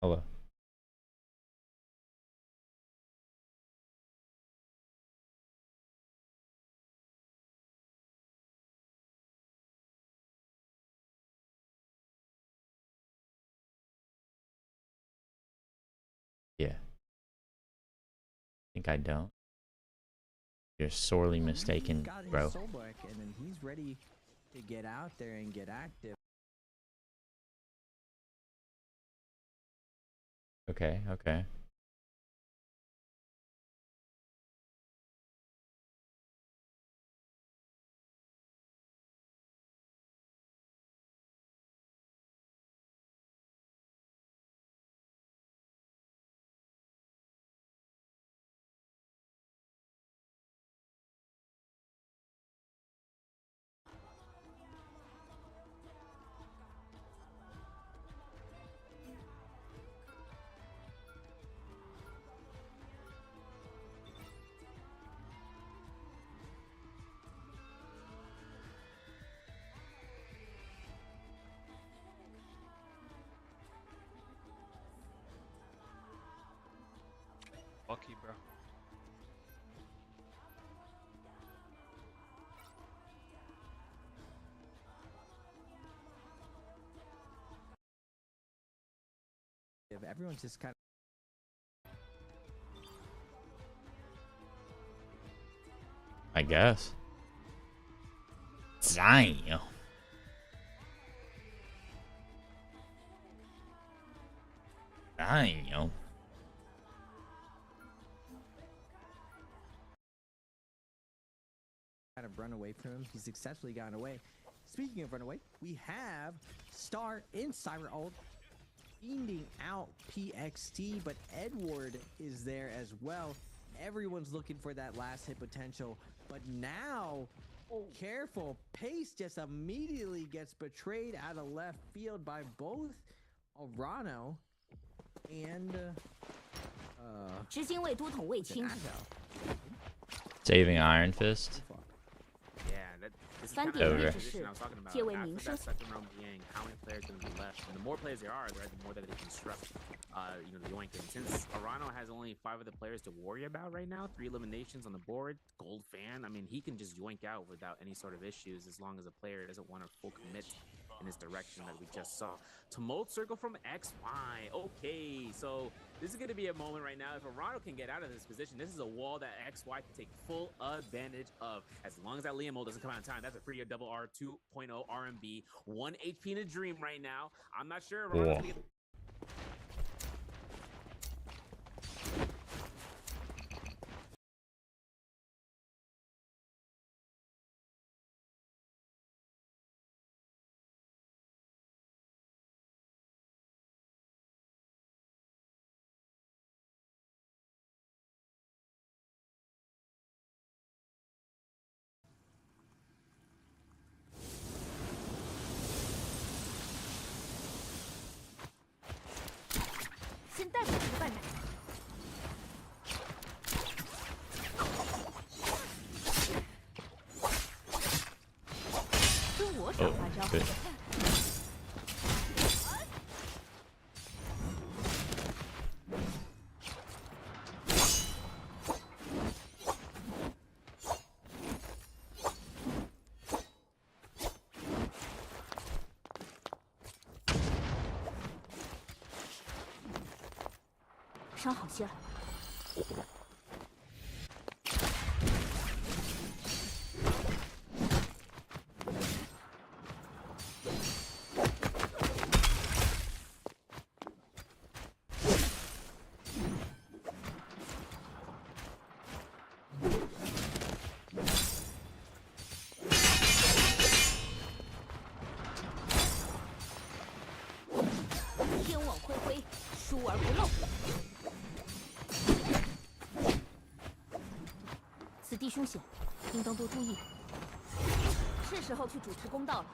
Hello. Yeah. Think I don't. You're sorely mistaken, got his bro. soul back, and then he's ready to get out there and get active. Okay, okay. Lucky, bro. Everyone's just kind I guess. Damn. Damn. of run away from him. He's successfully gotten away. Speaking of run away, we have Star in Cyber ult fiending out PXT, but Edward is there as well. Everyone's looking for that last hit potential, but now, careful, Pace just immediately gets betrayed out of left field by both Arano and 执行为都统卫青， Saving Iron Fist. Yeah, this is 翻 kind 点 of 位 the 置 position 是 I was talking about. 贴为 After 名 that 声。 second round being, how many players going to be left? And the more players there are, right, the more that they construct, the yoink. And since Arano has only 5 of the players to worry about right now, 3 eliminations on the board, Gold Fan, I mean, he can just yoink out without any sort of issues as long as a player doesn't want to full commit in his direction that we just saw. Tumult Circle from XY. Okay, so this is going to be a moment right now. If Arano can get out of this position, this is a wall that XY can take full advantage of. As long as that Liam ult doesn't come out in time, that's a pretty good double R 2.0 RMB. 1 HP in a dream right now. I'm not sure if Arano's going to get...先带我一个半奶。跟我打花招。对。伤好些了。天网恢恢，疏而不漏。 此地凶险，应当多注意。是时候去主持公道了。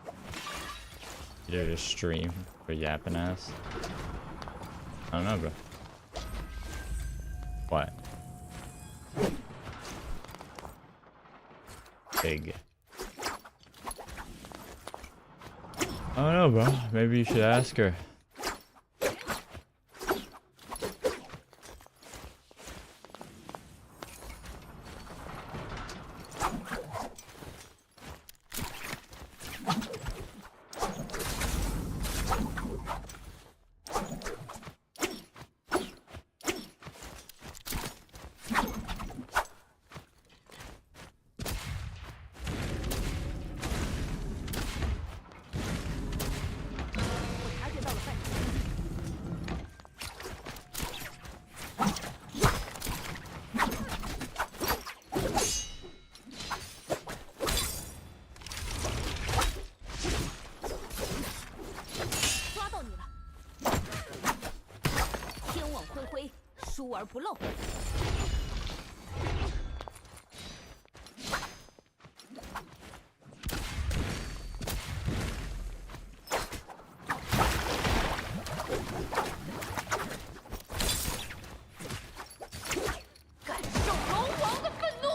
You did a stream for yapping ass? I don't know, bro. What? Big. I don't know, bro. Maybe you should ask her. 抓到你了！天网恢恢，疏而不漏。感受龙王的愤怒！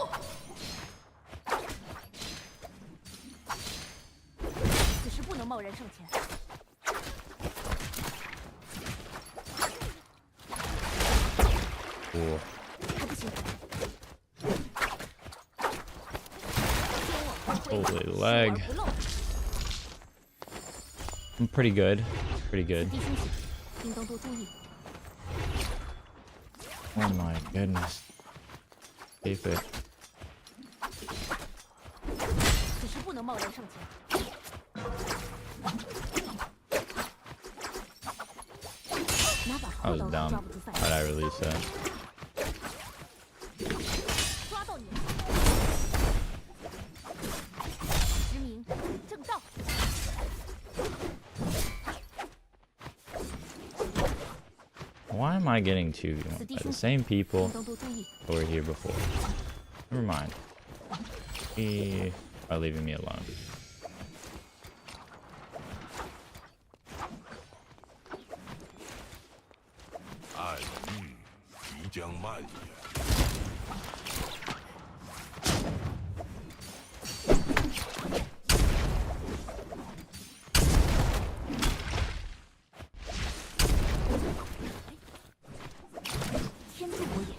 此时不能贸然上前。 Cool. 还不行。 Holy leg. I'm pretty good. Pretty good. 地凶险，应当多注意。 Oh my goodness. Safe it. 此时不能贸然上前。拿把 I 厚 was 刀都 dumb. 抓不住饭 Why'd I release that? 抓到你了！实名正道。 Why am I getting two by the same people 应当多注意。 who were here before? Never mind. He are leaving me alone. 暗域即将蔓延。天助我也！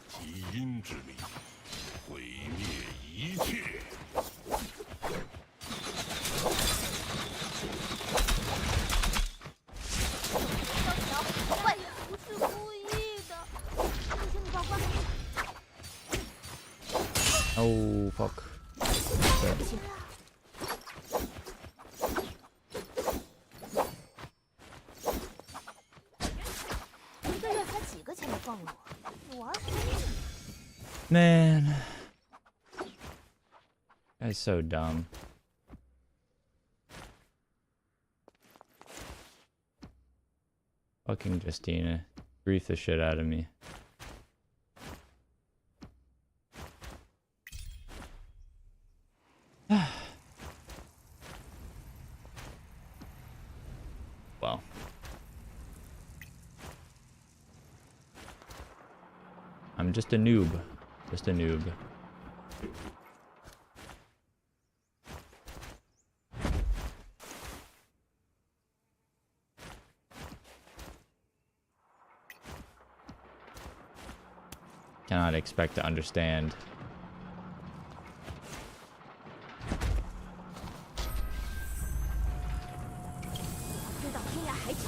基因之力，毁灭一切。小乔，我不是故意的，请你帮关。 Oh fuck. Okay. 不行，一个月才几个钱就放了我，你玩什么命？ Man. That's so dumb. Fucking Justina. Grief the shit out of me. Well. I'm just a noob. Just a noob. Cannot expect to understand. 飞到天涯海角。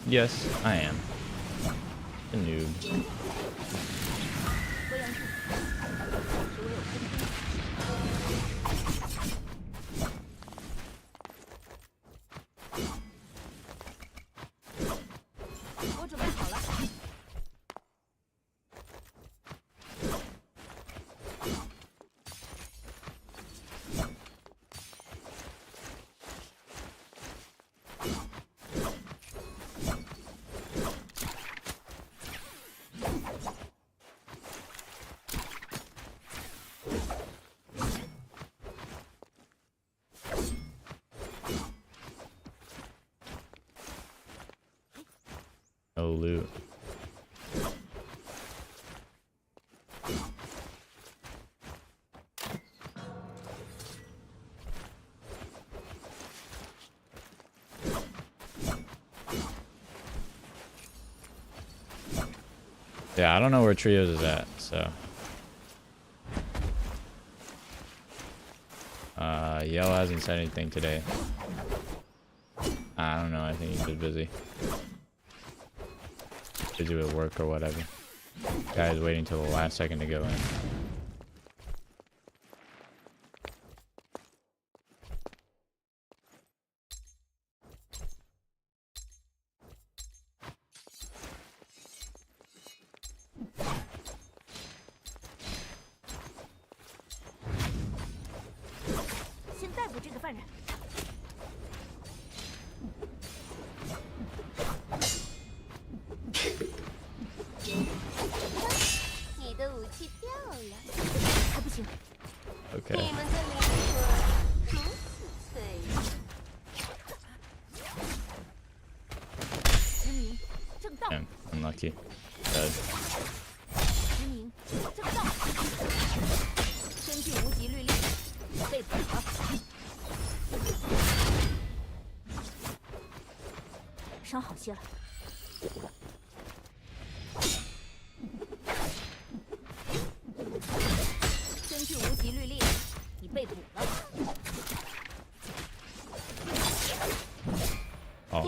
Yes, I am. A noob. 未央柱，是唯有空间。我准备好了。 No loot. Yeah, I don't know where Trios is at, so. Yellow hasn't said anything today. I don't know, I think he's just busy. Busy with work or whatever. Guy's waiting till the last second to go in. Okay. Damn, unlucky. Dead. Oh.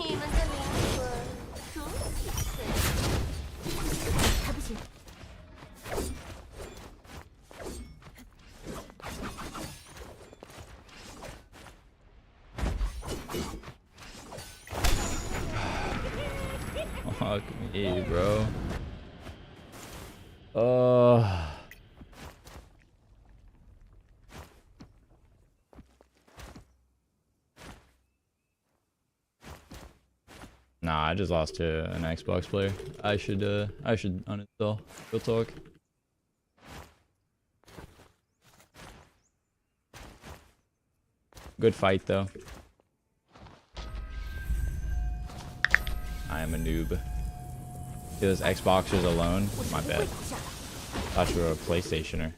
Fuck me, bro. Nah, I just lost to an Xbox player. I should uninstall. Real talk. Good fight though. I am a noob. Those Xboxers alone? My bad. Thought you were a PlayStationer.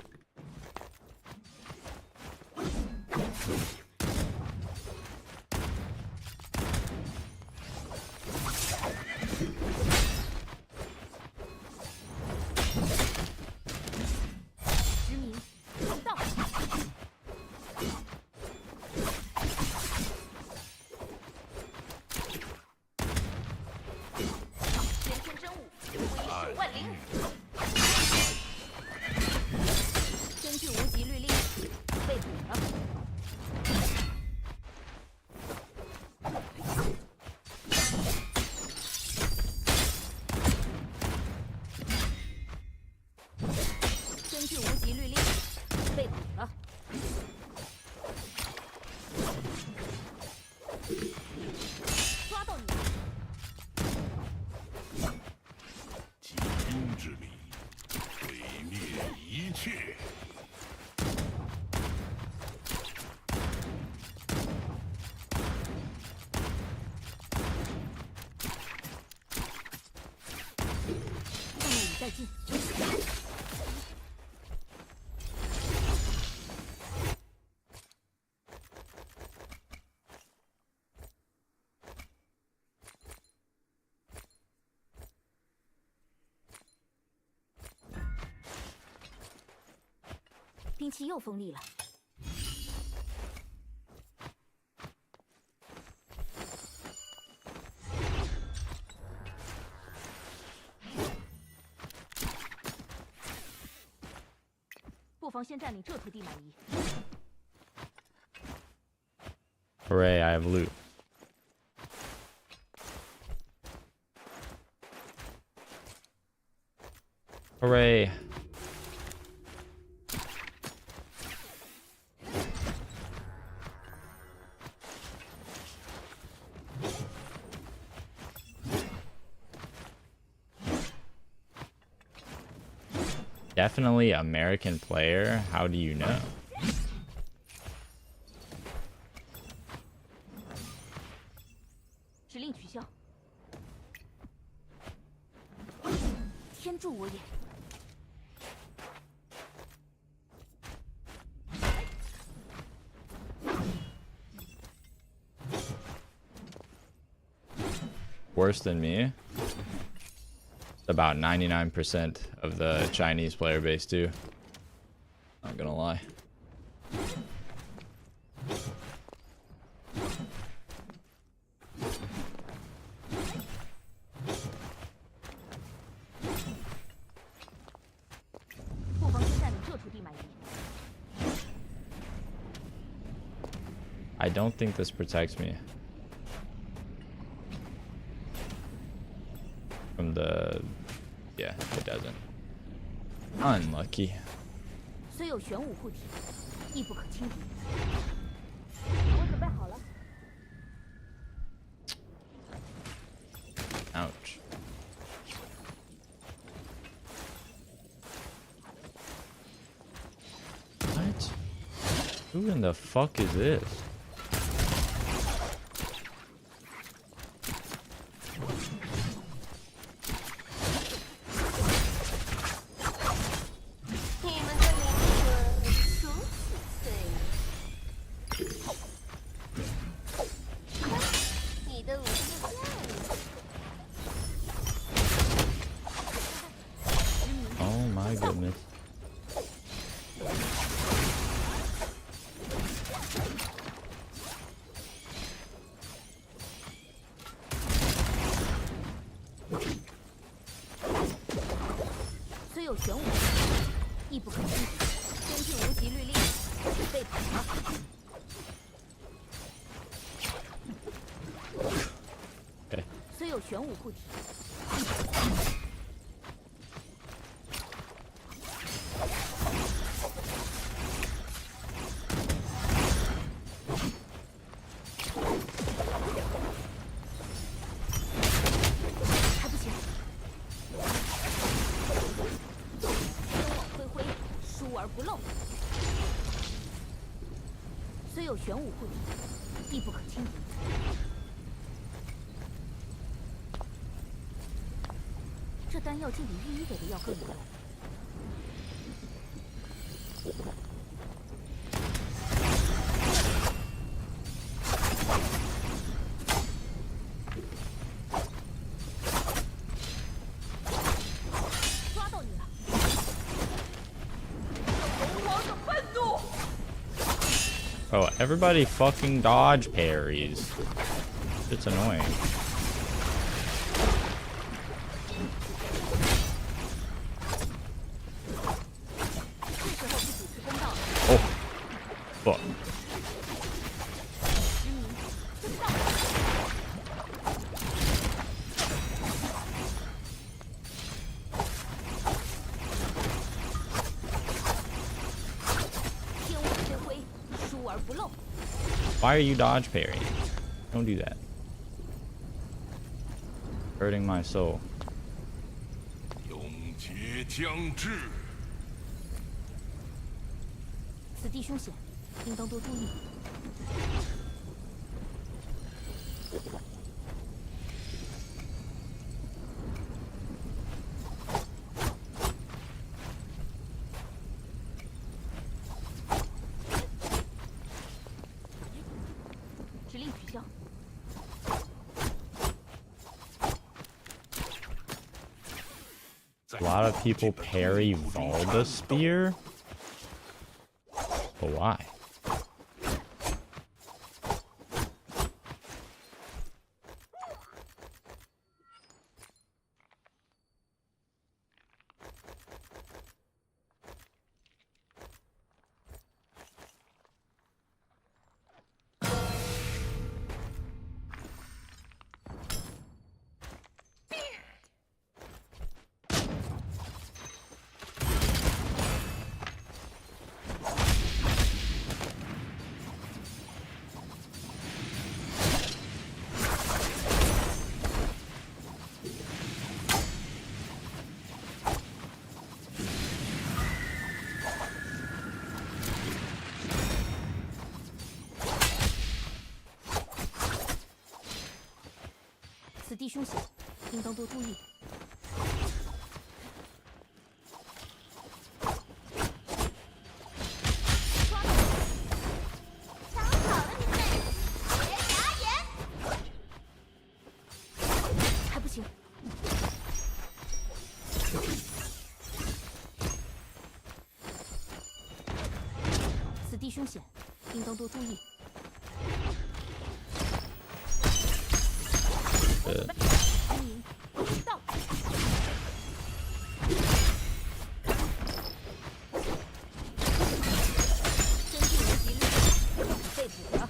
兵器又锋利了。不妨先占领这土地满意。Hooray, I have loot. Hooray. Definitely American player. How do you know? Worse than me? About 99% of the Chinese player base too. Not gonna lie. I don't think this protects me from the... Yeah, it doesn't. Unlucky. 虽有玄武护体，亦不可轻敌。我准备好了。 Ouch. What? Who in the fuck is this? Oh my goodness. Okay. 虽有玄武护体， 还不行。挥挥，疏而不漏。虽有玄武护体，亦不可轻敌。这丹药竟比御医给的药更有用。 抓到你了！龙王的愤怒！ Oh, everybody fucking dodge parries. It's annoying. Oh, fuck. 天网恢恢，疏而不漏。 Why are you dodge parrying? Don't do that. Hurting my soul. 永劫将至，此地凶险，应当多注意。指令取消。 A lot of people parry Valda Spear? But why?此地凶险，应当多注意。抓到你！藏好了，你们！别眨眼！还不行。凶险，应当多注意。经营，到。真进无极日，被捕了。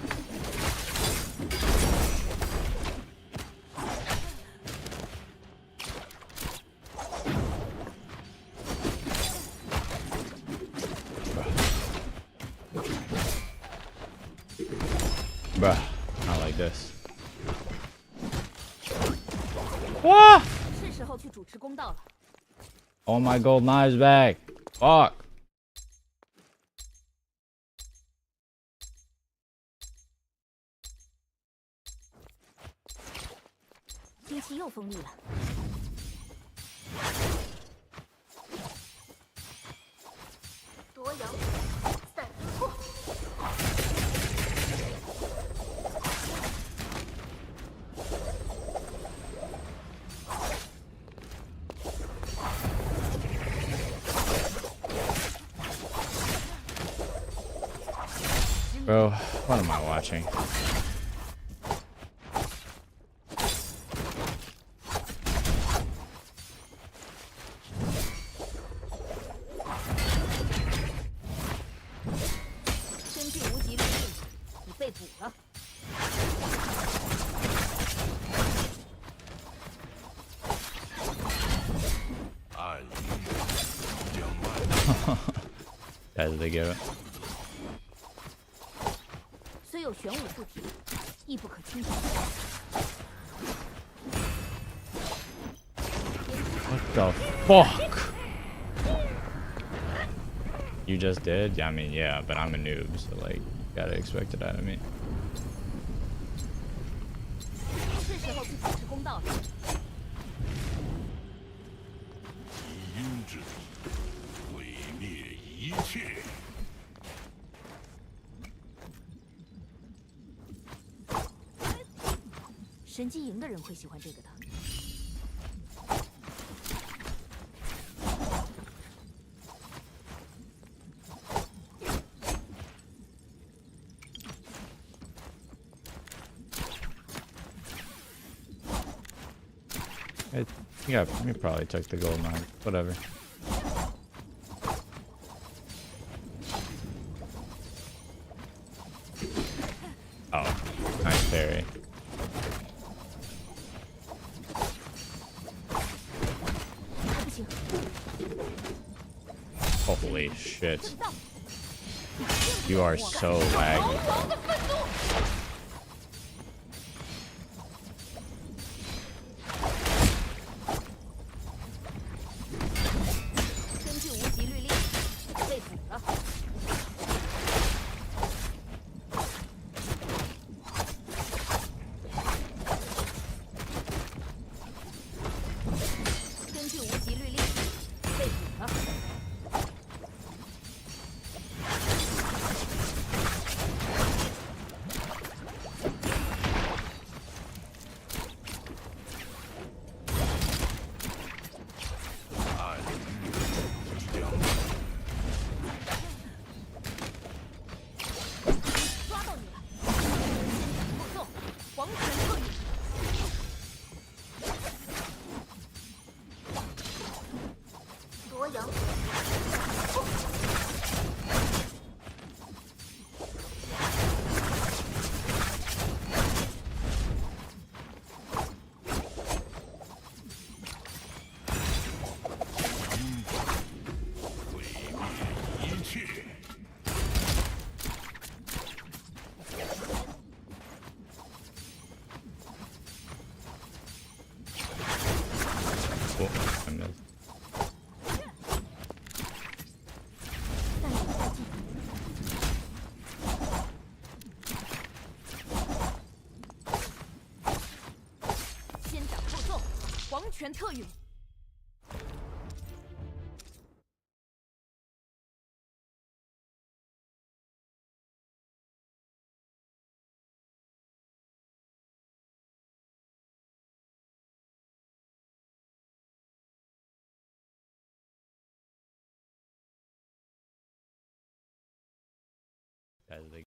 Bruh, not like this. Ah! 是时候去主持公道了。 All my gold knives back. Fuck. 兵器又锋利了。夺阳，散之破。 Bro, what am I watching? As they give it. 虽有玄武护体，亦不可轻视。 What the fuck? You just did? Yeah, I mean, yeah, but I'm a noob, so like, gotta expect it out of me. 是时候去主持公道了。以阴之力毁灭一切。 神机营的人会喜欢这个的。 I think we probably took the gold mine. Whatever. Oh, nice parry. Holy shit. You are so laggy, bro. Cool. I missed. 先斩后奏，皇权特允。As they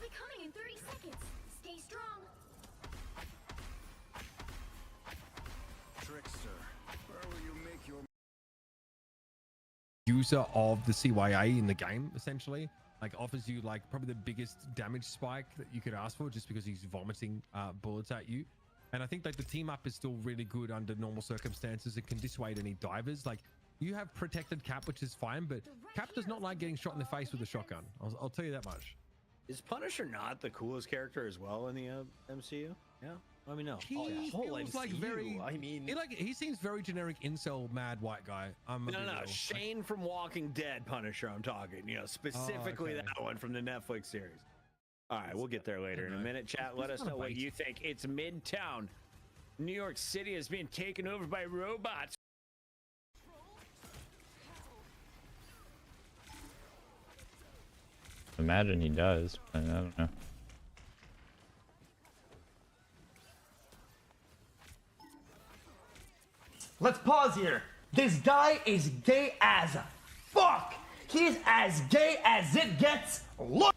They'll be coming in 30 seconds. Stay strong. Trickster, where will you make your user of the CYA in the game, essentially. Like, offers you like probably the biggest damage spike that you could ask for, just because he's vomiting bullets at you. And I think like the team up is still really good under normal circumstances. It can dissuade any divers. Like, you have protected Cap, which is fine, but Cap does not like getting shot in the face with a shotgun. I'll tell you that much. Is Punisher not the coolest character as well in the MCU? Yeah, let me know. He feels like very. I mean, he seems very generic incel mad white guy. no, Shane from Walking Dead Punisher. I'm talking. You know, specifically okay. that one from the Netflix series. All right, we'll get there later in a minute. Chat, let us know what you think. It's Midtown. New York City is being taken over by robots. imagine he does, but I don't know. Let's pause here. This guy is gay as fuck. He's as gay as it gets. Look.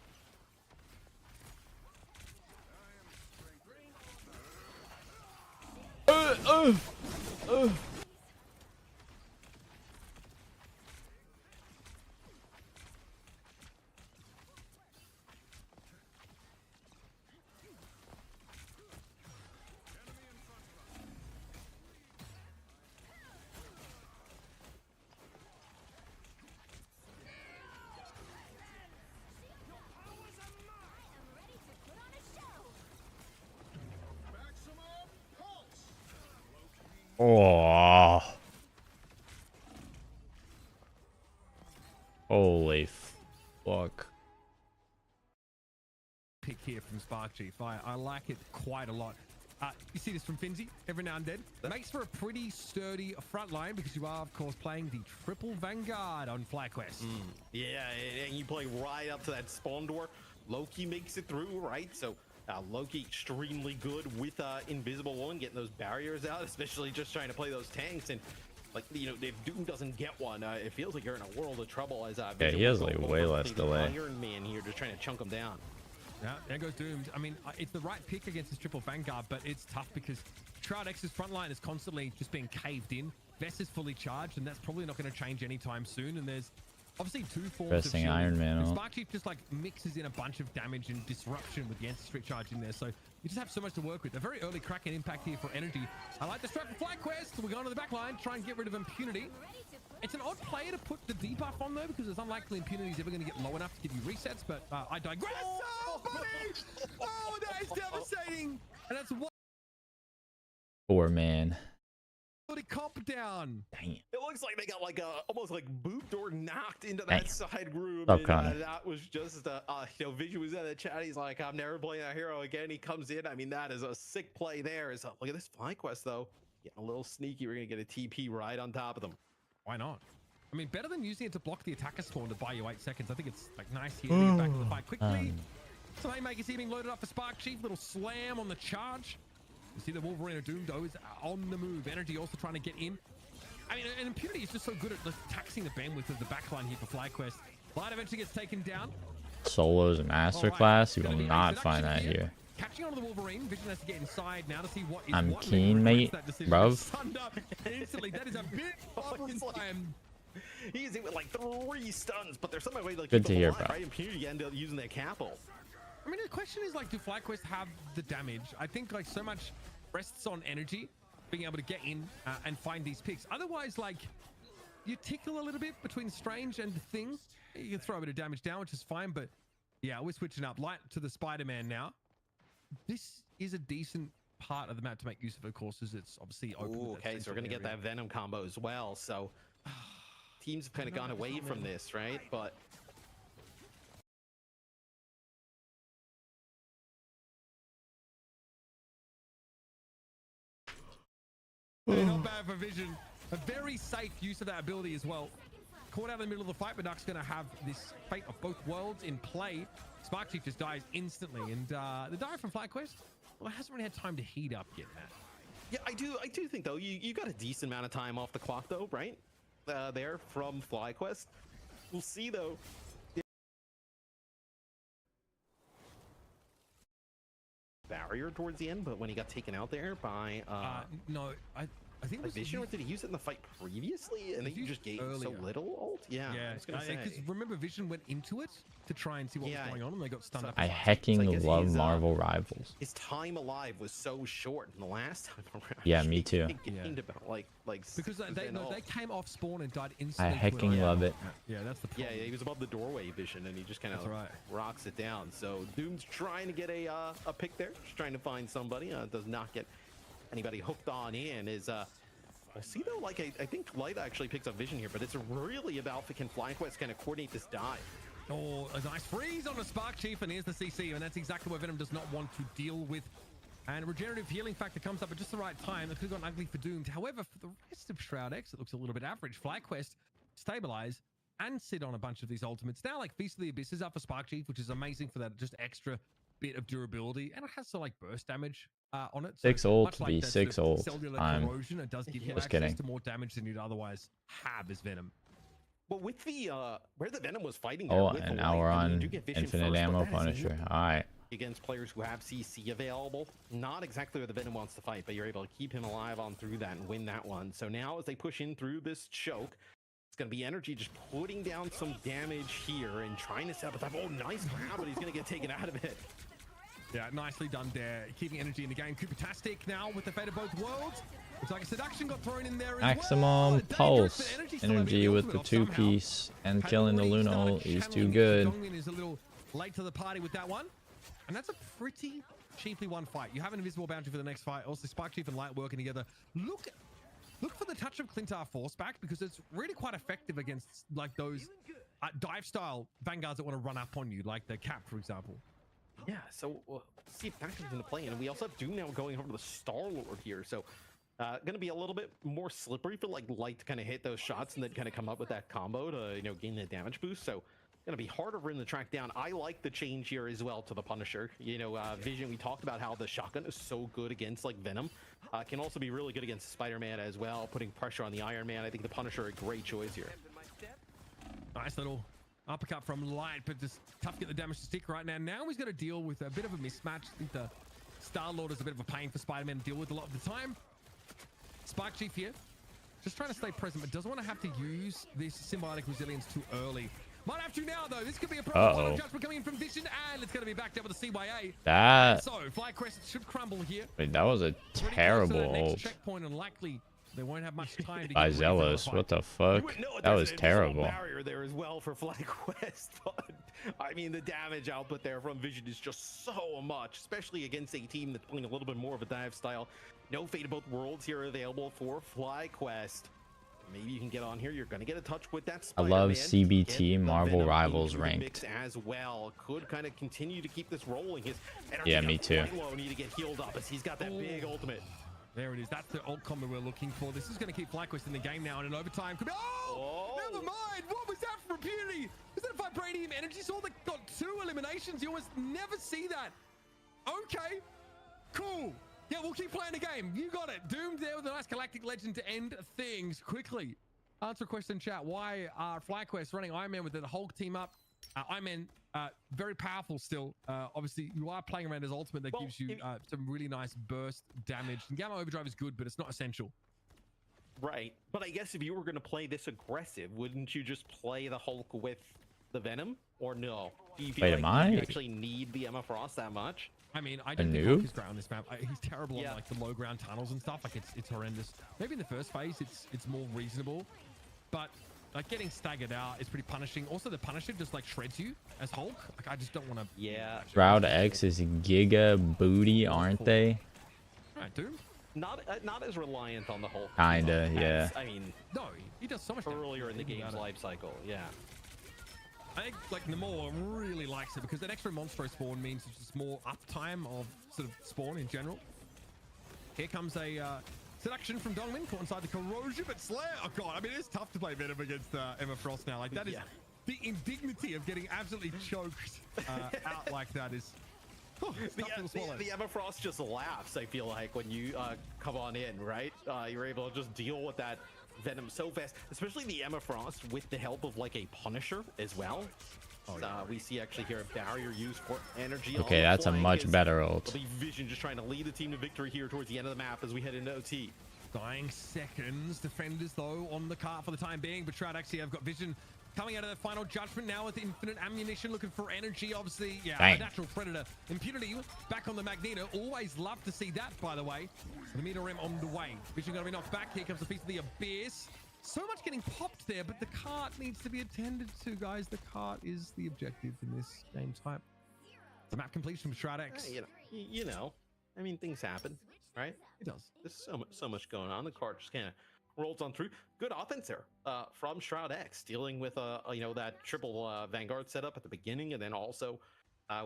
Oh. Holy fuck. Pick here from Spark Chief. I like it quite a lot. You see this from Finzi every now and then. Makes for a pretty sturdy front line because you are, of course, playing the triple Vanguard on FlyQuest. Yeah, and you play right up to that spawn door. Loki makes it through, right? So Loki extremely good with Invisible Woman, getting those barriers out, especially just trying to play those tanks. And like, you know, if Doom doesn't get one, it feels like you're in a world of trouble. As yeah, he has like way less delay. Iron Man here just trying to chunk him down. Yeah, there goes Doomed. I mean, it's the right pick against this triple Vanguard, but it's tough because Shroud X's front line is constantly just being caved in. Vess is fully charged, and that's probably not going to change anytime soon. And there's obviously two forms Pressing of Iron Man and on. Spark Chief just like mixes in a bunch of damage and disruption with the anti-streak charge in there. So you just have so much to work with. A very early Kraken impact here for energy. I like the strat for FlyQuest. We're going to the back line, try and get rid of impunity. It's an odd player to put the debuff on though, because it's unlikely impunity is ever going to get low enough to give you resets, but I digress. Oh, buddy! Oh, that is devastating. And that's what Poor man. put a comp down. Dang it. It looks like they got like almost like booped or knocked into that side groove. Oh, And, Connor. that was just you know, Vision was in the chat. He's like, I'm never playing that hero again. He comes in. I mean, that is a sick play there. Look at this FlyQuest though. Getting a little sneaky. We're gonna get a TP right on top of them. Why not? I mean, better than using it to block the attacker spawn to buy you 8 seconds. I think it's like nice here to get back to the fight quickly. Some haymakers here being loaded up for Spark Chief. Little slam on the charge. You see the Wolverine of Doom though is on the move. Energy also trying to get in. I mean, and impunity is just so good at taxing the bandwidth of the backline here for FlyQuest. Light eventually gets taken down. Solos and masterclass. You will not find that here. Catching onto the Wolverine. Vision has to get inside now to see what is I'm what. keen, mate, bruv. Sunned up instantly. That is a big fucking time. He's in with like 3 stuns, but there's some way like Good to hear, alive, bro. right? Impunity end up using their capital. I mean, the question is like, do FlyQuest have the damage? I think like so much rests on energy, being able to get in and find these picks. Otherwise, like you tickle a little bit between Strange and the Thing. You can throw a bit of damage down, which is fine. But yeah, we're switching up light to the Spider-Man now. This is a decent part of the map to make use of, course, as it's obviously open. Ooh, okay, so we're gonna get that Venom combo as well. So teams have kind of gone away from this, right? But not bad for Vision. A very safe use of that ability as well. Caught out in the middle of the fight, but Duck's going to have this fate of both worlds in play. Spark Chief just dies instantly, and the dive from FlyQuest, well, it hasn't really had time to heat up yet, Matt. yeah, I do think though you got a decent amount of time off the clock though, right? There from FlyQuest. We'll see though. Barrier towards the end, but when he got taken out there by No, I think it was Vision, or did he use it in the fight previously and then you just gave so earlier. little ult? Yeah, I was gonna say. because remember Vision went into it to try and see what was going on, and they got stunned So up. I I hecking guess love he's, Marvel Rivals. His time alive was so short in the last time around. Yeah, me too. He gained about like Because 6% they came off spawn and died I instantly. hecking love it. Yeah, that's the Yeah, problem. he was above the doorway Vision, and he just kind of rocks it down. So Doom's trying to get a pick there, just trying to find somebody. Does not get anybody hooked on in. I see though, like I think Light actually picks up Vision here, but it's really about can FlyQuest kind of coordinate this dive. Oh, a nice freeze on the Spark Chief, and here's the CC, and that's exactly what Venom does not want to deal with. And regenerative healing factor comes up at just the right time. It could have gone ugly for Doomed. However, for the rest of Shroud X, it looks a little bit average. FlyQuest stabilize and sit on a bunch of these ultimates. Now, like Feast of the Abyss is up for Spark Chief, which is amazing for that just extra bit of durability, and it has some like burst damage on it. So 6 ult much to like be that 6 sort of ult. cellular I'm corrosion, it does give you just access kidding. to more damage than you'd otherwise have as Venom. But with the where the Venom was fighting there, Oh, with the and Light, now we're I mean, you on do get Vision Infinite first, but Ammo that is Punisher. not Alright. against players who have CC available. Not exactly where the Venom wants to fight, but you're able to keep him alive on through that and win that one. So now as they push in through this choke, it's going to be Energy just putting down some damage here and trying to set up a time. Oh, nice grab, but he's going to get taken out of it. Yeah, nicely done there. Keeping energy in the game. Cooper-tastic now with the fate of both worlds. Looks like a seduction got thrown in there as Maximum well. pulse. Still having Energy the with ultimate the off somehow. 2-piece and Had killing the already Luna started is too channeling good. Dongmin is a little late to the party with that one. And that's a pretty cheaply won fight. You have an invisible boundary for the next fight. Also, Spark Chief and Light working together. Look look for the touch of Clintar Force back because it's really quite effective against like those dive style vanguards that want to run up on you, like the Cap, for example. Yeah, so we'll see if that comes into play. And we also have Doom now going over to the Star-Lord here. So going to be a little bit more slippery for like Light to kind of hit those shots and then kind of come up with that combo to, you know, gain the damage boost. So going to be harder for him to track down. I like the change here as well to the Punisher. You know, Vision, we talked about how the shotgun is so good against like Venom. Can also be really good against Spider-Man as well, putting pressure on the Iron Man. I think the Punisher a great choice here. Nice little uppercut from Light, but just tough to get the damage to stick right now. Now he's got to deal with a bit of a mismatch. I think the Star-Lord is a bit of a pain for Spider-Man to deal with a lot of the time. Spark Chief here, just trying to stay present, but doesn't want to have to use this symbiotic resilience too early. Might have to now, though. This could be a problem. Final judgment coming in from Vision, and it's going to be backed up with the CYA. That. So, FlyQuest should crumble here. Wait, that was a terrible ult. Checkpoint, and likely they won't have much time to by get Zealous. What the fuck? That was terrible. Barrier there as well for FlyQuest, but I mean the damage output there from Vision is just so much, especially against a team that's playing a little bit more of a dive style. No Fate of Both Worlds here available for FlyQuest. Maybe you can get on here. You're going to get a touch with that I love CBT Marvel Rivals ranked as well. Could kind of continue to keep this rolling. His yeah, me too. Need to get healed up as he's got that big ultimate. There it is. That's the ult combo we're looking for. This is going to keep FlyQuest in the game now, and in overtime could be. Oh, never mind. What was that for impunity? Is that Vibranium Energy Sword that got 2 eliminations? You almost never see that. Okay, cool. Yeah, we'll keep playing the game. You got it. Doomed there with a nice Galactic Legend to end things quickly. Answer a question in chat. Why are FlyQuest running Iron Man with the Hulk team up? Iron Man, very powerful still. Obviously, you are playing around his ultimate that gives you some really nice burst damage. And Gamma Overdrive is good, but it's not essential. Right. But I guess if you were going to play this aggressive, wouldn't you just play the Hulk with the Venom? Or no? Do you feel like you actually need the Emma Frost that much? I mean, I don't think Hulk is great on this map. He's terrible on like the low ground tunnels and stuff. Like it's horrendous. Maybe in the first phase, it's more reasonable, but like getting staggered out is pretty punishing. Also, the Punisher just like shreds you as Hulk. Like I just don't want to. Yeah. Shroud X is giga booty, aren't they? Right, dude. Not as reliant on the Hulk. Kinda, yeah. I mean, no, he does so much earlier in the game's life cycle. Yeah. I think like Namor really likes it because that extra Monstro spawn means it's just more uptime of sort of spawn in general. Here comes a seduction from Dongmin, caught inside the corrosion, but Slayer. Oh god, I mean it's tough to play Venom against Emma Frost now. Like that is the indignity of getting absolutely choked out like that is. The Emma Frost just laughs. I feel like when you come on in, right? You're able to just deal with that Venom so fast, especially the Emma Frost with the help of like a Punisher as well. We see actually here a barrier used for energy. Okay, that's a much better ult. Vision just trying to lead the team to victory here towards the end of the map as we head into OT. Dying seconds. Defenders though on the cart for the time being, but Shroud actually have got Vision coming out of the final judgment now with infinite ammunition, looking for energy. Obviously, yeah, a natural predator. Impunity back on the Magneto. Always love to see that, by the way. The Meter Rim on the way. Vision going to be knocked back. Here comes the piece of the Abyss. So much getting popped there, but the cart needs to be attended to, guys. The cart is the objective in this game type. The map completion from Shroud X. You know, I mean, things happen, right? It does. There's so much going on. The cart just kind of rolls on through. Good offense there from Shroud X, dealing with that triple Vanguard setup at the beginning, and then also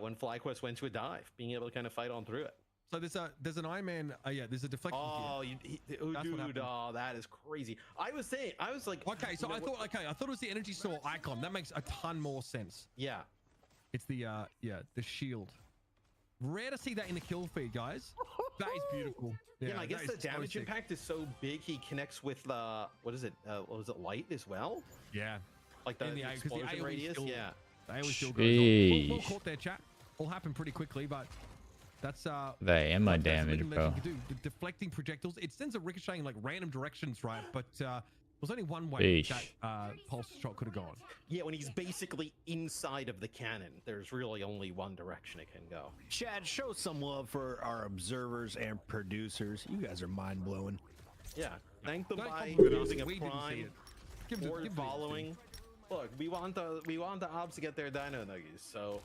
when FlyQuest went to a dive, being able to kind of fight on through it. So there's an Iron Man. There's a deflection. Oh, dude, that is crazy. I was like, okay, so I thought it was the energy saw icon. That makes a ton more sense. Yeah, it's the the shield. Rare to see that in the kill feed, guys. That is beautiful. Yeah, I guess the damage impact is so big. He connects with what is it? Light as well? Yeah, like the explosion radius. Yeah, the AoE still goes on. Well caught there, chat. All happened pretty quickly, but that's the ammo damage, bro. The deflecting projectiles. It sends a ricocheting like random directions, right? But there's only one way that pulse shot could have gone. Yeah, when he's basically inside of the cannon, there's really only one direction it can go. Chad, show some love for our observers and producers. You guys are mind-blowing. Yeah, thank them by using a prime or following. Look, we want the obs to get their dino nuggies, so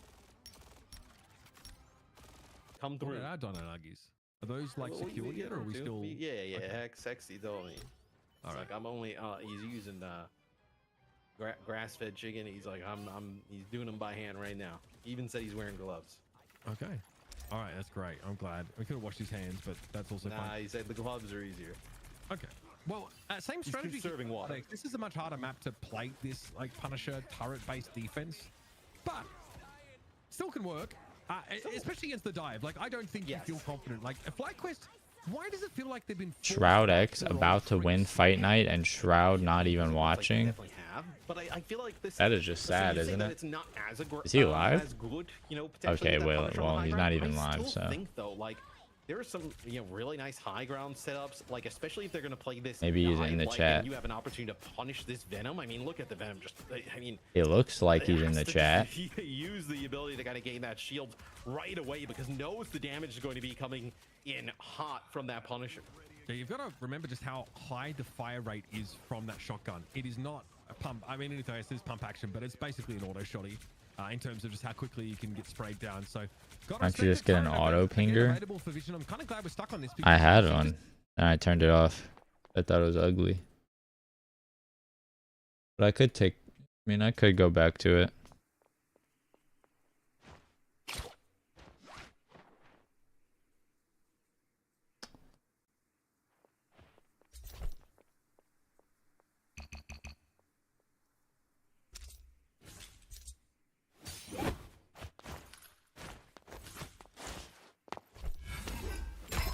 come through. What are our dino nuggies? Are those like secured yet, or are we still? Yeah. Okay. Hex, Sexy told me. It's like I'm only he's using grass-fed chicken. He's like he's doing them by hand right now. He even said he's wearing gloves. Okay. All right, that's great. I'm glad. We could have washed his hands, but that's also fine. He said the gloves are easier. Okay. Well, same strategy. Conserving water. This is a much harder map to play this like Punisher turret-based defense, but still can work, especially against the dive. Like I don't think you feel confident. Like a FlyQuest, why does it feel like they've been Shroud X about to win Fight Night and Shroud not even watching? Like have, but I feel like this. That is just sad, isn't it? It's not as is he live? As good, you know, okay, well, he's not even live, so. I think though, like there are some really nice high ground setups, like especially if they're gonna play this. Maybe he's in the chat. You have an opportunity to punish this Venom. I mean, look at the Venom. I mean, it looks like he's in the chat. Use the ability to kind of gain that shield right away because knows the damage is going to be coming in hot from that Punisher. Yeah, you've got to remember just how high the fire rate is from that shotgun. It is not a pump. I mean, it is pump action, but it's basically an auto shotty in terms of just how quickly you can get sprayed down. So, can't you just get an auto pinger? I'm kind of glad we're stuck on this. I had one, and I turned it off. I thought it was ugly, but I could take. I mean, I could go back to it.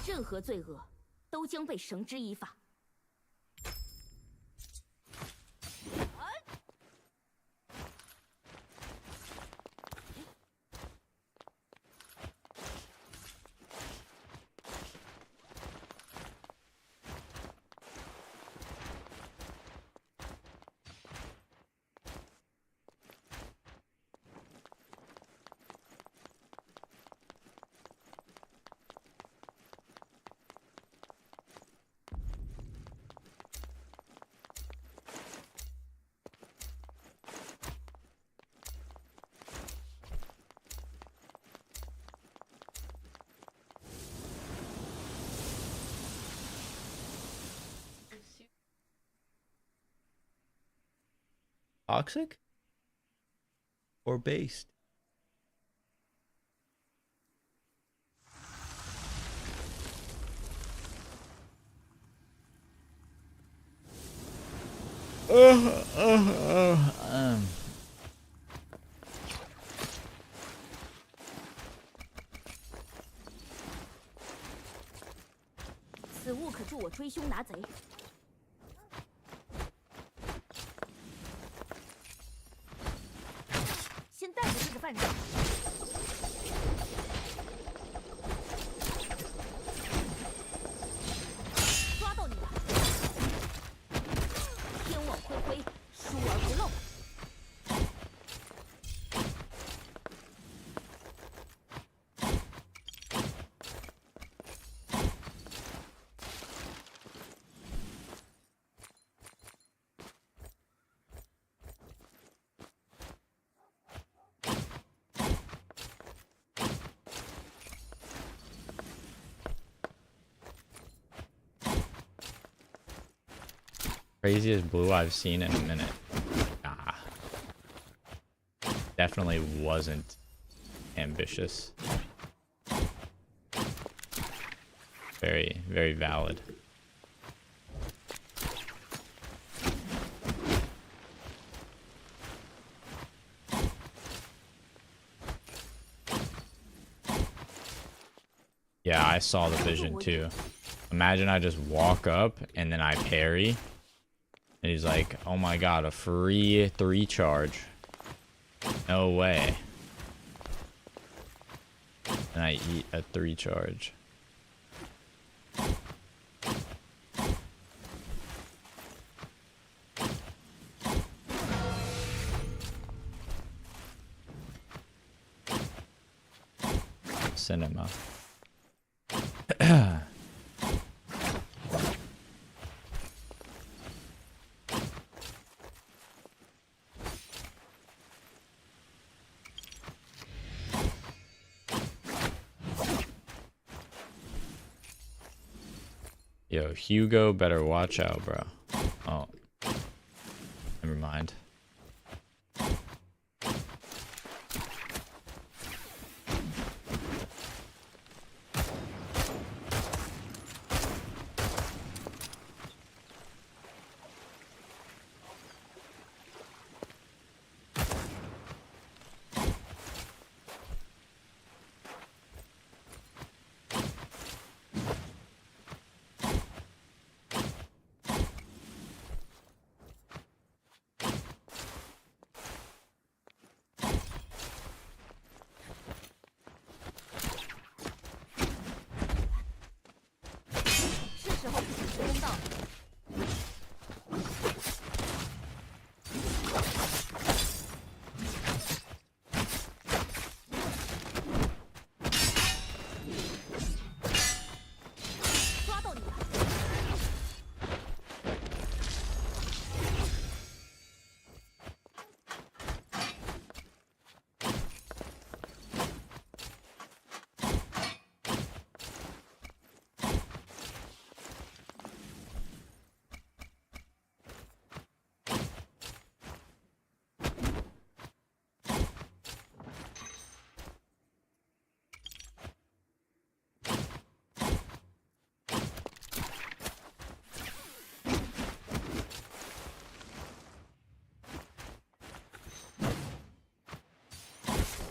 任何罪恶都将被绳之以法。Toxic or based?此物可助我追凶拿贼。先带着这个犯人。抓到你了！天网恢恢，疏而不漏。Craziest blue I've seen in a minute. Nah. Definitely wasn't ambitious. Very, very valid. Yeah, I saw the vision too. Imagine I just walk up and then I parry. And he's like, oh my god, a free 3 charge. No way. And I eat a 3 charge. Cinema. Yo, Hugo better watch out, bro.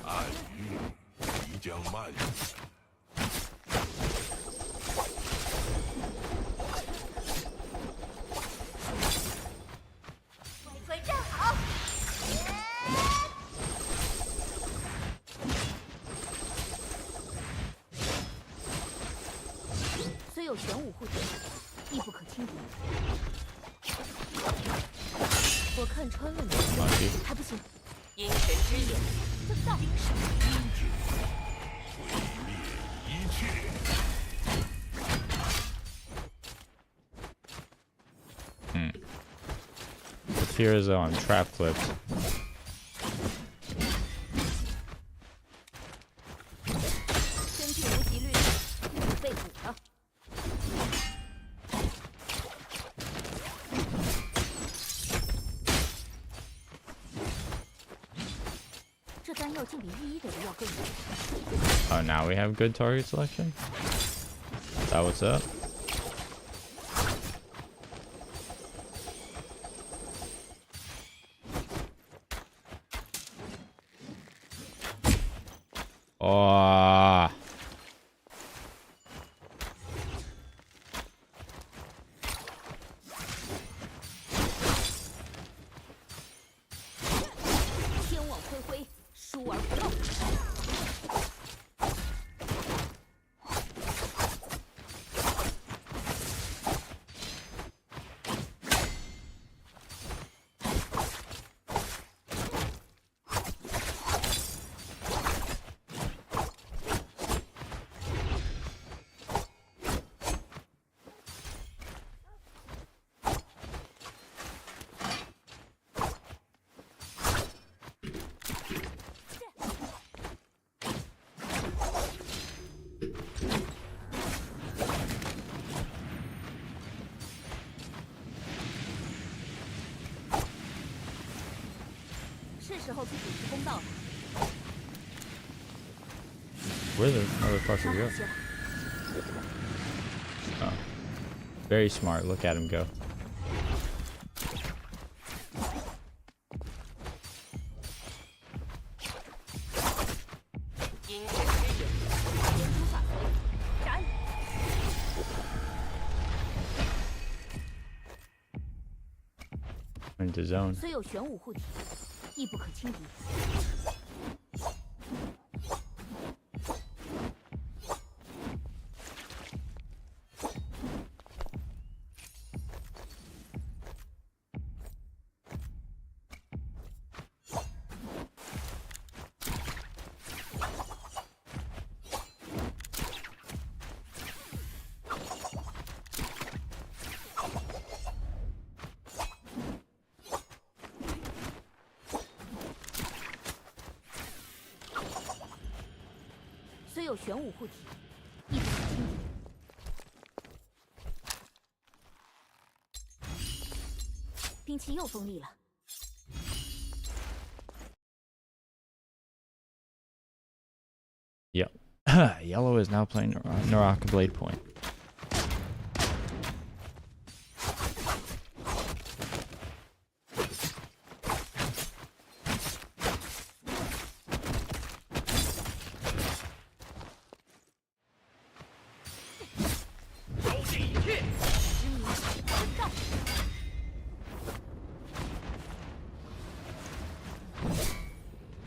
暗云即将漫延。回回站好。虽有玄武护体，亦不可轻敌。我看穿了你，还不行。阴神之眼，就到。毁灭一切。Appears on trap clips. 天地无极律，被补了。这丹药竟比御医给的药更多。Oh, now we have good target selection? Is that what's up? Oh. 天网恢恢，疏而不漏。是时候去主持公道了。 Where the motherfucker go? Oh. Very smart. Look at him go. 阴神之眼，天诛法随，斩！ Into zone. 虽有玄武护体，亦不可轻敌。虽有玄武护体，亦不可轻敌。兵器又锋利了。 Yep. Yellow is now playing Naraka Blade Point.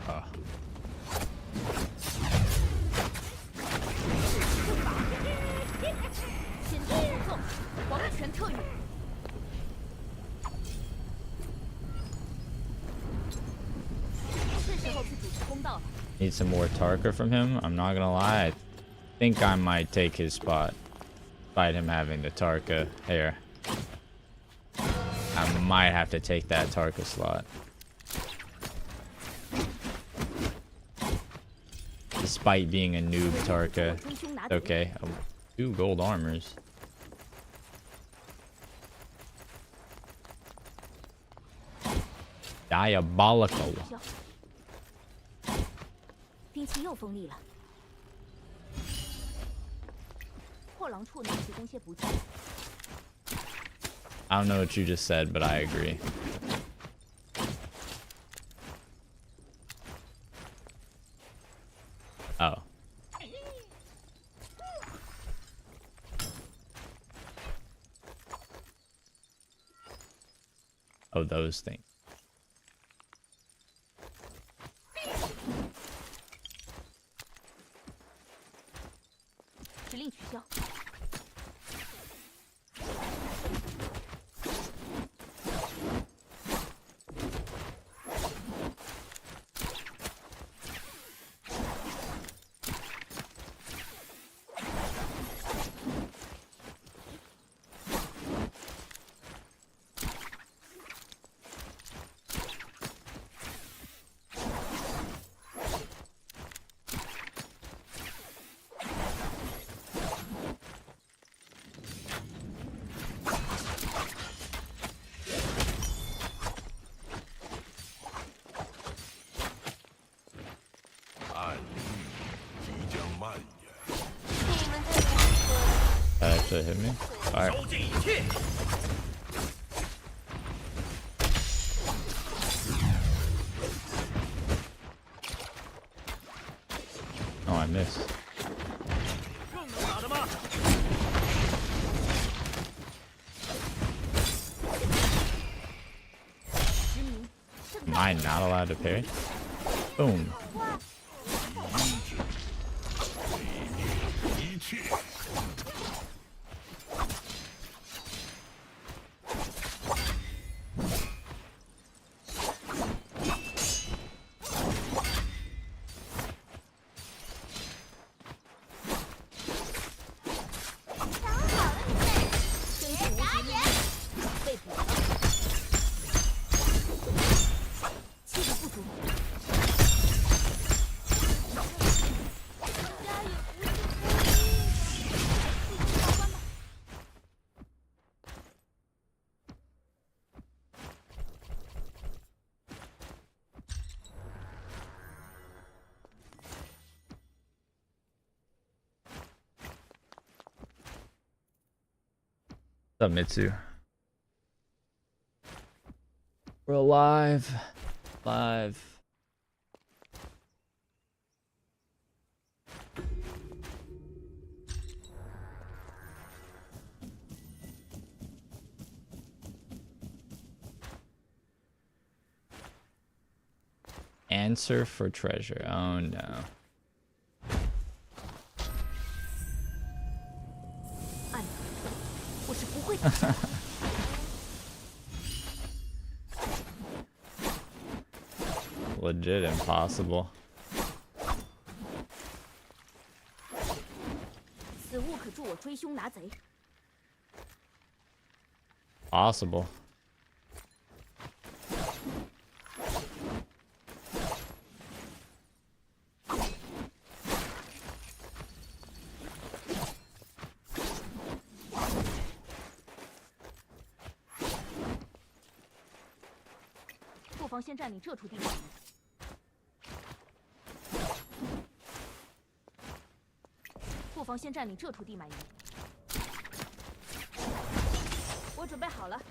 Ah. 先奏奏，王权特语。是时候去主持公道了。 Need some more Tarka from him. I'm not gonna lie. I think I might take his spot. Despite him having the Tarka here. I might have to take that Tarka slot. Despite being a noob Tarka. Okay. Oh, 2 gold armors. Diabolical. 兵器又锋利了。破狼处能提供些补给。 I don't know what you just said, but I agree. Oh. Oh, those things. 指令取消。暗域即将蔓延。 That actually hit me. Alright. 收尽一切。 Oh, I missed. 更能打的吗？ Am I not allowed to parry? Boom. 一切。 生气无极力量被捕了。气力不足。加油！无尽风力。自己闯关吧。 What's up, Mitsu? We're alive. Live. Answer for treasure. Oh no. 暗的，我是不会。 Legit impossible. 此物可助我追凶拿贼。 Possible. 不妨先占领这处地方。不妨先占领这处地满营。我准备好了。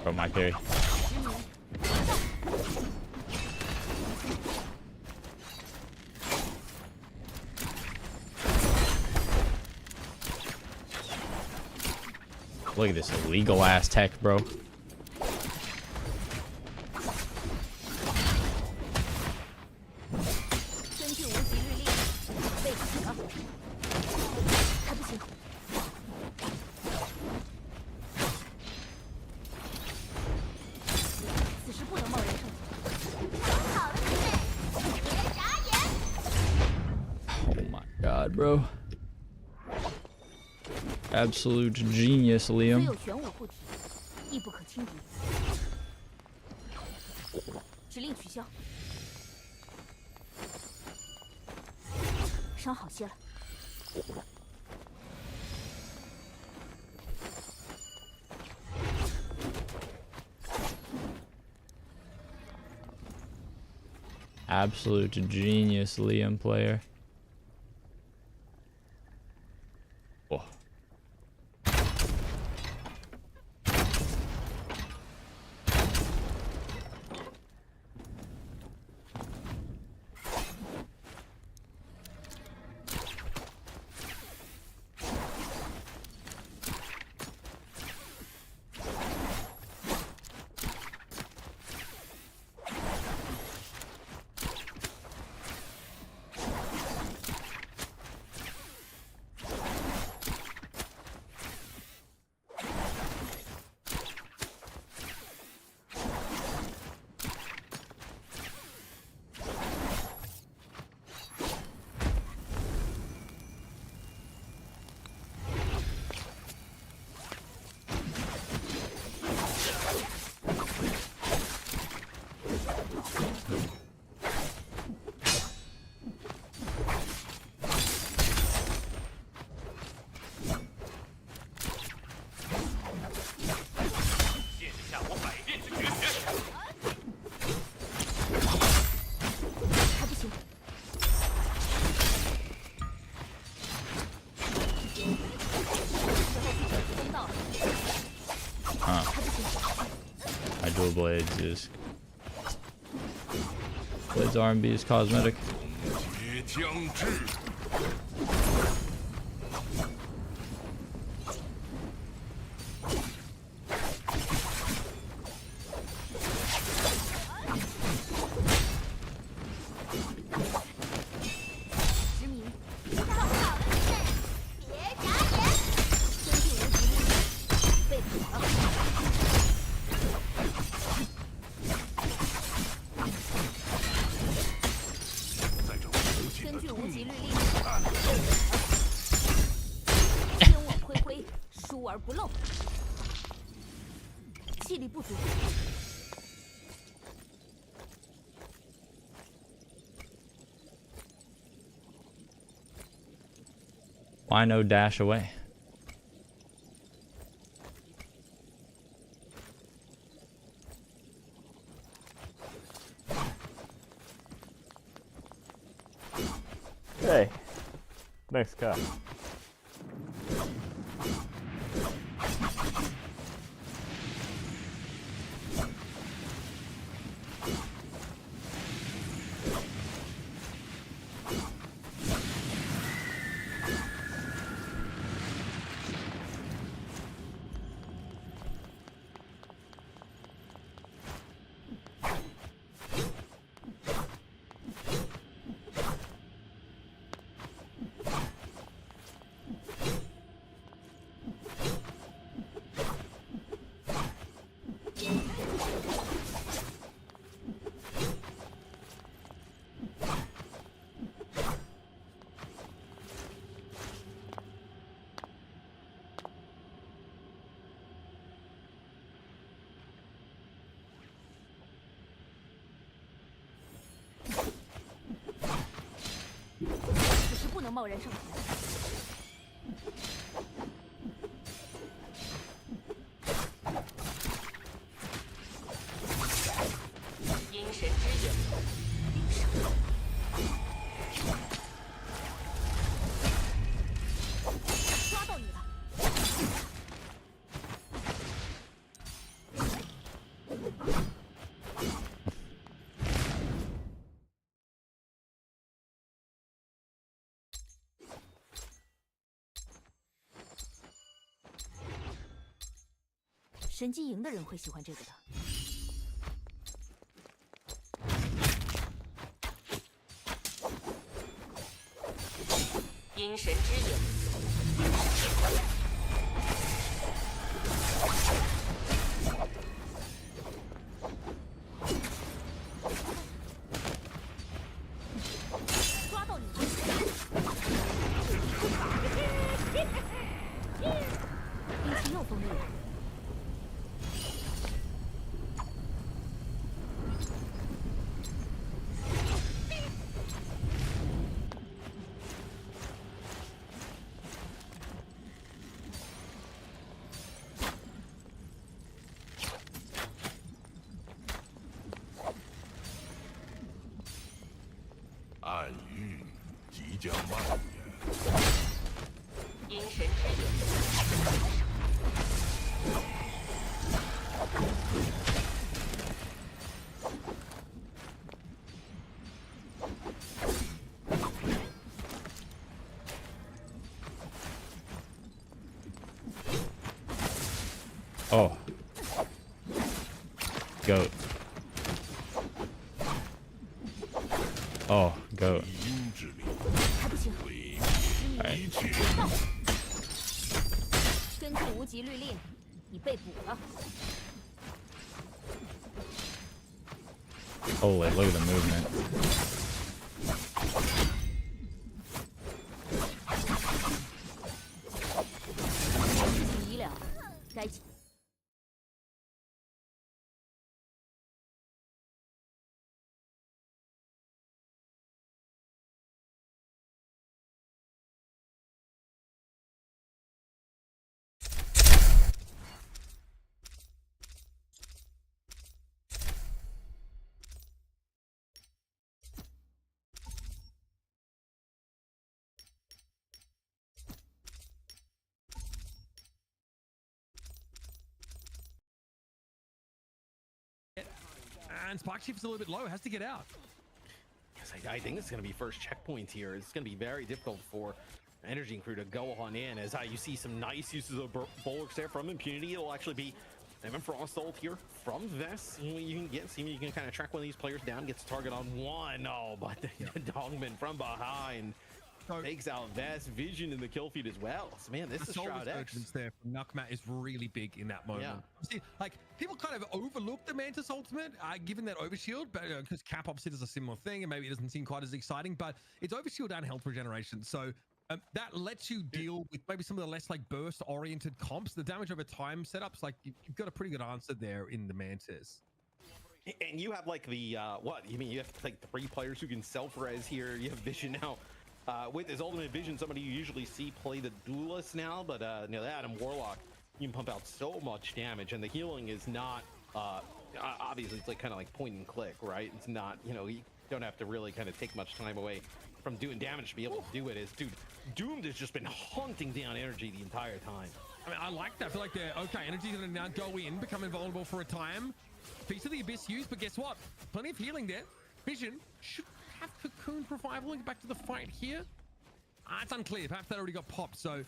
Bro, my parry. Look at this illegal ass tech, bro. 根据无极日历，被捕了。还不行。此时不能贸然上前。好了，妹妹，别眨眼。 Oh my god, bro. Absolute genius, 虽 Liam. 有玄武护体，亦不可轻敌。指令取消。伤好些了。Absolute genius Liam player. Oh. My dual blades is blades R&B is cosmetic. 结将至。执迷，到好了，别眨眼，天地无极力，被捕了。根据无极律令，天网恢恢，疏而不漏。气力不足。 Why no dash away? Hey, next cut.只是不能贸然上前。阴神之眼，抓到你了！神机营的人会喜欢这个的。阴神之眼，抓到你了！兵器又锋利了。暗域即将蔓延。阴神之影。Oh. Goat. Oh, goat. 阴之力还不行，毁哎灭一切。根据无极律令，你被捕了。 Holy, look at the movement. 出意料，该。 And Spark Shift's a little bit low, has to get out. I think it's going to be first checkpoint here. It's going to be very difficult for Energy Crew to go on in, as you see some nice uses of bulwarks there from Impunity. It'll actually be Evan Frost ult here from Vest. You can get, see, you can kind of track one of these players down, gets a target on one. Oh, but the Dogman from behind takes out Vest. Vision in the kill feed as well. So, man, this is Shroud X. There from Nukmat is really big in that moment. Yeah. See, like, people kind of overlook the Mantis ultimate, given that overshield, but because Cap obviously does a similar thing, and maybe it doesn't seem quite as exciting, but it's overshield and health regeneration. So that lets you deal with maybe some of the less like burst-oriented comps. The damage over time setups, like you've got a pretty good answer there in the Mantis. And you have like the what? You mean you have like 3 players who can self-res here. You have Vision now. With his ultimate Vision, somebody you usually see play the Duelist now, but you know, the Adam Warlock, you can pump out so much damage, and the healing is not obviously it's like kind of like point and click, right? It's not, you know, you don't have to really kind of take much time away from doing damage to be able to do it. Is dude, Doomed has just been hunting down energy the entire time. I mean, I like that. I feel like they're okay. Energy's gonna now go in, become invulnerable for a time. Feast of the Abyss used, but guess what? Plenty of healing there. Vision should have Cocoon Revival and get back to the fight here. It's unclear. Perhaps that already got popped. So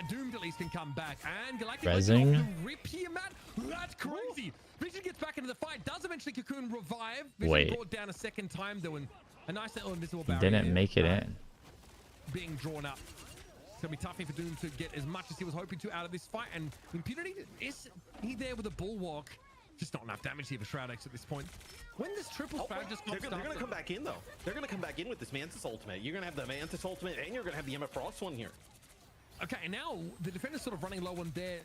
Doomed at least can come back. And Galactic Rezzing. rip here, Matt. That's crazy. Vision gets back into the fight. Does eventually Cocoon revive. Vision Wait. brought down a second time, though, and a nice little invisible He barrier. didn't make it in. Being drawn up. It's gonna be tough for Doom to get as much as he was hoping to out of this fight. And Impunity, is he there with a bulwark? Just not enough damage here for Shroud X at this point. When this triple Shroud just they're gonna come back in though. They're gonna come back in with this Mantis ultimate. You're gonna have the Mantis ultimate, and you're gonna have the Emma Frost one here. Okay, and now the defender's sort of running low on their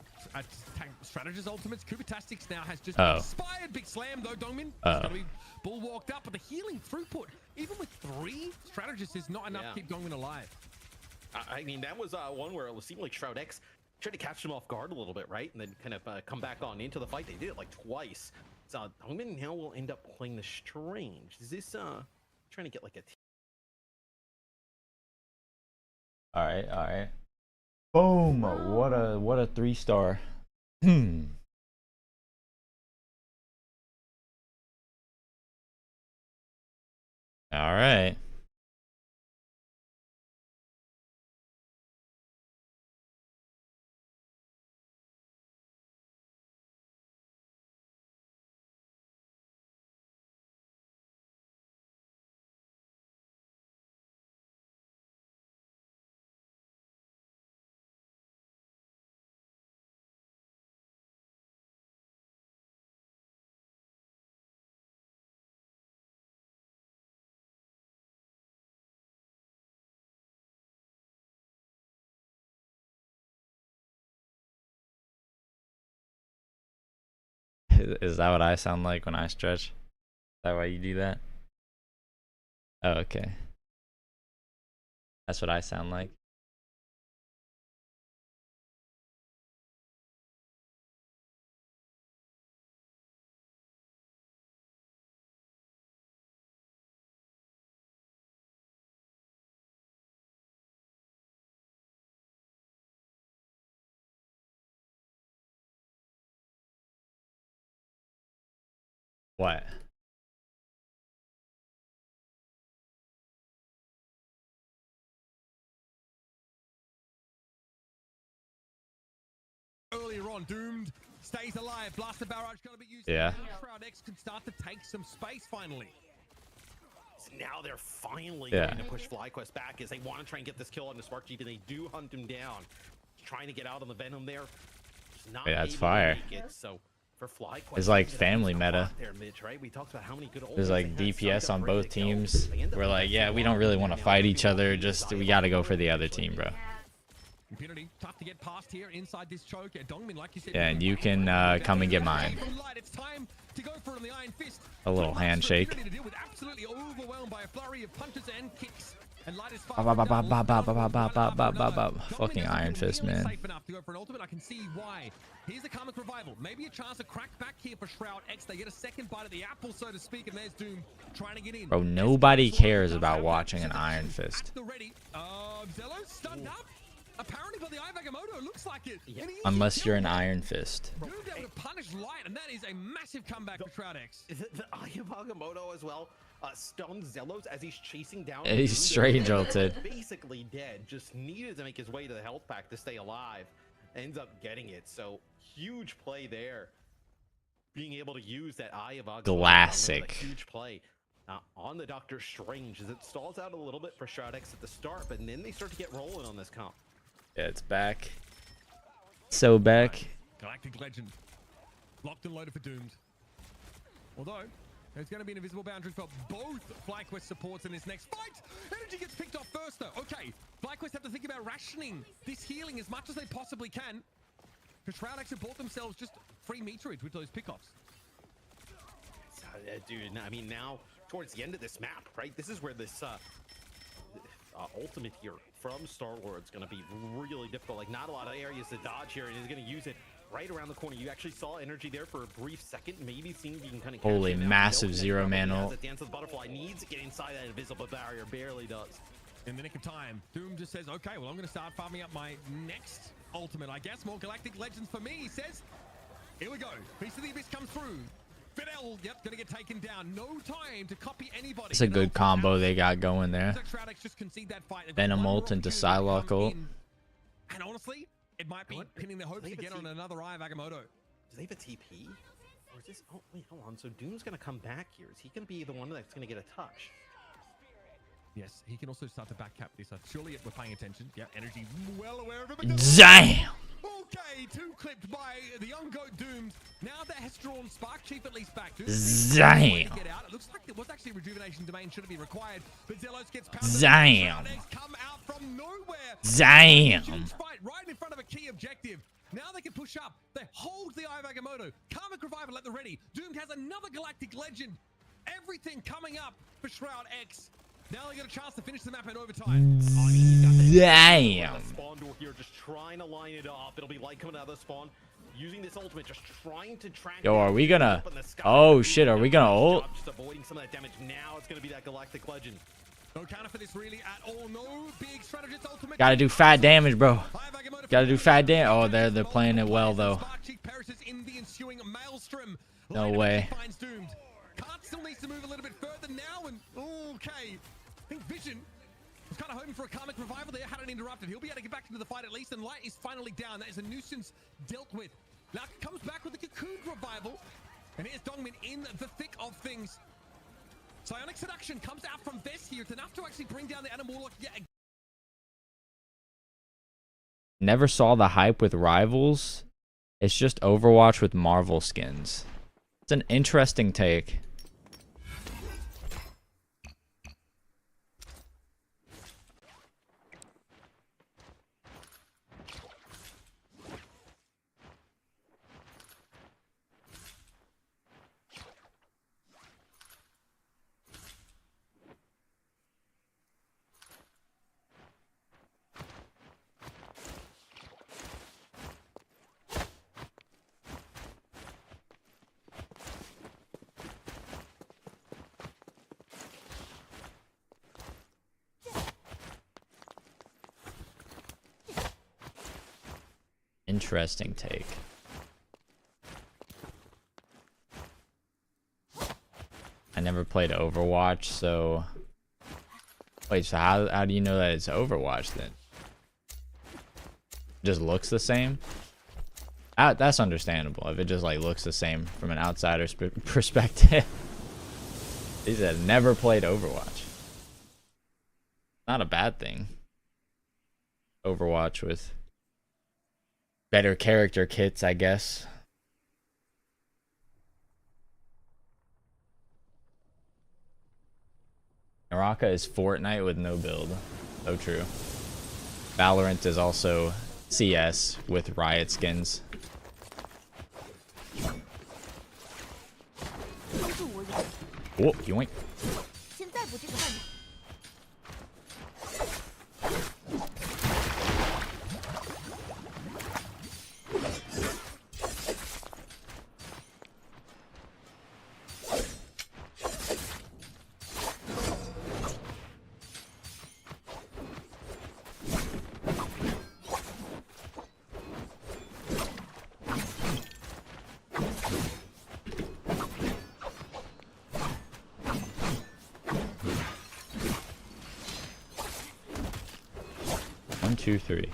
strategist ultimates. Kubitastics now has just expired. Big slam though, Dongmin. It's gonna be bulwarked up, but the healing throughput, even with 3 strategists, is not enough to keep Dongmin alive. I mean, that was one where it seemed like Shroud X tried to catch them off guard a little bit, right? And then kind of come back on into the fight. They did it like twice. So Dongmin now will end up playing the Strange. Is this trying to get like a All right. Boom! What a 3-star. All right. Is that what I sound like when I stretch? Is that why you do that? Oh, okay. That's what I sound like. What? Earlier on, Doomed stays alive. Blaster barrage going to be used. Yeah. Shroud X can start to take some space finally. So now they're finally Yeah. going to push FlyQuest back as they want to try and get this kill on the Spark Jeep, and they do hunt him down. Trying to get out on the Venom there. Just not Yeah, that's able to fire. make it. So for FlyQuest, It's like they family get a meta. lot there, Mitch, right? We talked about how many good There's ultimates like they had DPS sucked up on ready both to go. teams. They end up We're like, yeah, we don't really want to fight each other. Just we got to go for the other team, bro. Impunity, tough to get past here inside this choke. Dongmin, like you said, Yeah, and you can come and get mine. It's time to go for it on the Iron Fist. A little handshake. To deal with, absolutely overwhelmed by a flurry of punches and kicks. And Light is Fucking Iron Fist, man. Safe enough to go for an ultimate. I can see why. Here's the Karmic Revival. Maybe a chance to crack back here for Shroud X. They get a second bite of the apple, so to speak, and there's Doom trying to get in. Bro, nobody cares about watching an Iron Fist. At the ready. Zello stunned up. Apparently by the Eye of Agamotto, looks like it. Unless you're an Iron Fist. Doom able to punish Light, and that is a massive comeback for Shroud X. Is it the Eye of Agamotto as well? Stunned Zelos as he's chasing down. Yeah, he's straight jolted. Basically dead. Just needed to make his way to the health pack to stay alive. Ends up getting it. So huge play there. Being able to use that Eye of Agamotto. Classic. Huge play. On the Doctor Strange as it stalls out a little bit for Shroud X at the start, but then they start to get rolling on this comp. Yeah, it's back. So back. Galactic Legend. Locked and loaded for Doomed. Although, there's going to be an invisible boundary for both FlyQuest supports in this next fight. Energy gets picked off first, though. Okay, FlyQuest have to think about rationing this healing as much as they possibly can. Because Shroud X have bought themselves just free meterage with those pickoffs. So, dude, I mean, now towards the end of this map, right? This is where this ultimate here from Star-Lord's going to be really difficult. Like, not a lot of areas to dodge here, and he's going to use it right around the corner. You actually saw energy there for a brief second. Maybe seeing if you can kind of Holy massive zero man ult. The Dance of the Butterfly needs to get inside that invisible barrier. Barely does. In the nick of time, Doom just says, okay, well, I'm going to start farming up my next ultimate, I guess. More Galactic Legends for me, he says. Here we go. Beast of the Abyss comes through. Fidel, yep, gonna get taken down. No time to copy anybody. It's a good combo they got going there. Venom ult into Psylocke ult. And honestly, it might be pinning their hopes again on another Eye of Agamotto. Do they have a TP? Or is this... Oh, wait, hold on. So Doom's gonna come back here. Is he gonna be the one that's gonna get a touch? Yes, he can also start to backcap this. Surely we're paying attention. Yeah, energy well aware of it. Damn! Okay, two clipped by the young goat Doomed. Now that has drawn Spark Chief at least back. Damn! Get out. It looks like there was actually a rejuvenation domain shouldn't be required, but Zelos gets Damn! Come out from nowhere. Damn! Fight right in front of a key objective. Now they can push up. They hold the Eye of Agamotto. Karmic Revival at the ready. Doomed has another Galactic Legend. Everything coming up for Shroud X. Now they get a chance to finish the map in overtime. Damn! Spawn door here, just trying to line it up. It'll be light coming out of the spawn. Using this ultimate, just trying to track. Yo, are we gonna? Oh shit, are we gonna ult? Just avoiding some of that damage. Now it's gonna be that Galactic Legend. No counter for this really at all. No big strategist ultimate. Gotta do fat damage, bro. Gotta do fat damage. Oh, they're playing it well though. In the ensuing maelstrom. No way. Finds Doomed. Cart still needs to move a little bit further now, and okay. I think Vision was kind of hoping for a Karmic Revival there, had it interrupted. He'll be able to get back into the fight at least, and Light is finally down. That is a nuisance dealt with. Now comes back with the Cocoon Revival, and here's Dongmin in the thick of things. Psionic Seduction comes out from Vest here. It's enough to actually bring down the Animal yet again. Never saw the hype with rivals. It's just Overwatch with Marvel skins. It's an interesting take. Interesting take. never played Overwatch, so wait, so how do you know that it's Overwatch then? Just looks the same? That's understandable if it just like looks the same from an outsider's perspective. He said never played Overwatch. Not a bad thing. Overwatch with better character kits, I guess. Naraka is Fortnite with no build. So true. Valorant is also CS with Riot skins. Oh, yoink. 先逮捕这个坏人。One, two, three.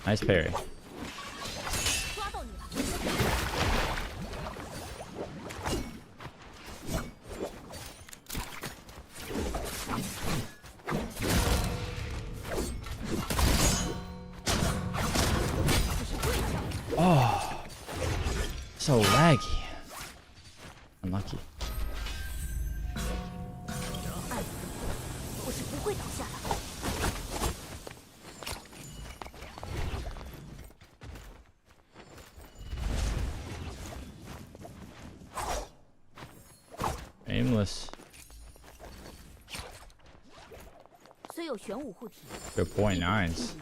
Nice parry. 抓到你了！ Oh, so laggy. Unlucky. 我是不会倒下的。 Aimless. 虽有玄武护体， Good point, nines.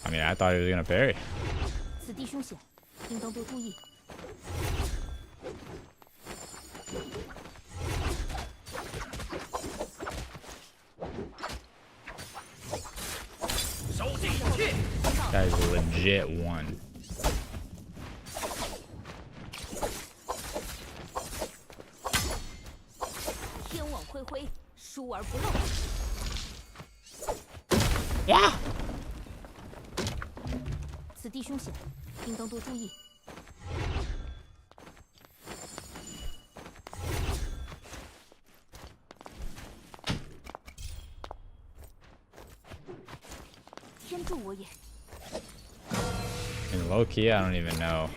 I mean, I thought he was gonna parry. 此地凶险，应当多注意。 That is a legit one. 天网恢恢，疏而不漏。 Yeah. 此地凶险，应当多注意。 天助我也！ In low key, I don't even know.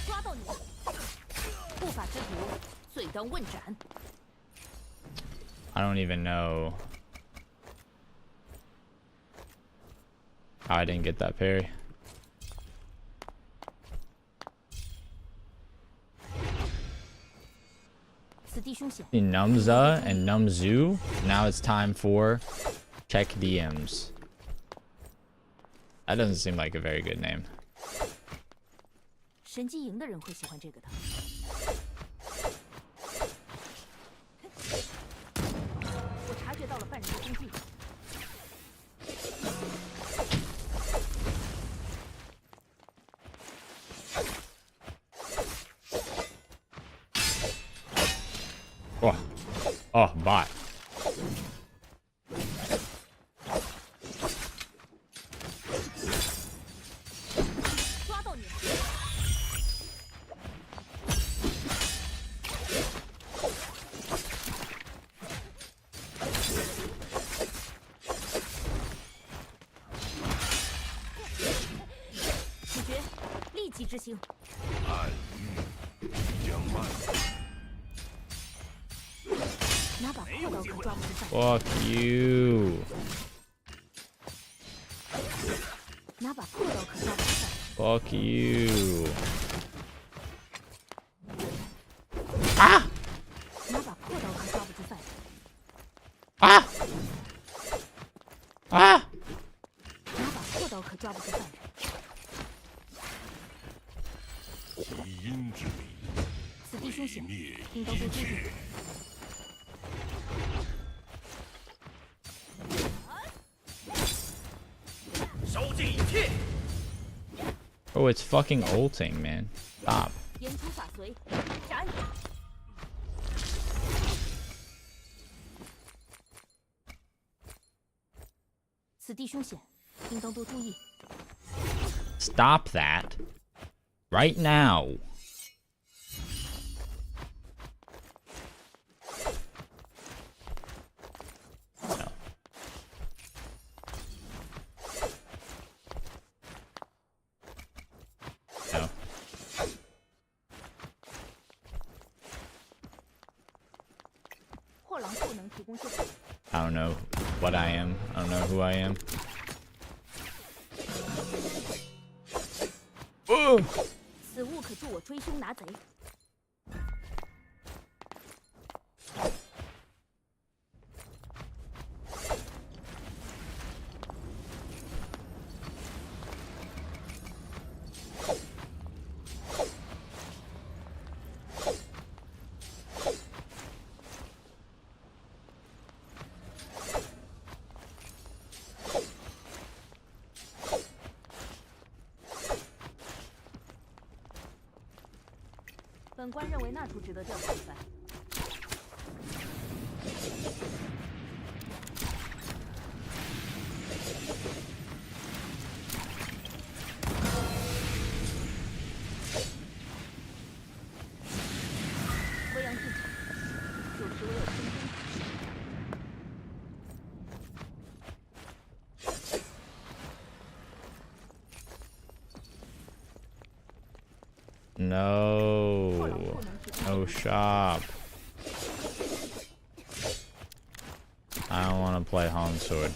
抓到你了！不法之徒，罪当问斩。 I don't even know how I didn't get that parry. Numza and Numzu. Now it's time for check DMs. That doesn't seem like a very good name. 神机营的人会喜欢这个的。我察觉到了犯人的踪迹。 Oh, oh, bot. 抓到你了！处决，立即执行。暗域将漫。 拿把破刀可抓不住犯人。 Fuck you. 拿把破刀可抓不住犯人。 Fuck you. Ah! 拿把破刀可抓不住犯人。 Ah! Ah! 拿把破刀可抓不住犯人。 起因之谜，此地凶险，灭应当多注意。Oh, it's fucking ulting, man. Stop. 言出法随，斩你！此地凶险，应当多注意。 Stop that. Right now. No. No. I don't know what I am. I don't know who I am. Oh! 此物可助我追凶拿贼。 本官认为那处值得调查一番。未央进场，有时唯有空中。 No. No shop. I don't want to play Hong Sword.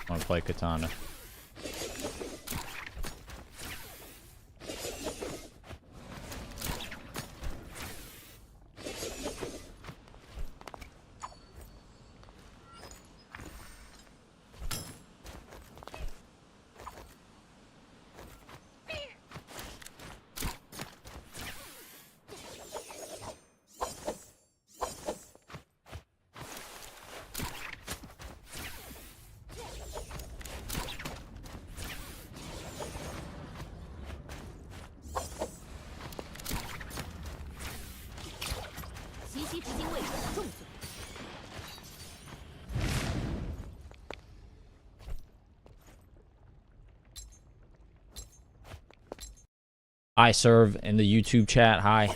I want to play Katana. I serve in the YouTube chat. Hi.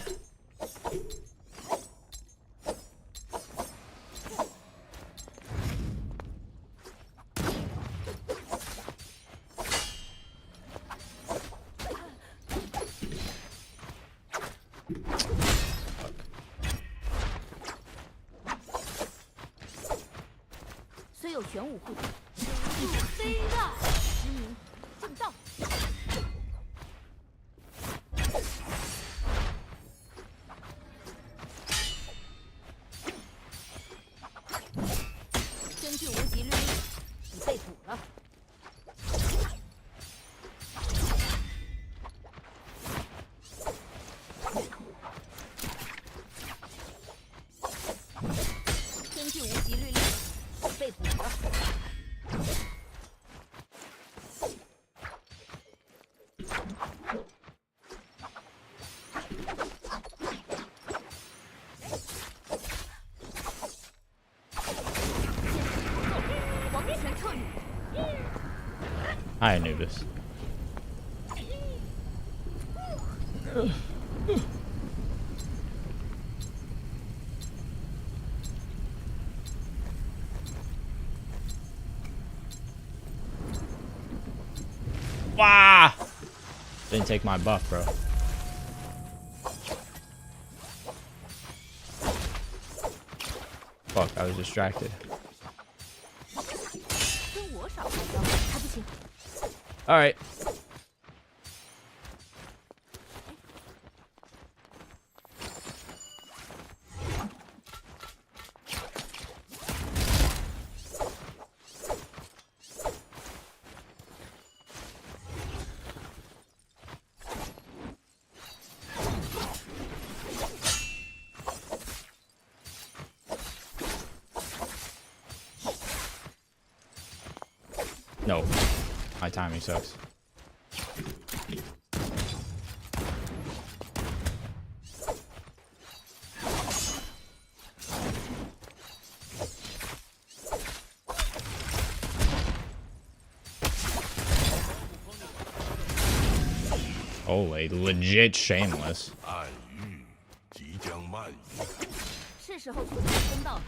Hi, Anubis. Wow! Didn't take my buff, bro. Fuck, I was distracted. All right. No, my timing sucks. Holy, legit shameless. 暗域即将蔓延。是时候组织通道了。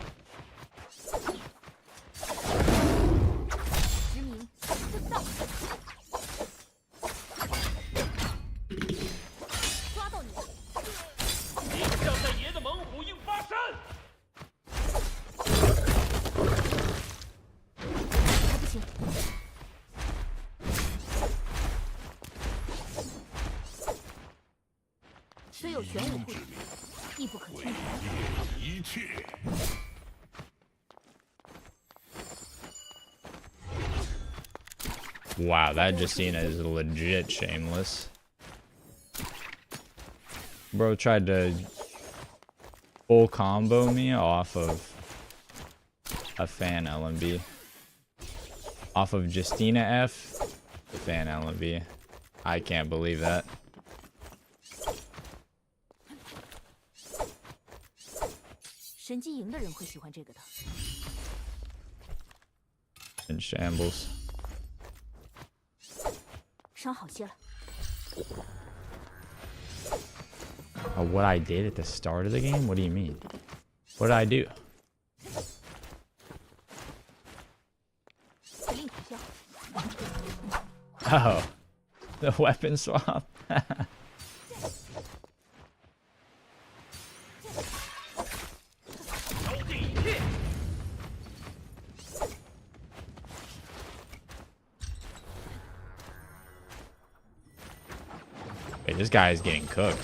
殖民正到，抓到你了！名叫在爷的猛虎硬发山。还不行，虽有玄武护体，亦不可轻敌。一切。 Wow, that Justina is legit shameless. Bro tried to full combo me off of a fan LMB. Off of Justina F, the fan LMB. I can't believe that. 神机营的人会喜欢这个的。 In shambles. 伤好些了。 What I did at the start of the game? What do you mean? What did I do? 指令取消。 Oh, the weapon swap. 烧尽一切。 Wait, this guy is getting cooked.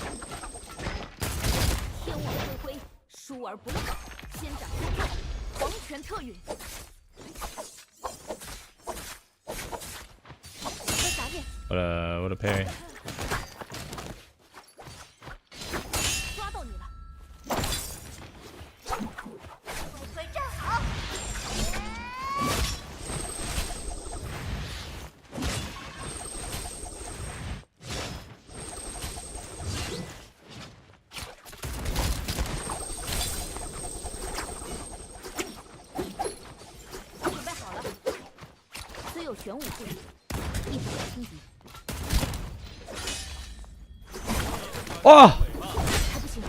天网恢恢，疏而不漏，先斩后奏，黄泉特允。喝杂面， What a parry. 抓到你了！骨髓站好。 准备好了，虽有玄武护体，亦不可轻敌。 Oh! 还不行，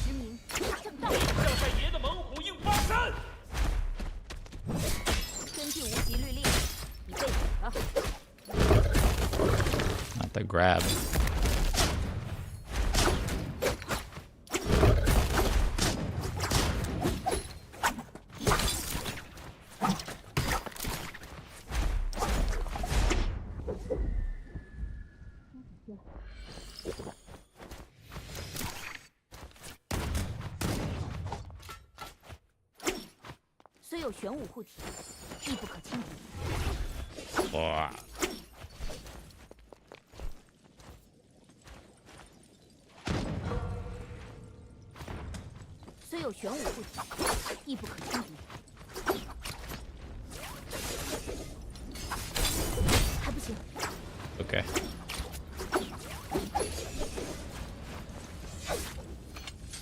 殖民正到，叫在爷的猛虎硬发山。根据无极律令，你被捕了。 Not the grab. 虽有玄武护体，亦不可轻敌。 Wow. 虽有玄武护体，亦不可轻敌。还不行， Okay.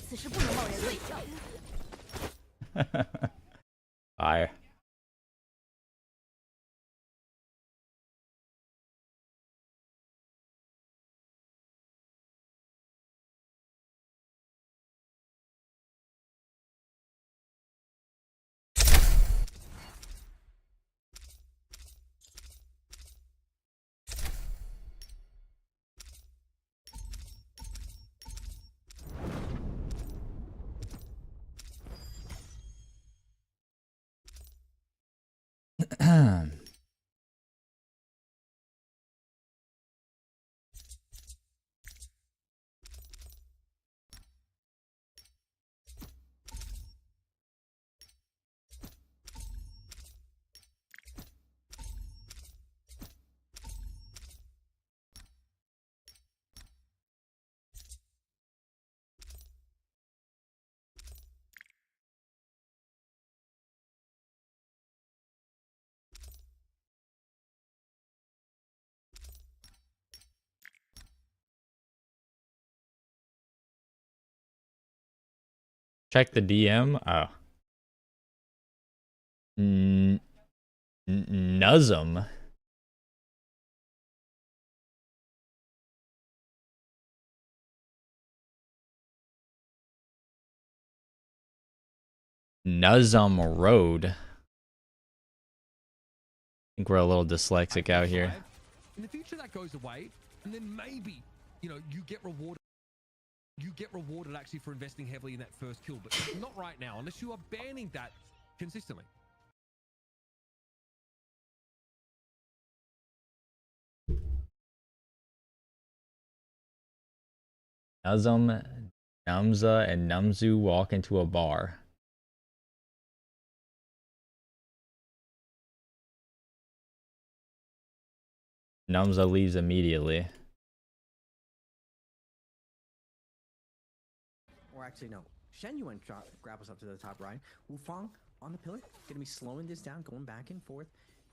此时不能贸然对笑。 Fire. Check the DM. Oh. Nuzum. Nuzum Road. I think we're a little dyslexic out here. In the future, that goes away, and then maybe, you know, you get rewarded. You get rewarded actually for investing heavily in that first kill, but not right now, unless you are banning that consistently. Nuzum, Numza, and Numzu walk into a bar. Numza leaves immediately. Or actually, no. Shen Yuan grapples up to the top right. Wufang on the pillar. Gonna be slowing this down, going back and forth.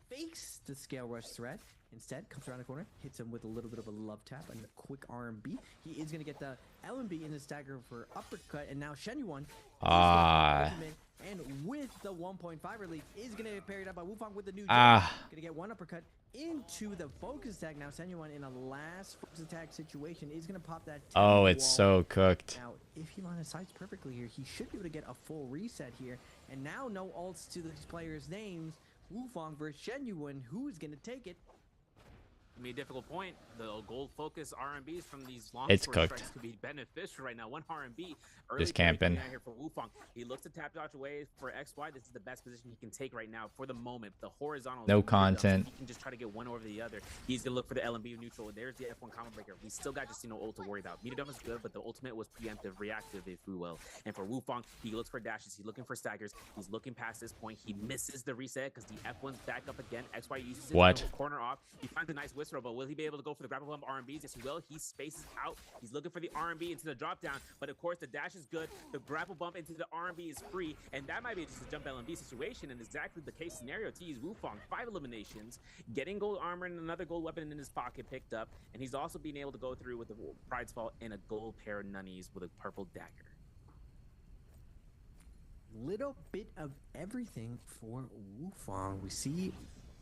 Fakes the scale rush threat. Instead, comes around the corner, hits him with a little bit of a love tap and a quick R&B. He is gonna get the LMB in the stagger for uppercut, and now Shen Yuan and with the 1.5 relief is gonna get parried up by Wufang with the new jump. Gonna get one uppercut into the focus tag. Now Shen Yuan in a last focus attack situation is gonna pop that. Oh, it's so cooked. Now, if he line of sights perfectly here, he should be able to get a full reset here. And now no ults to these players' names. Wufang versus Shen Yuan. Who's gonna take it? I mean, difficult point. The gold focus R&Bs from these long It's cooked. strikes could be beneficial right now. One R&B Just camping. out here for Wufang. He looks to tap dodge away for XY. This is the best position he can take right now for the moment. The horizontal. No content. He can just try to get one over the other. He's gonna look for the LMB neutral. There's the F1 combo breaker. We still got just no ult to worry about. Meter dump is good, but the ultimate was preemptive, reactive, if we will. And for Wufang, he looks for dashes. He's looking for staggers. He's looking past this point. He misses the reset because the F1's back up again. XY uses it. Corner off. He finds a nice whistle, but will he be able to go for the grapple bump R&Bs? Yes, he will. He spaces out. He's looking for the R&B into the drop down, but of course the dash is good. The grapple bump into the R&B is free, and that might be just a jump LMB situation, and exactly the case scenario. T is Wufang, 5 eliminations, getting gold armor and another gold weapon in his pocket picked up, and he's also being able to go through with the Pride's Fall and a gold pair of nunnies with a purple dagger. Little bit of everything for Wufang. We see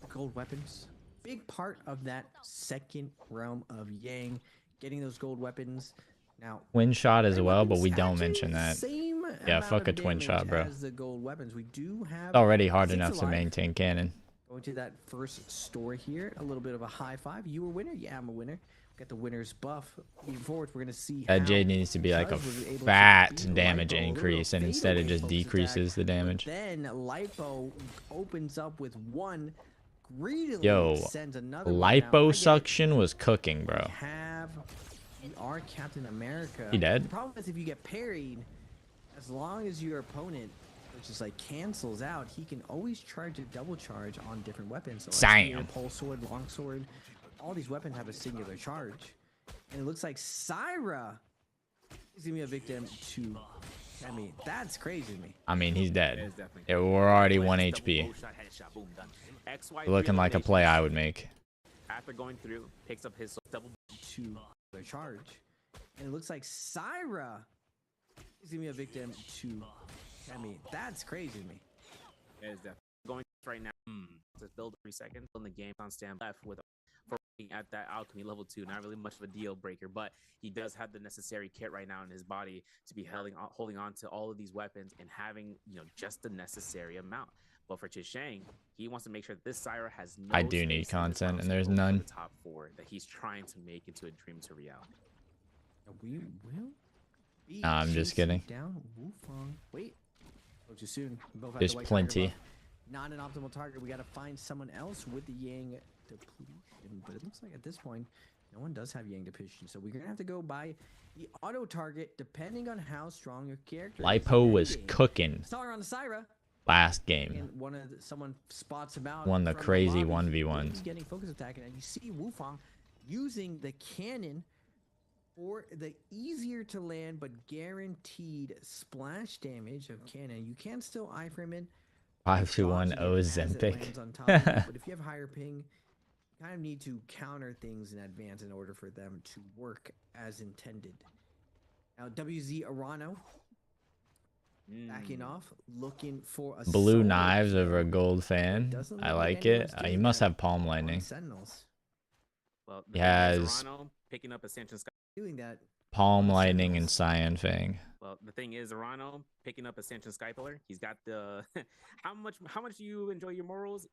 the gold weapons. Big part of that second realm of Yang, getting those gold weapons. Now, Twin shot as well, but we don't mention that. Same Yeah, fuck a twin shot, bro. as the gold weapons. We do have It's already hard 6 enough to alive. maintain cannon. Going to that first store here, a little bit of a high five. You a winner? Yeah, I'm a winner. Got the winner's buff. Moving forward, we're gonna see That how Jade needs to be like a Cuz was able to fat beat damage Lipo. A little increase, and fade instead it away just focus attack. decreases the damage. Then Lipo opens up with one. Greedily Yo, sends another one. Now, again, liposuction was cooking, bro. we are Captain America. He dead? The problem is if you get parried, as long as your opponent just like cancels out, he can always charge a double charge on different weapons. So like spear, pole sword, long sword, all these weapons have a singular charge. And it looks like Syra is gonna be a victim to. I mean, that's crazy to me. I mean, he's dead. Yeah, we're already 1 HP. Looking like a play I would make. After going through, picks up his double to their charge. And it looks like Syra is gonna be a victim to. I mean, that's crazy to me. It is definitely going right now. Just build 3 seconds on the game on stand left with for at that alchemy level 2. Not really much of a deal breaker, but he does have the necessary kit right now in his body to be holding on to all of these weapons and having, you know, just the necessary amount. But for Chishang, he wants to make sure that this Syra has no. I do need content, and there's none. The top 4 that he's trying to make into a dream to reality. We will. Nah, I'm just kidding. Down. Wufang. Wait. Go too soon. Both have There's the white plenty. buff. Not an optimal target. We got to find someone else with the Yang depletion. But it looks like at this point, no one does have Yang depletion. So we're gonna have to go by the auto target, depending on how strong your character. Lipo is was in-game. cooking Star on the Syra. last game. And someone spots him out. Won the from crazy lobby. 1v1s. He's getting focus attacking, and you see Wufang using the cannon for the easier to land but guaranteed splash damage of cannon. You can still iframe it. 5-1 Ozempic. But if you have higher ping, you kind of need to counter things in advance in order for them to work as intended. Now WZ Arano backing off, looking for a Blue solo knives kill. over a gold fan. Doesn't I look like anyone's it. doing He must that have palm on lightning. Sentinels. Well, He has Toronto picking up a Sancho Sky. Doing that Palm Lightning and Cyan Fang. Well, the thing is, Arano picking up Ascension Skypler. He's got the how much do you enjoy your morals?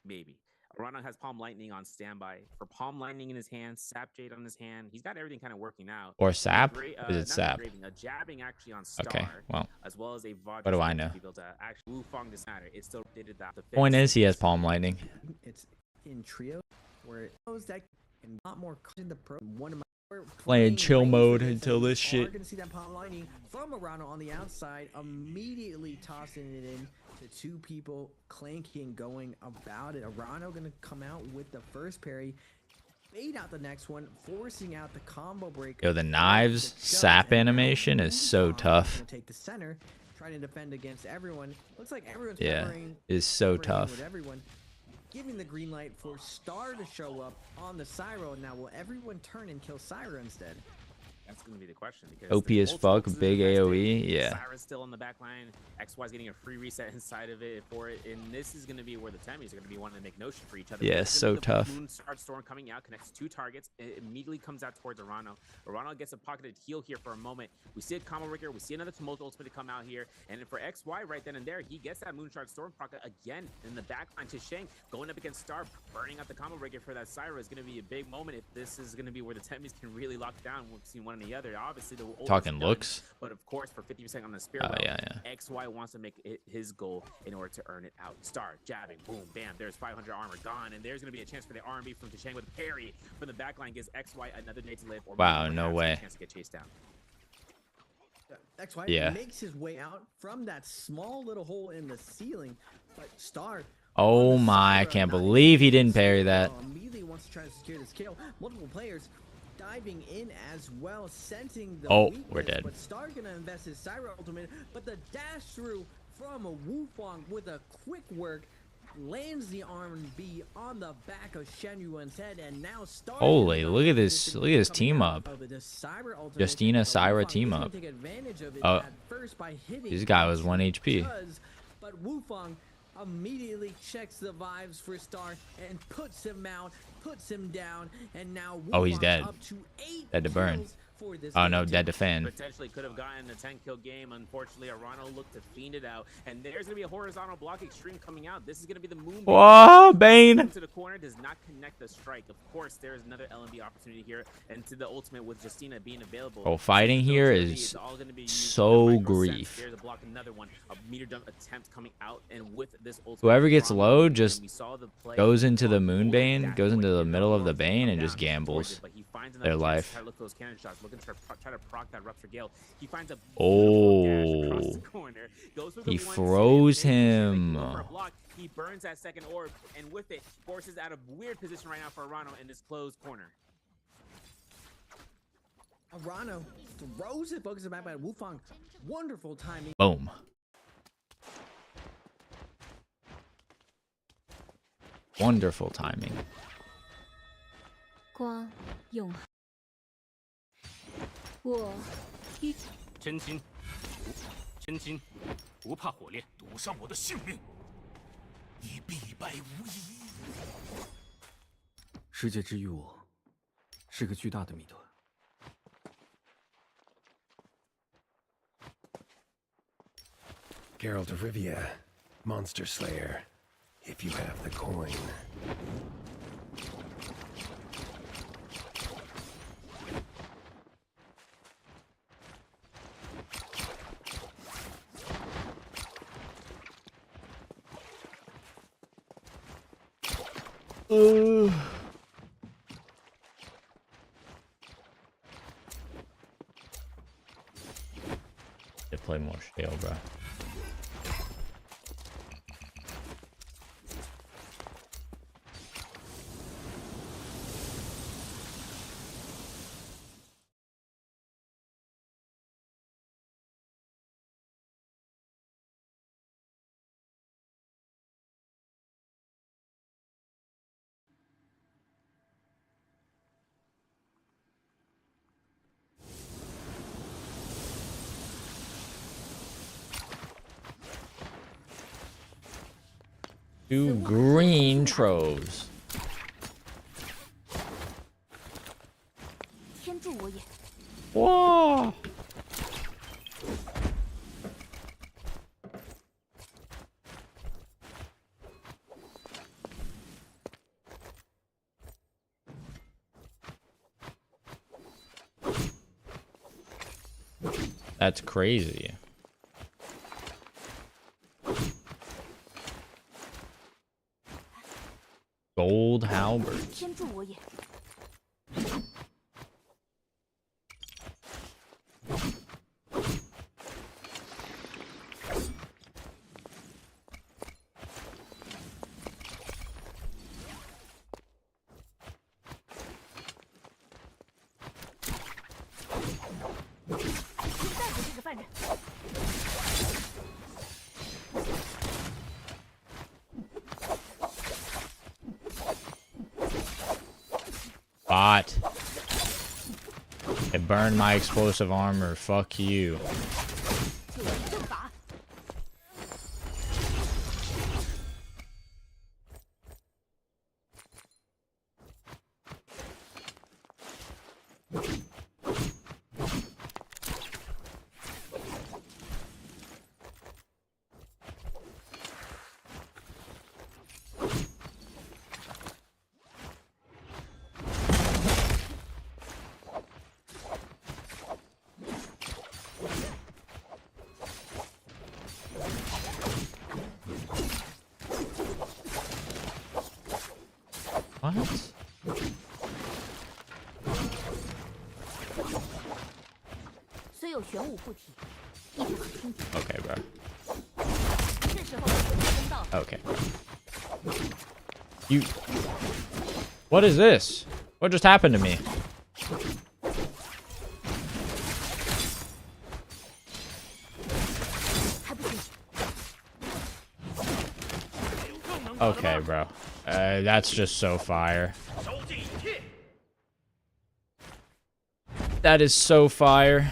Maybe. Arano has Palm Lightning on standby for Palm Lightning in his hand, Sap Jade on his hand. He's got everything kind of working out. Or Sap? Is it not Sap? engraving, a jabbing actually on Star. Okay, well. As well as a What do I know? Actually, Wu Fong doesn't matter. It still did that. Point is, he has Palm Lightning. It's in trio where it knows that and a lot more in the pro. One of my Playing chill mode until this We're shit. gonna see that Palm Lightning from Arano on the outside, immediately tossing it in to two people clanking, going about it. Arano gonna come out with the first parry, bait out the next one, forcing out the combo breaker. Yo, the knives sap animation is so tough. Take the center, trying to defend against everyone. Looks like everyone's Yeah, peppering, is so peppering tough. with everyone. Giving the green light for Star to show up on the Cyro. Now, will everyone turn and kill Cyro instead? That's going to be the question. Because OP as fuck, big AoE, yeah. Cyra's still on the back line. XY's getting a free reset inside of it for it. And this is going to be where the Temis are going to be wanting to make notion for each other. Yeah, so tough. Moonshard Storm coming out, connects two targets. It immediately comes out towards Arano. Arano gets a pocketed heal here for a moment. We see a combo breaker. We see another Tumult Ultimate come out here. And for XY right then and there, he gets that Moonshard Storm pocket again in the back line to Shang. Going up against Star, burning out the combo breaker for that Cyra is going to be a big moment if this is going to be where the Temis can really lock down between one and the other. Obviously, the Talking looks, but of course, for 50% on the Spirit, XY wants to make it his goal in order to earn it out. Star jabbing, boom, bam. There's 500 armor gone, and there's going to be a chance for the R&B from Tashang with a parry from the backline. Gives XY another day to live. Or wow, no way. A chance to get chased down. XY makes his way out from that small little hole in the ceiling, but Star. Oh my! I can't believe he didn't parry that. Immediately wants to try to secure this kill. Multiple players diving in as well, sensing the weakness, we're dead. But Star gonna invest his Cyro ultimate, but the dash through from a Wu Fong with a quick work lands the R&B on the back of Shen Yuan's head, and now Star. Holy, look at this! Look at this team up. Justina Cyra team up. Oh, this guy was 1 HP. But Wu Fong immediately checks the vibes for Star and puts him out, puts him down, and now oh, he's dead. Up to 8 dead to burn. For this oh no, dead to fan. Potentially could have gotten a 10-kill game. Unfortunately, Arano looked to fiend it out, and there's gonna be a horizontal block extreme coming out. This is gonna be the moon. Whoa, Bane! To the corner does not connect the strike. Of course, there's another LMB opportunity here, and to the ultimate with Justina being available. Oh, fighting here is so grief. There's a block, another one, a meter dump attempt coming out, and with this ultimate, whoever gets low just goes into the Moonbane, goes into the middle of the Bane, and just gambles their life. Looking to try to proc that Rupture Gale. He finds a he froze him. He burns that second orb, and with it, forces out a weird position right now for Arano in this closed corner. Arano throws it, focuses back by Wu Fong. Wonderful timing. Boom. Wonderful timing. 光永恒。我一真金，真金，不怕火炼，赌上我的性命，你必败无疑。世界之于我，是个巨大的谜团。Geralt of Rivia, Monster Slayer, if you have the coin. They play more Shale, bro. Two green troves. 天助我也！ Whoa! That's crazy. Gold halberd. 天助我也！带走这个犯人。 Bot. It burned my explosive armor. Fuck you. 就地正法。 What? 虽有玄武护体，亦不可轻敌。 Okay, bro. 是时候真到。 Okay. You. What is this? What just happened to me? Okay, bro. That's just so fire. That is so fire.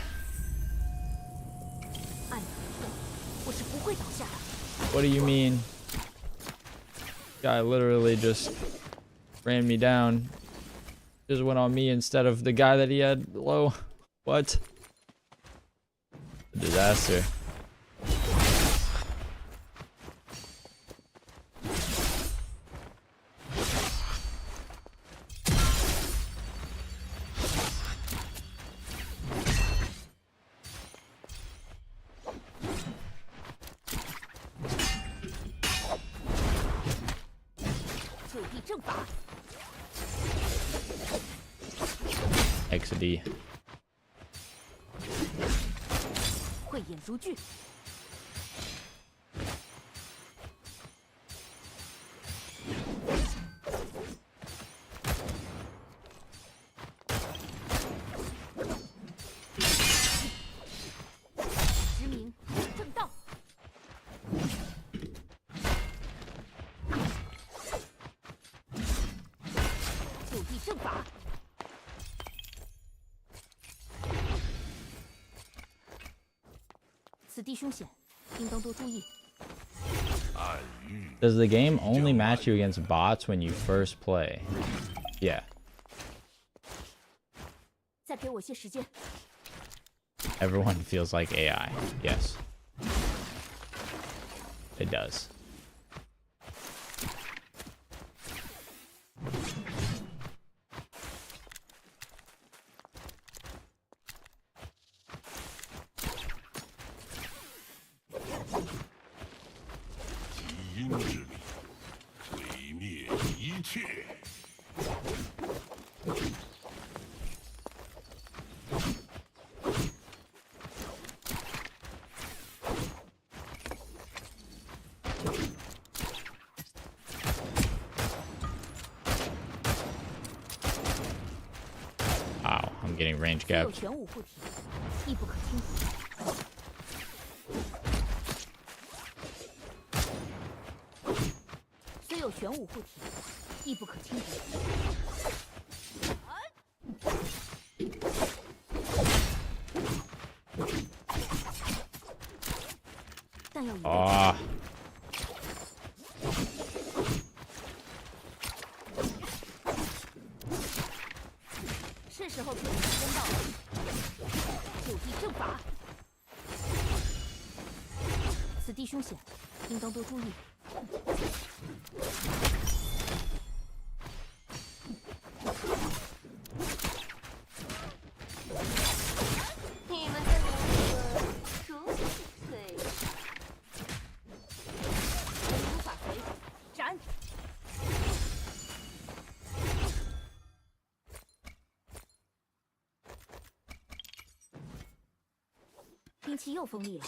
What do you mean? Guy literally just ran me down. Just went on me instead of the guy that he had low. What? A disaster. XD. 慧眼如炬。之名正道。就地正法。 此地凶险，应当多注意。 Does the game only match you against bots when you first play? Yeah. 再给我些时间。 Everyone feels like AI. Yes. It does. Wow, I'm getting range gapped. 玄武护体，亦不可轻敌。虽有玄武护体，亦不可轻敌。但要以备。 是时候出手真道了。地阵法。此地凶险，应当多注意。你们的名字如此脆弱。无法回，斩！兵器又锋利了。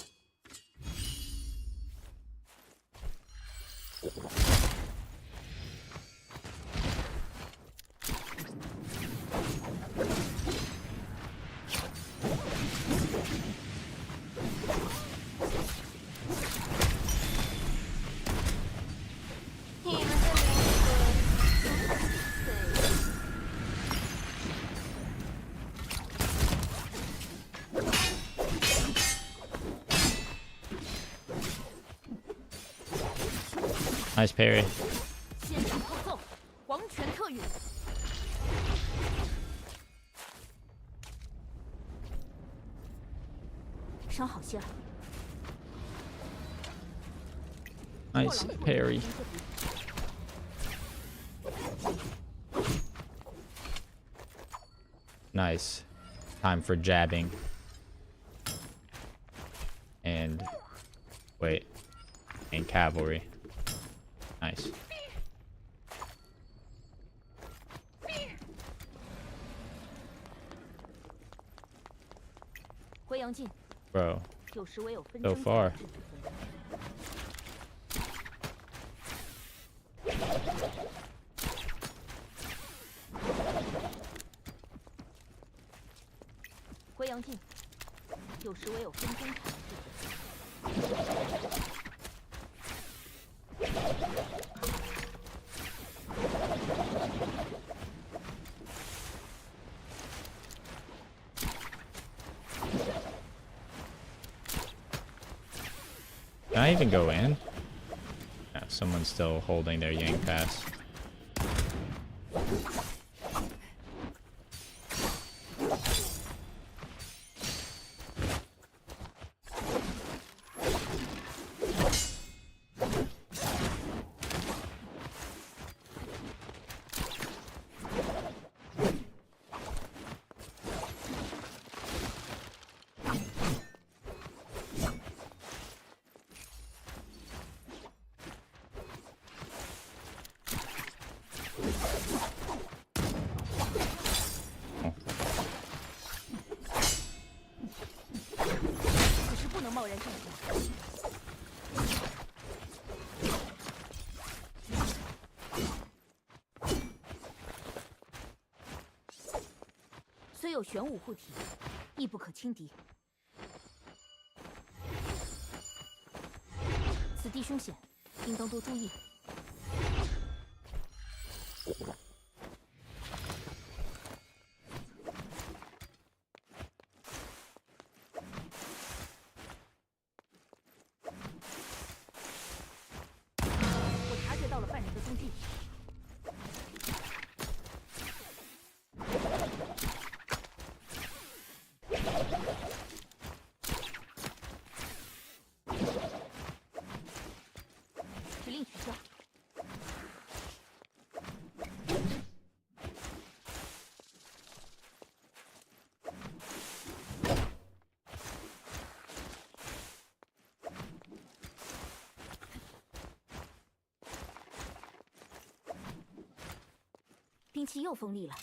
你们的名字如此脆弱。Nice parry. 先斩后奏，皇权特允。伤好些了。 Nice parry. Nice. Time for jabbing. And wait. And cavalry. Nice. 回阳镜。 Bro. 有时唯有纷 So 争。 far. 回阳镜。有时唯有纷争才能制衡。 Can I even go in? No, someone's still holding their Yang pass.虽有玄武护体，亦不可轻敌。此地凶险，应当多注意。我察觉到了犯人的踪迹。 指令取消。兵器又锋利了。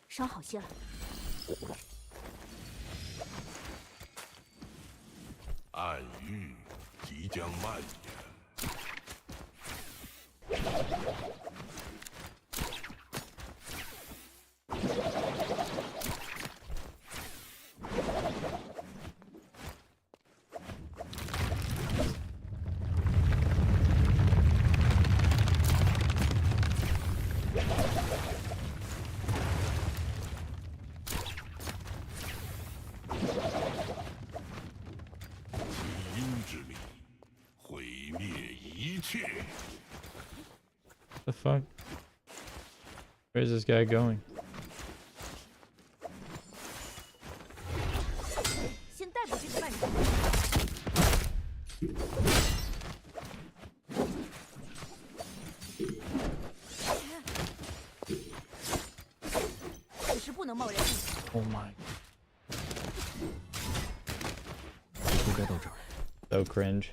伤好些了。暗域即将蔓延。一切。 The fuck? Where's this guy going? 先逮捕这个犯人。此时不能贸然进行。 Oh my. 不该到这儿。 So cringe.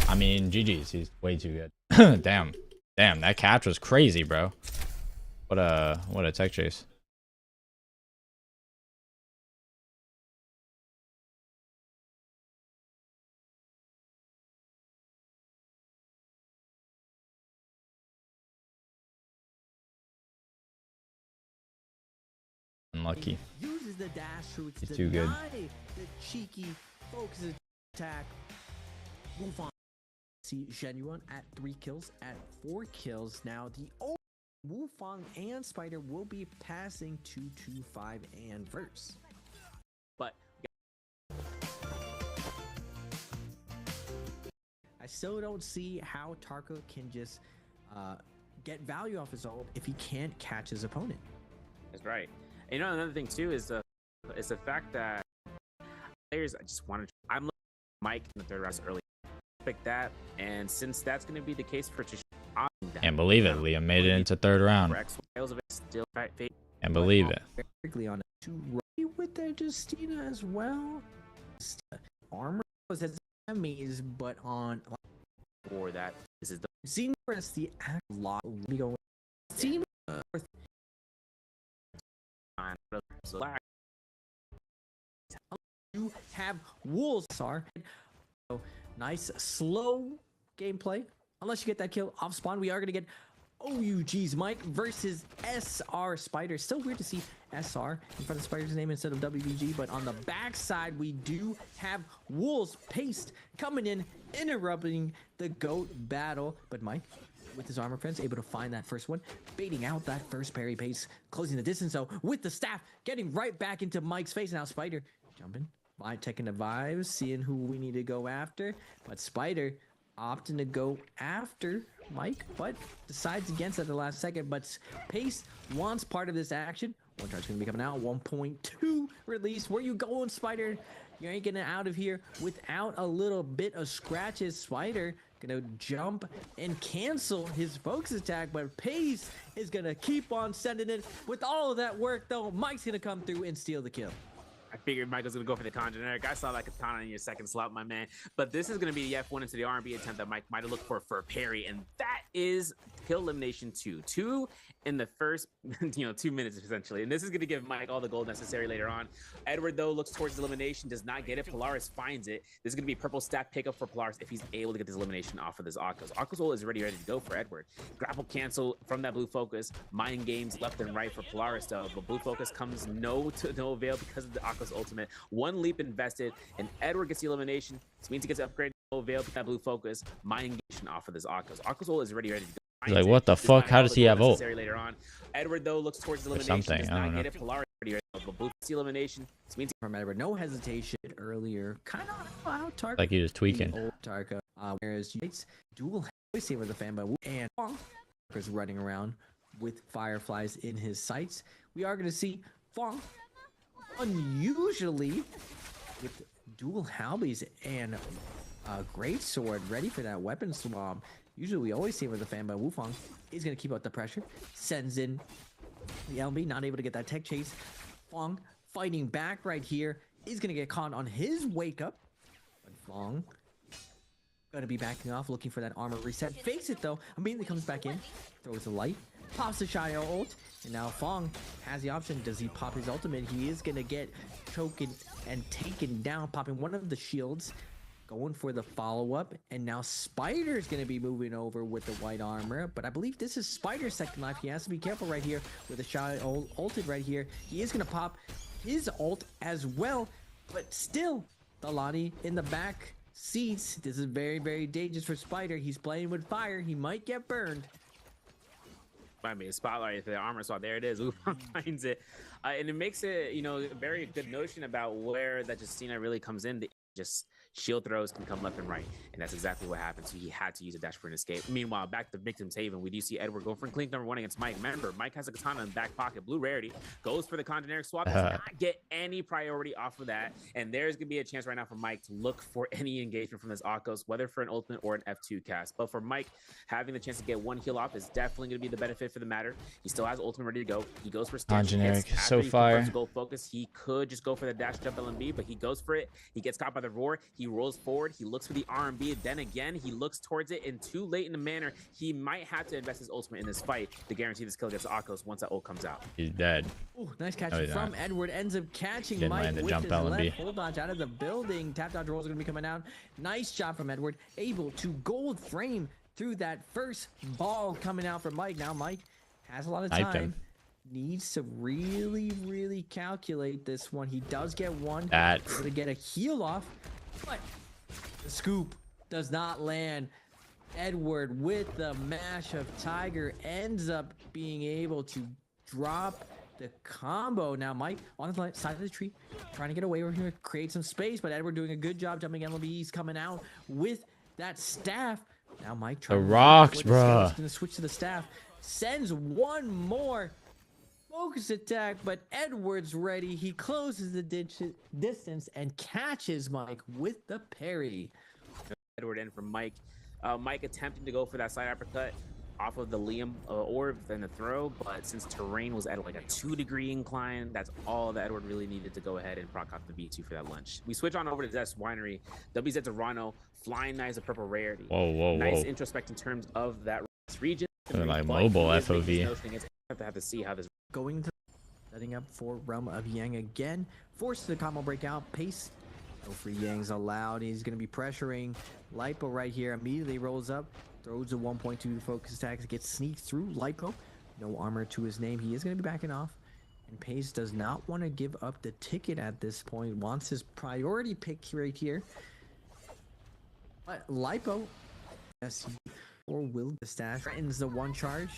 I mean, GG's. He's way too good. Damn. Damn, that catch was crazy, bro. What a tech chase. Unlucky. Uses the dash roots He's to too good. deny the cheeky focus attack. Wufang. See Genuine at 3 kills, at 4 kills. Now the old Wufang and Spider will be passing 2-2-5 and verse. But I still don't see how Tarka can just get value off his ult if he can't catch his opponent. that's right. And you know, another thing too is the fact that players. I just wanted. I'm looking at Mike in the 3rd round early. Pick that, and since that's going to be the case for Can't believe it. Liam made it into 3rd round. Still Can't believe it. Quickly on to Ray with their Justina as well. Armor was his enemies, but on for that, this is the seen as the lot. We go team. You have wolves, are so nice slow gameplay. Unless you get that kill off spawn, we are gonna get OUG's Mike versus SR Spider. Still weird to see SR in front of Spider's name instead of WBG, but on the backside we do have Wolves Paste coming in, interrupting the GOAT battle. But Mike, with his armor friends, able to find that first one, baiting out that first parry pace, closing the distance though with the staff, getting right back into Mike's face. Now Spider jumping, taking the vibes, seeing who we need to go after, but Spider opting to go after Mike, but decides against at the last second. But Pace wants part of this action. One charge gonna be coming out. 1.2 release. Where you going, Spider? You ain't getting out of here without a little bit of scratches. Spider gonna jump and cancel his focus attack, but Pace is gonna keep on sending it. With all of that work though, Mike's gonna come through and steal the kill. I figured Mike was going to go for the generic. I saw that katana in your second slot, my man. But this is going to be the F1 into the R&B attempt that Mike might have looked for a parry. And that is kill elimination 2. 2 in the first, 2 minutes, essentially. And this is going to give Mike all the gold necessary later on. Edward, though, looks towards his elimination, does not get it. Polaris finds it. This is going to be purple stack pickup for Polaris if he's able to get this elimination off of this Akko's. Akko's ult is already ready to go for Edward. Grapple cancel from that blue focus. Mind games left and right for Polaris, though. But blue focus comes no avail because of the Akko's ultimate. One leap invested, and Edward gets the elimination. This means he gets upgraded. No avail with that blue focus. Mind engagement off of this Akko's. Akko's ult is already ready to go. He's like, what the fuck? How does he have ult? Later on. Edward, though, looks towards the elimination. Something, I don't know. Polaris already ready to go. But blue gets the elimination. This means from Edward, no hesitation earlier. Kind of out Tarka. Like he was tweaking. Old Tarka. Whereas it's dual save with the fan, but and Tarka's running around with fireflies in his sights. We are going to see Fong unusually with dual halbies and a great sword ready for that weapon swap. Usually we always see with the fan, but Wufang is going to keep out the pressure, sends in the LB, not able to get that tech chase. Fong fighting back right here, is going to get caught on his wake up, but Fong going to be backing off, looking for that armor reset. Fakes it though, immediately comes back in, throws a light, pops the Shio ult, and now Fong has the option. Does he pop his ultimate? He is going to get choken and taken down, popping one of the shields, going for the follow-up, and now Spider's going to be moving over with the white armor, but I believe this is Spider's second life. He has to be careful right here with the Shio ulted right here. He is going to pop his ult as well, but still, the Lani in the back seats. This is very, very dangerous for Spider. He's playing with fire. He might get burned. I mean, spotlight for the armor swap. There it is. Uber finds it. And it makes it, you know, a very good notion about where that Justina really comes in. Just shield throws can come left and right. And that's exactly what happened. So he had to use a dash for an escape. Meanwhile, back to Victim's Haven, we do see Edward go for Clink number 1 against Mike. Remember, Mike has a katana in the back pocket. Blue rarity. Goes for the generic swap. Does not get any priority off of that. And there's going to be a chance right now for Mike to look for any engagement from this Akos, whether for an ultimate or an F2 cast. But for Mike, having the chance to get 1 heal off is definitely going to be the benefit for the matter. He still has ultimate ready to go. He goes for stand. Generic, so fire. Go focus. He could just go for the dash jump LMB, but he goes for it. He gets caught by the roar. He rolls forward. He looks for the R&B. Then again, he looks towards it, and too late in the manner, he might have to invest his ultimate in this fight to guarantee this kill against Akos once that ult comes out. He's dead. Ooh, nice catch from Edward. Ends up catching Didn't Mike land the with jump his LMB. left full dodge out of the building. Tap dodge rolls are going to be coming out. Nice job from Edward. Able to gold frame through that first ball coming out from Mike. Now Mike has a lot of time. Needs to really, really calculate this one. He does get one. That's to get a heal off, but the scoop does not land. Edward with the mash of Tiger ends up being able to drop the combo. Now Mike on the side of the tree trying to get away. We're going to create some space, but Edward doing a good job jumping LBs, coming out with that staff. Now Mike trying the rocks, bro. Going to switch to the staff. Sends one more focus attack, but Edward's ready. He closes the distance and catches Mike with the parry. Edward in from Mike. Mike attempting to go for that side uppercut off of the Liam orb, then the throw, but since terrain was at like a 2-degree incline, that's all that Edward really needed to go ahead and proc off the V2 for that lunge. We switch on over to Zest Winery. WZ Toronto, Flying Knives of Purple Rarity. Whoa. Nice introspect in terms of that region. Like mobile FOV. Have to see how this going to setting up for Realm of Yang again. Forced the combo breakout. Pace. No free Yangs allowed. He's going to be pressuring Lipo right here. Immediately rolls up. Throws a 1.2 focus attack. Gets sneaked through Lipo. No armor to his name. He is going to be backing off. And Pace does not want to give up the ticket at this point. Wants his priority pick right here. But Lipo, yes, or will the stash threatens the one charge.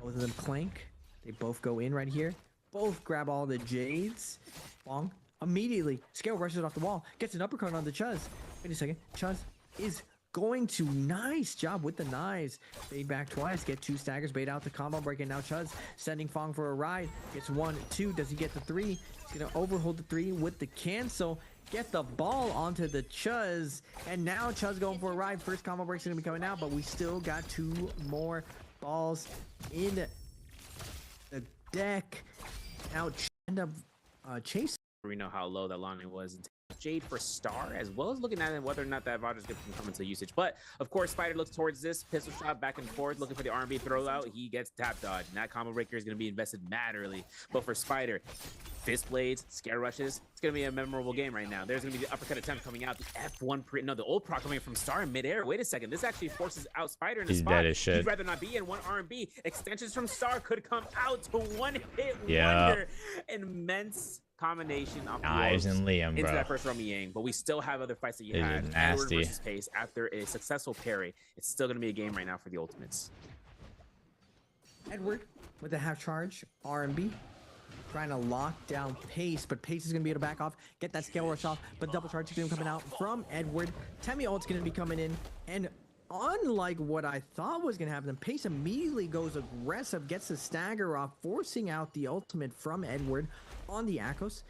Both of them clank. They both go in right here. Both grab all the Jades. Bong immediately. Scale rushes off the wall. Gets an uppercut on the Chuz. Wait a second. Chuz is going to nice job with the knives. Bait back twice. Get 2 staggers. Bait out the combo break. And now Chuz sending Fong for a ride. Gets 1, 2. Does he get the 3? He's going to overhold the 3 with the cancel. Get the ball onto the Chuz. And now Chuz going for a ride. First combo break's going to be coming out. But we still got 2 more balls in the deck. Now end up chasing. We know how low that landing was. Jade for Star, as well as looking at whether or not that Rogers gift can come into usage. But of course, Spider looks towards this pistol shot back and forth, looking for the R&B throw out. He gets tap dodge, and that combo breaker is going to be invested mad early. But for Spider, fist blades, scare rushes, it's going to be a memorable game right now. There's going to be the uppercut attempt coming out. The F1 the old proc coming from Star in midair. Wait a second, this actually forces out Spider in the spot. Dead as shit. He'd rather not be in. 1 R&B. Extensions from Star could come out to 1-hit wonder. Immense combination of Knives and Liam, into bro. that first Romy Yang, but we still have other fights that you had. Edward versus Pace after a successful parry. It's still going to be a game right now for the Ultimates. Edward with the half charge, R&B, trying to lock down Pace, but Pace is going to be able to back off, get that scale rush off, but double charge is going to be coming out from Edward. Temi ult's going to be coming in, and unlike what I thought was going to happen, Pace immediately goes aggressive, gets the stagger off, forcing out the ultimate from Edward on the Akos.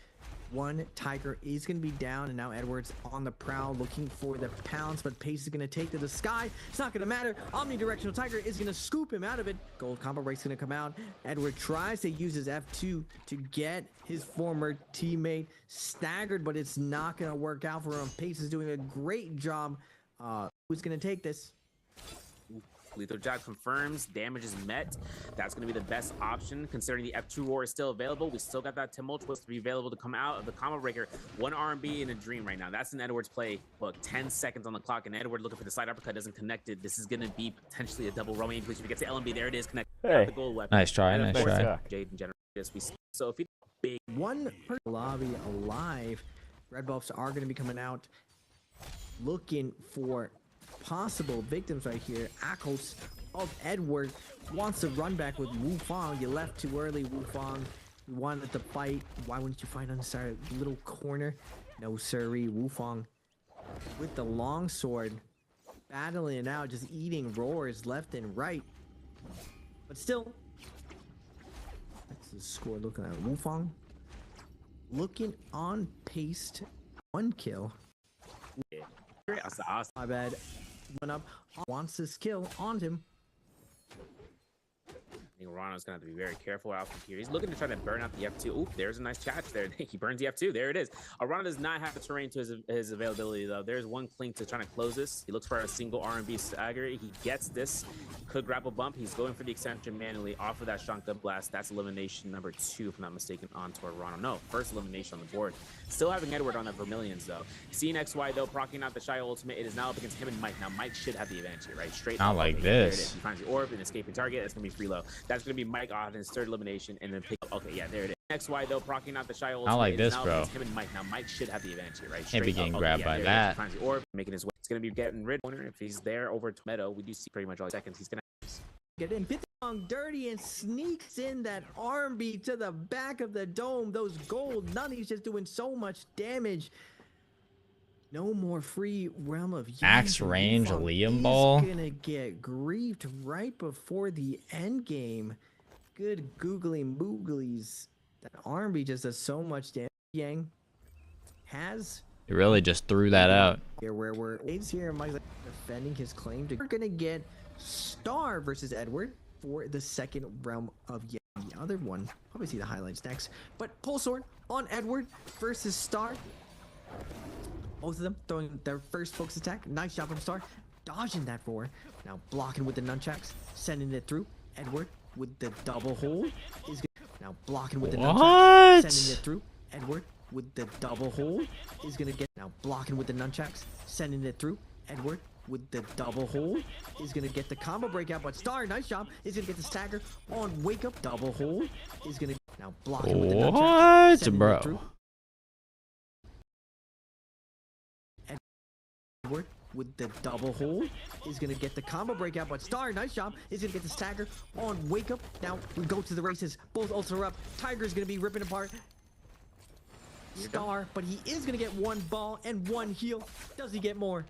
1 Tiger is going to be down, and now Edward's on the prowl looking for the pounce, but Pace is going to take to the sky. It's not going to matter. Omnidirectional Tiger is going to scoop him out of it. Gold combo break's going to come out. Edward tries to use his F2 to get his former teammate staggered, but it's not going to work out for him. Pace is doing a great job. Who's going to take this? Lethal Jab confirms damage is met. That's going to be the best option considering the F2 Roar is still available. We still got that Tumultuous to be available to come out of the combo breaker. 1 R&B in a dream right now. That's an Edward's play. Look, 10 seconds on the clock, and Edward looking for the side uppercut doesn't connect it. This is going to be potentially a double Romy English. If he gets the LMB, there it is. Connected. Hey. The gold weapon. Nice try, and nice try. Jade in general. So if he big 1 per lobby alive, red buffs are going to be coming out. looking for possible victims right here. Akos of Edward wants to run back with Wu Fang. You left too early, Wu Fang. You wanted to fight. Why wouldn't you fight on the little corner? No siree. Wu Fang with the long sword, battling it out, just eating roars left and right. But still, that's the score looking at Wu Fang. Looking on pace to 1 kill. Yeah. That's awesome. My bad. Went up. Wants this kill on him. I think Rano's gonna have to be very careful out from here. He's looking to try to burn out the F2. Oop, there's a nice catch there. He burns the F2. There it is. Rano does not have the terrain to his availability though. There's one clink to trying to close this. He looks for a single R&B stagger. He gets this. Could grapple bump. He's going for the extension manually off of that shotgun blast. That's elimination number 2, if I'm not mistaken, onto Rano. No, first elimination on the board. Still having Edward on the Vermilions though. Seeing XY though, proccing out the Shy ultimate. It is now up against him and Mike. Now Mike should have the advantage here, right? Straight. Not like this. He finds the orb and escaping target. That's gonna be free low. That's gonna be Mike on his 3rd elimination and then pick up. Okay, yeah, there it is. XY though, proccing out the Shy ultimate. Not like this, bro. Him and Mike. Now Mike should have the advantage here, right? Can't be getting grabbed by He that. finds the orb, making his way. It's gonna be getting rid of if he's there over to Meadow. We do see pretty much all seconds. He's gonna Get in. Long dirty and sneaks in that R&B to the back of the dome. Those gold nutties just doing so much damage. No more free Realm of Max range Liam Ball. He's gonna get griefed right before the end game. Good googly mooglies. That R&B just does so much damage. Yang has. He really just threw that out. Here where we're here, Mike's like defending his claim. We're gonna get Star versus Edward for the 2nd realm of the other one. Probably see the highlights next. But Pole Sword on Edward versus Star. Both of them throwing their first focus attack. Nice job from Star. Dodging that roar. Now blocking with the nunchucks. Sending it through. Edward with the double hold. Is now blocking with the nunchucks. Sending it through. Edward with the double hold. Is going to get now blocking with the nunchucks. Sending it through. Edward with the double hold is gonna get the combo breakout, but Star, nice job, is gonna get the stagger on wake up. Double hold is gonna now block it with the nunchucks. What, bro? Edward with the double hold is gonna get the combo breakout, but Star, nice job, is gonna get the stagger on wake up. Now we go to the races. Both ults are up. Tiger's gonna be ripping apart Star, but he is gonna get 1 ball and 1 heal. Does he get more?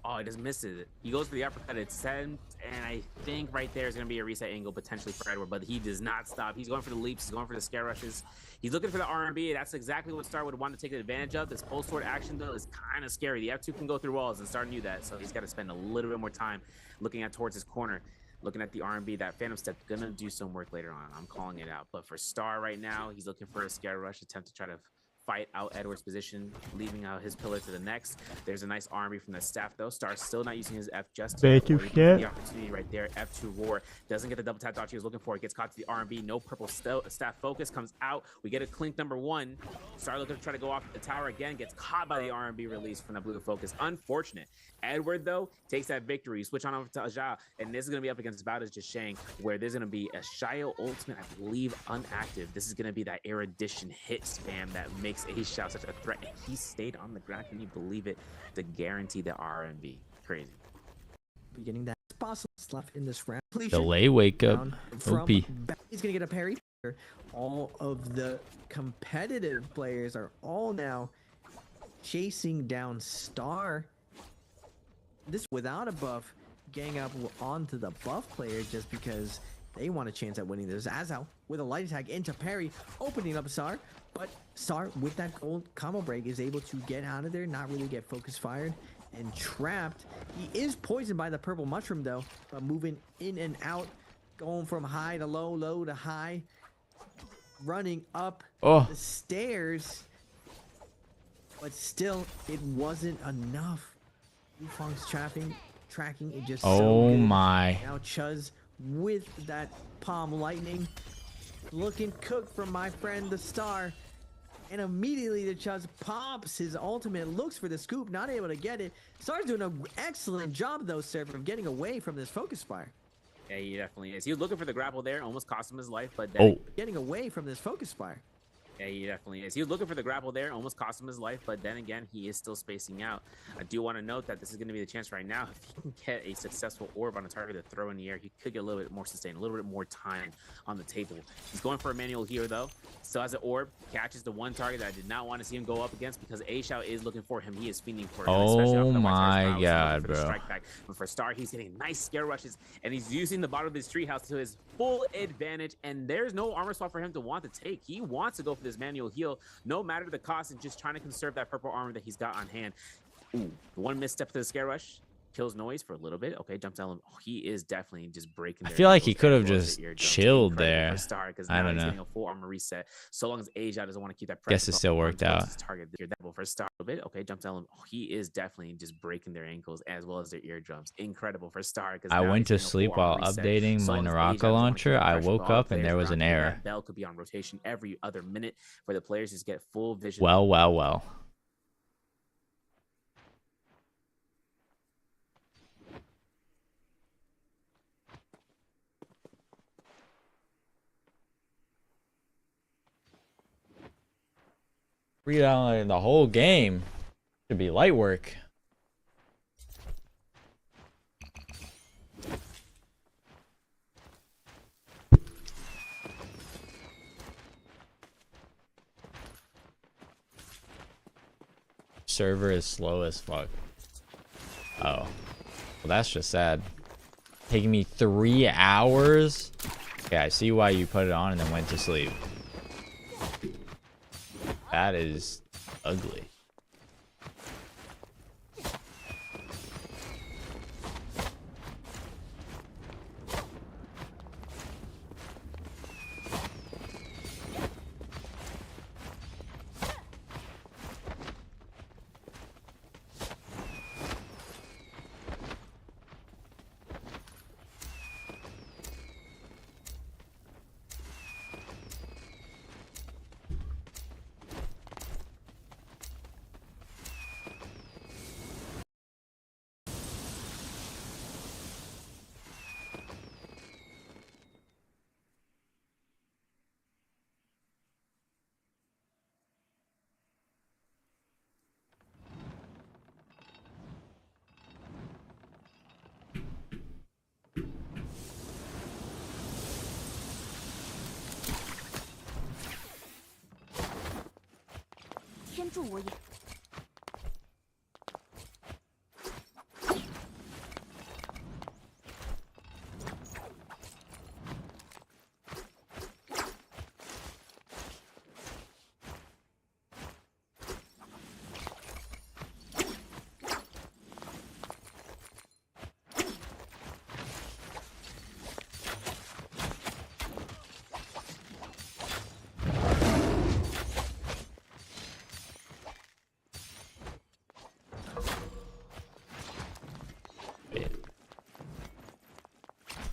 Oh, he just misses it. He goes for the uppercut. It's sent, and I think right there is going to be a reset angle potentially for Edward, but he does not stop. He's going for the leaps. He's going for the scare rushes. He's looking for the R&B. That's exactly what Star would want to take advantage of. This pulse sword action, though, is kind of scary. The F2 can go through walls, and Star knew that, so he's got to spend a little bit more time looking at towards his corner, looking at the R&B. That Phantom Step going to do some work later on. I'm calling it out. But for Star right now, he's looking for a scare rush attempt to try to fight out Edward's position, leaving out his pillar to the next. There's a nice R&B from the staff though. Star still not using his F just yet. The opportunity right there. F2 roar doesn't get the double tap dodge he was looking for. It gets caught to the R&B. No purple staff focus comes out. We get a clink number 1. Star looking to try to go off the tower again. Gets caught by the R&B release from the blue focus. Unfortunate. Edward though takes that victory. Switch on over to Aja, and this is going to be up against Bowders Jashang, where there's going to be a Shio ultimate, I believe, unactive. This is going to be that erudition hit spam that makes A-Shao such a threat. And he stayed on the ground. Can you believe it? To guarantee the R&B. Crazy. Getting that possible left in this round. Delay wake up. OP. He's gonna get a parry. All of the competitive players are all now chasing down Star. This without a buff, gang up onto the buff player just because they want a chance at winning. There's Azal with a light attack into parry, opening up Star, but Star with that gold combo break is able to get out of there, not really get focus fired and trapped. He is poisoned by the purple mushroom though, but moving in and out, going from high to low, low to high, running up the stairs, but still it wasn't enough. Wu Fang's tracking it just so good. My. Now Chuz with that palm lightning, looking cooked from my friend the Star, and immediately the Chuz pops his ultimate, looks for the scoop, not able to get it. Star's doing an excellent job though, sir, of getting away from this focus fire. Yeah, he definitely is. He was looking for the grapple there, almost cost him his life, but then getting away from this focus fire. Yeah, he definitely is. He was looking for the grapple there, almost cost him his life, but then again, he is still spacing out. I do want to note that this is going to be the chance right now. If he can get a successful orb on a target to throw in the air, he could get a little bit more sustain, a little bit more time on the table. He's going for a manual here, though. Still has an orb, catches the one target that I did not want to see him go up against because A Shao is looking for him. He is fiending for him. Oh my god, bro. Strike back. But for Star, he's getting nice scare rushes, and he's using the bottom of his treehouse to his full advantage, and there's no armor swap for him to want to take. He wants to go for this manual heal, no matter the cost, and just trying to conserve that purple armor that he's got on hand. Ooh, one misstep to the scare rush. Kills Noise for a little bit. Okay, jumps down. Oh, he is definitely just breaking. I feel like he could have just chilled there. I don't know. Getting a full armor reset. So long as Asia doesn't want to keep that pressure. Guess it still worked out. Target here for Star a bit. Okay, jumps down. Oh, he is definitely just breaking their ankles as well as their eardrums. Incredible for Star. I went to sleep while updating my Naraka launcher. I woke up and there was an error. That bell could be on rotation every other minute for the players just get full vision. Well. Read out the whole game. Should be light work. Server is slow as fuck. Oh. Well, that's just sad. Taking me 3 hours? Yeah, I see why you put it on and then went to sleep. That is ugly.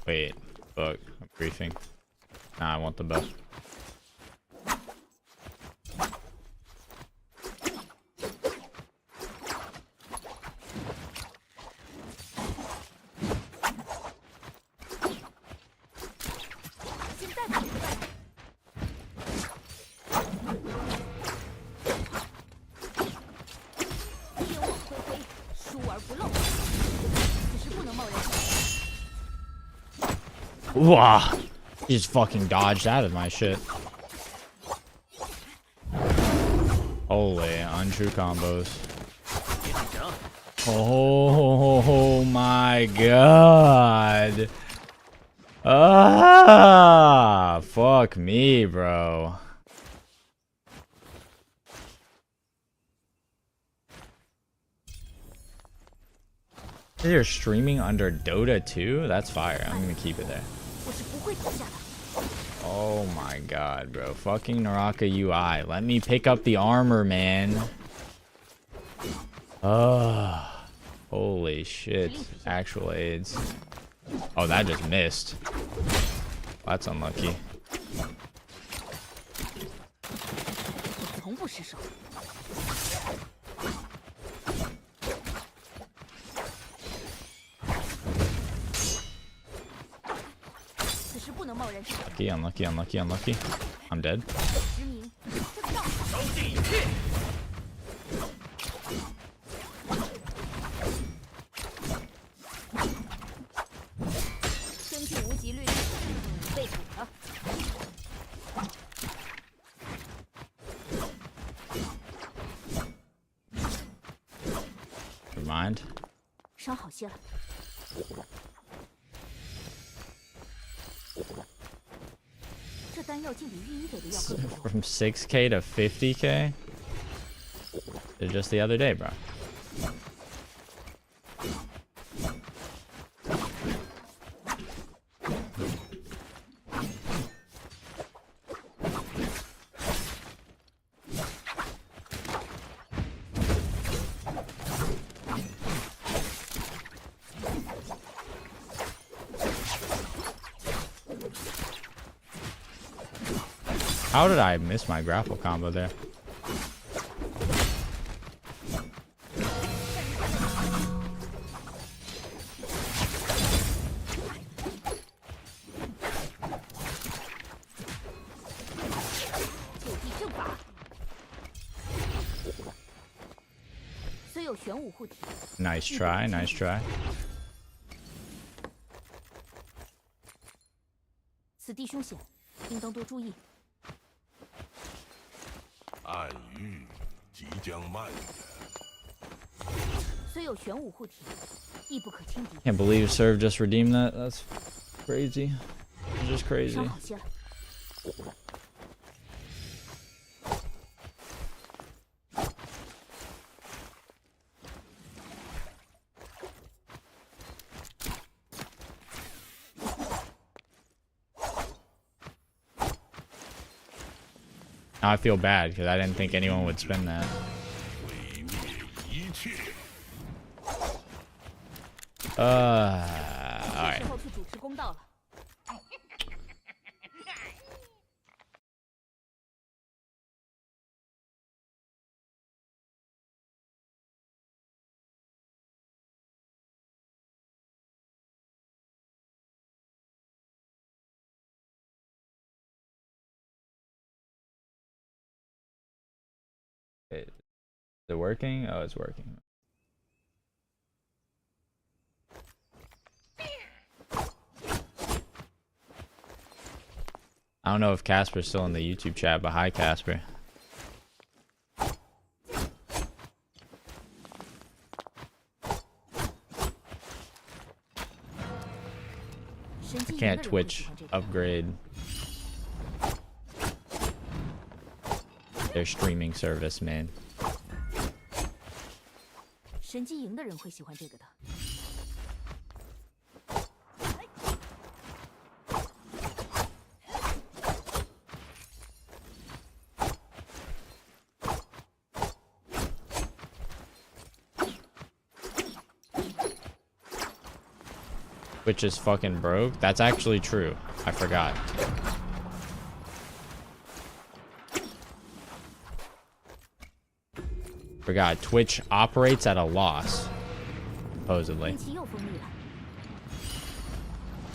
Wait, fuck, I'm briefing. Nah, I want the best. Wow, he just fucking dodged out of my shit. Holy, untrue combos. Oh my god. Ah, fuck me, bro. You're streaming under Dota 2? That's fire. I'm gonna keep it there. Oh my god, bro. Fucking Naraka UI. Let me pick up the armor, man. Holy shit. Actual AIDS. Oh, that just missed. That's unlucky. Unlucky, unlucky, unlucky, unlucky. I'm dead. 生计无极律令被捕了。 Never mind. 伤好些了。这丹药竟比御医给的药更多。 From 6K to 50K? Just the other day, bro. How did I miss my grapple combo there? Nice try, nice try. 此地凶险，应当多注意。暗域即将蔓延。虽有玄武护体，亦不可轻敌。 Can't believe Serve just redeemed that. That's crazy. It's just crazy. 伤好些了。 Now I feel bad because I didn't think anyone would spend that. Alright. Is it working? Oh, it's working. I don't know if Casper's still in the YouTube chat, but hi, Casper. I can't Twitch upgrade their streaming service, man. 神机营的人会喜欢这个的。 Which is fucking broke. That's actually true. I forgot. Forgot. Twitch operates at a loss. Supposedly.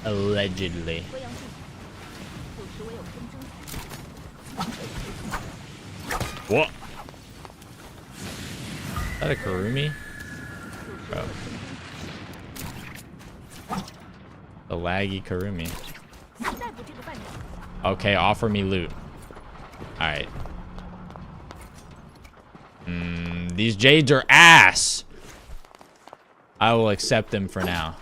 Allegedly. What? Is that a Karumi? Bro. The laggy Karumi. Okay, offer me loot. Alright. These jades are ass. I will accept them for now.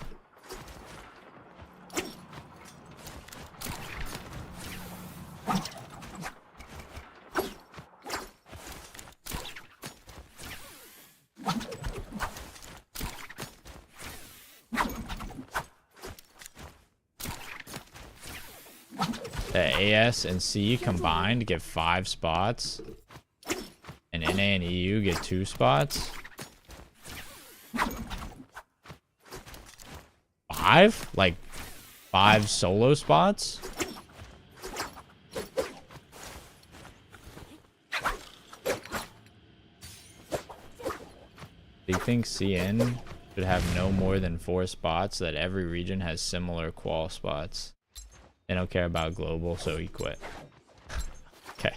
The AS and C combined get 5 spots. And NA and EU get 2 spots. 5? Like 5 solo spots? They think CN should have no more than 4 spots, that every region has similar qual spots. They don't care about global, so he quit. Okay.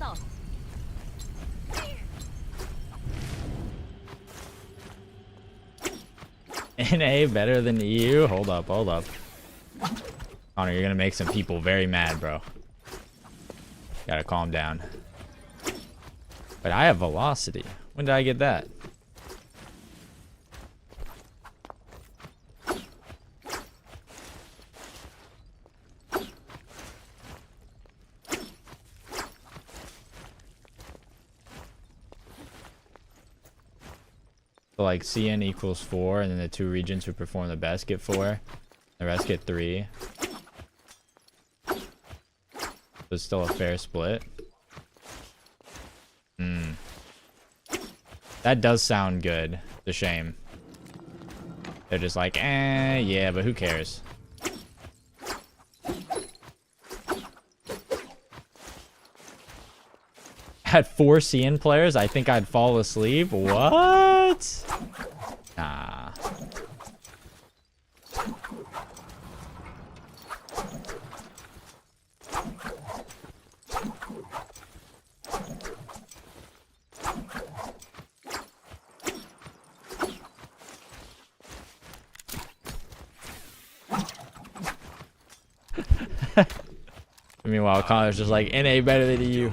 到了。 NA better than EU? Hold up, hold up. Connor, you're gonna make some people very mad, bro. Gotta calm down. But I have velocity. When did I get that? So like CN equals 4, and then the two regions who perform the best get 4. The rest get 3. So it's still a fair split. Hmm. That does sound good. It's a shame. They're just like, yeah, but who cares? Had 4 CN players, I think I'd fall asleep. What? Nah. Meanwhile, Connor's just like, NA better than you.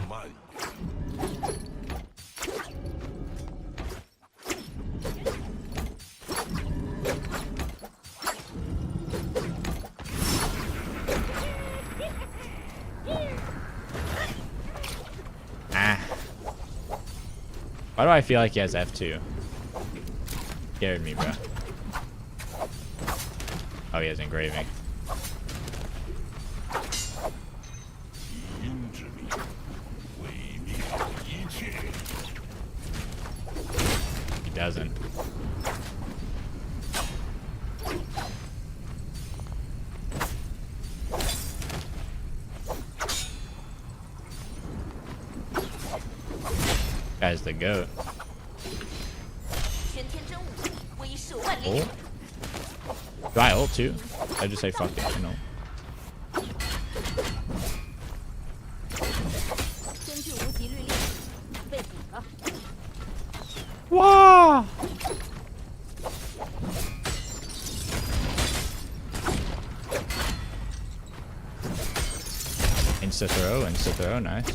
Why do I feel like he has F2? Scared me, bro. Oh, he has engraving. He doesn't. Guy's the goat. Oh. Do I ult too? I just say fuck it, you know. Wow! Insta throw, nice.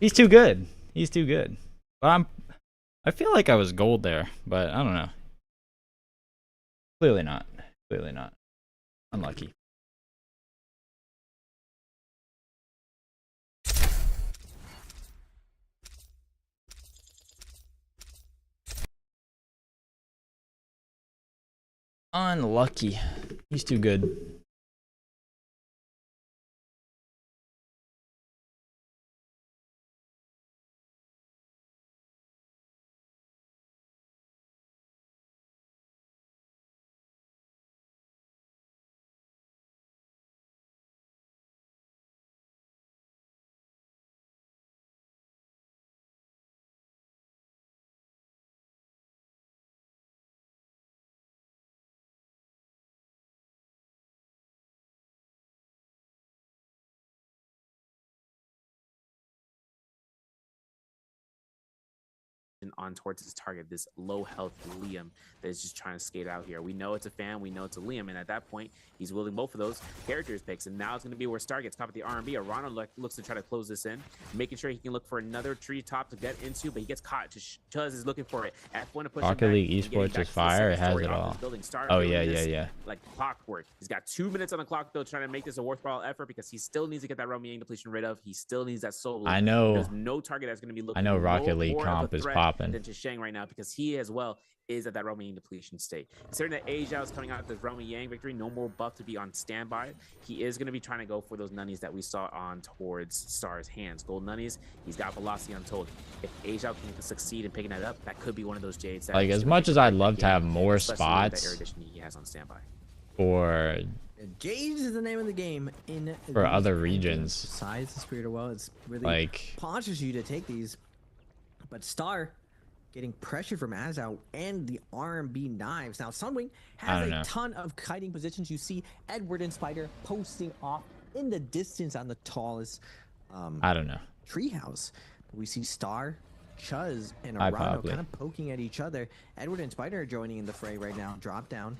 He's too good. He's too good. But I feel like I was gold there, but I don't know. Clearly not. Clearly not. Unlucky. Unlucky. He's too good. On towards his target, this low health Liam that is just trying to skate out here. We know it's a fan, we know it's a Liam, and at that point, he's willing both of those characters picks, and now it's going to be where Star gets caught with the R&B. Arano looks to try to close this in, making sure he can look for another tree top to get into, but he gets caught. Chuz is looking for it. F1 to push Rocket League Esports is fire. It has it all. Oh, yeah. Like clockwork. He's got 2 minutes on the clock, though, trying to make this a worthwhile effort because he still needs to get that Roaming depletion rid of. He still needs that solo. I know. There's no target that's going to be looking. I know Rocket League comp is popping. popping. than Shang right now, because he as well is at that Roman Yang depletion state. Considering that Asia is coming out of this Roman Yang victory, no more buff to be on standby. He is going to be trying to go for those nunnies that we saw on towards Star's hands. Gold nunnies, he's got velocity untold. If Asia can succeed in picking that up, that could be one of those jades. That Like, as much as I'd love to have more especially with that spots erudition he has on standby. for Jades is the name of the game in for these other items. regions, Besides the Spirit of Well, it's really like, punches you to take these. But Star getting pressure from Azao and the RMB knives. Now Sunwing I has don't a know. ton of kiting positions. You see Edward and Spider posting off in the distance on the tallest I don't know. treehouse. We see Star, Chuz, and I Arano probably. kind of poking at each other. Edward and Spider are joining in the fray right now. Drop down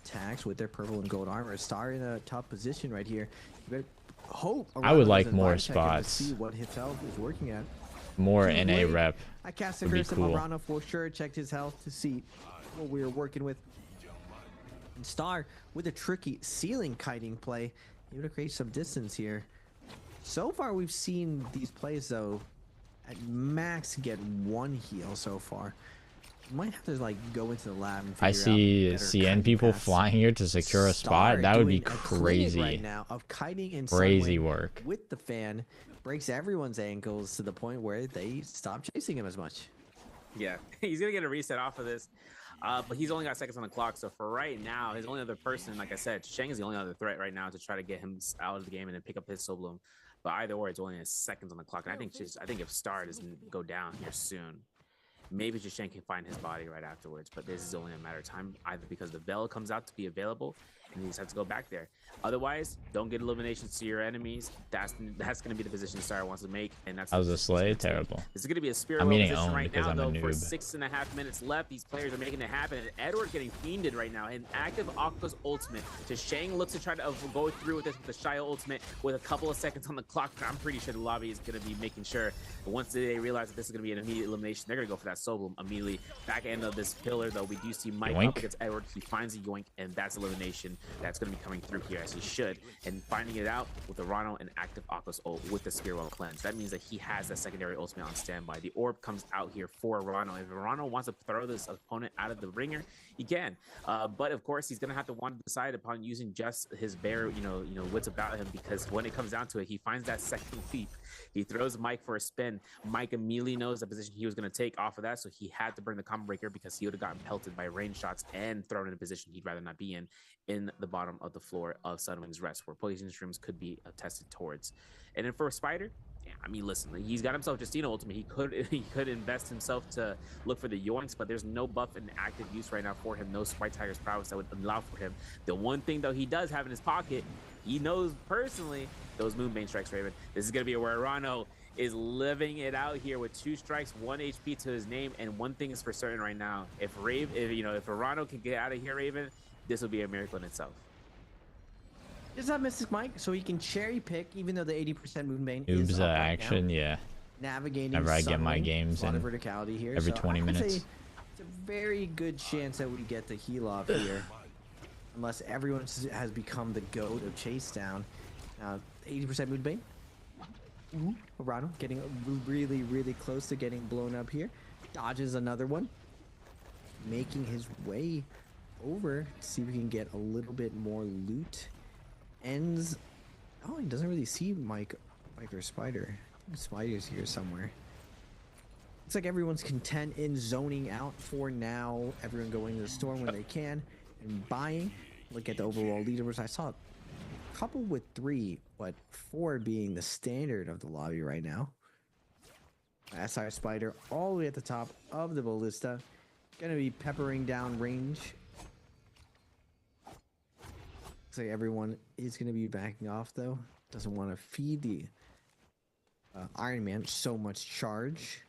attacks with their purple and gold armor. Star in a tough position right here. You better hope I would Arano like doesn't more vibe check him to spots. see what his health is working at. More Too NA late. rep I cast a would be curse cool. on Arano for sure. Checked his health to see what we were working with. And Star with a tricky ceiling kiting play, able to create some distance here. So far, we've seen these plays though at max get one heal so far. Might have to like go into the lab and I figure see out better CN kiting people paths. flying here to secure a Star spot. That would be doing a clinic crazy. right now of kiting and Crazy Sunwing work. with the fan, breaks everyone's ankles to the point where they stop chasing him as much. Yeah, he's gonna get a reset off of this, but he's only got seconds on the clock. So for right now, his only other person, like I said, Shang is the only other threat right now to try to get him out of the game and then pick up his soul bloom. But either way, it's only seconds on the clock. And I think if Star doesn't go down here soon, maybe Shang can find his body right afterwards. But this is only a matter of time, either because the Veil comes out to be available and he just has to go back there. Otherwise, don't get eliminations to your enemies. That's going to be the position Star wants to make, and that's. I was the a position he's slay, gonna take. terrible. This is going to be a spirit I'm world eating position own right because now, I'm a though. For noob. 6.5 minutes left, these players are making it happen. And Edward getting fiended right now. An active Aqua's ultimate. Shang looks to try to go through with this with the Shio ultimate with a couple of seconds on the clock. I'm pretty sure the lobby is going to be making sure. But once they realize that this is going to be an immediate elimination, they're going to go for that soul bloom immediately. Back end of this pillar, though, we do see Mike Yoink. up against Edward. He finds a yoink, and that's elimination. That's going to be coming through here as he should. And finding it out with the Rano and active Aqua's ult with the Spear Well Cleanse. That means that he has that secondary ultimate on standby. The orb comes out here for Rano. If Rano wants to throw this opponent out of the ringer, he can. But of course, he's going to have to want to decide upon using just his bare, wits about him, because when it comes down to it, he finds that second leap. He throws Mike for a spin. Mike immediately knows the position he was going to take off of that, so he had to burn the combo breaker because he would have gotten pelted by range shots and thrown in a position he'd rather not be in the bottom of the floor of Sunwing's Rest, where poison streams could be tested towards. And then for Spider, yeah, I mean, listen, he's got himself Justino ultimate. He could invest himself to look for the yoinks, but there's no buff in active use right now for him. No White Tiger's prowess that would allow for him. The one thing though he does have in his pocket, he knows personally, those Moonbane strikes, Raven. This is gonna be where Rano is living it out here with 2 strikes, 1 HP to his name, and one thing is for certain right now: if Rano can get out of here, Raven, this will be a miracle in itself. Just have Mystic Mike so he can cherry pick, even though the 80% Moonbane is Noobs up right action, now. yeah. Navigating Whenever I get my Sunwing, games a lot in of verticality here. every So 20 I would say minutes. it's a very good chance that we get the heal off here, unless everyone has become the goat of chase down. 80% Moonbane. Rano getting really, really close to getting blown up here. Dodges another one, making his way over to see if we can get a little bit more loot. Ends. Oh, he doesn't really see Mike or Spider. Spider's here somewhere. Looks like everyone's content in zoning out for now. Everyone going to the store when they can and buying. Look at the overall leaders. I saw a couple with 3, but 4 being the standard of the lobby right now. SR Spider all the way at the top of the ballista. Gonna be peppering down range. Looks like everyone is gonna be backing off though. Doesn't want to feed the Iron Man so much charge.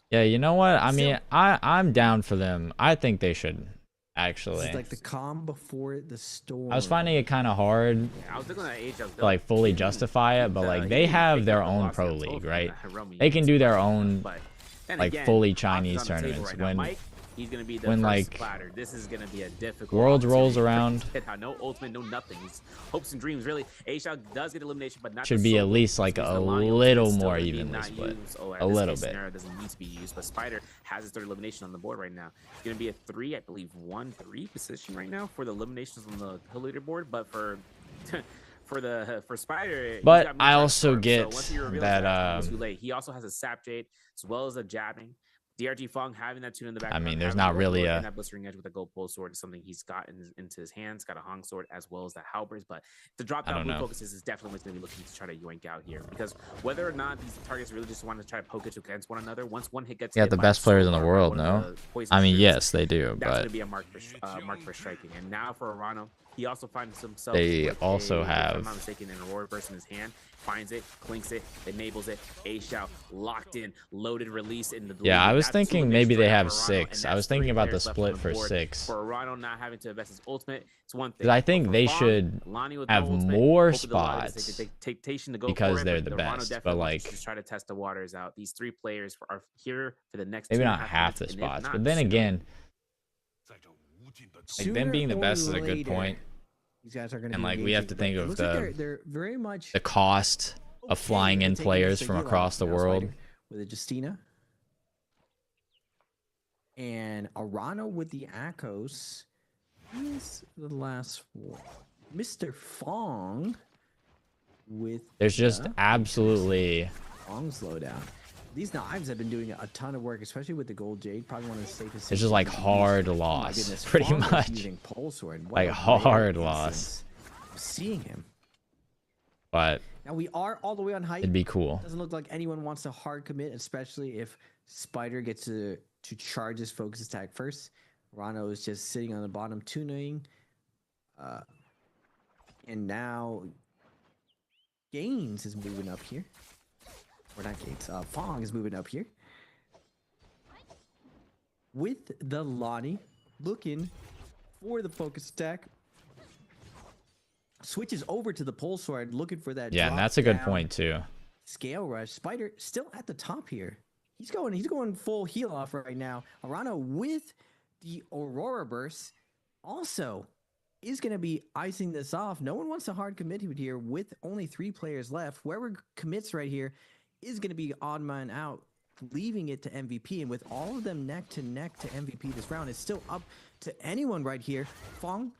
Yeah, you know what? I mean, I'm down for them. I think they should actually. It's like the calm before the storm. I was finding it kind of hard I was looking at to like fully justify it, but like they have their own pro league, right? They can do their own Then like again, fully options Chinese on the table tournaments right now. when Mike, He's gonna be the when first like splatter. This is gonna be a difficult. Worlds rolls opportunity. around. No ultimate, no nothing. He's hopes and dreams. Really, A-Shao does get elimination, but not should the be at solo, least like which means a the Lonnie ultimate little is still more gonna be evenly not split. used. Oh, A little bit. Scenario doesn't need to be used, but Spider has his third elimination on the board right now. It's gonna be a 3, I believe, 1-3 position right now for the eliminations on the hill leaderboard, but for for Spider. But I also get so that too late. He also has a Sap Jade as well as a jabbing. DRG Fong having that tune in the back. I mean, there's not really a that blistering edge with a gold pole sword is something he's got into his hands. Got a Hong sword as well as the halberds, but the drop down blue focuses is definitely what's going to be looking to try to yoink out here, because whether or not these targets really just want to try to poke it against one another, once one hit gets the best players in the world, no? I mean, yes, they do, that's going but to be a mark for striking. And now for Arano, he also finds himself. they also if I'm have not mistaken, an Aurora burst in his hand. Finds it, clinks it, enables it. A-Shao locked in, loaded, release in the. Yeah, I was That's thinking two maybe they straight have for Arano, 6. and I was that's thinking 3 about the players left split on for board. 6. For Arano not having to invest his ultimate, it's one thing. Because I think But for they Fong, should Lonnie with have no ultimate, more hopefully the Lonnie just spots take dictation to go because for it, they're but the Arano best. definitely But wants to like, just try to test the waters out. These 3 players are here for the next maybe 2.5 not half the minutes, and if spots. not, But then sooner. again, like Sooner them being the or best is a good later, point. These guys are going to And be like we have engaging, to but think it of looks like they're very much the cost of flying in taking players this from to across the now, world. Spider with a Justina. And Arano with the Akos. Who's the last one? Mr. Fong with There's just absolutely Fong's lowdown. These knives have been doing a ton of work, especially with the gold jade. Probably one of the safest. it's just like hard loss, pretty much. Using pole sword. What Like a hard rare loss. instance of seeing him. But Now we are all the way on height. it'd be cool. Doesn't look like anyone wants to hard commit, especially if Spider gets to charge his focus attack first. Rano is just sitting on the bottom tuning. And now Gaines is moving up here. Or not Gaines. Fong is moving up here. With the Lonnie looking for the focus attack. Switches over to the pole sword, looking for that. Yeah, and that's a good point too. Scale rush. Spider still at the top here. He's going full heal off right now. Arano with the Aurora burst also is going to be icing this off. No one wants to hard commit here with only 3 players left. Whoever commits right here is going to be odd man out, leaving it to MVP. And with all of them neck to MVP this round, it's still up to anyone right here. Fong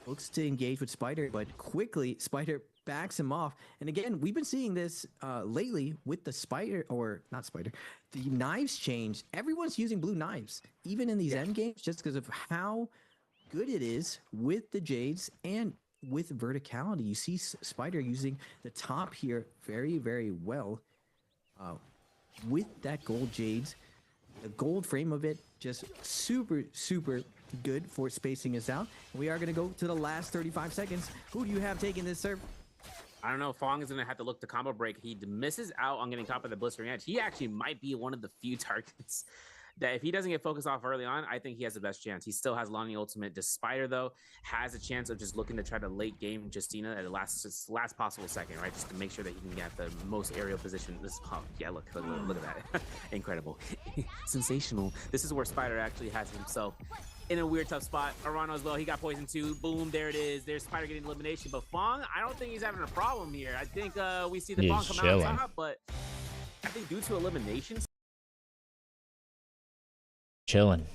looks to engage with Spider, but quickly Spider backs him off. And again, we've been seeing this lately with the Spider, or not Spider, the knives change. Everyone's using blue knives, even in these end games, just because of how good it is with the Jades and with verticality. You see Spider using the top here very, very well with that gold Jades. The gold frame of it just super, super good for spacing us out. We are going to go to the last 35 seconds. Who do you have taking this serve? I don't know. Fong is going to have to look to combo break. He misses out on getting top of the blistering edge. He actually might be one of the few targets that if he doesn't get focused off early on, I think he has the best chance. He still has Lonnie ultimate. Spider, though, has a chance of just looking to try to late game Justina at the last possible second, right? Just to make sure that he can get the most aerial position. Yeah, look at that. Incredible. Sensational. This is where Spider actually has himself in a weird tough spot. Arano as well. He got poisoned too. Boom, there it is. There's Spider getting elimination. But Fong, I don't think he's having a problem here. I think we see the Fong come out on top, but I think due to eliminations, Chilling.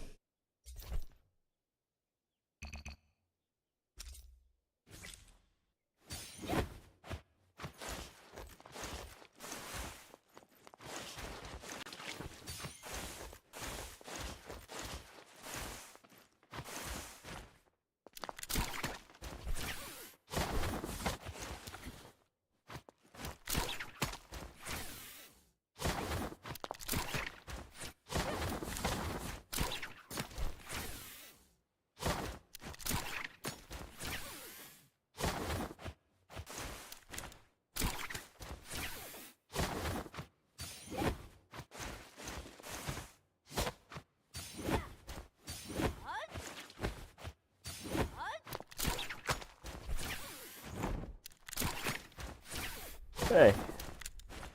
Hey,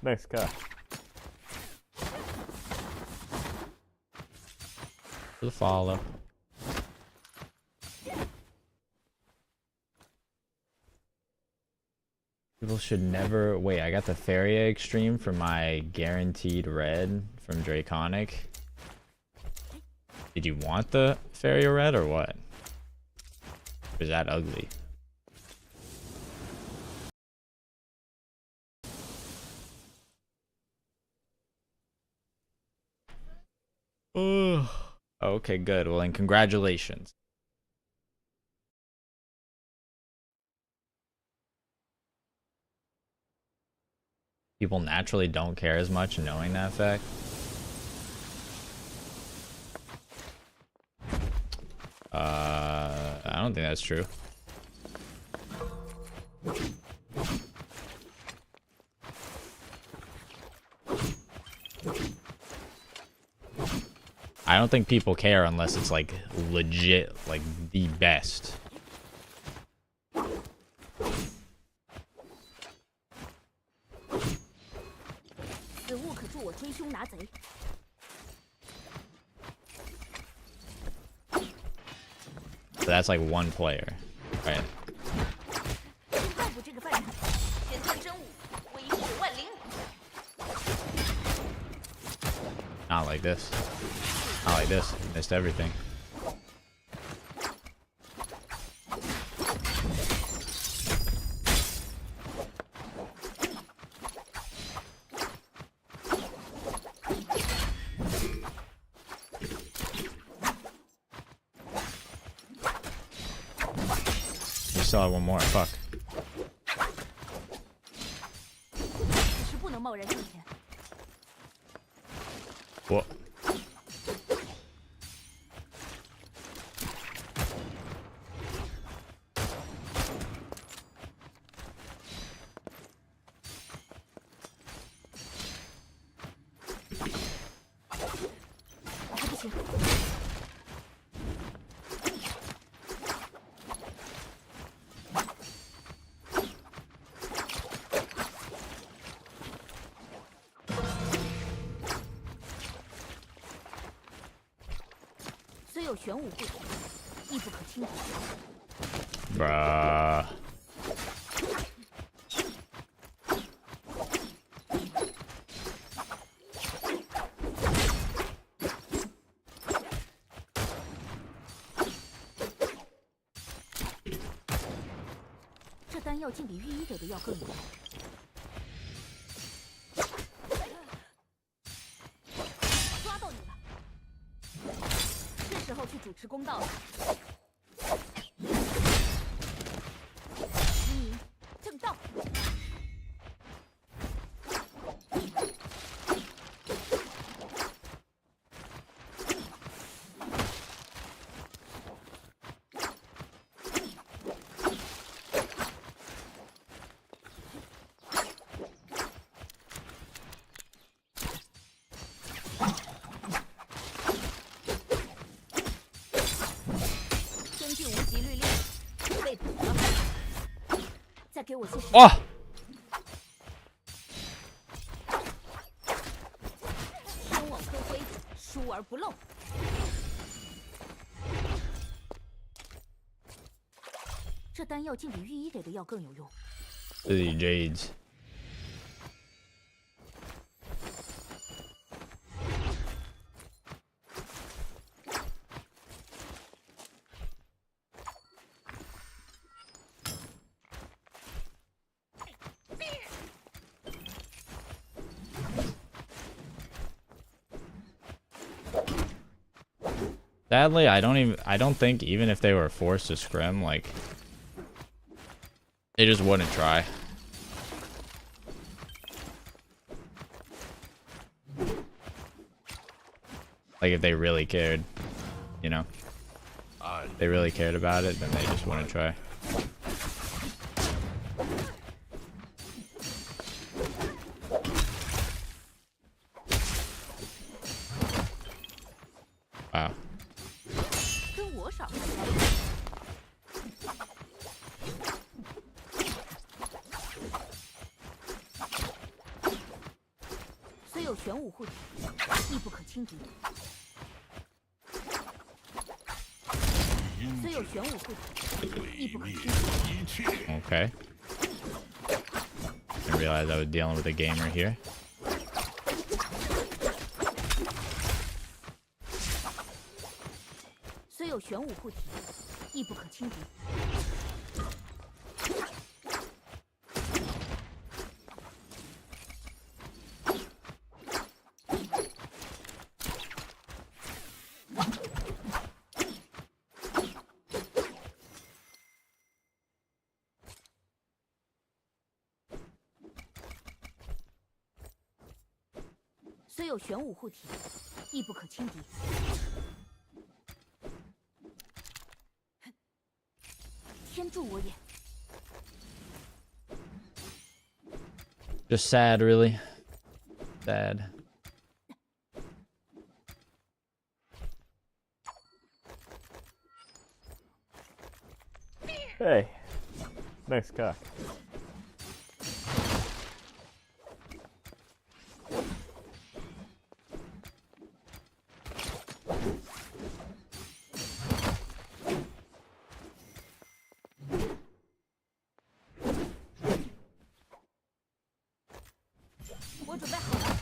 nice cut. For the follow. People should never wait. I got the fairy egg stream for my guaranteed red from Draconic. Did you want the fairy red or what? Or is that ugly? Okay, good. Well, then congratulations. People naturally don't care as much knowing that fact. I don't think that's true. I don't think people care unless it's like legit, like the best. So that's like one player, right? Not like this. Not like this. Missed everything. You still have one more. Fuck. What? Bruh. Oh! The Jades. Sadly, I don't think even if they were forced to scrim, like, they just wouldn't try. Like, if they really cared, you know? If they really cared about it, then they just wouldn't try. Wow. 玄武护体，亦不可轻敌。虽有玄武护体，亦不可轻敌。 Okay. Didn't realize I was dealing with a gamer here. 虽有玄武护体，亦不可轻敌。虽有玄武护体，亦不可轻敌。天助我也！ Just sad, really. Sad. Hey, nice cock. 我准备好了。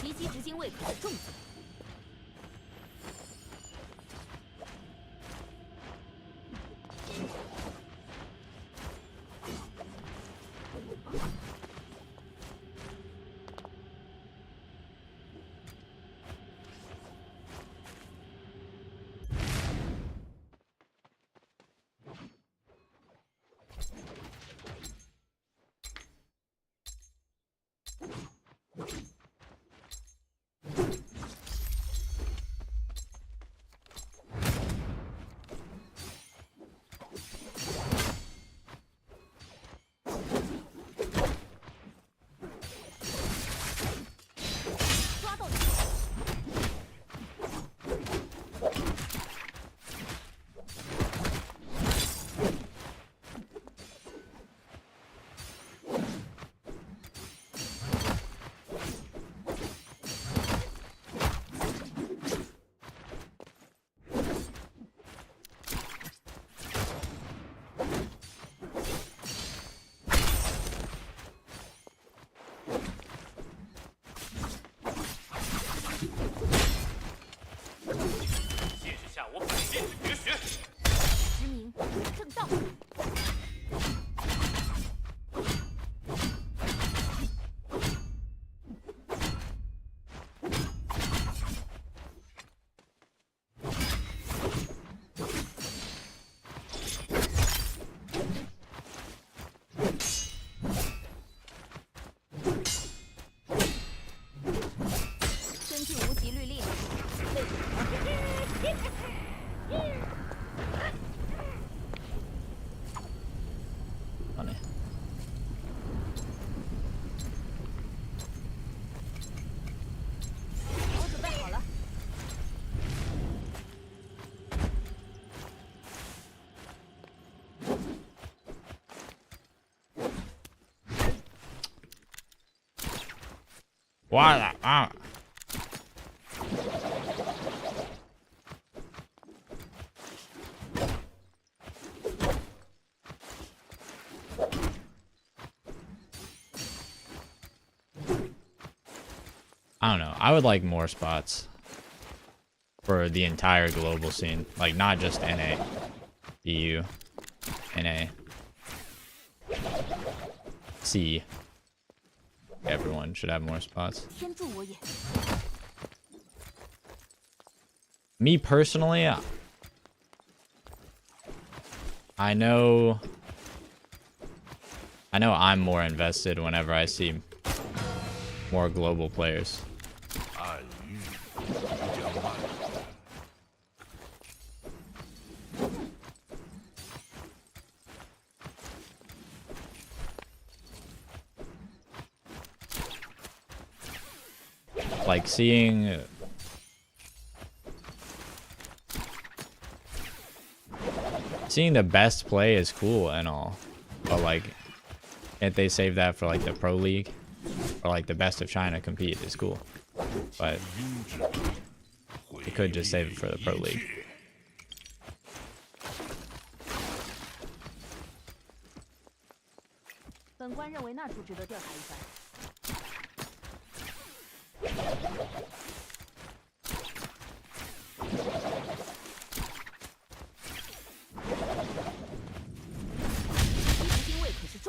袭击执行未可的重罪。 哇啊！ I don't know. I would like more spots for the entire global scene, like not just NA, EU, NA, C. Everyone should have more spots. 天助我也！ Me personally, I know I'm more invested whenever I see more global players. 暗域即将蔓延。 Like seeing the best play is cool and all, but like if they save that for like the pro league or like the best of China compete is cool, but they could just save it for the pro league. 本官认为那处值得调查一番。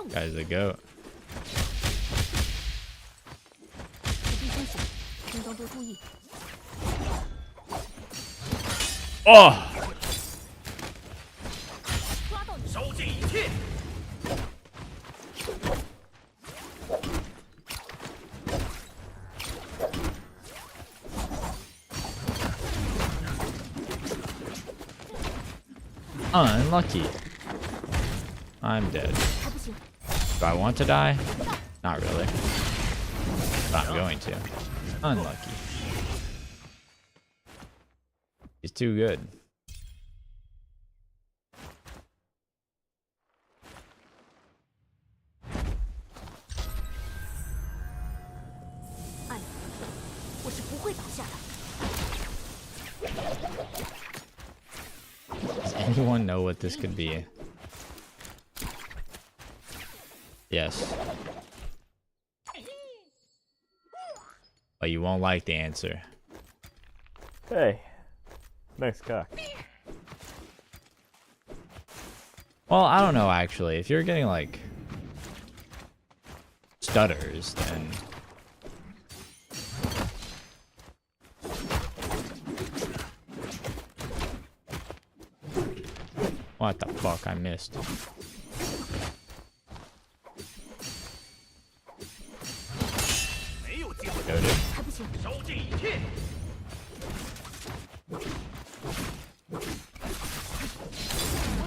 Guy's the goat. 注意风险，听装多注意。 Oh! 抓到你！烧尽一切！ Unlucky. I'm dead. Do I want to die? Not really. But I'm going to. Unlucky. He's too good. Does anyone know what this could be? Yes. But you won't like the answer. Hey. Nice cock. Well, I don't know actually. If you're getting like stutters, then what the fuck? I missed. Go, dude. 烧尽一切！ 我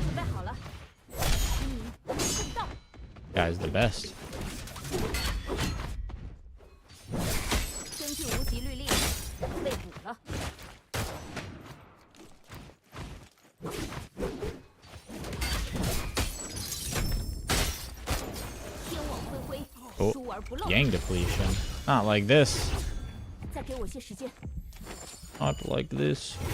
准备好了，你送到。 Guy's the best. 天际无极律令被捕了。天网恢恢， Oh, 疏而不漏。 yang depletion. Not like this. 再给我些时间。 Not like this. “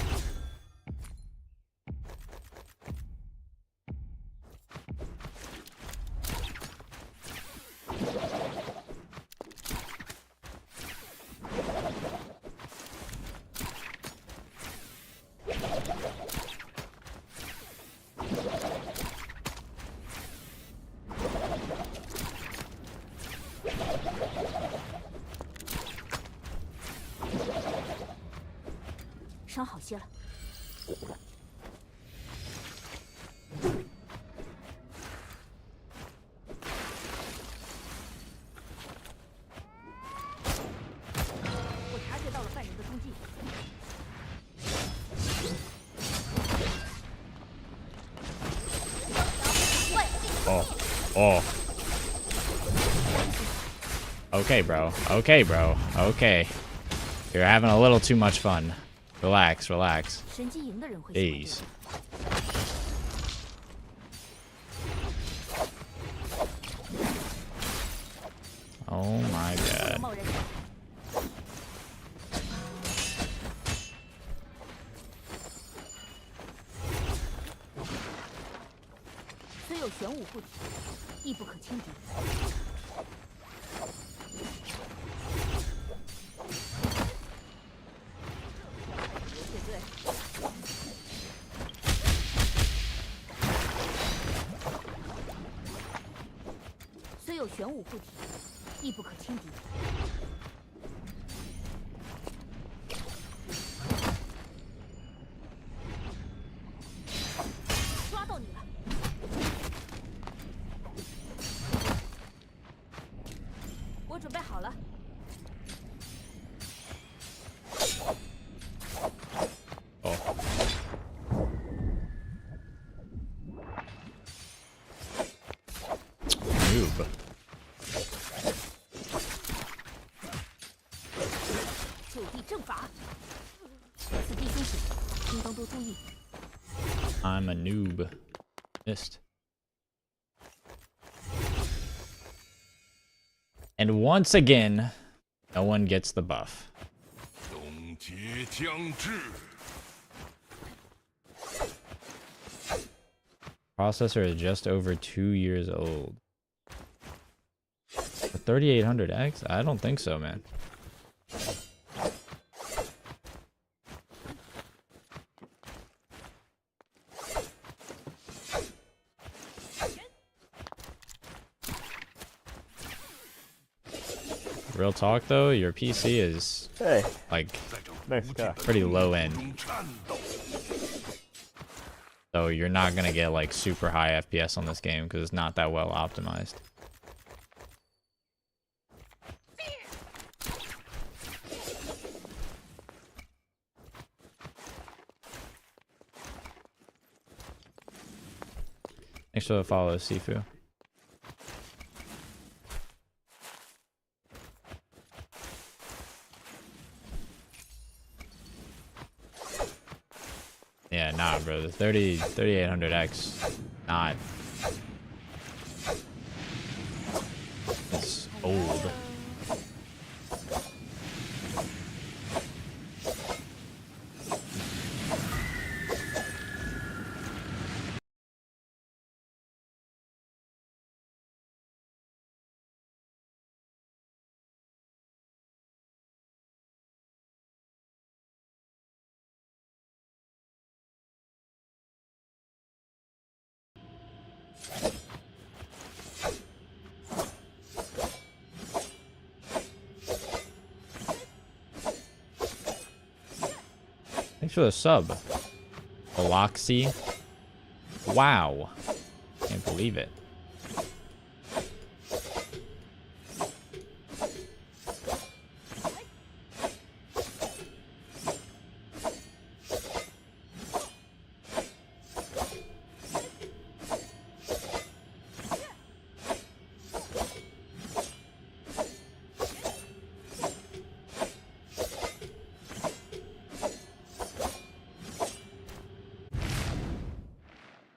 伤好些了。 我察觉到了犯人的踪迹。 Oh. Oh. Okay, bro. Okay, bro. Okay. You're having a little too much fun. Relax, relax. 神机营的人会喜欢 Jeez. Oh my god. 贸然。虽有玄武护体，亦不可轻敌。有玄武护体，亦不可轻敌。抓到你了！我准备好了。哦。 Noob. 就地正法，此地凶险，应当多注意。 I'm a noob. Missed. And once again, no one gets the buff. 冻结将至。 Processor is just over 2 years old. A 3800X? I don't think so, man. Real talk though, your PC is like pretty low end. So you're not gonna get like super high FPS on this game because it's not that well optimized. Thanks for the follow, Sifu. Yeah, nah, bro. The 3800X, not. It's old. Thanks for the sub, Biloxi. Wow, can't believe it.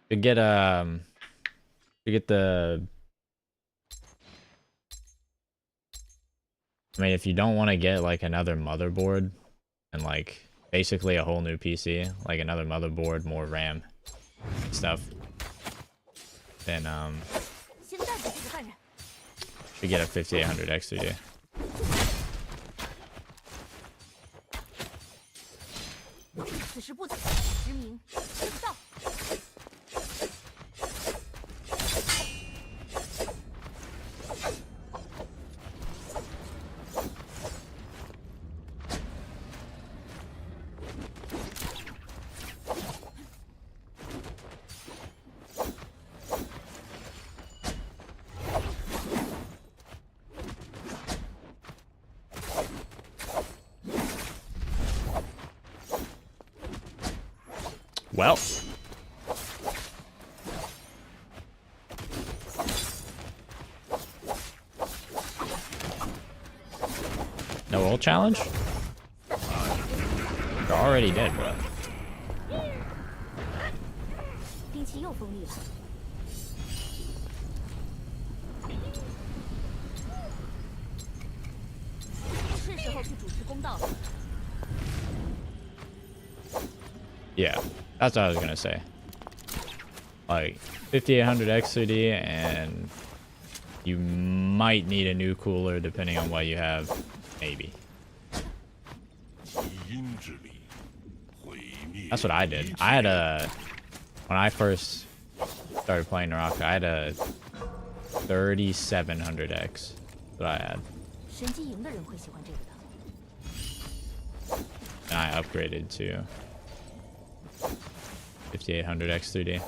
To get the, I mean, if you don't want to get like another motherboard and like basically a whole new PC, like another motherboard, more RAM stuff, then you get a 5800 XCD. 此时不早，时明知道。 Well, no ult challenge? You're already dead, bro. 兵器又锋利了。是时候去主持公道了。 Yeah, that's what I was gonna say. Like 5800 XCD, and you might need a new cooler depending on what you have. Maybe. That's what I did. I had a, when I first started playing Naraka, I had a 3700X that I had. 神机营的人会喜欢这个的。 And I upgraded to 5800X 3D.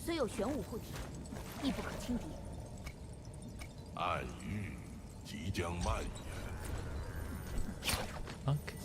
虽有玄武护体，亦不可轻敌。暗域即将蔓延。 Okay.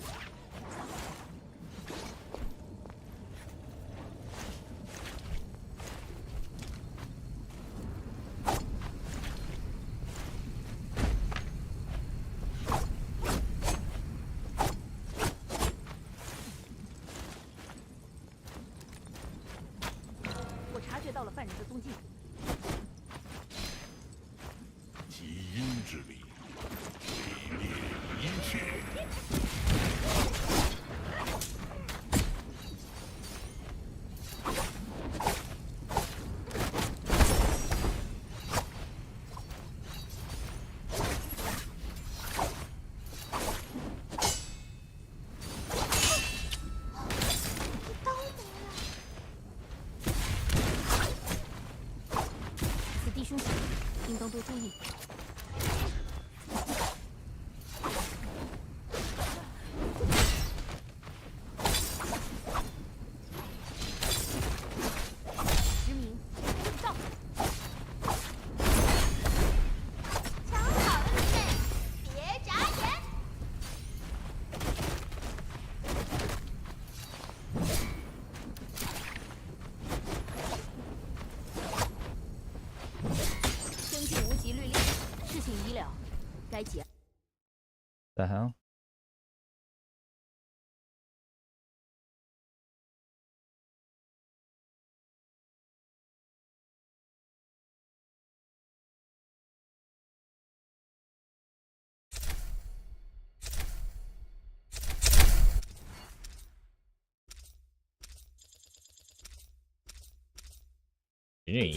The hell? Yay.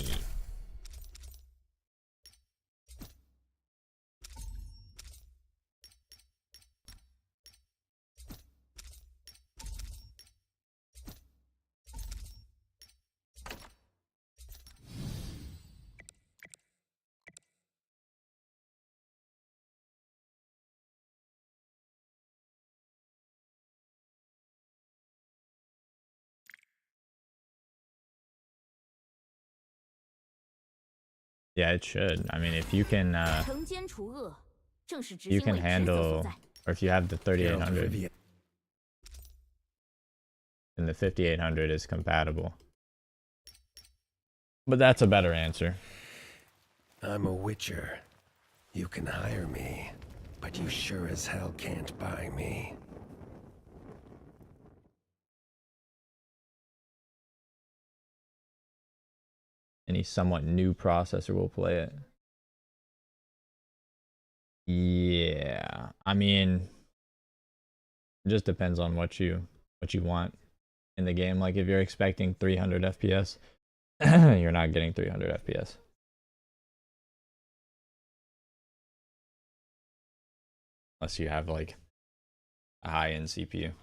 Yeah, it should. I mean, if you can handle, or if you have the 3800, and the 5800 is compatible. But that's a better answer. I'm a witcher. You can hire me, but you sure as hell can't buy me. Any somewhat new processor will play it. Yeah, I mean, it just depends on what you want in the game. Like if you're expecting 300 FPS, you're not getting 300 FPS. Unless you have like a high-end CPU.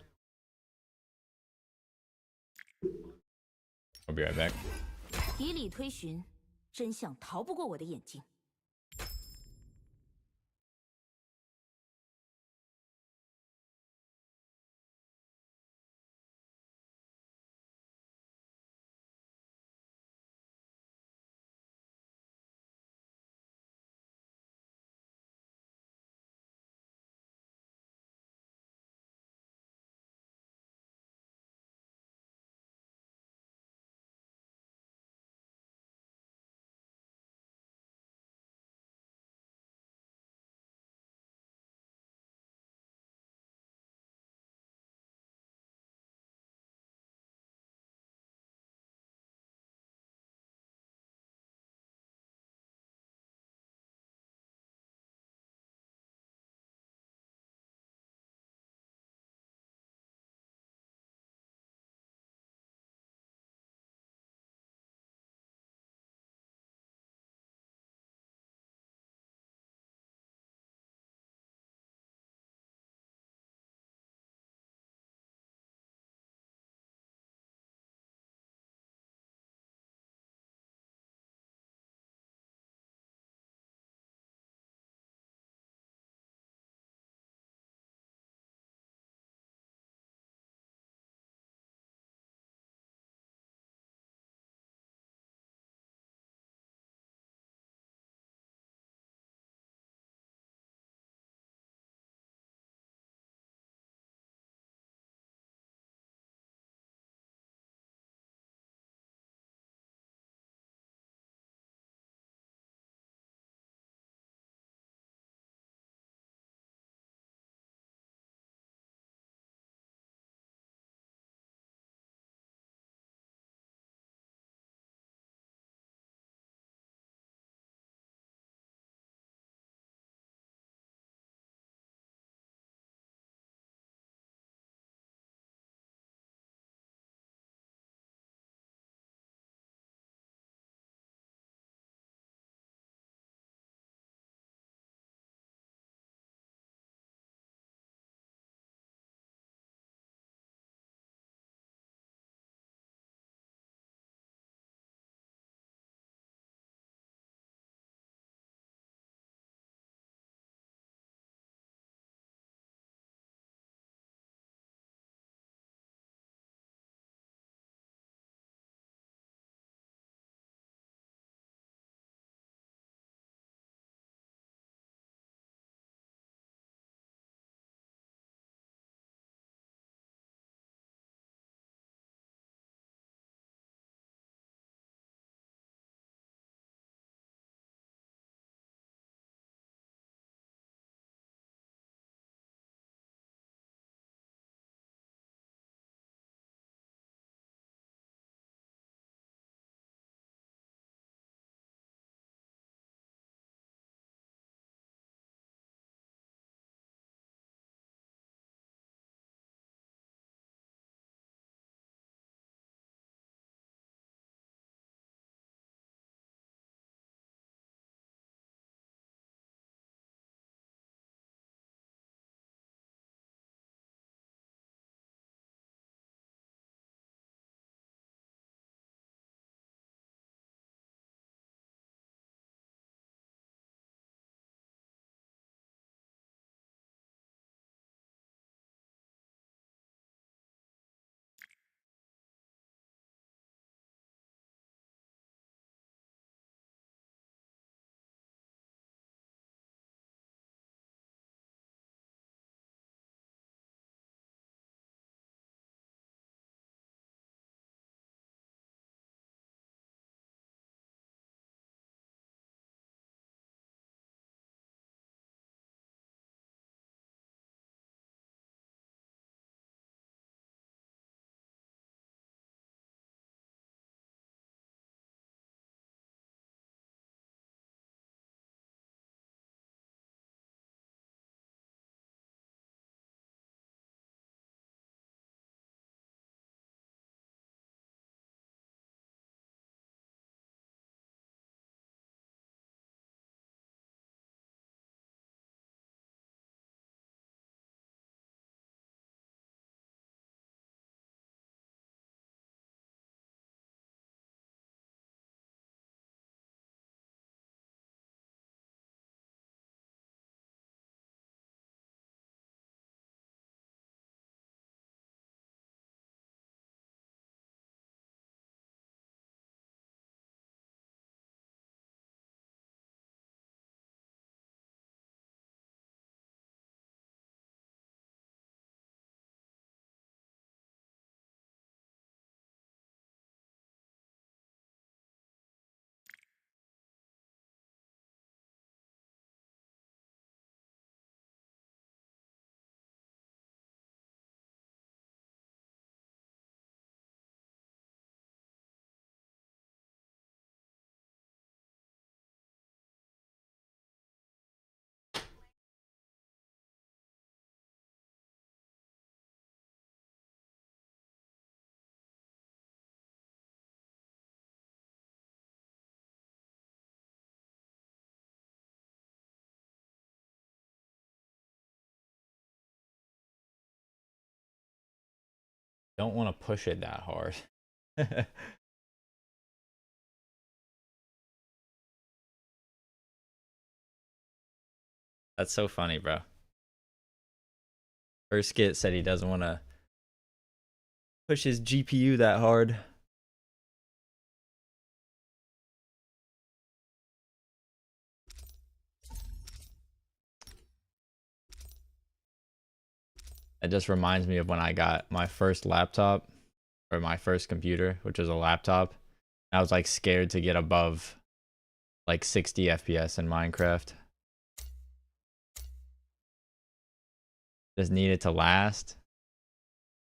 I'll be right back. 以理推寻，真相逃不过我的眼睛。Don't want to push it that hard. That's so funny, bro. First Skit said he doesn't want to push his GPU that hard. It just reminds me of when I got my first laptop, or my first computer, which was a laptop. I was like scared to get above like 60 FPS in Minecraft. Just need it to last.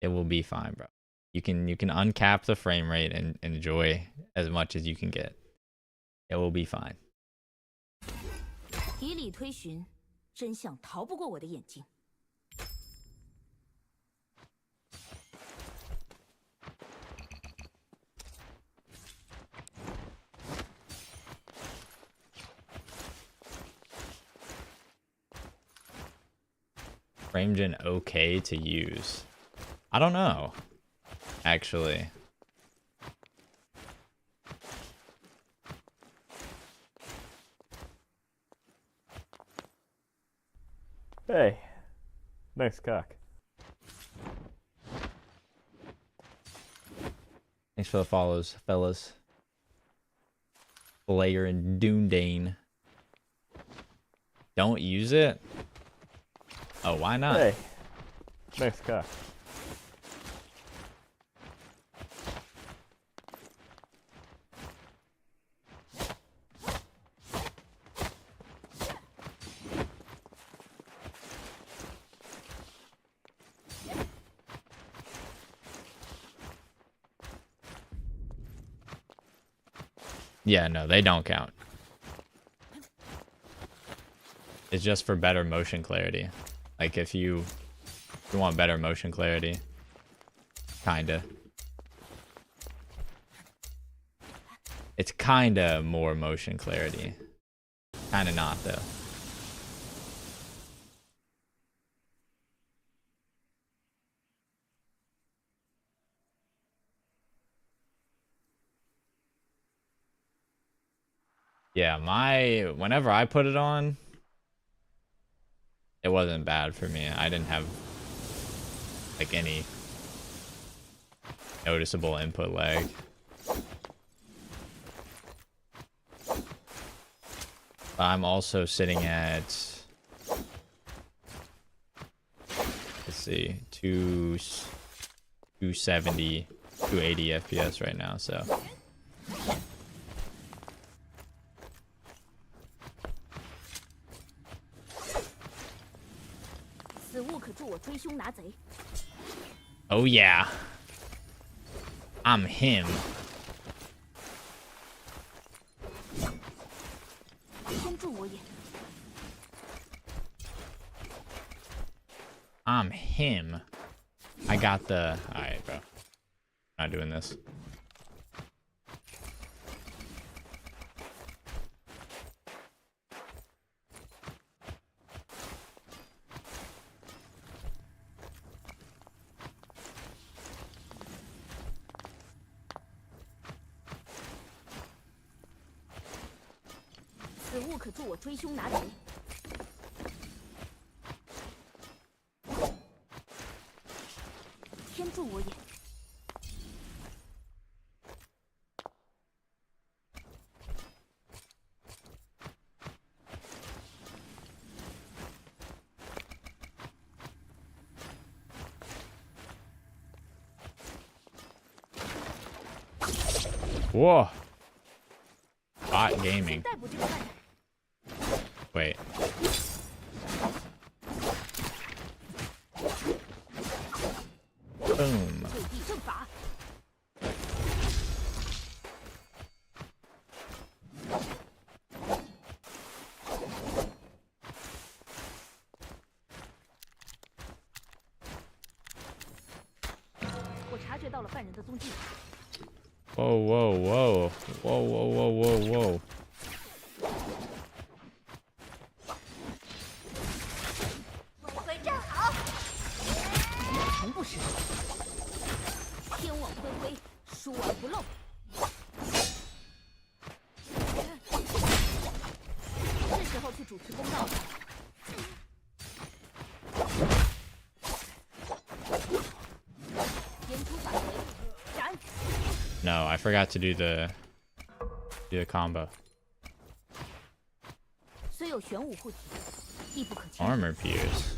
It will be fine, bro. You can uncap the frame rate and enjoy as much as you can get. It will be fine. 以理推寻，真相逃不过我的眼睛。 FrameGen okay to use? I don't know, actually. Hey, nice cock. Thanks for the follows, fellas. Blair and Doondane. Don't use it? Oh, why not? Hey, nice cock. Yeah, no, they don't count. It's just for better motion clarity. Like if you want better motion clarity, kinda. It's kinda more motion clarity. Kinda not though. Yeah, whenever I put it on, it wasn't bad for me. I didn't have like any noticeable input lag. I'm also sitting at, let's see, 270, 280 FPS right now, so. Oh yeah, I'm him. I'm him. I got the. Alright, bro. Not doing this. Whoa. Bot gaming. Wait. Boom. Whoa, whoa, whoa. Whoa, whoa, whoa, whoa, whoa. 往回归，疏而不漏。是时候去主持公道了。演出返回，斩！ No, I forgot to do the combo. 虽有玄武护体，亦不可轻。 Armor pierce.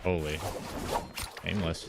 Holy. Aimless.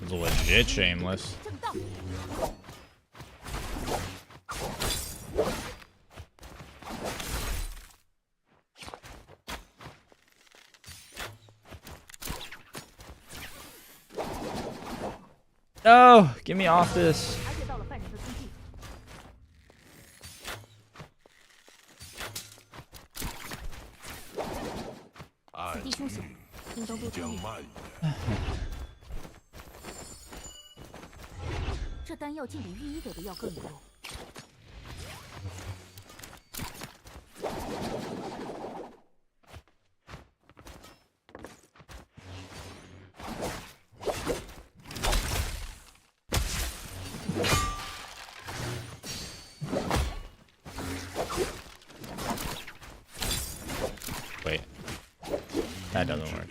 Legit shameless. No, get me off this. Wait, that doesn't work.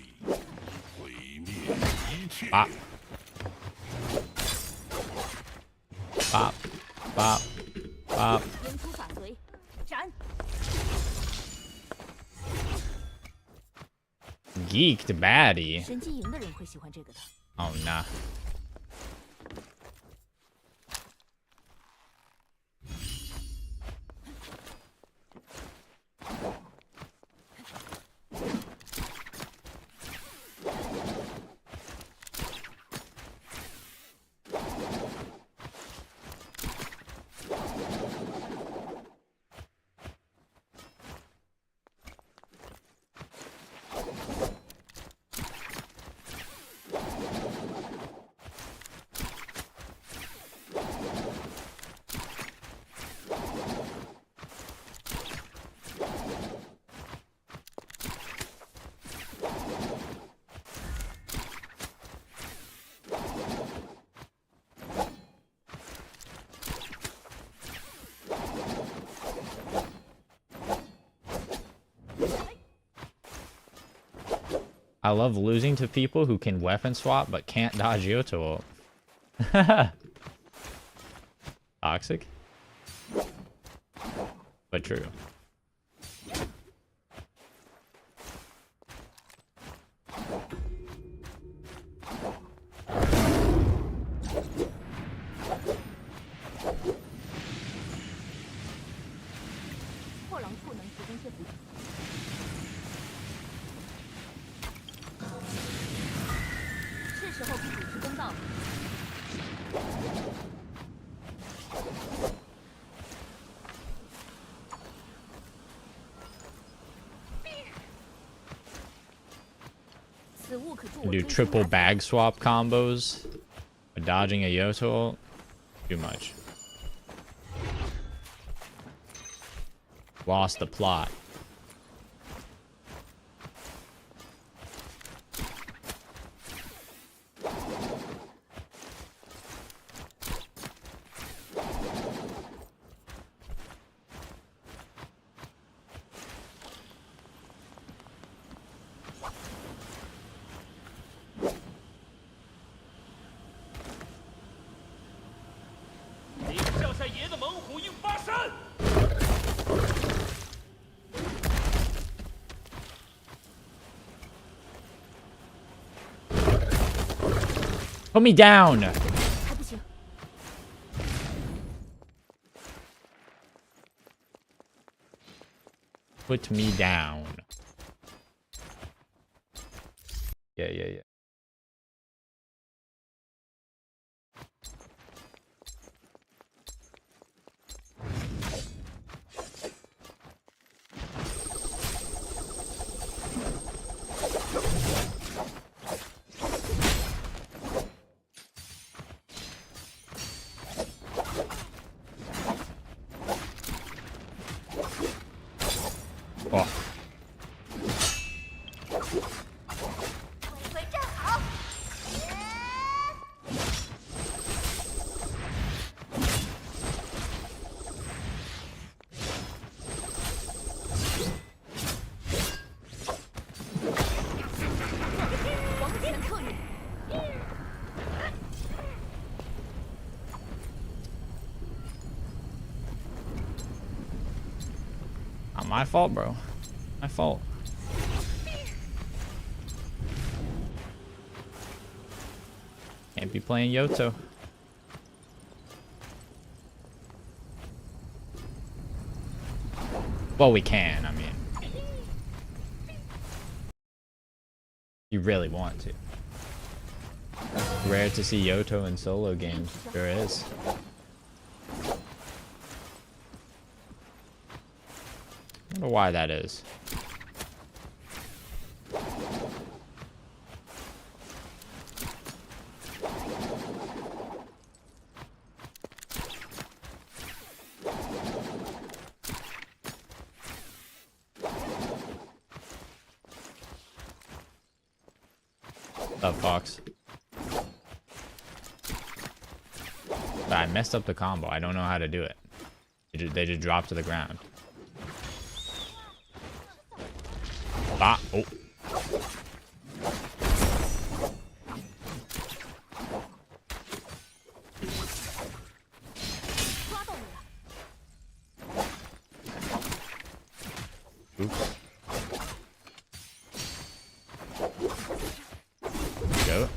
Bop. Bop. Bop. Bop. Geeked baddie. Oh nah. I love losing to people who can weapon swap but can't dodge Yoto ult. Toxic? But true. Do triple bag swap combos, dodging a Yoto ult, too much. Lost the plot. Put me down. Put me down. Yeah, yeah, yeah. Oh. 回归站好。王权特约。 Not my fault, bro. My fault. Can't be playing Yoto. Well, we can, I mean. You really want to. Rare to see Yoto in solo games. Sure is. I wonder why that is. What's up, Fox? But I messed up the combo. I don't know how to do it. They just drop to the ground. Ah, oh. Oops. Go.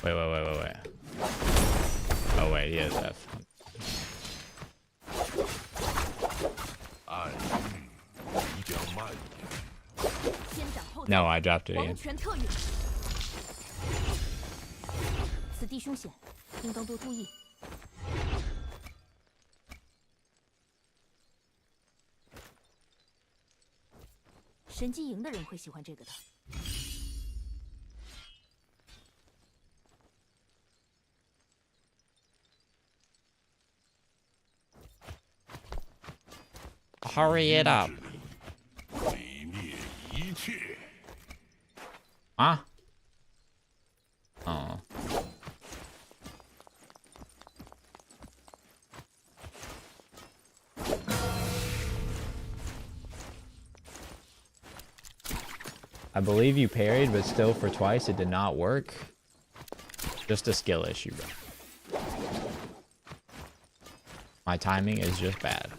Wait. Oh wait, he has F. No, I dropped it again. 王权特约。此地凶险，应当多注意。神机营的人会喜欢这个的。 Hurry it up. 毁灭一切。啊？哦。I believe you parried, but still for twice it did not work. Just a skill issue, bro. My timing is just bad.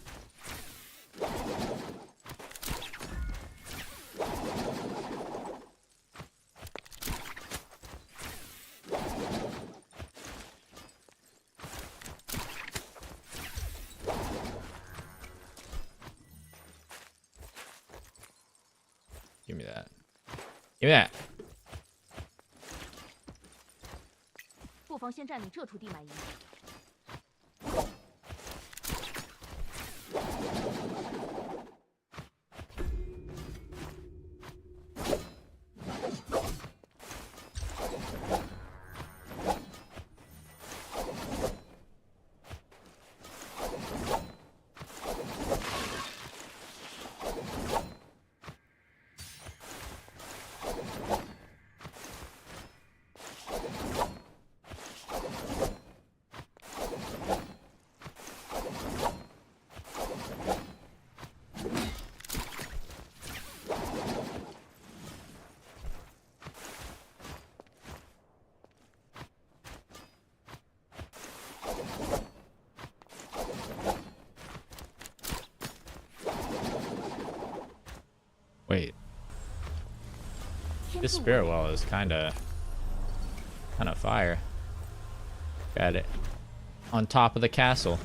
Give me that. Give me that. 不妨先占领这处地埋营。Wait. This spirit well is kind of fire. Got it. On top of the castle.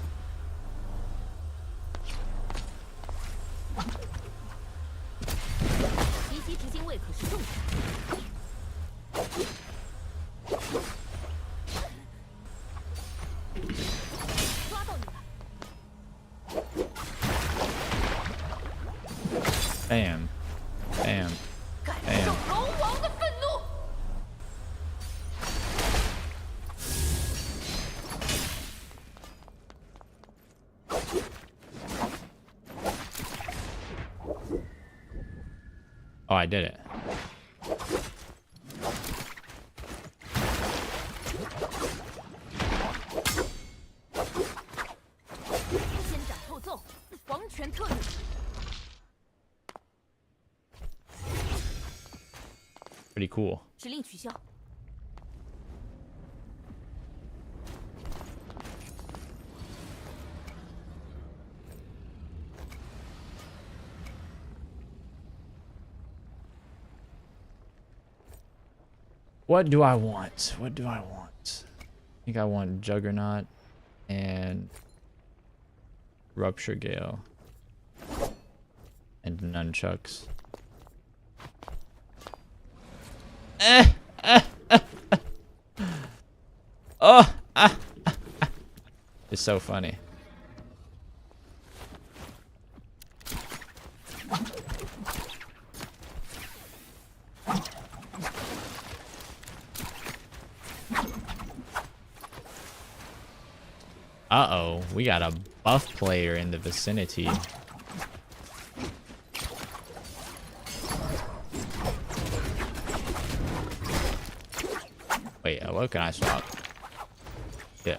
Bam. Bam. Bam. Oh, I did it. Pretty cool. 指令取消。 What do I want? What do I want? I think I want Juggernaut and Rupture Gale and Nunchucks. Oh, it's so funny. Uh-oh, we got a buff player in the vicinity. Wait, what can I swap? Yeah.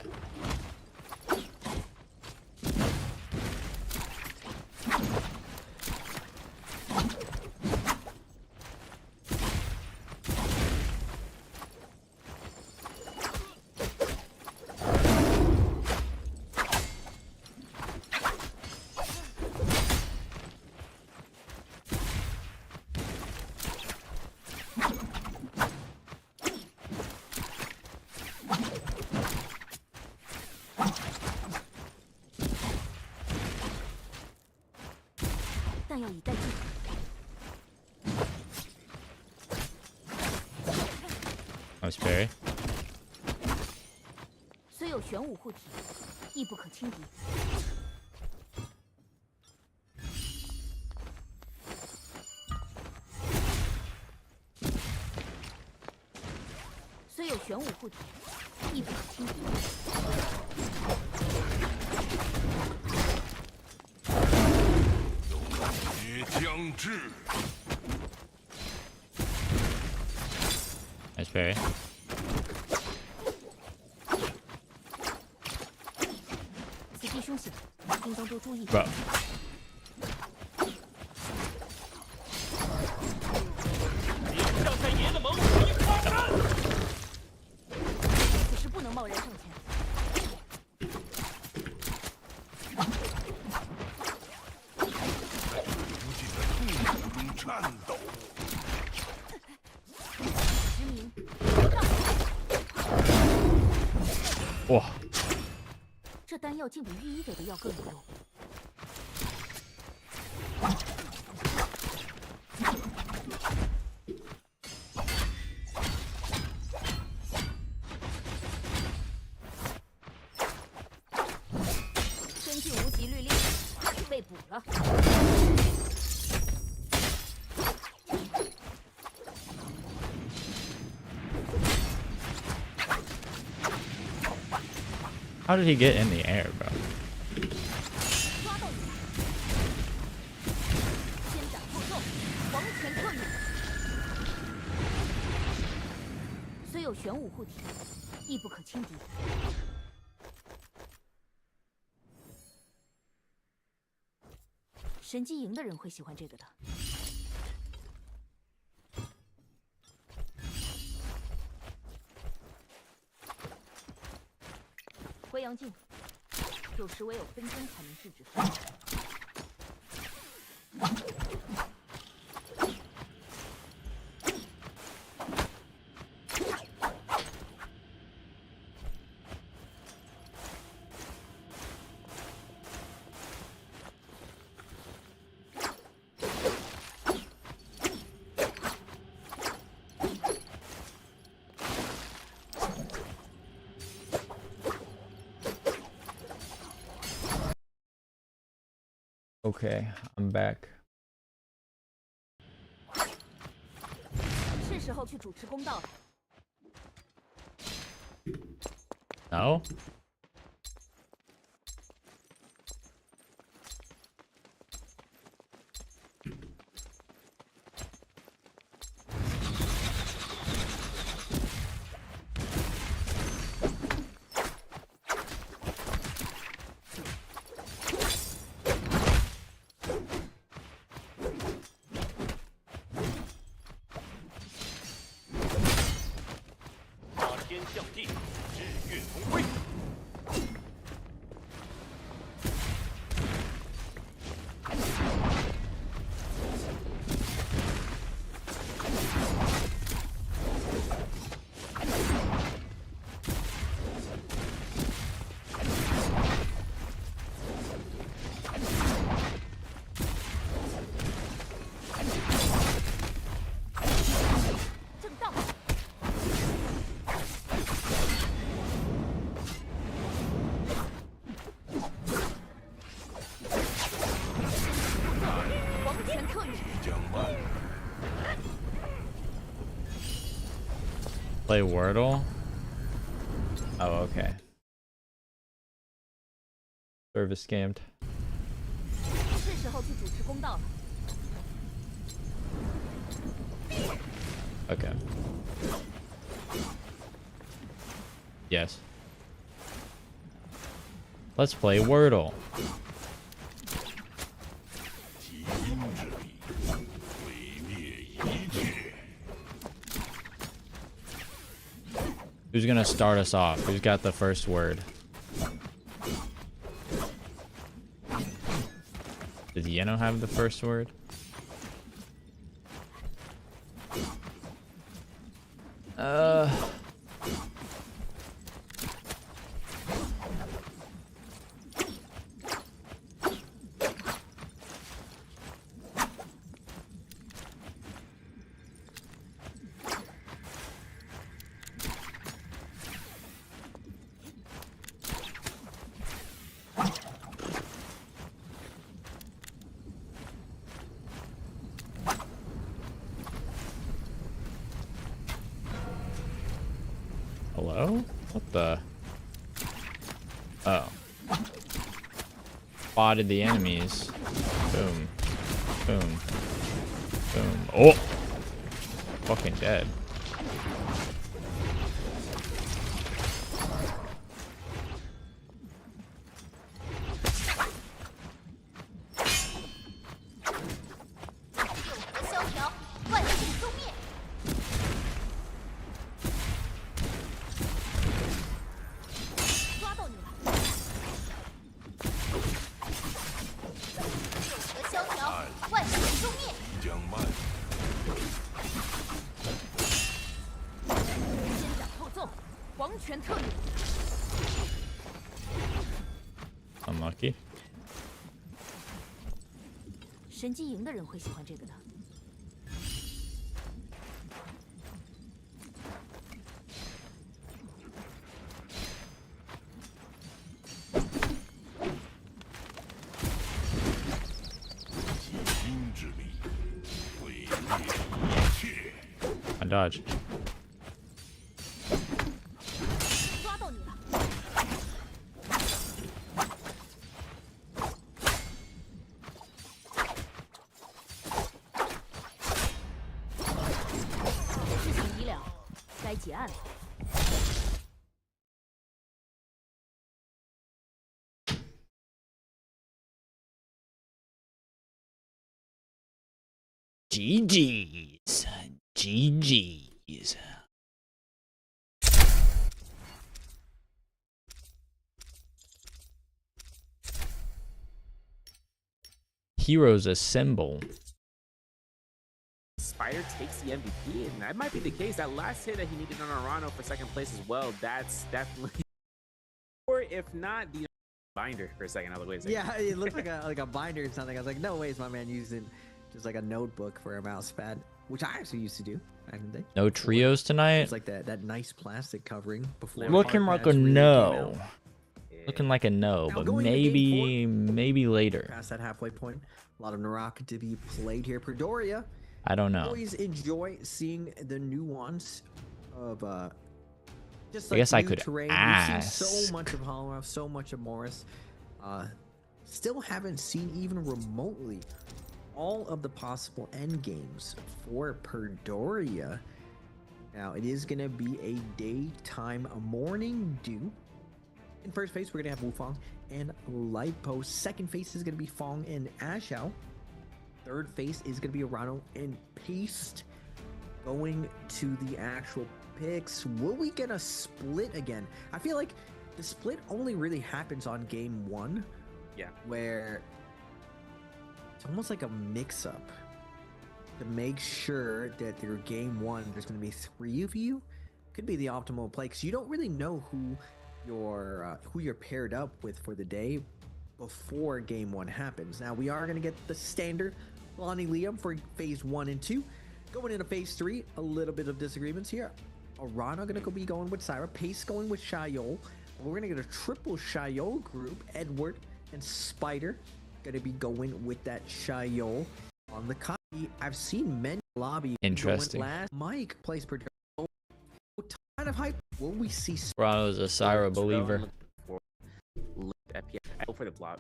Nice parry. 虽有玄武护体，亦不可轻敌。虽有玄武护体，亦不可轻敌。也将至。 Nice parry. 此地凶险，应当多注意。 Bro. 让三爷的猛虎一夸战！此时不能贸然上前。 无尽的痛苦中颤抖。 哇！这丹药竟比御医给的药更有用。根据无极律令，被捕了。 How did he get in the air, bro? 先斩后奏，皇权特允。虽有玄武护体，亦不可轻敌。神机营的人会喜欢这个的。 回阳镜，有时唯有纷争才能制止纷争。 Okay, I'm back. 时候去主持公道了。 No? Play Wordle? Oh, okay. Service scammed. 是时候去主持公道了。 Okay. Yes. Let's play Wordle. Who's gonna start us off? Who's got the first word? Does Yeno have the first word? Hello? What the? Oh. Spotted the enemies. Boom. Boom. Boom. Oh! Fucking dead. Unlucky. 神机营的人会喜欢这个的。I dodge. 抓到你了！事情已了，该结案了。 GG's. GG's. Heroes assemble. Spider takes the MVP, and that might be the case. That last hit that he needed on Arano for second place as well, that's definitely... Or if not, the binder for a second. I was like, wait a second. Yeah, it looked like a binder or something. I was like, no way is my man using just like a notebook for a mouse pad, which I actually used to do back in the day. No trios tonight? It's like that nice plastic covering before. Looking like a no. Looking like a no, but maybe later. Past that halfway point. A lot of Naraka to be played here. Predoria I don't know. Always enjoy seeing the nuance of just I like guess I new could terrain. We've seen so ask. much of Hollow, so much of Morris. Still haven't seen even remotely all of the possible end games for Perdoria. Now it is gonna be a daytime morning dew. In first phase, we're gonna have Wufang and Lipo. Second phase is gonna be Fong and Ashao. Third phase is gonna be Arano and Paste. Going to the actual picks, will we get a split again? I feel like the split only really happens on game 1. Yeah. Where it's almost like a mix-up to make sure that their game 1, there's going to be 3 of you. Could be the optimal play because you don't really know who you're paired up with for the day before game 1 happens. Now we are going to get the standard Lonnie Liam for phase 1 and 2. Going into phase 3, a little bit of disagreements here. Arano going to be going with Syra, Pace going with Shayol. We're going to get a triple Shayol group. Edward and Spider going to be going with that Shayol on the copy. I've seen many lobby Interesting. going last. Mike plays per ton of hype. Will we see Ronald's a Syra believer. For the block.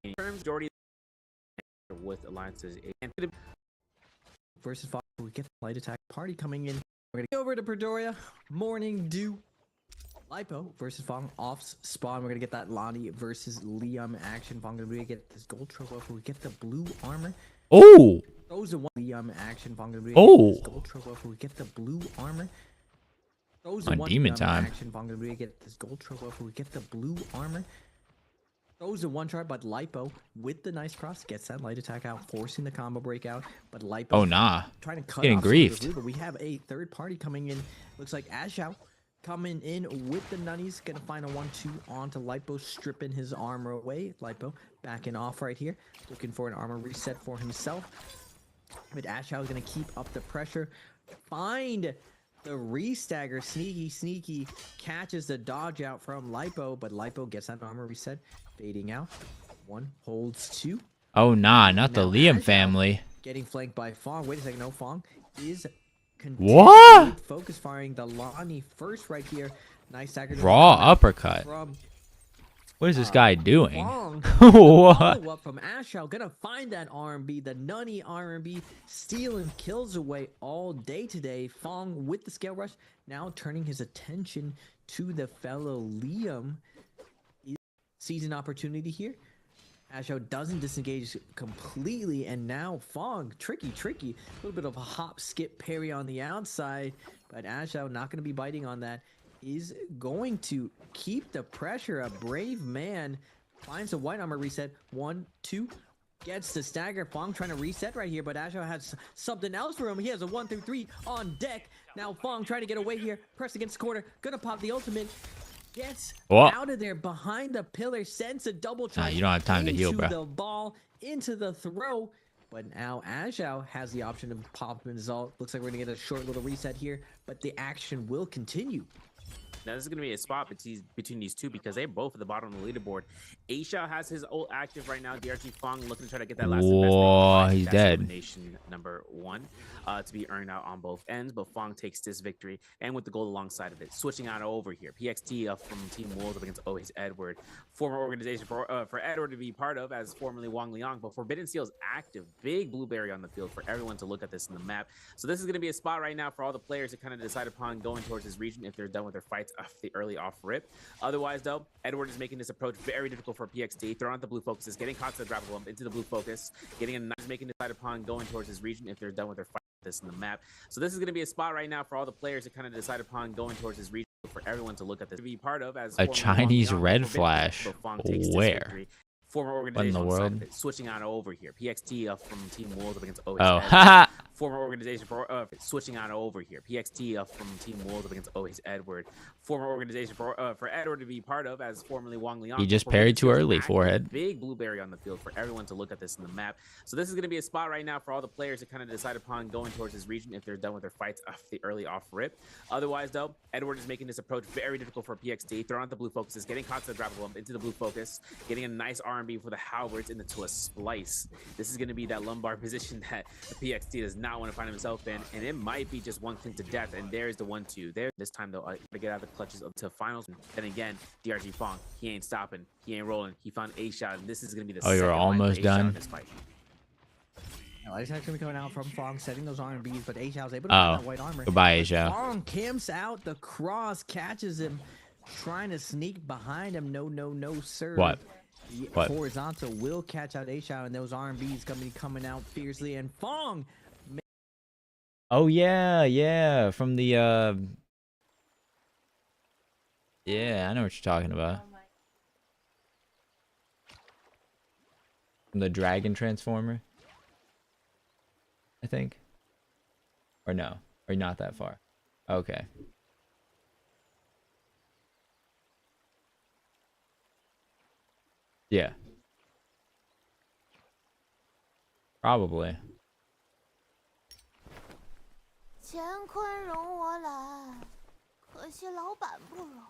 In terms, majority with alliances versus Fox, we get the light attack party coming in. We're gonna go over to Perdoria. Morning Dew. Lipo versus Fong off spawn. We're gonna get that Lonnie versus Liam action. Fong gonna get this gold trophy. We get the blue armor. Oh. Those are one Liam action. Fong gonna Oh. get this gold trophy. We get the blue armor. Those On one demon Liam time. action. Fong gonna get this gold trophy. We get the blue armor. Throws a one chart, but Lipo with the nice cross gets that light attack out, forcing the combo breakout. But Lipo, Oh, nah. trying to cut Getting off some of the griefed. blue, but we have a third party coming in. Looks like Ashao coming in with the nutties, gonna find a 1-2 onto Lipo, stripping his armor away. Lipo backing off right here, looking for an armor reset for himself. But Ashao is gonna keep up the pressure, find the restagger, sneaky catches the dodge out from Lipo, but Lipo gets that armor reset, fading out. 1 holds 2. Oh, nah, not the Now Liam Ashao family. getting flanked by Fong. Wait a second, no, Fong is What? focus firing the Lonnie first right here. Nice stagger. Raw uppercut. From What is this guy doing? Fong. What? Follow up from Ashao, gonna find that R&B, the nutty R&B, stealing kills away all day today. Fong with the scale rush, now turning his attention to the fellow Liam. Sees an opportunity here. Ashao doesn't disengage completely, and now Fong, tricky, a little bit of a hop, skip, parry on the outside, but Ashao not going to be biting on that, is going to keep the pressure. A brave man finds a white armor reset, 1, 2, gets the stagger. Fong trying to reset right here, but Ashao has something else for him. He has a 1 through 3 on deck. Now Fong trying to get away here, press against the corner, gonna pop the ultimate. Gets out of there behind the pillar, sends a double try. You don't have time to heal, bro. Into the ball, into the throw. But now Ashao has the option of popping his ult. Looks like we're gonna get a short little reset here, but the action will continue. Now this is going to be a spot between these two because they're both at the bottom of the leaderboard. Aisha has his ult active right now. DRG Fong looking to try to get that last Whoa, he's dead. elimination number 1 to be earned out on both ends, but Fong takes this victory and with the gold alongside of it. Switching out over here, PXT from Team Wolves up against Always Edward. Former organization for Edward to be part of as formerly Wang Liang, but Forbidden Seal is active. Big blueberry on the field for everyone to look at this in the map. So this is going to be a spot right now for all the players to kind of decide upon going towards this region if they're done with their fights off the early off rip. Otherwise, though, Edward is making this approach very difficult for PXT. Throwing out the blue focuses, getting caught to the drop bump into the blue focus, getting a nice, making decide upon going towards this region if they're done with their fight this in the map. So this is going to be a spot right now for all the players to kind of decide upon going towards this region for everyone to look at this to be part of as A Chinese red flash. Where? Former What in organization the on the side world? of it. Switching out over here, PXT from Team Wolves up against Always Oh, Edward. haha. former organization for switching on over here. PXT from Team Wolves up against Always Edward. Former organization for Edward to be part of as formerly Wang Liang. He just parried too early, forehead. Big blueberry on the field for everyone to look at this in the map. So this is going to be a spot right now for all the players to kind of decide upon going towards this region if they're done with their fights off the early off rip. Otherwise, though, Edward is making this approach very difficult for PXT. Throwing out the blue focuses, getting caught to the grapple bump into the blue focus, getting a nice R&B for the halberds into a splice. This is going to be that lumbar position that the PXT does not want to find himself in, and it might be just one clink to death. And there's the 1-2 there. This time, though, to get out of the clutches to finals. Then again, DRG Fong, he ain't stopping, he ain't rolling. He found a shot, and this is going to be the you're almost done. In this fight. Light Attack's gonna be coming out from Fong, setting those R&Bs, but A-Xiao's able to find that white armor. Goodbye, A-Xiao. Fong camps out, the cross catches him, trying to sneak behind him. No, sir. What? Horizontal will catch out A-Xiao, and those R&Bs gonna be coming out fiercely, and Fong. Oh yeah, from the yeah, I know what you're talking about. From the Dragon Transformer, I think. Or no, or not that far. Okay. Yeah. Probably. 乾坤容我来，可惜老板不容。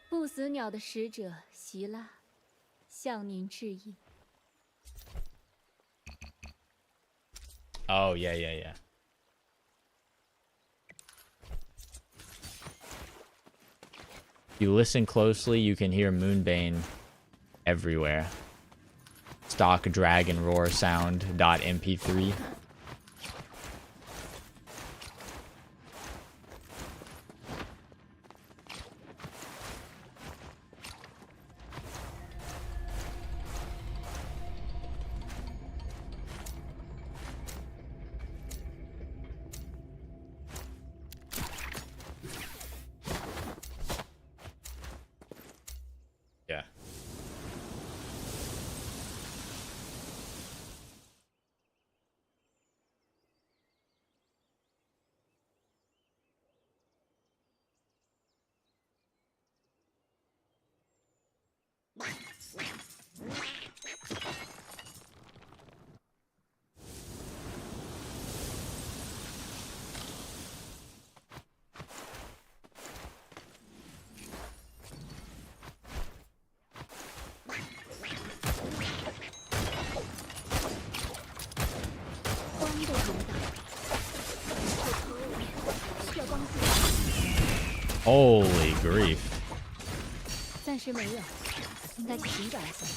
不死鸟的使者希拉，向您致意。 Oh yeah. You listen closely, you can hear Moonbane everywhere. Stock dragon roar sound .mp3. Yeah. Holy grief. 暂时没有，应该去寻找一下。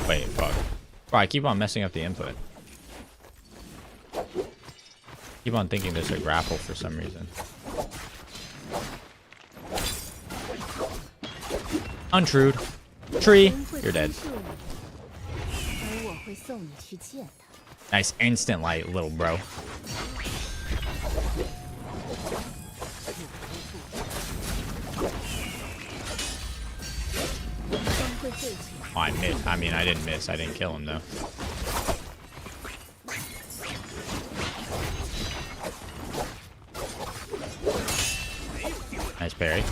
Wait, fuck. Bro, I keep on messing up the input. Keep on thinking there's a grapple for some reason. Untrued. Tree. You're dead. Nice instant light, little bro. Oh, I missed. I mean, I didn't miss. I didn't kill him, though. Nice parry.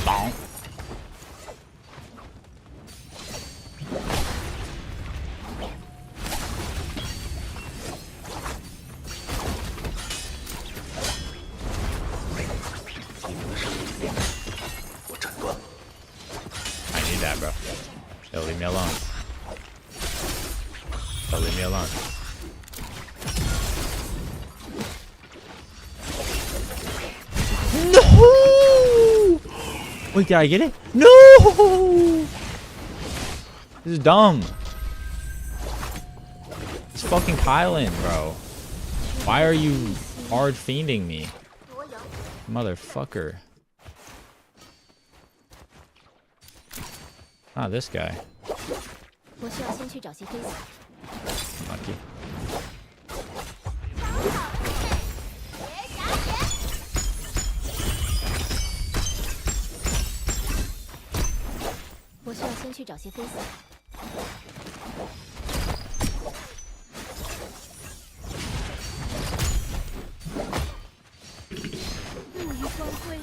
Bonk. I need that, bro. Yo, leave me alone. Yo, leave me alone. No! Wait, did I get it? No! This is dumb. It's fucking Kylan, bro. Why are you hard fiending me? Ah, this guy. 我需要先去找些飞伞。 Lucky. 我需要先去找些飞伞。入于光辉，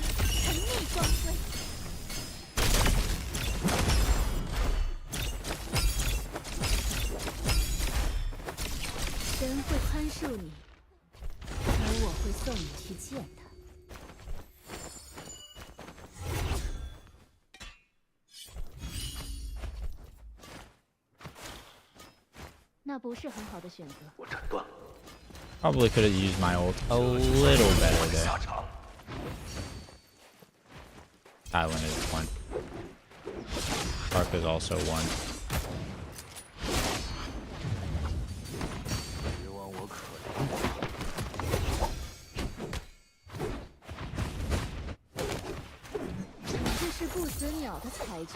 沉溺光辉。神会宽恕你，而我会送你去见他。 那不是很好的选择。我斩断了。 Probably could have used my ult a little better there. Island is 1. Arc is also 1. 别忘我可怜。这是不死鸟的裁决。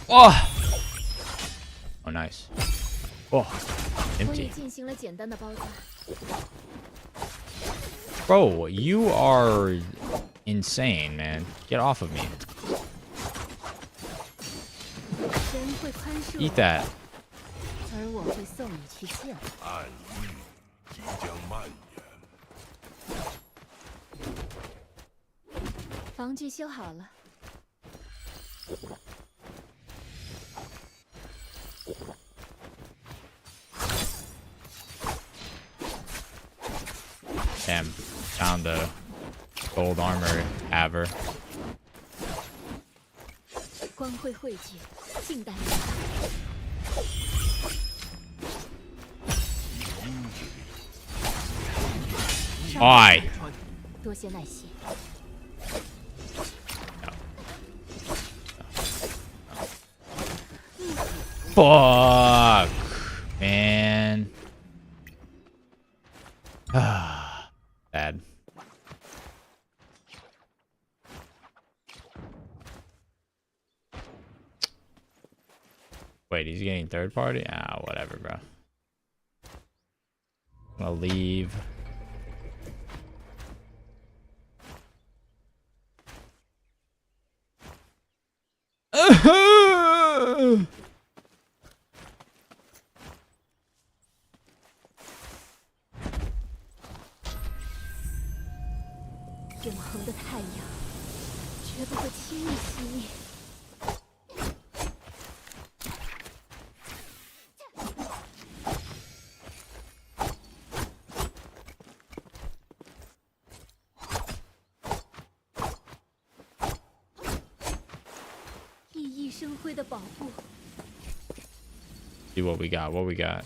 Oh! Oh, nice. Oh, 我也 empty. 进行了简单的包扎。 Bro, you are insane, man. Get off of me. 神会宽恕 Eat that. 而我会送你去见。暗域即将蔓延。防具修好了。 Damn, found the gold armor haver. 光辉汇聚，静待。 Why? 多些耐心。 Fuck, man. Bad. Wait, he's getting third party? Ah, whatever, bro. I'm gonna leave.永恒的太阳绝不会轻易熄灭。熠熠生辉的保护。 See what we got. What we got?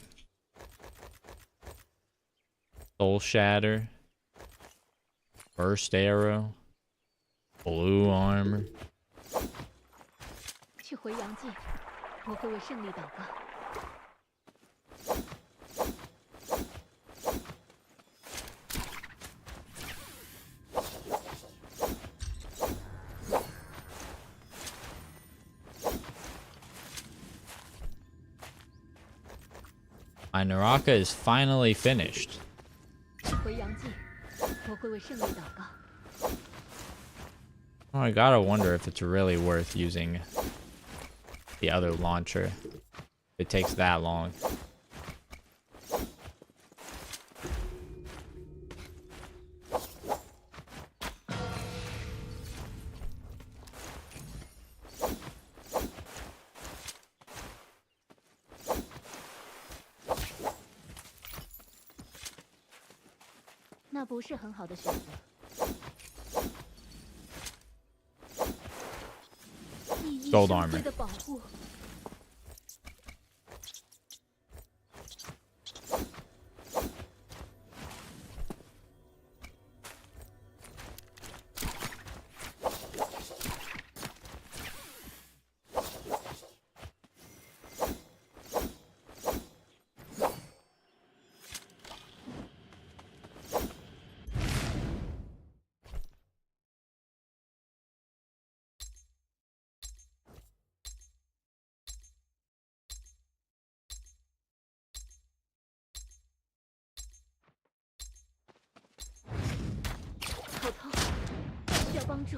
Soul Shatter. Burst Arrow. Blue Armor. 去回阳界，我会为胜利祷告。 My Naraka is finally finished. 回阳界，我会为胜利祷告。 Oh, I gotta wonder if it's really worth using the other launcher. It takes that long. “那不是很好的选择。 Gold armor. 的保护。帮助。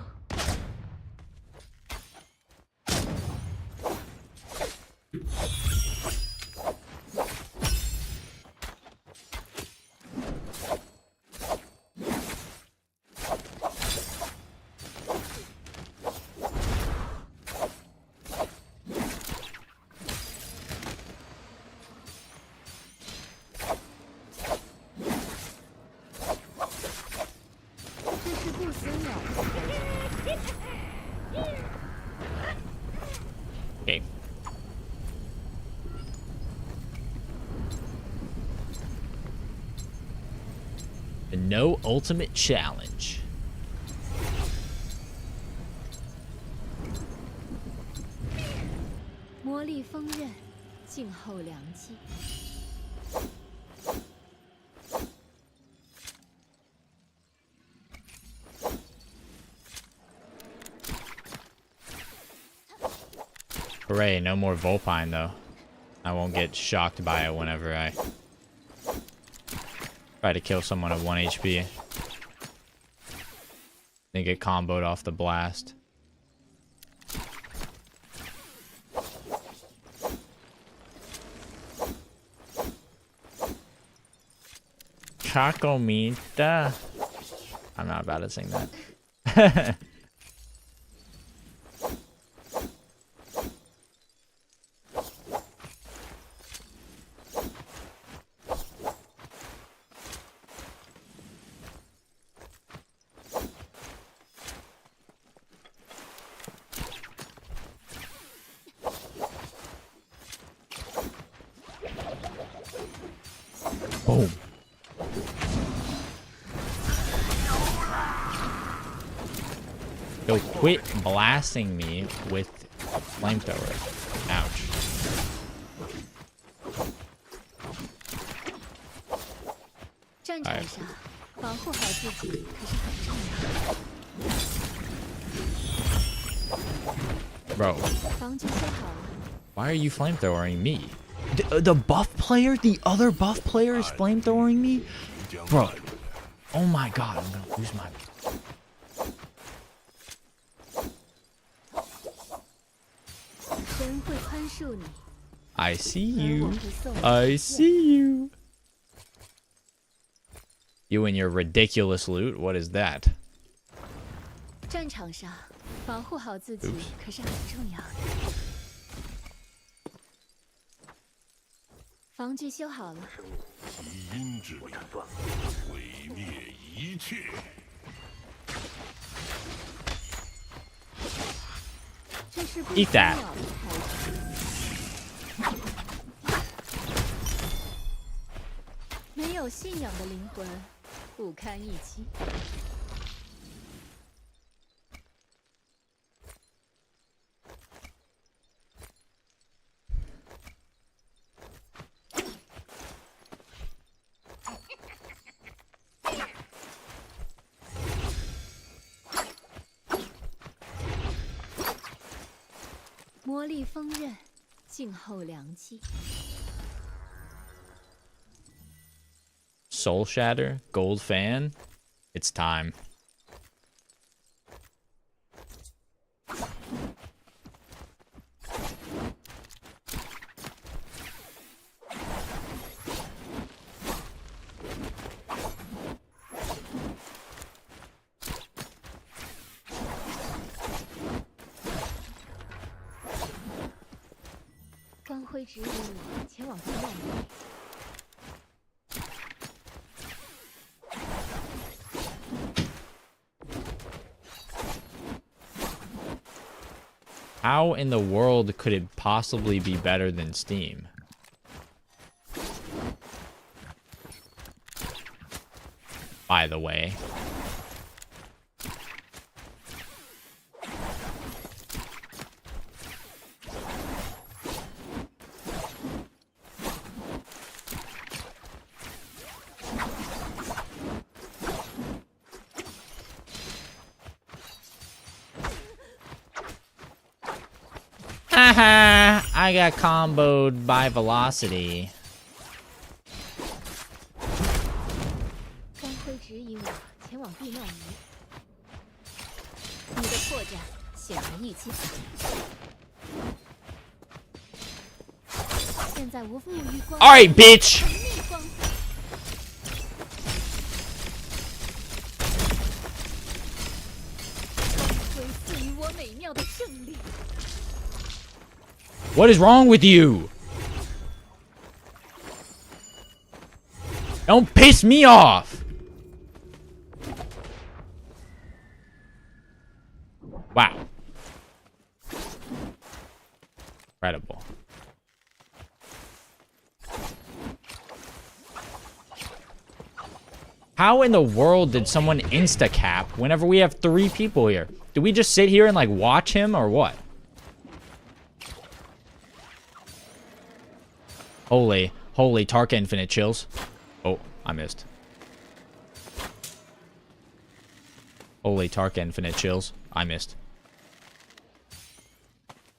这是不死鸟。Okay. The no ultimate challenge. 魔力锋刃，静候良机。 Hooray, no more Vulpine though. I won't get shocked by it whenever I try to kill someone at 1 HP. They get comboed off the blast. Chocomita. I'm not about to sing that. Boom. Yo, quit blasting me with a flamethrower. Ouch. Alright. Bro. Why are you flamethrowering me? The buff player? The other buff player is flamethrowing me? Bro. Oh my god, I'm gonna lose my... I see you. I see you. You and your ridiculous loot? What is that? 战场上，保护好自己可是很重要的。防具修好了。基因之力，毁灭一切。这是不 Eat that. 没有信仰的灵魂，不堪一击。魔力锋刃，静候良机。 Soul Shatter, Gold Fan, it's time. How in the world could it possibly be better than Steam? By the way. Haha, I got comboed by velocity. 光辉指引我前往避难仪。破绽显而易见。现在无负于光。All right, bitch. 归赐予我美妙的胜利。 What is wrong with you? Don't piss me off. Wow. Incredible. How in the world did someone insta-cap whenever we have 3 people here? Do we just sit here and like watch him or what? Holy Tarka Infinite chills. Oh, I missed. Holy Tarka Infinite chills. I missed.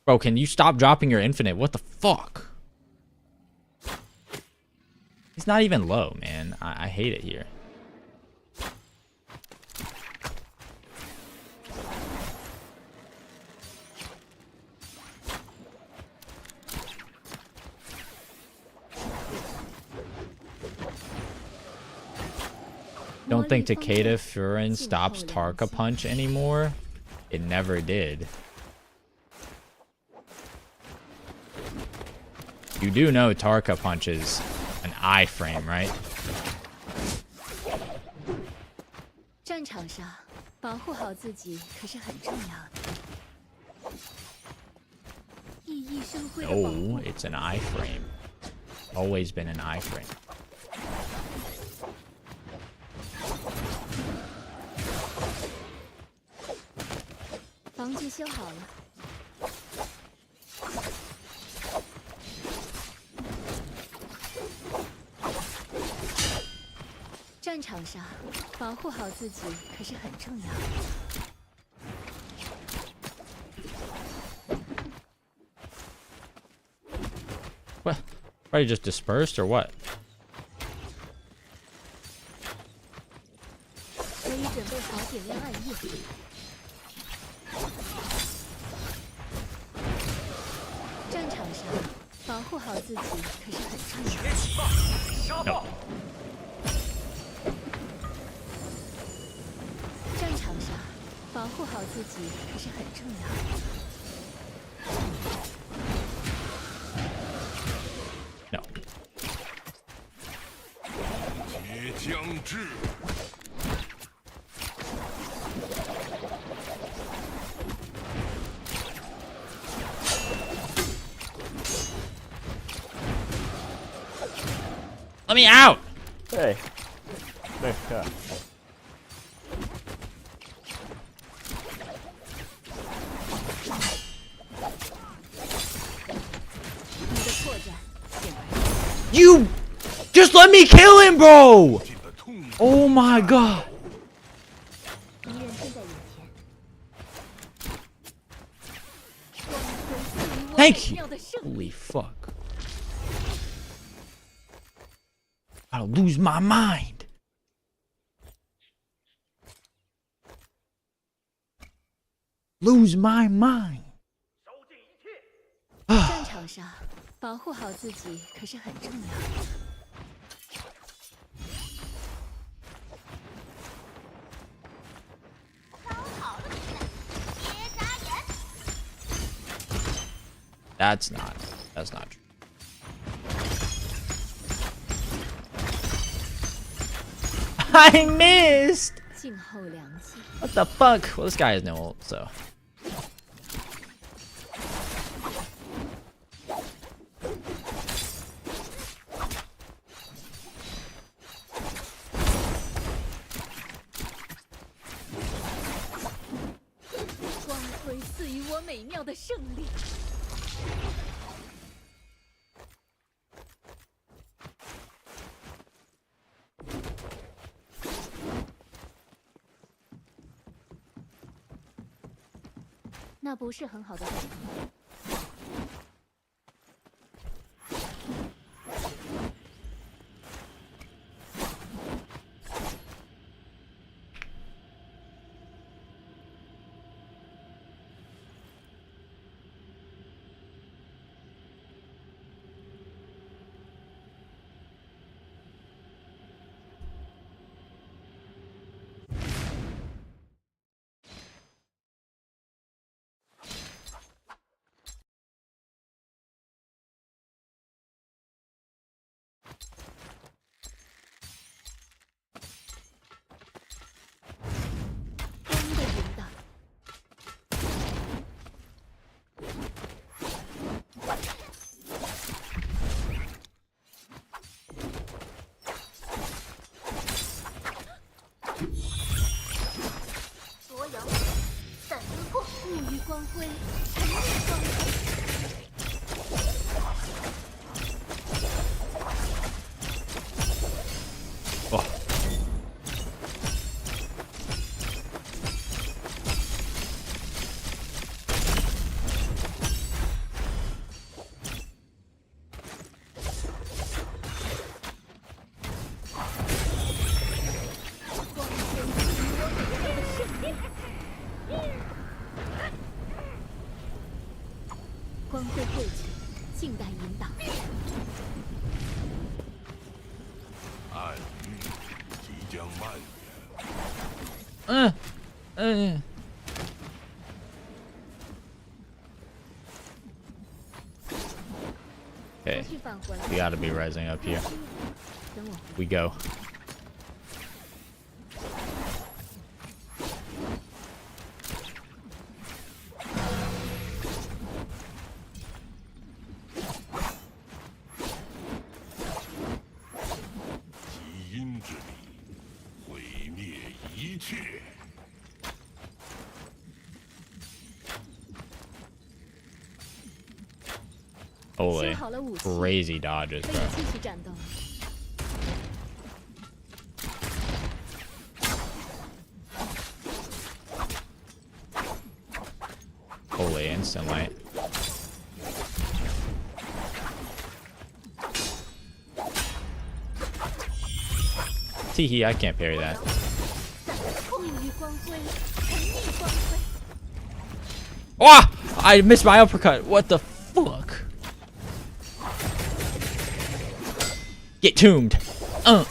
Bro, can you stop dropping your infinite? What the fuck? He's not even low, man. I hate it here. Don't think Takeda Furin stops Tarka Punch anymore. It never did. You do know Tarka Punch is an iframe, right? 战场上保护好自己可是很重要的。熠熠生辉的保护。 No, it's an iframe. Always been an iframe. 防具修好了。战场上保护好自己可是很重要的。 What? Are you just dispersed or what? 可以准备好点亮暗夜。战场上保护好自己可是很重要的。 No. 战场上保护好自己可是很重要的。 No. 皆将至。 Let me out! Hey, nice cut. 你的破绽显而 You just let me kill him, bro! Oh my god. 敌人正在眼前。 Thank you. Holy fuck. I'll lose my mind. Lose my mind. 战场上保护好自己可是很重要的。 That's not true. I missed! 静候良机。 What the fuck? Well, this guy has no ult, so. “光辉赐予我美妙的胜利。” 那不是很好的反应。光辉，沉溺光辉。哇！光辉过去，静待引导。暗域即将蔓延。Okay, we gotta be rising up here. We go. Holy crazy dodges, bro. Holy instant light. Teehee, I can't parry that. Ah! I missed my uppercut. What the fuck? Get tombed. Oh.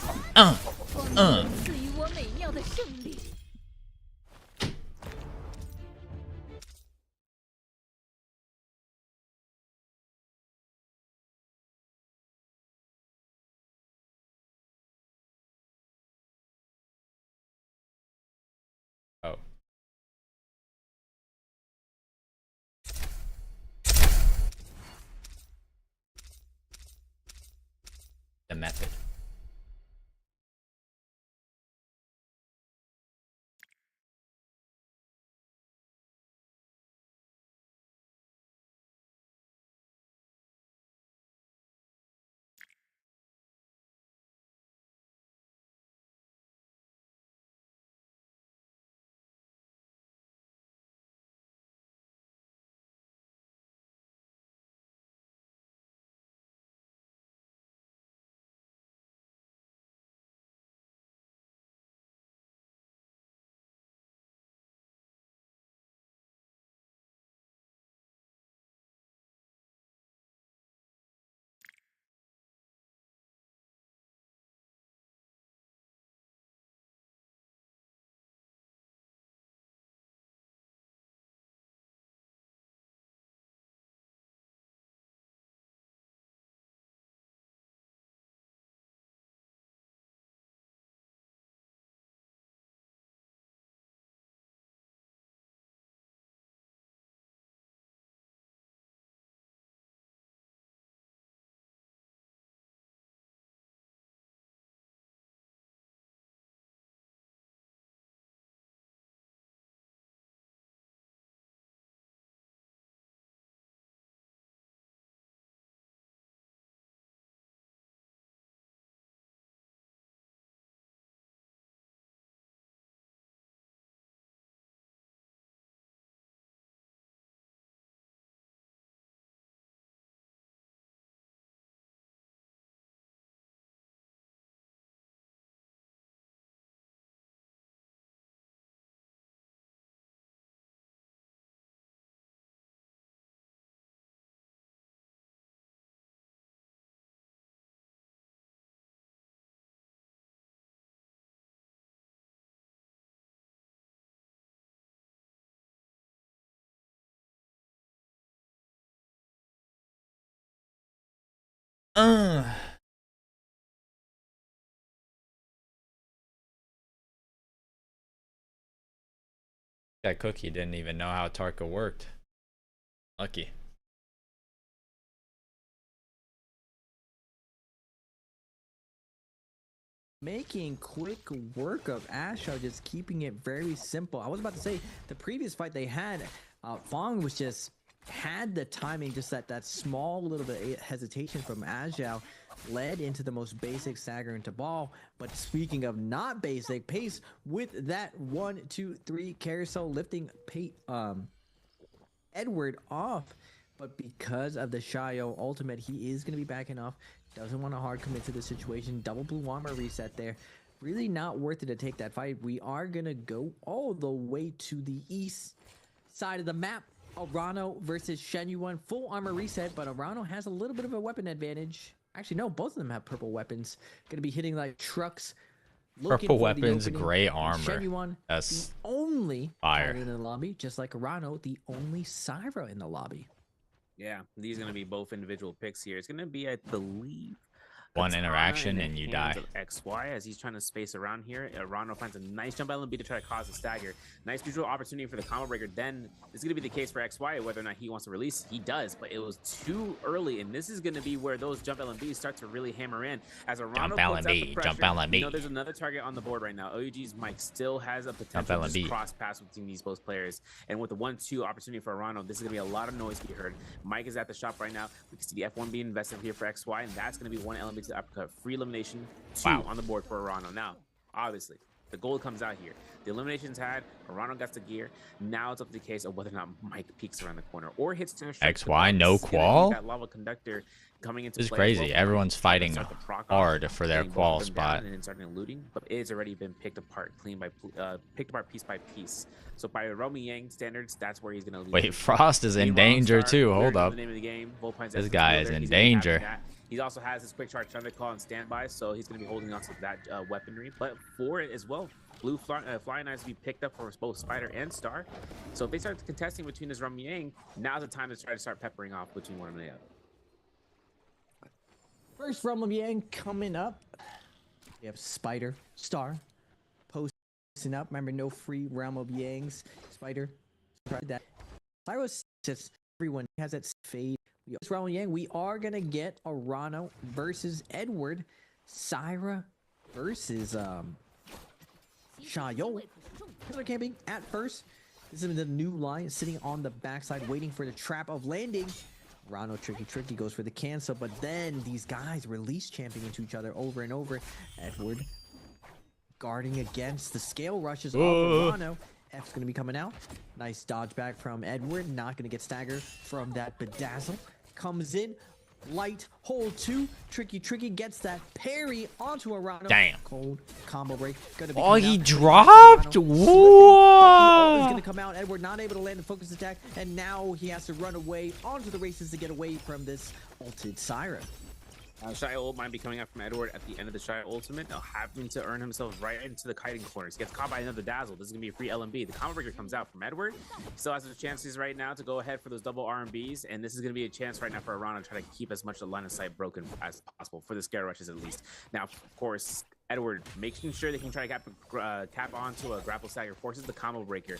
The method. That cookie didn't even know how Tarka worked. Lucky. Making quick work of Asho, just keeping it very simple. I was about to say, the previous fight they had, Fong was just had the timing, just that small little bit of hesitation from Azhao led into the most basic stagger into ball. But speaking of not basic, Pace with that 1, 2, 3 carousel lifting Edward off. But because of the Shayo ultimate, he is going to be backing off. Doesn't want to hard commit to the situation. Double blue armor reset there. Really not worth it to take that fight. We are going to go all the way to the east side of the map. Arano versus Shen Yuan. Full armor reset, but Arano has a little bit of a weapon advantage. Actually, no, both of them have purple weapons. Going to be hitting like trucks. Purple weapons, gray armor. Shen Yuan, that's the only fire in the lobby, just like Arano, the only Syra in the lobby. Yeah, these are going to be both individual picks here. It's going to be, I believe, one interaction and you die. XY as he's trying to space around here. Arano finds a nice jump LMB to try to cause a stagger. Nice neutral opportunity for the combo breaker. Then it's going to be the case for XY whether or not he wants to release. He does, but it was too early, and this is going to be where those jump LMBs start to really hammer in. As Arano puts out the pressure, jump LMB. you know, there's another target on the board right now. OUG's Mike still has a potential to just cross pass between these both players, and with the 1-2 opportunity for Arano, this is going to be a lot of noise to be heard. Mike is at the shop right now. We can see the F1 being invested here for XY, and that's going to be one LMB to the uppercut. Free elimination, 2 on the board for Arano. Now, obviously, the gold comes out here. The eliminations had, Arano gets the gear. Now it's up to the case of whether or not Mike peeks around the corner or hits XY, no qual? That lava conductor coming into this is crazy. well. Everyone's fighting hard for their qual spot. And then starting looting, but it's already been picked apart, picked apart piece by piece. So by Romy Yang standards, that's where he's going to lose. Wait, Frost is in danger too. Hold up. The name of the game. This guy is in danger. He also has his quick charge thunder call on standby, so he's going to be holding on to that weaponry. But for it as well, blue flying eyes to be picked up for both Spider and Star. So if they start contesting between this Rum Yang, now's the time to try to start peppering off between one and the other. First Rum Yang coming up. We have Spider, Star, posting up. Remember, no free Realm of Yangs. Spider, that. Cyrus just everyone has that fade. Realm Yang, we are gonna get Arano versus Edward, Syra versus Shayo. They're camping at first. This is the new line sitting on the backside, waiting for the trap of landing. Arano tricky goes for the cancel, but then these guys release champing into each other over and over. Edward guarding against the scale rushes of Arano. F's gonna be coming out. Nice dodge back from Edward. Not gonna get staggered from that bedazzle. Comes in, light, hold 2, tricky gets that parry onto Arano. Damn. Cold combo break. Gonna be he dropped. Whoa. Is gonna come out. Edward not able to land the focus attack, and now he has to run away onto the races to get away from this ulted Siren. Shy ult might be coming out from Edward at the end of the Shy ultimate, now having to earn himself right into the kiting corners. He gets caught by another dazzle. This is gonna be a free LMB. The combo breaker comes out from Edward. He still has the chances right now to go ahead for those double RMBs, and this is gonna be a chance right now for Arano to try to keep as much of the line of sight broken as possible for the scare rushes at least. Now, of course, Edward making sure they can try to cap onto a grapple stagger, forces the combo breaker,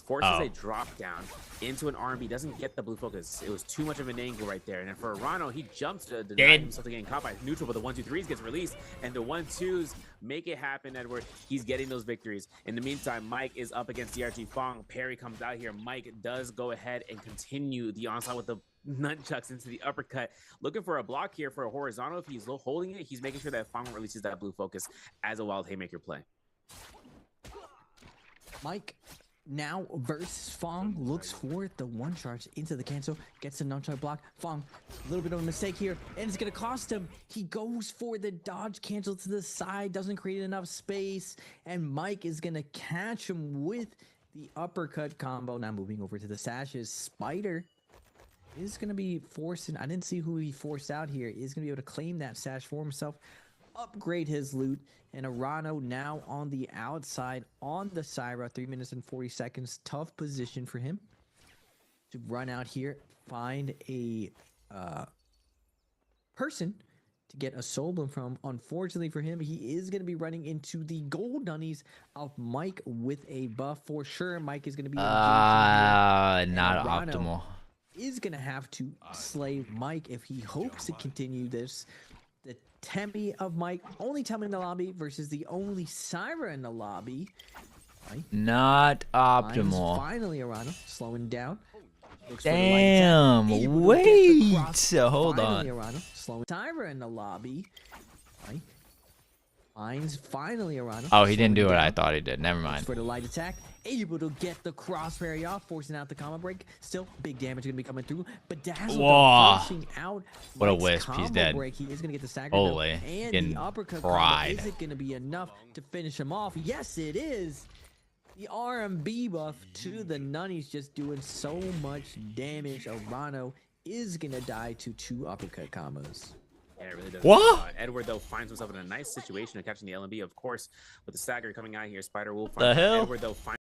forces a drop down into an RMB, doesn't get the blue focus. It was too much of an angle right there. And then for Arano, he jumps to deny himself to getting caught by neutral, but the 1-2-3s gets released, and the 1-2s make it happen, Edward. He's getting those victories. In the meantime, Mike is up against DRG Fong. Parry comes out here. Mike does go ahead and continue the onslaught with the nunchucks into the uppercut, looking for a block here for a horizontal. If he's holding it, he's making sure that Fong releases that blue focus as a wild haymaker play. Mike now versus Fong looks for the one charge into the cancel, gets the nunchuck block. Fong, a little bit of a mistake here, and it's gonna cost him. He goes for the dodge cancel to the side, doesn't create enough space, and Mike is gonna catch him with the uppercut combo. Now moving over to the sashes, Spider is going to be forcing, I didn't see who he forced out here, is going to be able to claim that sash for himself, upgrade his loot, and Arano now on the outside on the Syra, 3 minutes and 40 seconds, tough position for him to run out here, find a person to get a soul bloom from. Unfortunately for him, he is going to be running into the gold dunnies of Mike with a buff for sure. Mike is going to be not optimal. Is going to have to slay Mike if he hopes to continue this. The Temmie of Mike, only Temmie in the lobby versus the only Syra in the lobby. Not optimal. Finally, Arano slowing down. Damn, wait. Hold on. Arano slowing Tyra in the lobby. Right. Finds finally Arano. Oh, he didn't do what I thought he did. Never mind. For the light attack, able to get the cross parry off, forcing out the combo break. Still, big damage gonna be coming through. But Whoa. forcing out. What a wisp. He's dead. Break. He is gonna get the stagger. Holy. And Getting the uppercut fried. is it gonna be enough to finish him off? Yes, it is. The RMB buff to the Nunnies just doing so much damage. Arano is gonna die to 2 uppercut combos. Yeah, it really does. What? Edward, though, finds himself in a nice situation of catching the LMB. Of course, with the stagger coming out here, Spider will find the hell? Edward,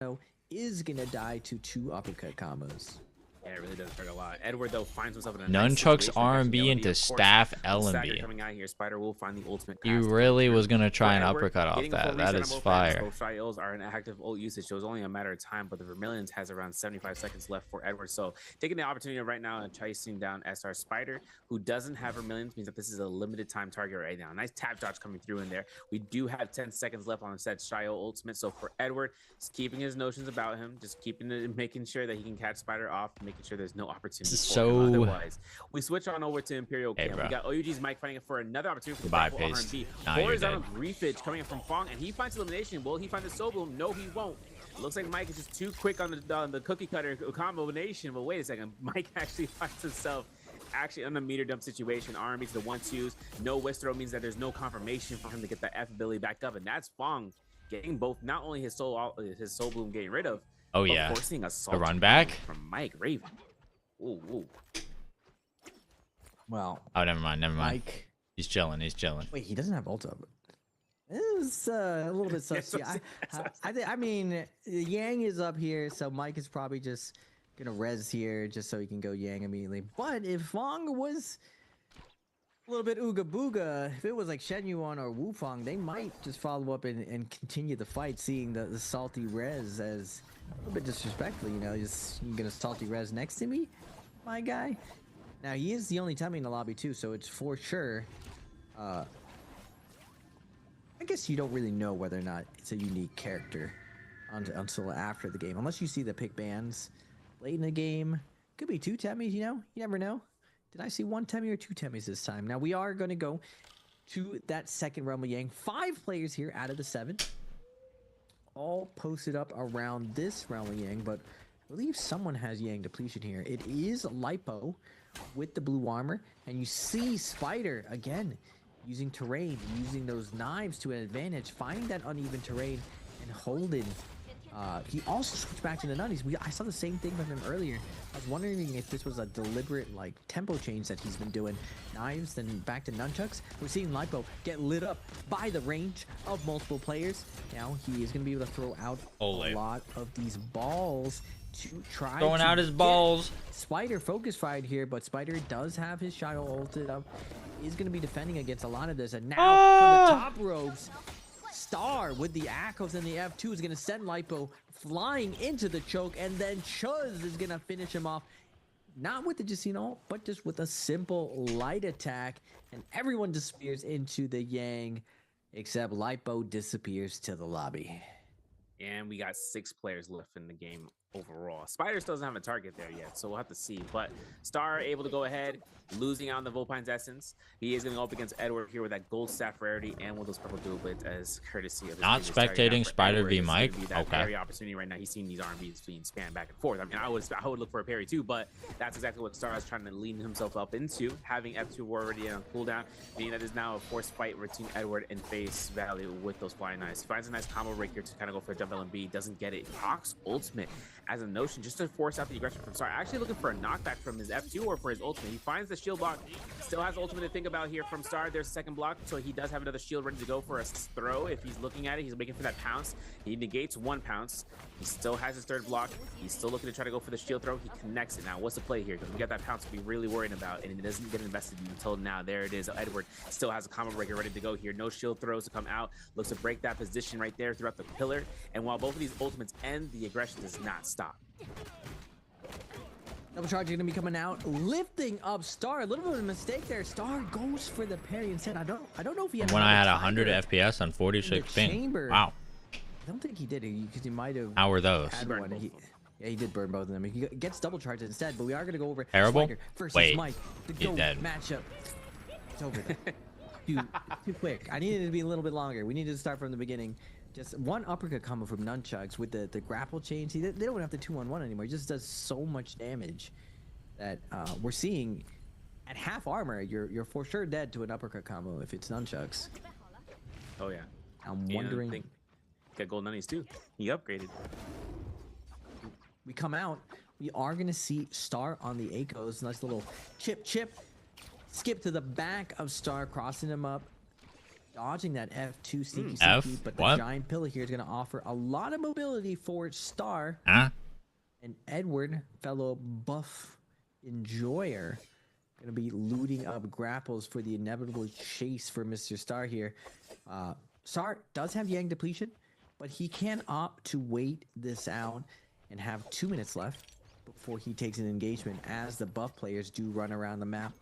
though, is gonna die to 2 uppercut combos. Yeah, it really does hurt a lot. Edward, though, finds himself in a Nunchucks nice RMB into staff LMB. Coming out here, Spider will find the ultimate. He really was gonna try an uppercut off that. That is fire. Both trials are in active ult usage, so it's only a matter of time. But the Vermilions has around 75 seconds left for Edward. So taking the opportunity right now and chasing down SR Spider, who doesn't have Vermilions, means that this is a limited time target right now. Nice tap dodge coming through in there. We do have 10 seconds left on said Shio ultimate. So for Edward, just keeping his notions about him, just keeping it, making sure that he can catch Spider off, making sure there's no opportunity. So otherwise, we switch on over to Imperial Camp. We got OUG's Mike fighting for another opportunity for the RMB. Horizontal Griefage coming in from Fong, and he finds elimination. Will he find the Soul Bloom? No, he won't. It looks like Mike is just too quick on the cookie cutter combination. But wait a second, Mike actually finds himself on a meter dump situation. RMB to the 1-2s. No Wistro means that there's no confirmation for him to get the F ability back up, and that's Fong getting both, not only his Soul Bloom getting rid of. Oh yeah, forcing a the run back from Mike Raven. Ooh, ooh. Well. Oh, never mind. Mike. He's chilling. He's chilling. Wait, he doesn't have ult up. It was a little bit sus. I mean, Yang is up here, so Mike is probably just gonna res here just so he can go Yang immediately. But if Fong was a little bit ooga booga, if it was like Shen Yuan or Wu Fong, they might just follow up and continue the fight, seeing the salty res as a little bit disrespectful, you know, just you gonna salty res next to me, my guy. Now he is the only Tummy in the lobby too, so it's for sure. I guess you don't really know whether or not it's a unique character until after the game, unless you see the pick bans late in the game. Could be 2 Tummies, you know. You never know. Did I see 1 Tummy or 2 Tummies this time? Now we are going to go to that second Rumble Yang. 5 players here out of the 7. All posted up around this Rumble Yang, but I believe someone has Yang depletion here. It is Lipo with the blue armor, and you see Spider again using terrain, using those knives to an advantage, finding that uneven terrain and holding. He also switched back to the Nunnies. I saw the same thing from him earlier. I was wondering if this was a deliberate like tempo change that he's been doing. Knives, then back to nunchucks. We're seeing Lipo get lit up by the range of multiple players. Now he is going to be able to throw out a lot of these balls to try throwing out his balls. Spider focus fired here, but Spider does have his Shadow ulted up. He's going to be defending against a lot of this, and now from the top ropes, Star with the Akos and the F2 is going to send Lipo flying into the choke, and then Chuz is going to finish him off. Not with the Jasino, but just with a simple light attack, and everyone disappears into the Yang, except Lipo disappears to the lobby. And we got 6 players left in the game overall. Spider still doesn't have a target there yet, so we'll have to see. But Star able to go ahead, losing out on the Vulpine's Essence. He is going to go up against Edward here with that gold staff rarity and with those purple dual blades as courtesy of his not spectating Spider v Mike. Okay. Parry opportunity right now. He's seeing these RMBs being spammed back and forth. I mean, I would look for a parry too, but that's exactly what Star is trying to lean himself up into, having F2 already on cooldown, meaning that is now a forced fight between Edward and face value with those flying knives. He finds a nice combo break here to kind of go for a jump LMB, doesn't get it. Procs ultimate as a notion just to force out the aggression from Star. Actually looking for a knockback from his F2 or for his ultimate. He finds the shield block, still has ultimate to think about here from Star. There's a second block, so he does have another shield ready to go for a throw. If he's looking at it, he's waiting for that pounce. He negates 1 pounce. He still has his 3rd block. He's still looking to try to go for the shield throw. He connects it. Now, what's the play here? Because we got that pounce to be really worried about, and it doesn't get invested until now. There it is. Edward still has a combo breaker ready to go here. No shield throws to come out. Looks to break that position right there throughout the pillar. And while both of these ultimates end, the aggression does not stop. Double charge going to be coming out, lifting up Star. A little bit of a mistake there. Star goes for the parry instead. I don't know if he had when I had 100 FPS on 46 ping. Wow. I don't think he did it because he might have. How were those? Had one. Yeah, he did burn both of them. He gets double charged instead, but we are going to go over Terrible? Spider versus Wait, Mike. The he's GOAT dead. matchup. It's over there. Dude, too quick. I needed it to be a little bit longer. We needed to start from the beginning. Just one uppercut combo from Nunchucks with the grapple chain. See, they don't have the 2-on-1 anymore. It just does so much damage that we're seeing at half armor. You're for sure dead to an uppercut combo if it's Nunchucks. Oh yeah. I'm wondering. I think got gold nunnies too. He upgraded. We come out. We are gonna see Star on the Akos. Nice little chip. Skip to the back of Star, crossing him up. Dodging that F2 sneaky, but the giant pillar here is going to offer a lot of mobility for Star. Huh? And Edward, fellow buff enjoyer, going to be looting up grapples for the inevitable chase for Mr. Star here. Star does have Yang depletion, but he can opt to wait this out and have 2 minutes left before he takes an engagement, as the buff players do run around the map.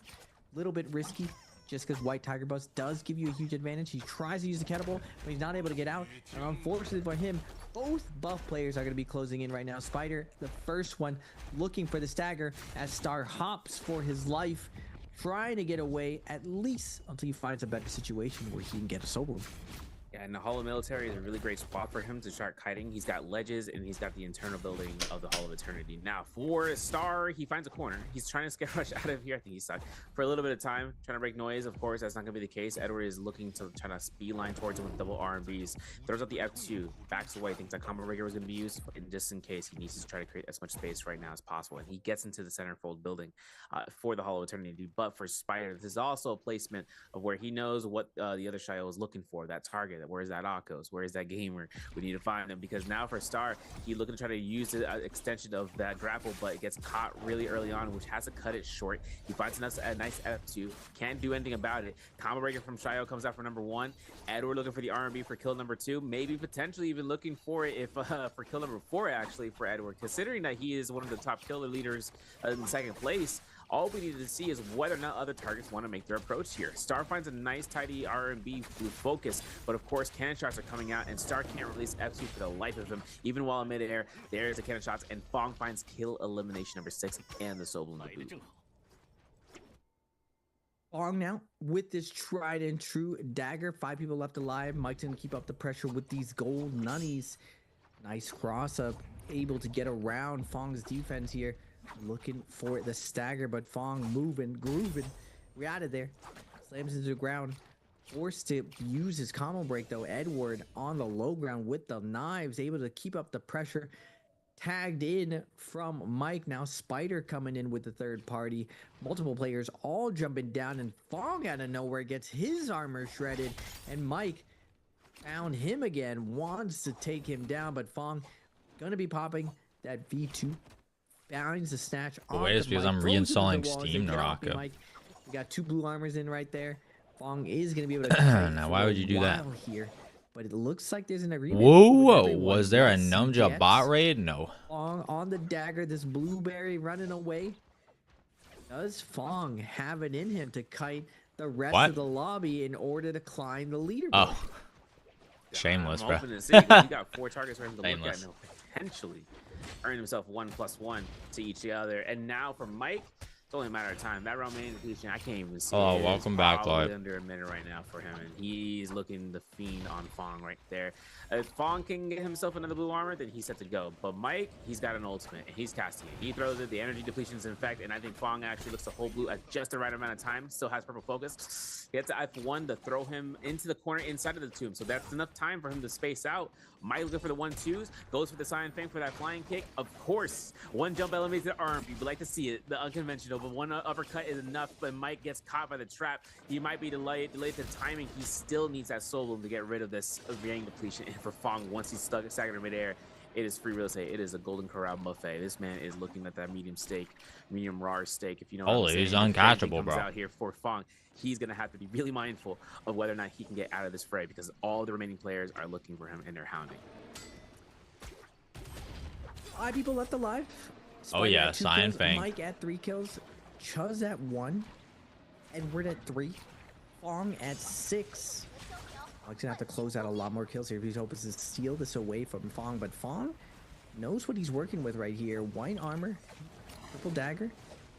Little bit risky. Just because White Tiger Bust does give you a huge advantage. He tries to use the catapult, but he's not able to get out. And unfortunately for him, both buff players are going to be closing in right now. Spider, the first one, looking for the stagger as Star hops for his life, trying to get away at least until he finds a better situation where he can get a solo. Yeah, and the Hall of Military is a really great spot for him to start kiting. He's got ledges, and he's got the internal building of the Hall of Eternity. Now, for Star, he finds a corner. He's trying to scare rush out of here. I think he's stuck for a little bit of time, trying to break noise. Of course, that's not going to be the case. Edward is looking to try to speedline towards him with double R&Bs. Throws out the F2, backs away, thinks that combo breaker was going to be used, and just in case, he needs to try to create as much space right now as possible. And he gets into the centerfold building for the Hall of Eternity. But for Spider, this is also a placement of where he knows what the other Shio is looking for, that target. Where's that Akos? Where's that gamer? We need to find him, because now for Star, he's looking to try to use the extension of that grapple, but it gets caught really early on, which has to cut it short. He finds a nice F2, can't do anything about it. Combo breaker from Shio comes out for number 1. Edward looking for the R&B for kill number 2, maybe potentially even looking for it if for kill number 4 actually for Edward, considering that he is one of the top killer leaders in second place. All we need to see is whether or not other targets want to make their approach here. Star finds a nice, tidy R&B focus, but of course, cannon shots are coming out, and Star can't release F2 for the life of him. Even while in midair, there's the cannon shots, and Fong finds kill elimination number 6 and the solo boot. Fong now with this tried and true dagger. 5 people left alive. Mike's gonna keep up the pressure with these gold nunnies. Nice cross up, able to get around Fong's defense here. Looking for the stagger, but Fong moving, grooving. We're out of there. Slams into the ground. Forced to use his combo break though. Edward on the low ground with the knives, able to keep up the pressure. Tagged in from Mike. Now Spider coming in with the third party. Multiple players all jumping down, and Fong out of nowhere gets his armor shredded. And Mike found him again, wants to take him down, but Fong gonna be popping that V2. Finds the snatch. Wait, it's because I'm reinstalling Steam, Narako. We got 2 blue armors in right there. Fong is going to be able to now why would you do that here, but it looks like there's an agreement. Whoa, was there a Numja bot raid? No. Fong on the dagger, this blueberry running away. Does Fong have it in him to kite the rest of the lobby in order to climb the leaderboard? Oh, shameless, bro. You got 4 targets for him to look at now, potentially earn himself 1+1 to each other. And now for Mike, it's only a matter of time. That Romanian depletion, I can't even see. Oh, welcome back, Lloyd. Under a minute right now for him, and he's looking the fiend on Fong right there. If Fong can get himself another blue armor, then he's set to go. But Mike, he's got an ultimate, and he's casting it. He throws it. The energy depletion's in effect, and I think Fong actually looks to hold blue at just the right amount of time. Still has purple focus. He gets to F1 to throw him into the corner inside of the tomb, so that's enough time for him to space out. Mike looking for the 1-2s, goes for the Cyan Fang for that flying kick. Of course, 1 jump elevates the arm. You would like to see it, the unconventional, but 1 uppercut is enough. But Mike gets caught by the trap. He might be delayed the timing. He still needs that soul to get rid of this Yang depletion. And for Fong, once he's stuck in midair, it is free real estate. It is a Golden Corral buffet. This man is looking at that medium rare steak. If you know, holy, he's uncatchable, bro. Out here for Fong, he's gonna have to be really mindful of whether or not he can get out of this fray, because all the remaining players are looking for him and they're hounding. 5 people left alive. Oh yeah, Cyan Fang. Mike at 3 kills. Chuz at 1. Edward at 3. Fong at 6. Alex gonna have to close out a lot more kills here if he's hoping to steal this away from Fong. But Fong knows what he's working with right here. White armor, purple dagger,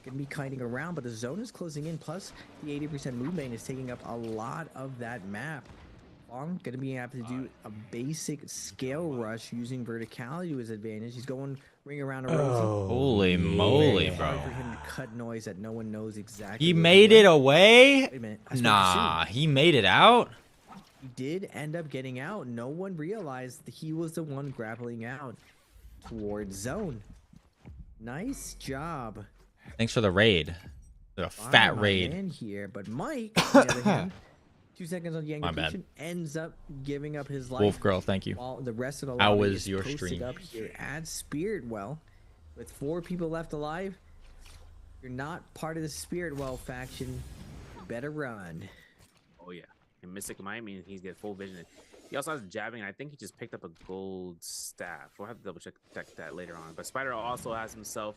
gonna be kiting around, but the zone is closing in. Plus, the 80% move main is taking up a lot of that map. Fong gonna be able to do a basic scale rush using verticality to his advantage. He's going ring around a rosy. Holy moly, It's bro. hard for him to cut noise that no one knows exactly. He where made went. it away? Wait a minute. I spoke too Nah, soon. he made it out? He did end up getting out. No one realized that he was the one grappling out towards zone. Nice job. Thanks for the raid. The fat My raid. man here, but Mike, on the other hand, 2 seconds on the My bad. execution, ends up giving up his life. Wolf Girl, thank you. While the rest of the How lobby was is your posted stream? up here at Spirit Well, with 4 people left alive. You're not part of the Spirit Well faction. You better run. Oh yeah, and Mystic Miami, he's got full vision. He also has jabbing, and I think he just picked up a gold staff. We'll have to double check that later on. But Spider also has himself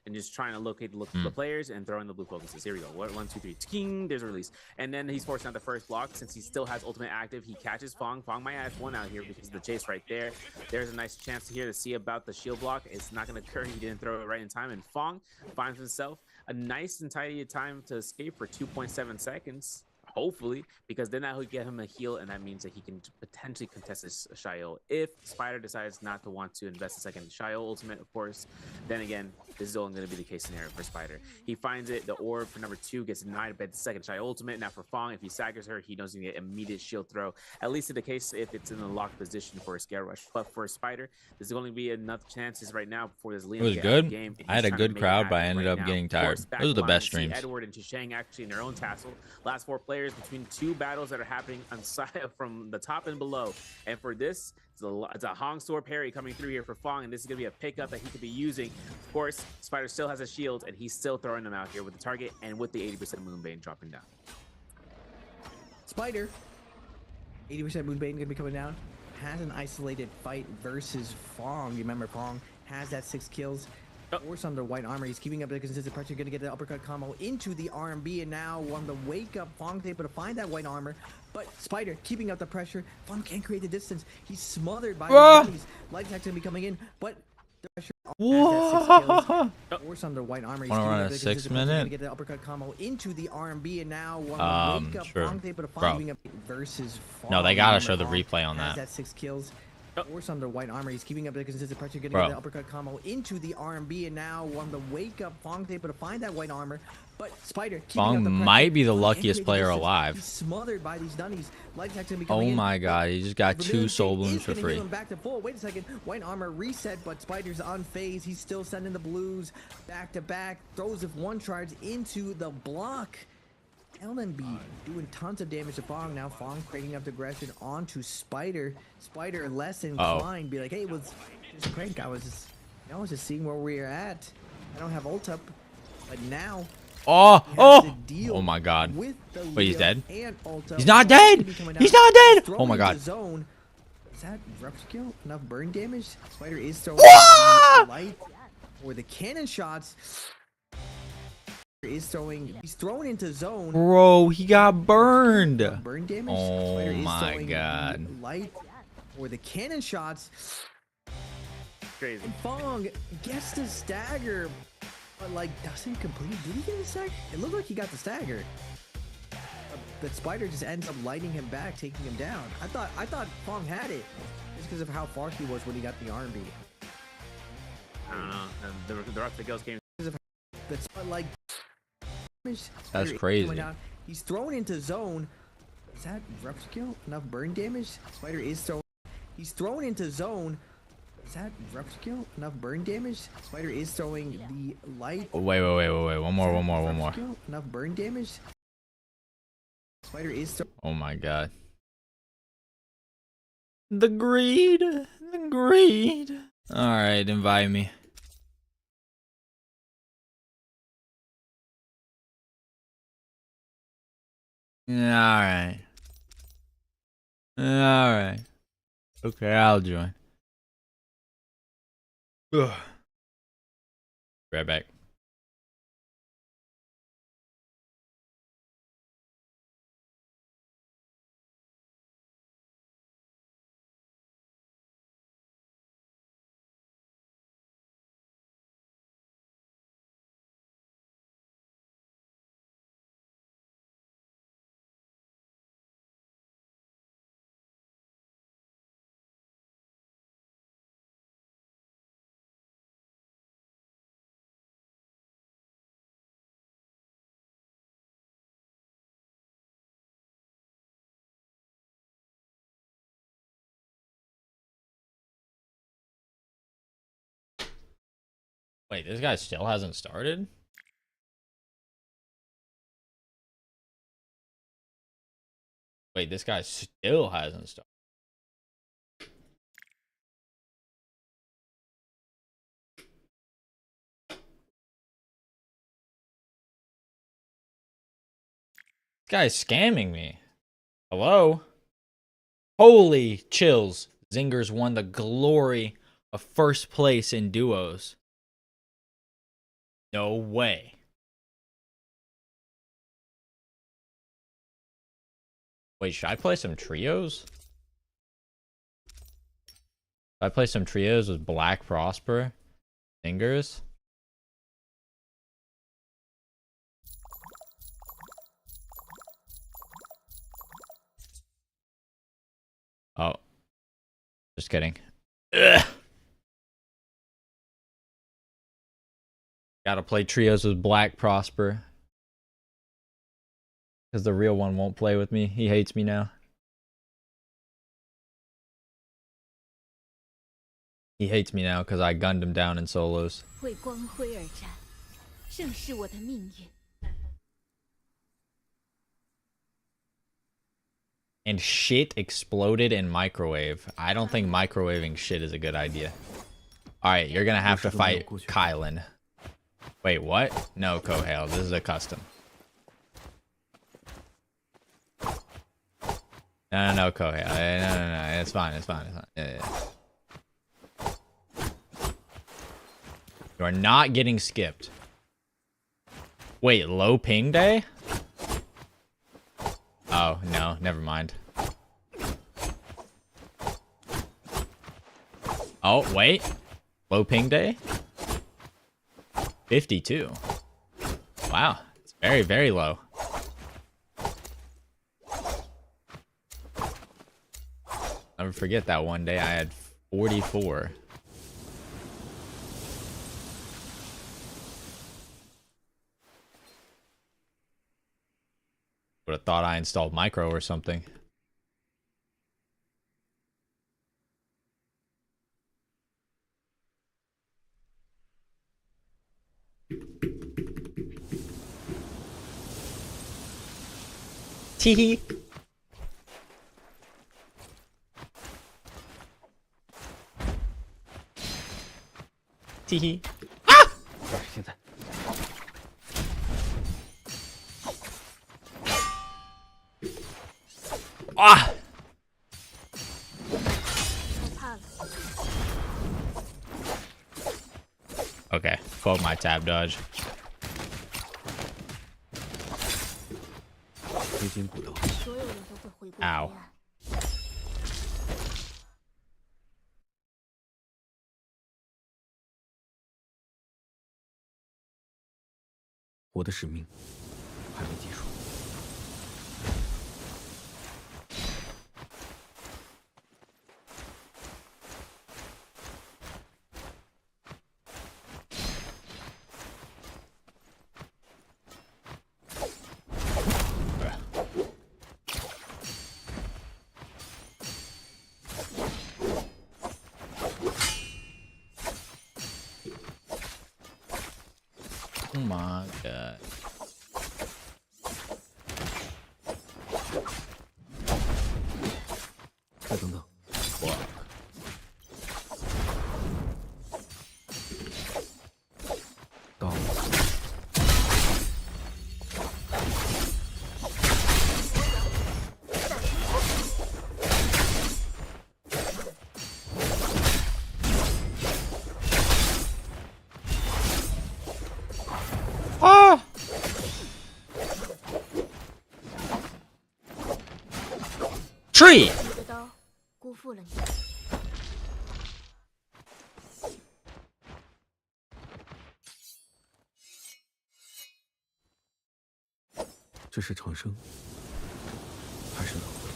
and just trying to locate the players and throw in the blue focuses. Here we go. 1, 2, 3. Ting, there's a release. And then he's forcing out the first block. Since he still has ultimate active, he catches Fong. Fong might have one out here because of the chase right there. There's a nice chance here to see about the shield block. It's not going to occur. He didn't throw it right in time. And Fong finds himself a nice and tidy time to escape for 2.7 seconds. Hopefully, because then that would get him a heal, and that means that he can potentially contest this Shio. If Spider decides not to want to invest a second Shio ultimate, of course, then again, this is only going to be the case scenario for Spider. He finds it, the orb for number 2 gets denied by the second Shio ultimate. Now for Fong, if he staggers her, he knows he can get immediate shield throw, at least in the case if it's in a locked position for a scale rush. But for Spider, there's going to be enough chances right now before this Liam It was get out of the good. game. I had a He's trying to good make it crowd, but I happen ended right up now. getting Of course, tired. back Those are the line, best we see streams. Edward and Chishang actually in their own tassel. Last 4 players between 2 battles that are happening on side from the top and below. And for this, it's a Hong Sword parry coming through here for Fong, and this is going to be a pickup that he could be using. Of course, Spider still has a shield, and he's still throwing them out here with the target and with the 80% Moonbane dropping down. Spider, 80% Moonbane gonna be coming down. Has an isolated fight versus Fong. You remember Fong has that 6 kills. Force under white armor. He's keeping up the consistent pressure. Gonna get the uppercut combo into the RMB, and now on the wake up, Fong's able to find that white armor. But Spider keeping up the pressure. Fong can't create the distance. He's smothered by the enemies. Light attack's gonna be coming in, but the pressure has that 6 kills. Force under white armor. He's Wanna keeping run up a the 6 consistent pressure. Gonna minute? get the uppercut combo into the RMB, and now on the wake up, Sure. Fong's able to Bro. find versus Fong. No, they gotta Remember, show the Fong replay on has that. 6 kills. Force under white armor. He's keeping up the consistent pressure. Gonna Bro. get the uppercut combo into the RMB, and now on the wake up, Fong's able to find that white armor. But Spider keeping up Fong the pressure. might be the Fong can't luckiest create the player distance. alive. He's smothered by these dunnies. Light attack's gonna be Oh coming in. my god, he just got 2 soul blooms for free. Back to full. Wait a second. White armor reset, but Spider's unfazed. He's still sending the blues back to back. Throws with 1 charge into the block. LNB doing tons of damage to Fong. Now Fong cranking up the aggression onto Spider. Spider less inclined. Be like, hey, was just a prank. I was just seeing where we're at. I don't have ult up, but now. Oh, he has to oh, deal oh my god. with the Wait, he's Leo dead? and ult up. He's not Fong's gonna dead! be coming He's down. not dead! Thrown Oh my into god. Zone. Is that rough skill? Enough burn damage? Spider is throwing Wah! light or the cannon shots. He's thrown into zone. Bro, he got burned. Burn damage. Oh Spider is my throwing god. light or the cannon shots. Crazy. And Fong gets the stagger, but like doesn't complete. Did he get the stagger? It looked like he got the stagger. But Spider just ends up lighting him back, taking him down. I thought Fong had it just because of how far he was when he got the RMB. I don't know. And the rest of the Ghost game. But like, That's crazy. He's thrown into zone. Is that rough skill? Enough burn damage? Spider is thrown. He's thrown into zone. Is that rough skill? Enough burn damage? Spider is throwing the light. Oh, wait. One more. Skill? Enough burn damage? Spider is throwing. Oh my god. The greed. Alright, invite me. Alright. Okay, I'll join. Ugh. Right back. Wait, this guy still hasn't started? Wait, this guy still hasn't started. This guy's scamming me. Hello? Holy chills. Zingers won the glory of first place in duos. No way. Wait, should I play some trios? Should I play some trios with Black Prosper? Zingers? Oh. Just kidding. Ugh. Gotta play trios with Black Prosper. Because the real one won't play with me. He hates me now. He hates me now because I gunned him down in solos. 为光辉而战，正是我的命运。 And shit exploded in microwave. I don't think microwaving shit is a good idea. Alright, you're gonna have to fight Kylan. Wait, what? No, Kohale. This is a custom. No, Kohale. No. It's fine. It's fine. Yeah. You are not getting skipped. Wait, low ping day? Oh, no. Never mind. Oh, wait. Low ping day? 52. Wow. It's very, very low. Never forget that one day I had 44. Would have thought I installed micro or something. Teehee. Teehee. Ah! Ah! Okay, fuck my tab dodge. Ow. 我的使命还没结束。Oh my god. Ah! Tree! 你的刀辜负了你。这是长生，还是轮回？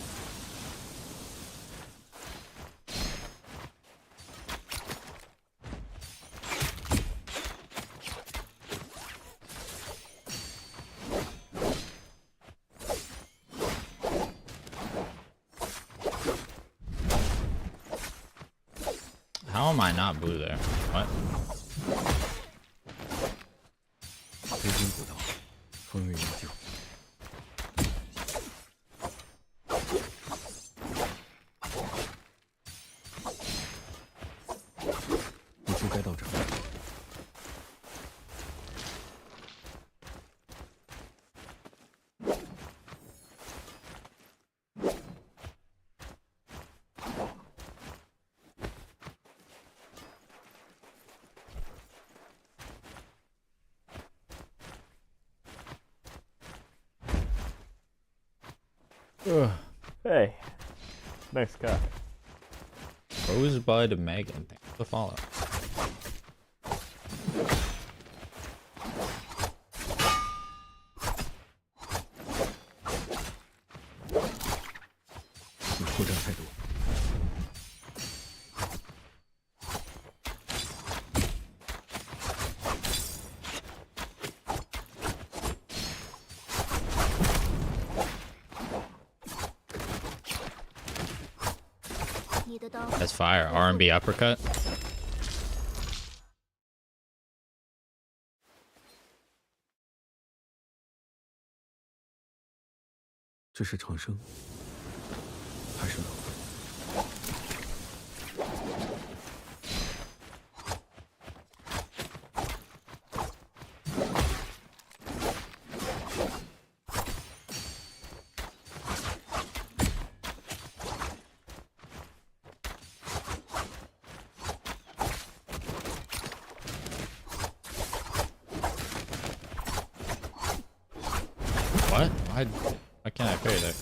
How am I not blue there? What? 该到这儿。Hey, nice cut. Rosebud Megan, thanks for the follow. That's fire. R&B uppercut. 这是长生，还是老？ What? Why can't I parry there?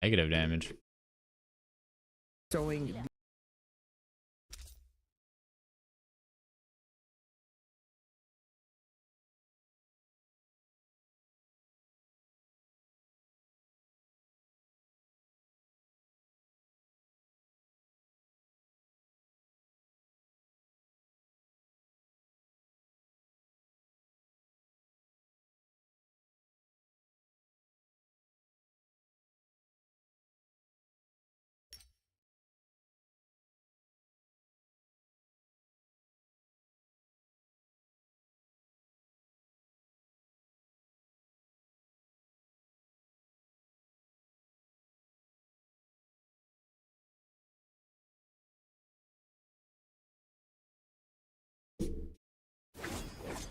Negative damage. Showing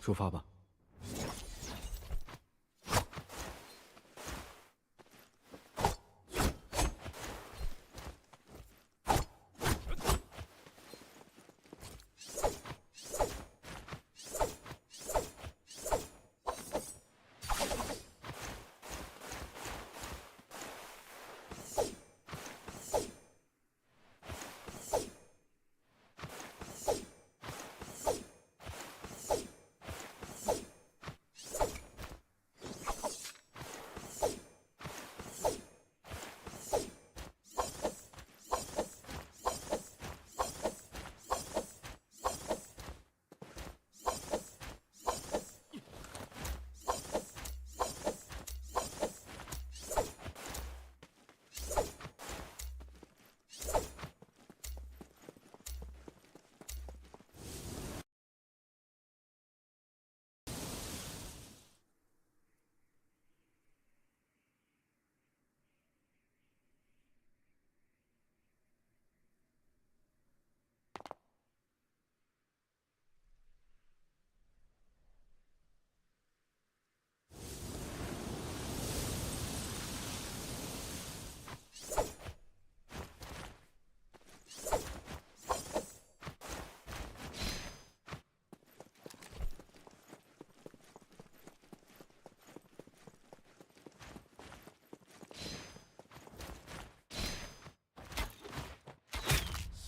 出发吧。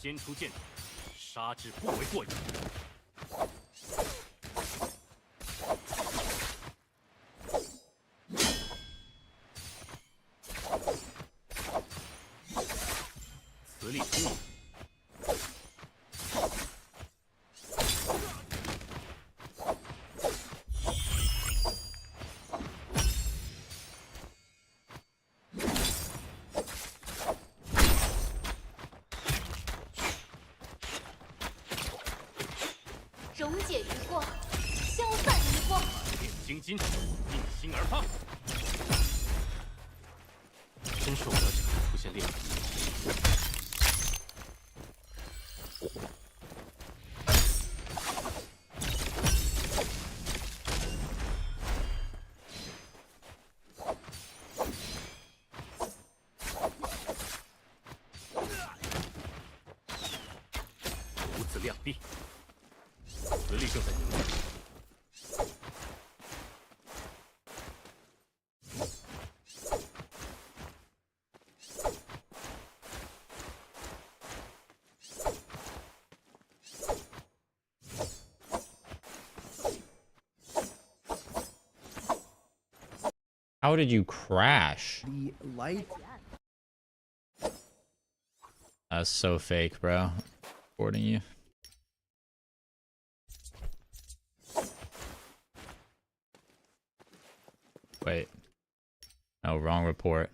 先出剑，杀之不为过也。此力出名。 溶解于过，消散于过。炼精金，逆心而发。真受不了脚下出现裂痕。无子两臂。 实力正在凝聚。How did you crash? The light. That's so fake, bro. Recording you. Wait. No, wrong report.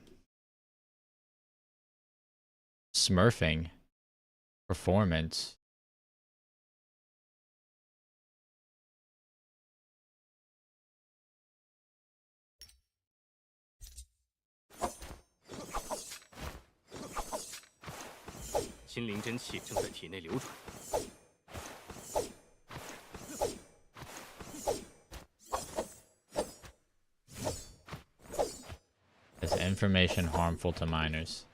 Smurfing. Performance.心灵真气正在体内流转。 Is information harmful to minors?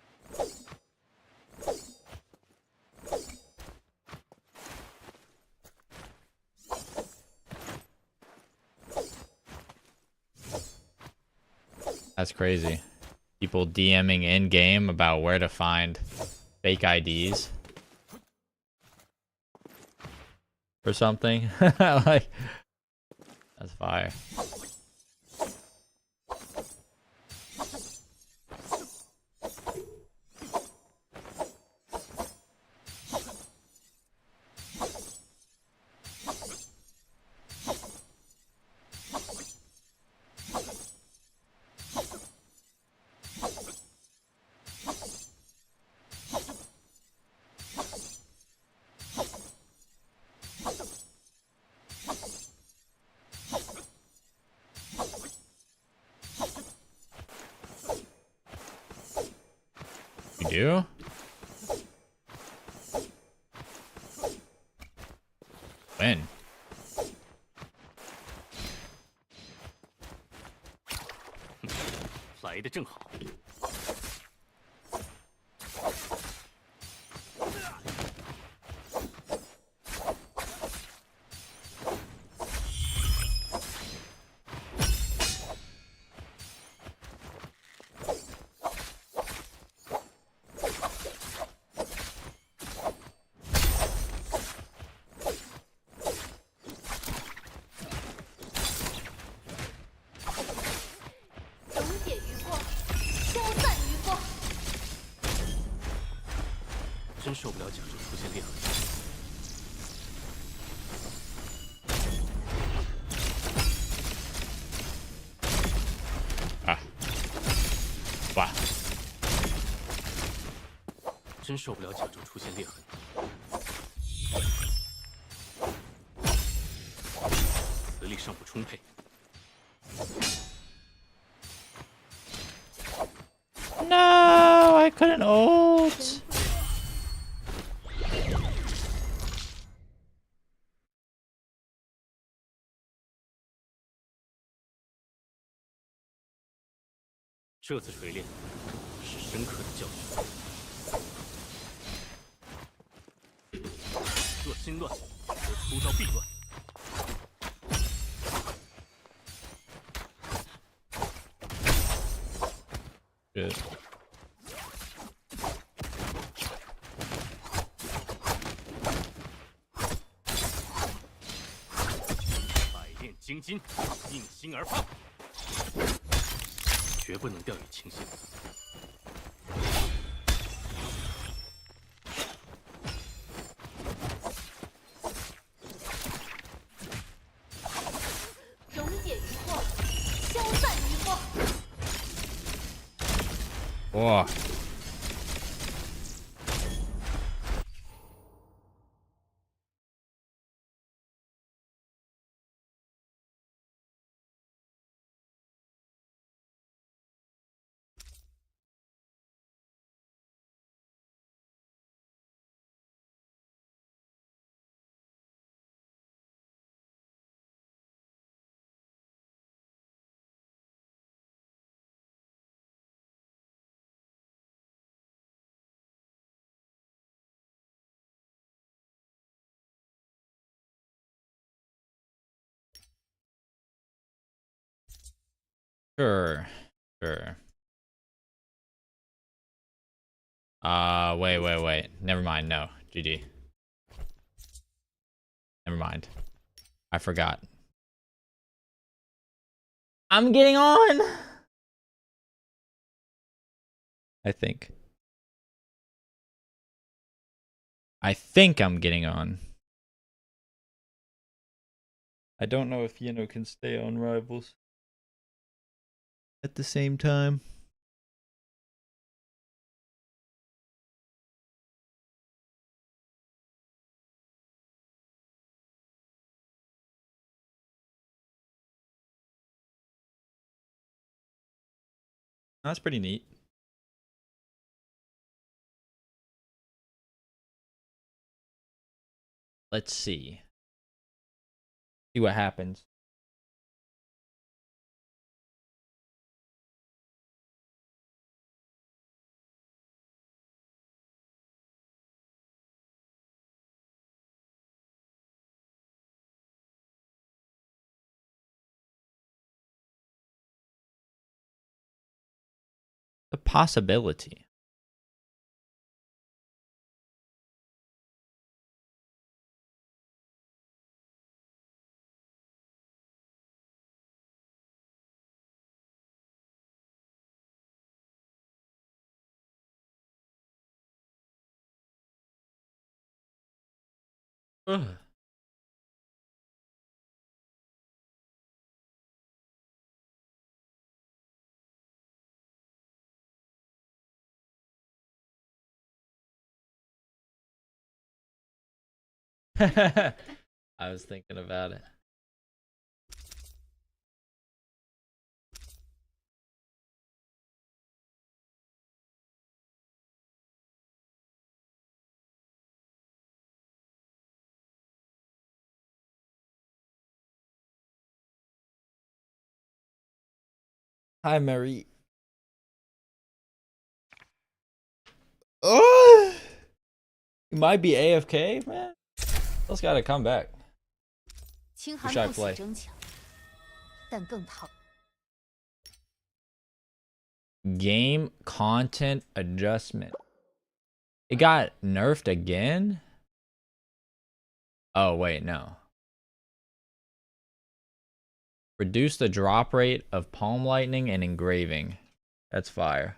That's crazy. People DMing in game about where to find fake IDs or something. Like, that's fire. You do? When? 来的正好。溶解于过，消散于过。真受不了甲胄出现裂痕。啊！哇！真受不了甲胄出现裂痕。实力尚不充沛。 No, I couldn't ult. 这次锤炼是深刻的教训。若心乱，则出招必乱。 Good. 金，应心而放，绝不能掉以轻心。溶解疑惑，消散疑惑。哇！Sure. Sure. Wait. Never mind. No. GG. Never mind. I forgot. I'm getting on! I think. I think I'm getting on. I don't know if Yeno can stay on Rivals at the same time. That's pretty neat. Let's see. See what happens. The possibility. Ugh. I was thinking about it. Hi, Mary. Oh, you might be AFK, man. Let's gotta come back. 清 Who 寒 should I 不死 play? 争强，但更讨。 Game content adjustment. It got nerfed again? Oh, wait, no. Reduce the drop rate of palm lightning and engraving. That's fire.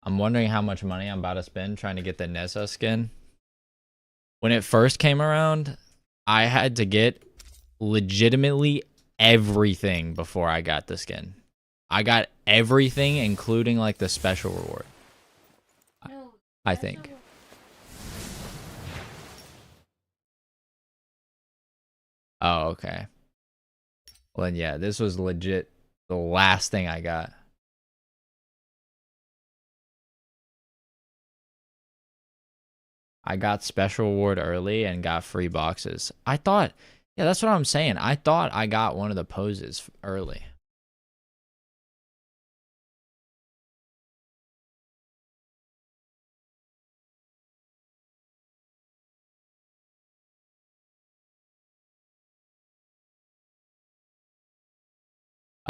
I'm wondering how much money I'm about to spend trying to get the Nessa skin. When it first came around, I had to get legitimately everything before I got the skin. I got everything, including like the special reward. I think. Oh, okay. Well, then, yeah, this was legit the last thing I got. I got special reward early and got free boxes. I thought, yeah, that's what I'm saying. I thought I got one of the poses early.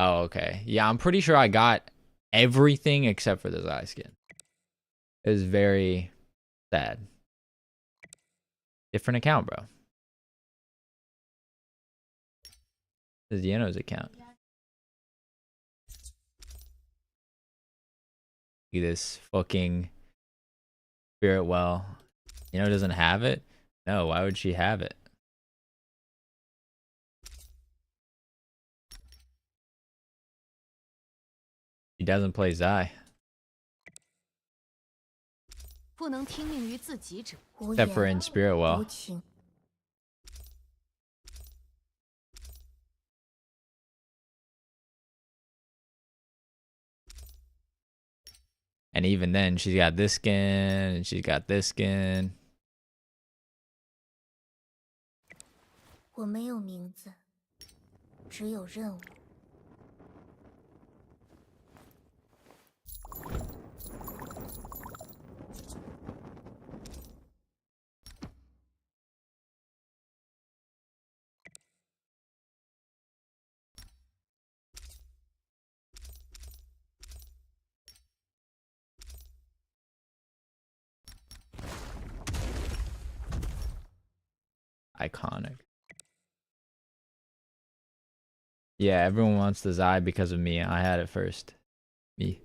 Oh, okay. Yeah, I'm pretty sure I got everything except for the Zai skin. It was very sad. Different account, bro. This is Yeno's account. Look at this fucking Spirit Well. Yeno doesn't have it? No, why would she have it? He doesn't play Zai. Except for in Spirit Well. And even then, she's got this skin, and she's got this skin. 我没有名字，只有任务。 Iconic. Yeah, everyone wants the Zai because of me. I had it first. Me.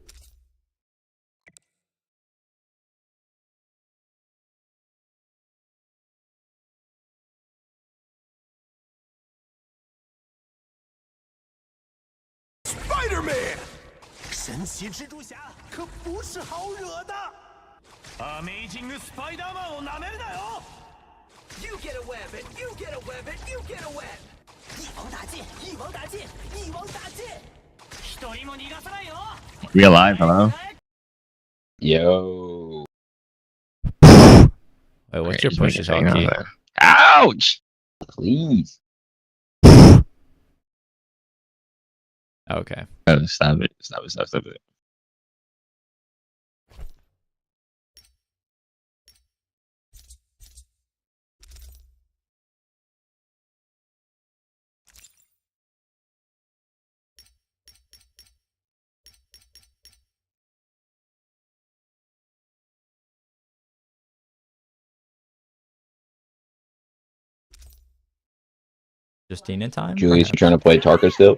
Spider-Man! 神奇蜘蛛侠可不是好惹的。Amazing Spider-Man を舐めるなよ。You get a weapon, you get a weapon, you get a weapon. 一网打尽，一网打尽，一网打尽。一人も逃がさないよ。We alive? Hello? Yo. Wait, what's your push talkie? Ouch! Please. Okay. Oh, stop it. Stop it. Stop it. Stop it. Justina time? Julius, you trying to play Tarka still?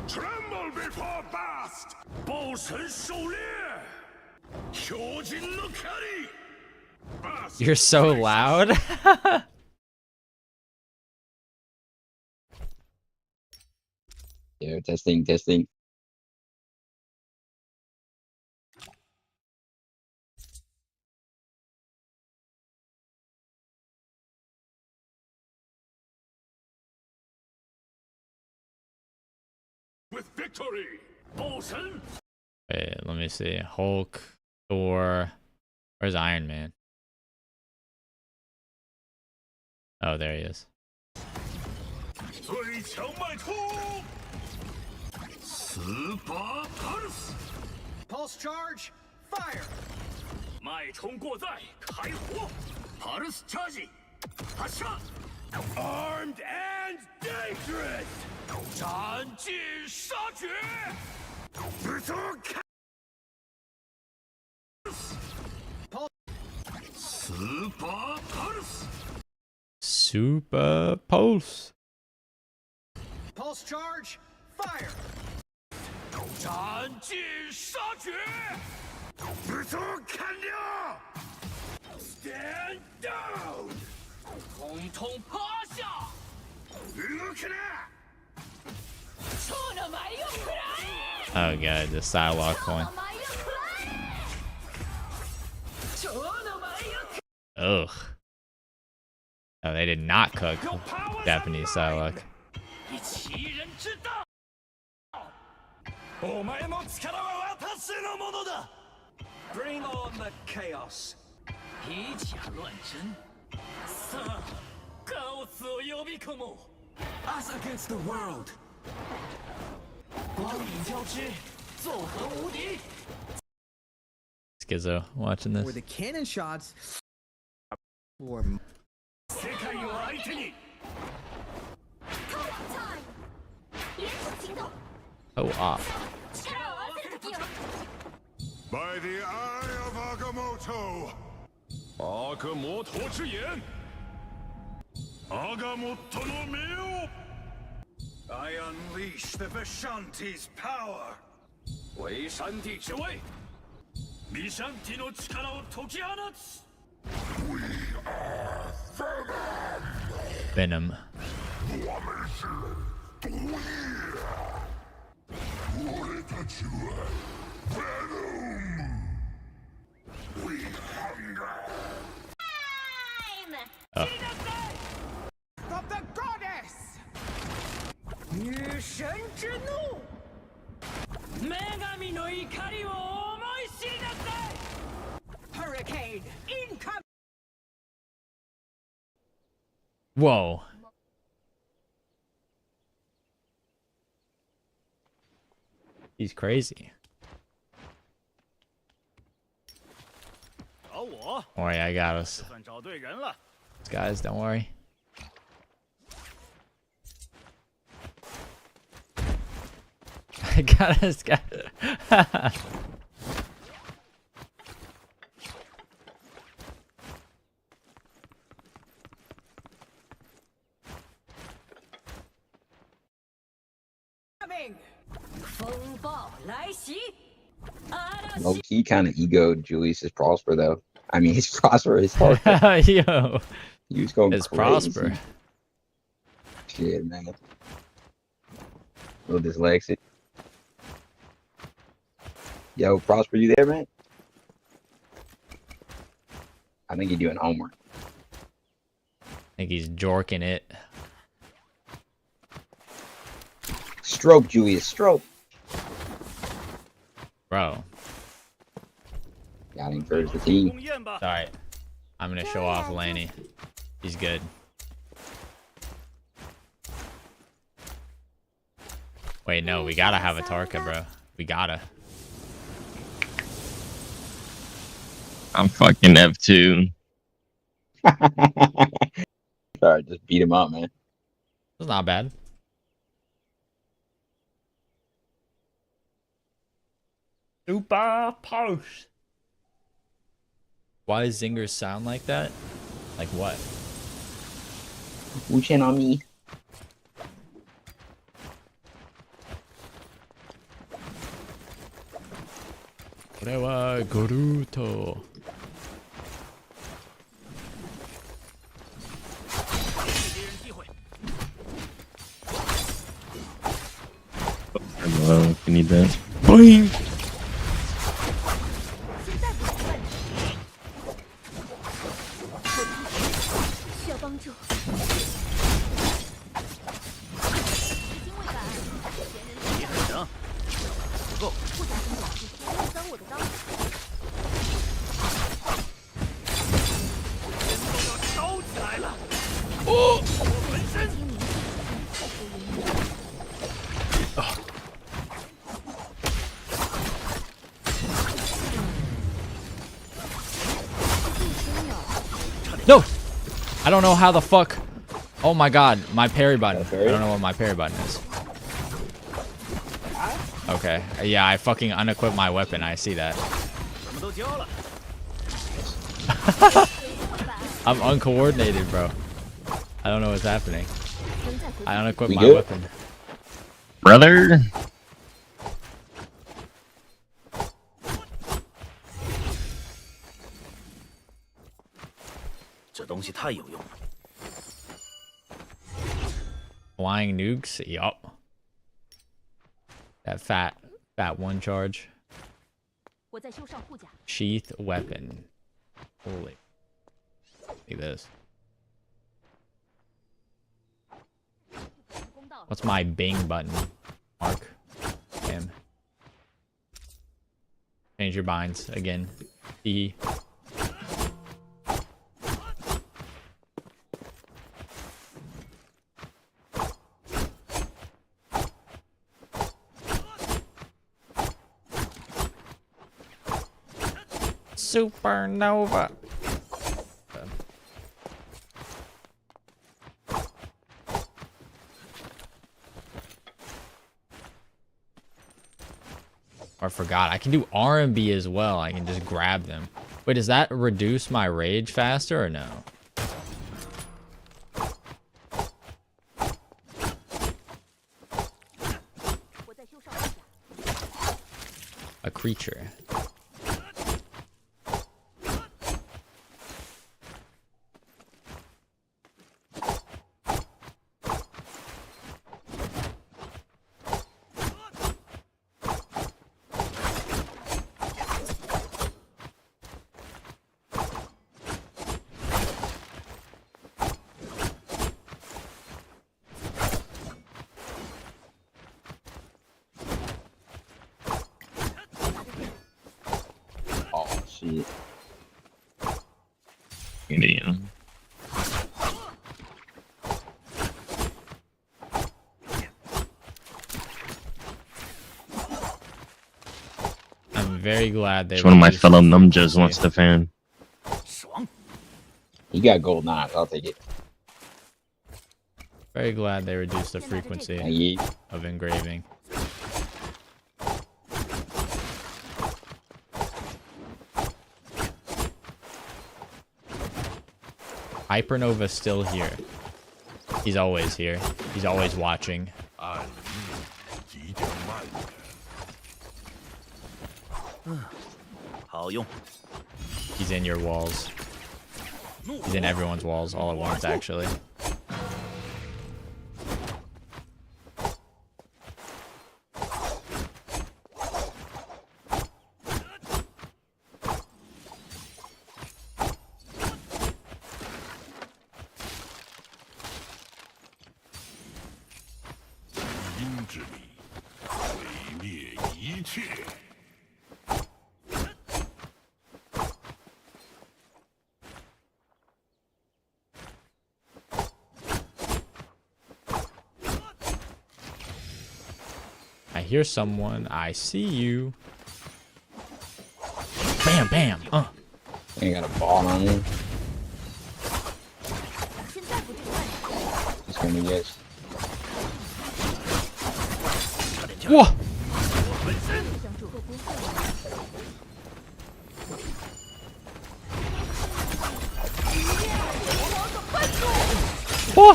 Tremble before Bast! 暴神狩猎！強靭の狩り！ You're so loud. Yeah, testing, testing. With victory! 暴神！ Wait, let me see. Hulk, Thor. Where's Iron Man? Oh, there he is. 最强脉冲！スーパーパルス！ Pulse charge, fire! 脉冲过载，开火！パルスチャージ！発射！ Armed and dangerous！ 斩尽杀绝！不错看！ スーパーパルス！ Super Pulse. Pulse charge, fire! 斩尽杀绝！不错看了 ！Stand down！ 统统趴下！動くな！ Oh god, the Psylocke coin. Ugh. Oh, they did not cook Japanese Psylocke. 一人之道！お前の力は私のものだ！ Bring on the chaos! 以假乱真，さあ、カオスを呼び込もう！ Us against the world! 光影交织，纵横无敌！ Schizo watching this. For the cannon shots. For 世界を相手に！ Oh, off. By the eye of Agamotto. Agamotto 之眼。Agamotto no Mio. I unleash the Vishanti's power. 为山地之位。ミシャンティの力を解き放つ。Venom. Oh. Of the goddess. 女神之怒。女神の怒りを思い知りなさい。Hurricane incoming. Whoa. He's crazy. Don't worry, I got us. Guys, don't worry. I got us, guys. Low key kind of egoed Julius's Prosper though. I mean, his Prosper is hard. Yo, he was going it's crazy. Prosper. Shit, man. A little dyslexic. Yo, Prosper, you there, man? I think you're doing homework. I think he's jorking it. Stroke, Julius, stroke. Bro. Gotta encourage the team. Alright. I'm gonna show off Laney. He's good. Wait, no, we gotta have a Tarka, bro. We gotta. I'm fucking F2. Alright, just beat him up, man. It's not bad. Super post. Why does Zingers sound like that? Like what? Wuchen on me. Korewa Goruto. Hello, can you dance? Boing! No! I don't know how the fuck. Oh my god, my parry button. I don't know what my parry button is. Okay, yeah, I fucking unequipped my weapon. I see that. I'm uncoordinated, bro. I don't know what's happening. I unequipped my weapon. Brother. Flying nukes? Yup. That fat one charge. Sheath weapon. Holy. Look at this. What's my Bing button? Mark. Damn. Change your binds again. E. Supernova. Or I forgot. I can do R&B as well. I can just grab them. Wait, does that reduce my rage faster or no? A creature. Oh shit. Damn. I'm very glad they. One of my fellow numjas wants to fan. You got gold knives. I'll take it. Very glad they reduced the frequency of engraving. Hypernova's still here. He's always here. He's always watching. He's in your walls. He's in everyone's walls all at once, actually. I hear someone. I see you. Bam, bam. Ain't got a ball on him. He's gonna get. Whoa! Whoa!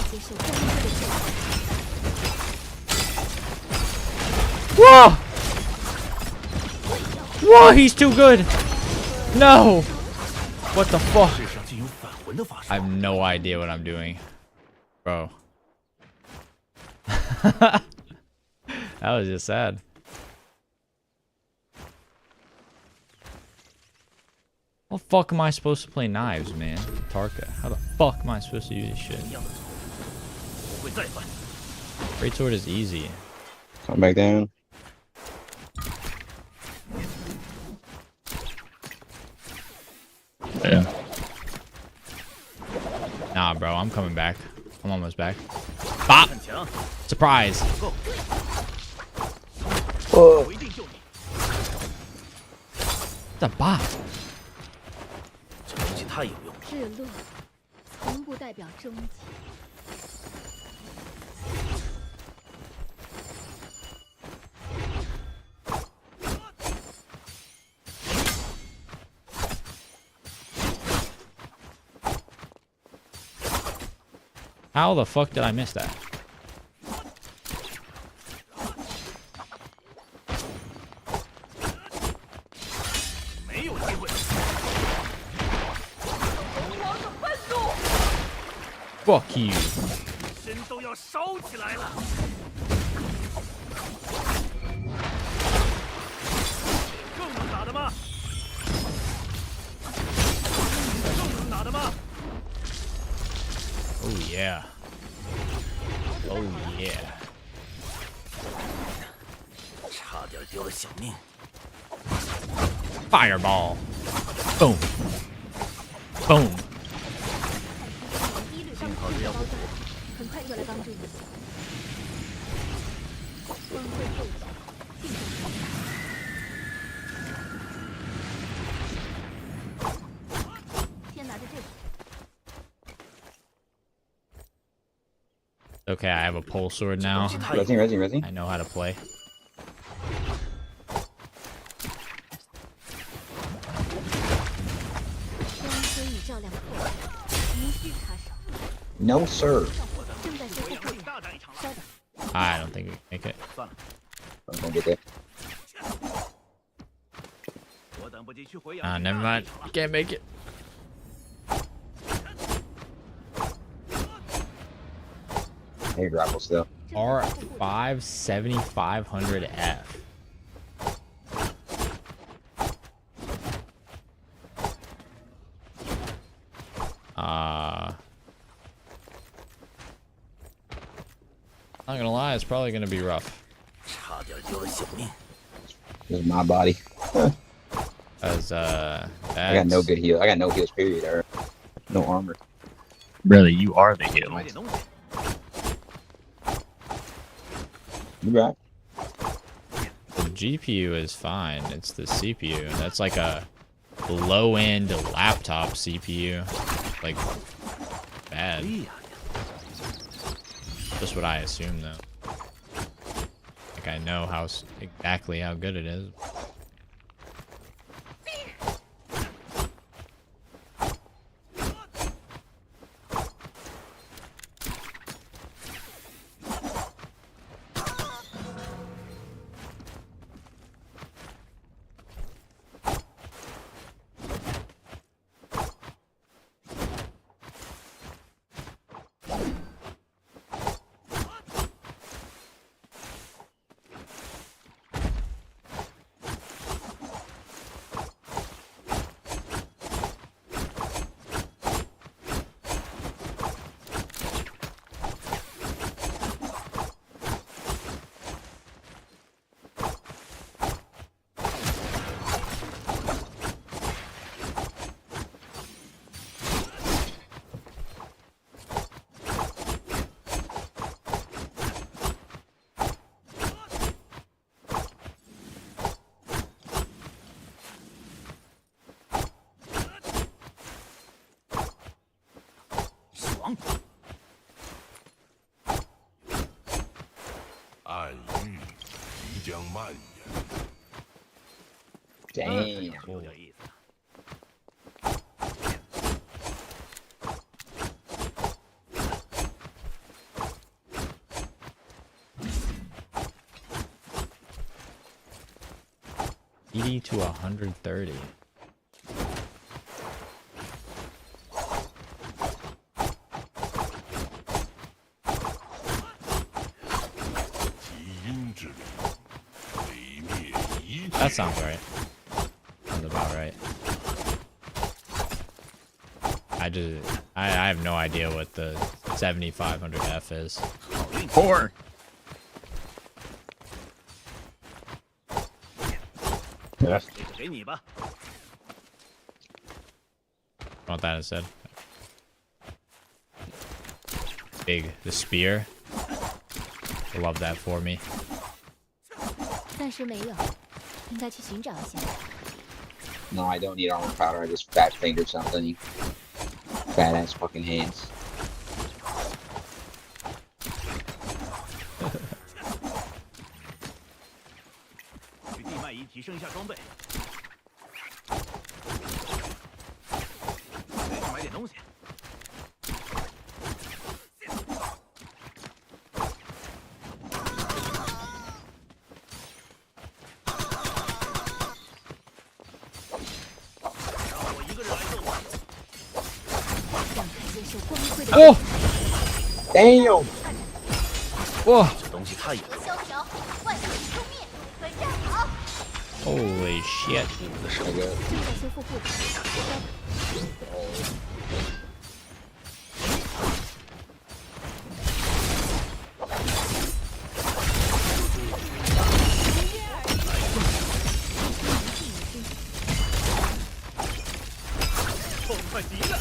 Whoa! Whoa, he's too good! No! What the fuck? I have no idea what I'm doing. Bro. That was just sad. How the fuck am I supposed to play knives, man? Tarka. How the fuck am I supposed to do this shit? Great sword is easy. Come back down. Yeah. Nah, bro, I'm coming back. I'm almost back. Bop! Surprise! Oh. It's a bop. 日落从不代表终结。How the fuck did I miss that? Fuck you. 心都要烧起来了。更能打的吗？更能打的吗？ Oh yeah. Oh yeah. 差点丢了小命。 Fireball. Boom. Boom. 很快就来帮助你。光辉后继，定中。先拿着这个。 Okay, I have a pole sword now. Resing. I know how to play. No, sir. 正在修复护甲，稍等。 I don't think we can make it. I'm gonna get it. Never mind. You can't make it. Hey, grapple still. R5 7500F. Not gonna lie, it's probably gonna be rough. This is my body. As I got no good heal. I got no heals, period. Or no armor. Brother, you are the heal. You right. The GPU is fine. It's the CPU. And that's like a low-end laptop CPU. Like, bad. Just what I assume, though. Like, I know exactly how good it is. Damn. $80 to $130. That sounds right. Sounds about right. I have no idea what the 7500F is. 4. Yes. Want that instead? Big, the spear. Love that for me. 暂时没有，应该去寻找一下。 No, I don't need armor powder. I just fat fingered something. Fat ass fucking hands. Oh! Damn! Whoa! 这东西太有用了。 Holy shit. 正在修复护甲，稍等。 快极了！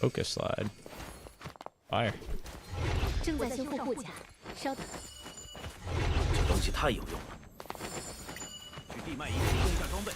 Focus slide. Fire. 正在修复护甲，稍等。这东西太有用了。去地脉仪提供一下装备。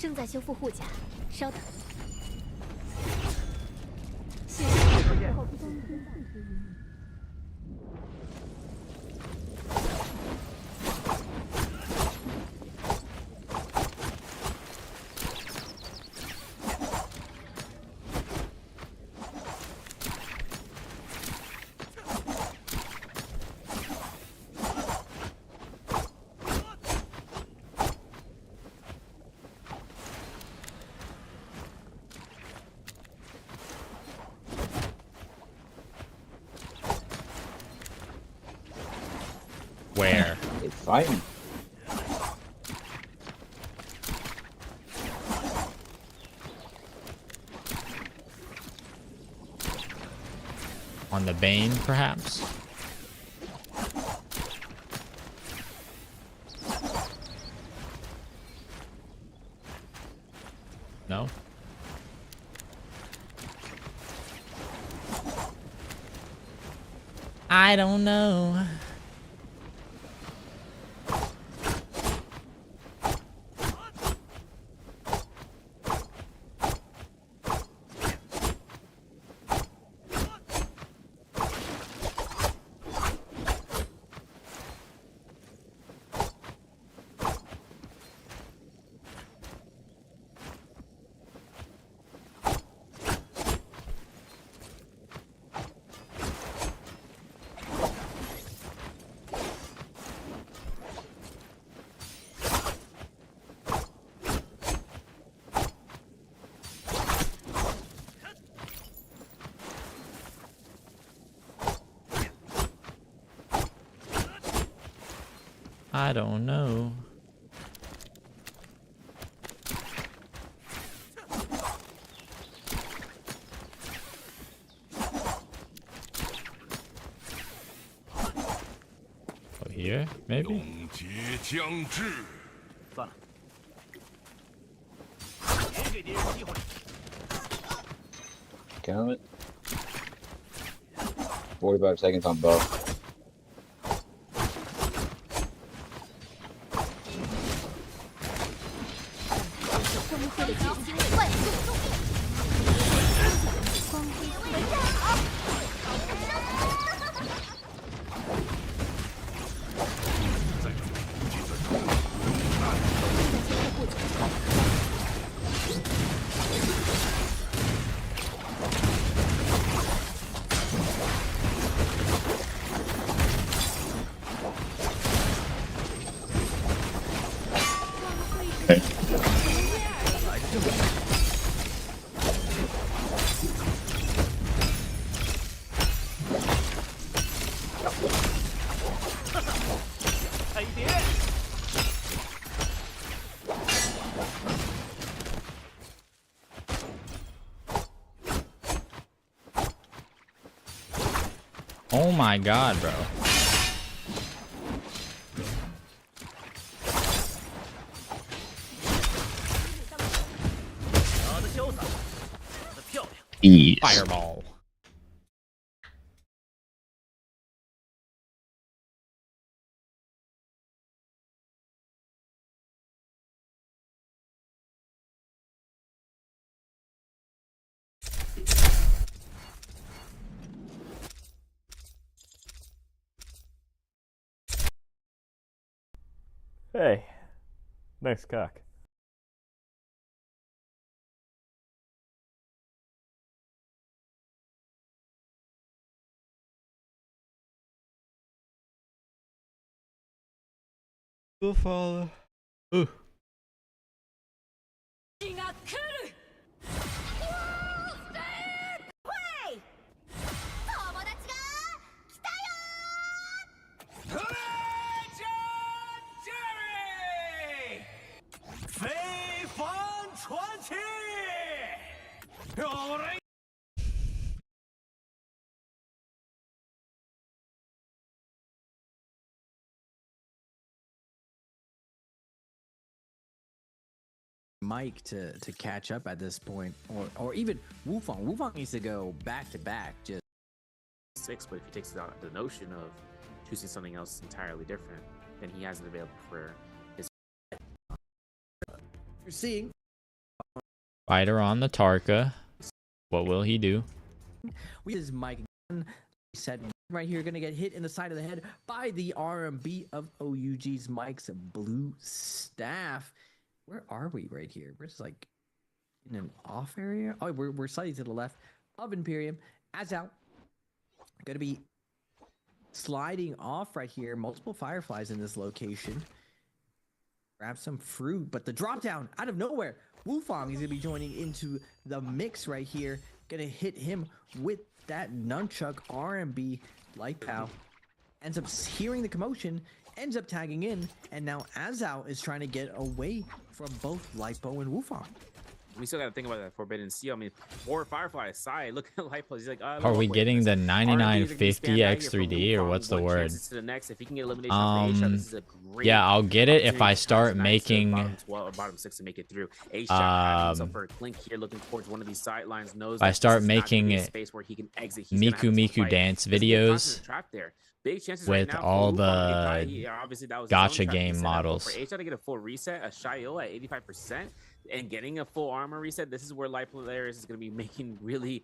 正在修复护甲，稍等。谢谢。后方听到指引。 Where? They fighting. On the Bane, perhaps? No? I don't know. I don't know. Oh, here, maybe? 结将至。算了，别给敌人机会。 Count it. 45 seconds on both. Oh my god, bro. Ease. Fireball. Hey, nice cock. We'll follow. Ooh. 非凡传奇，有人。 Mike to catch up at this point, or even Wufang. Wufang needs to go back to back. Just 6, but if he takes out the notion of choosing something else entirely different, then he has it available for his. you're seeing Fighter on the Tarka. What will he do? We is Mike again. Said right here, gonna get hit in the side of the head by the RMB of OUG's Mike's blue staff. Where are we right here? We're just like in an off area. Oh, we're slightly to the left of Imperium. As out, gonna be sliding off right here. Multiple fireflies in this location. Grab some fruit, but the drop down out of nowhere. Wufong is gonna be joining into the mix right here. Gonna hit him with that nunchuck. RMB Light Pow ends up hearing the commotion, ends up tagging in, and now Azao is trying to get away from both Lipo and Wufong. We still got to think about that Forbidden Seal. I mean, for Firefly aside, look at Lipo. He's like, are we getting the 9950 X3D or what's the word? Yeah, I'll get it if I start making bottom 6 to make it through. For a Clink here, looking towards one of these sidelines. If I start making Miku dance videos with all the gacha game models. For H to get a full reset, a Shayo at 85%, and getting a full armor reset, this is where Light Polaris is going to be making really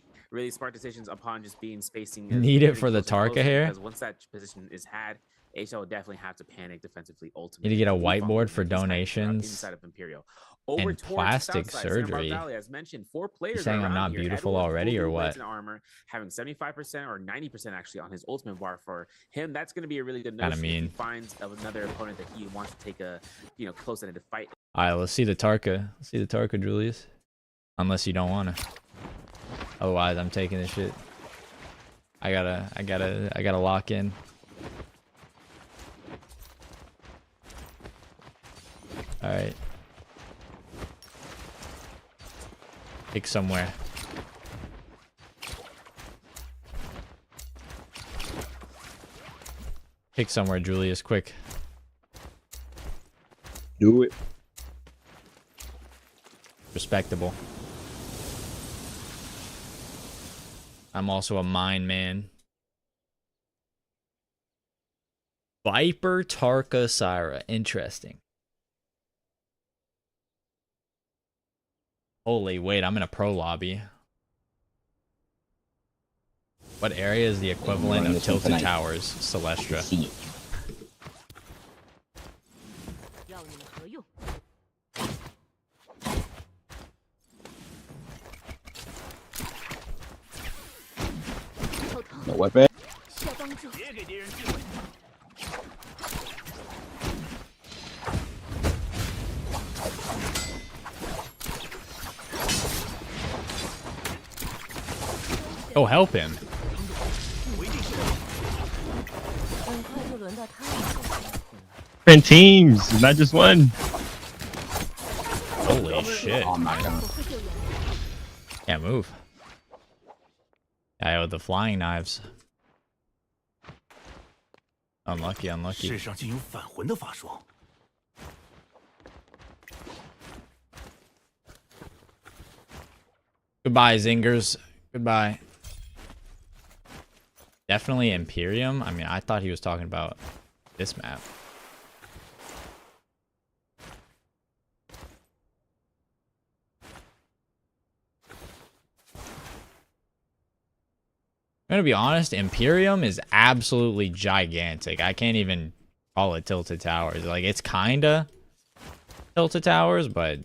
smart decisions upon just being spacing. Need it for the Tarka here? Because once that position is had, H will definitely have to panic defensively. Ultimately, need to get a whiteboard for donations inside of Imperial. And plastic surgery. Valley, as mentioned, 4 players. You saying I'm not beautiful already, or what? Armor, having 75% or 90% actually on his ultimate bar for him. That's going to be a really good Kinda notion. mean. If he finds another opponent that he wants to take a close-ended fight. All right, let's see the Tarka. Let's see the Tarka, Julius. Unless you don't wanna. Otherwise, I'm taking this shit. I gotta lock in. All right. Pick somewhere. Pick somewhere, Julius, quick. Do it. Respectable. I'm also a mine man. Viper Tarka Syra. Interesting. Holy, wait, I'm in a pro lobby. What area is the equivalent of Tilted Towers, Celestra? No weapon. Oh, help him. Different teams, not just one. Holy shit. Oh my god. Can't move. I with the flying knives. Unlucky, unlucky. Goodbye, Zingers. Goodbye. Definitely Imperium. I mean, I thought he was talking about this map. I'm gonna be honest, Imperium is absolutely gigantic. I can't even call it Tilted Towers. Like, it's kinda Tilted Towers, but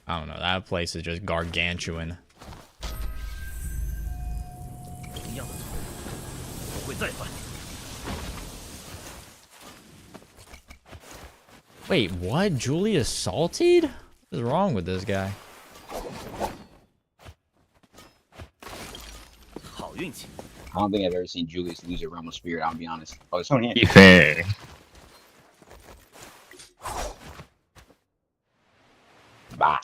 I don't know. That place is just gargantuan. Wait, what? Julius saltied? What is wrong with this guy? I don't think I've ever seen Julius lose a Realm of Spirit, I'll be honest. Oh, it's on him. Fair. Bye.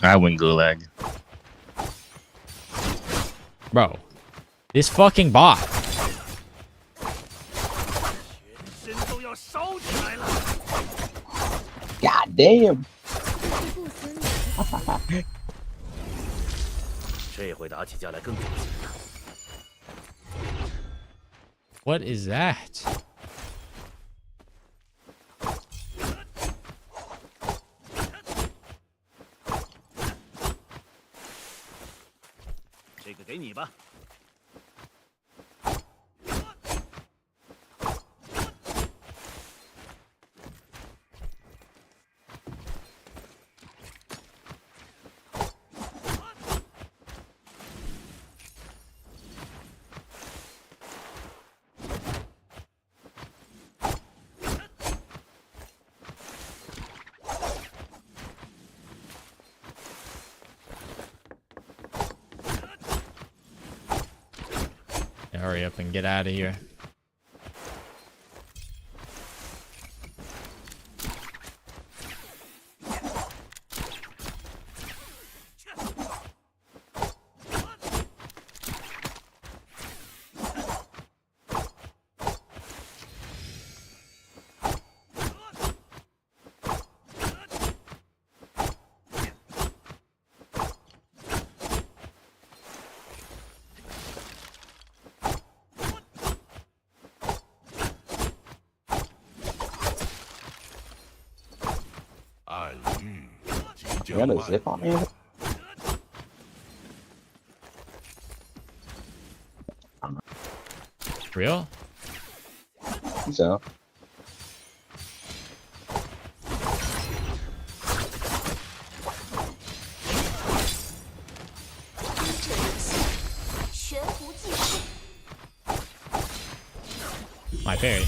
I win Gulag. Bro, this fucking bot. God damn. 这回打起架来更仔细了。 What is that? 这个给你吧。 Hurry up and get out of here. You got a zip on me? Real? So. My parry.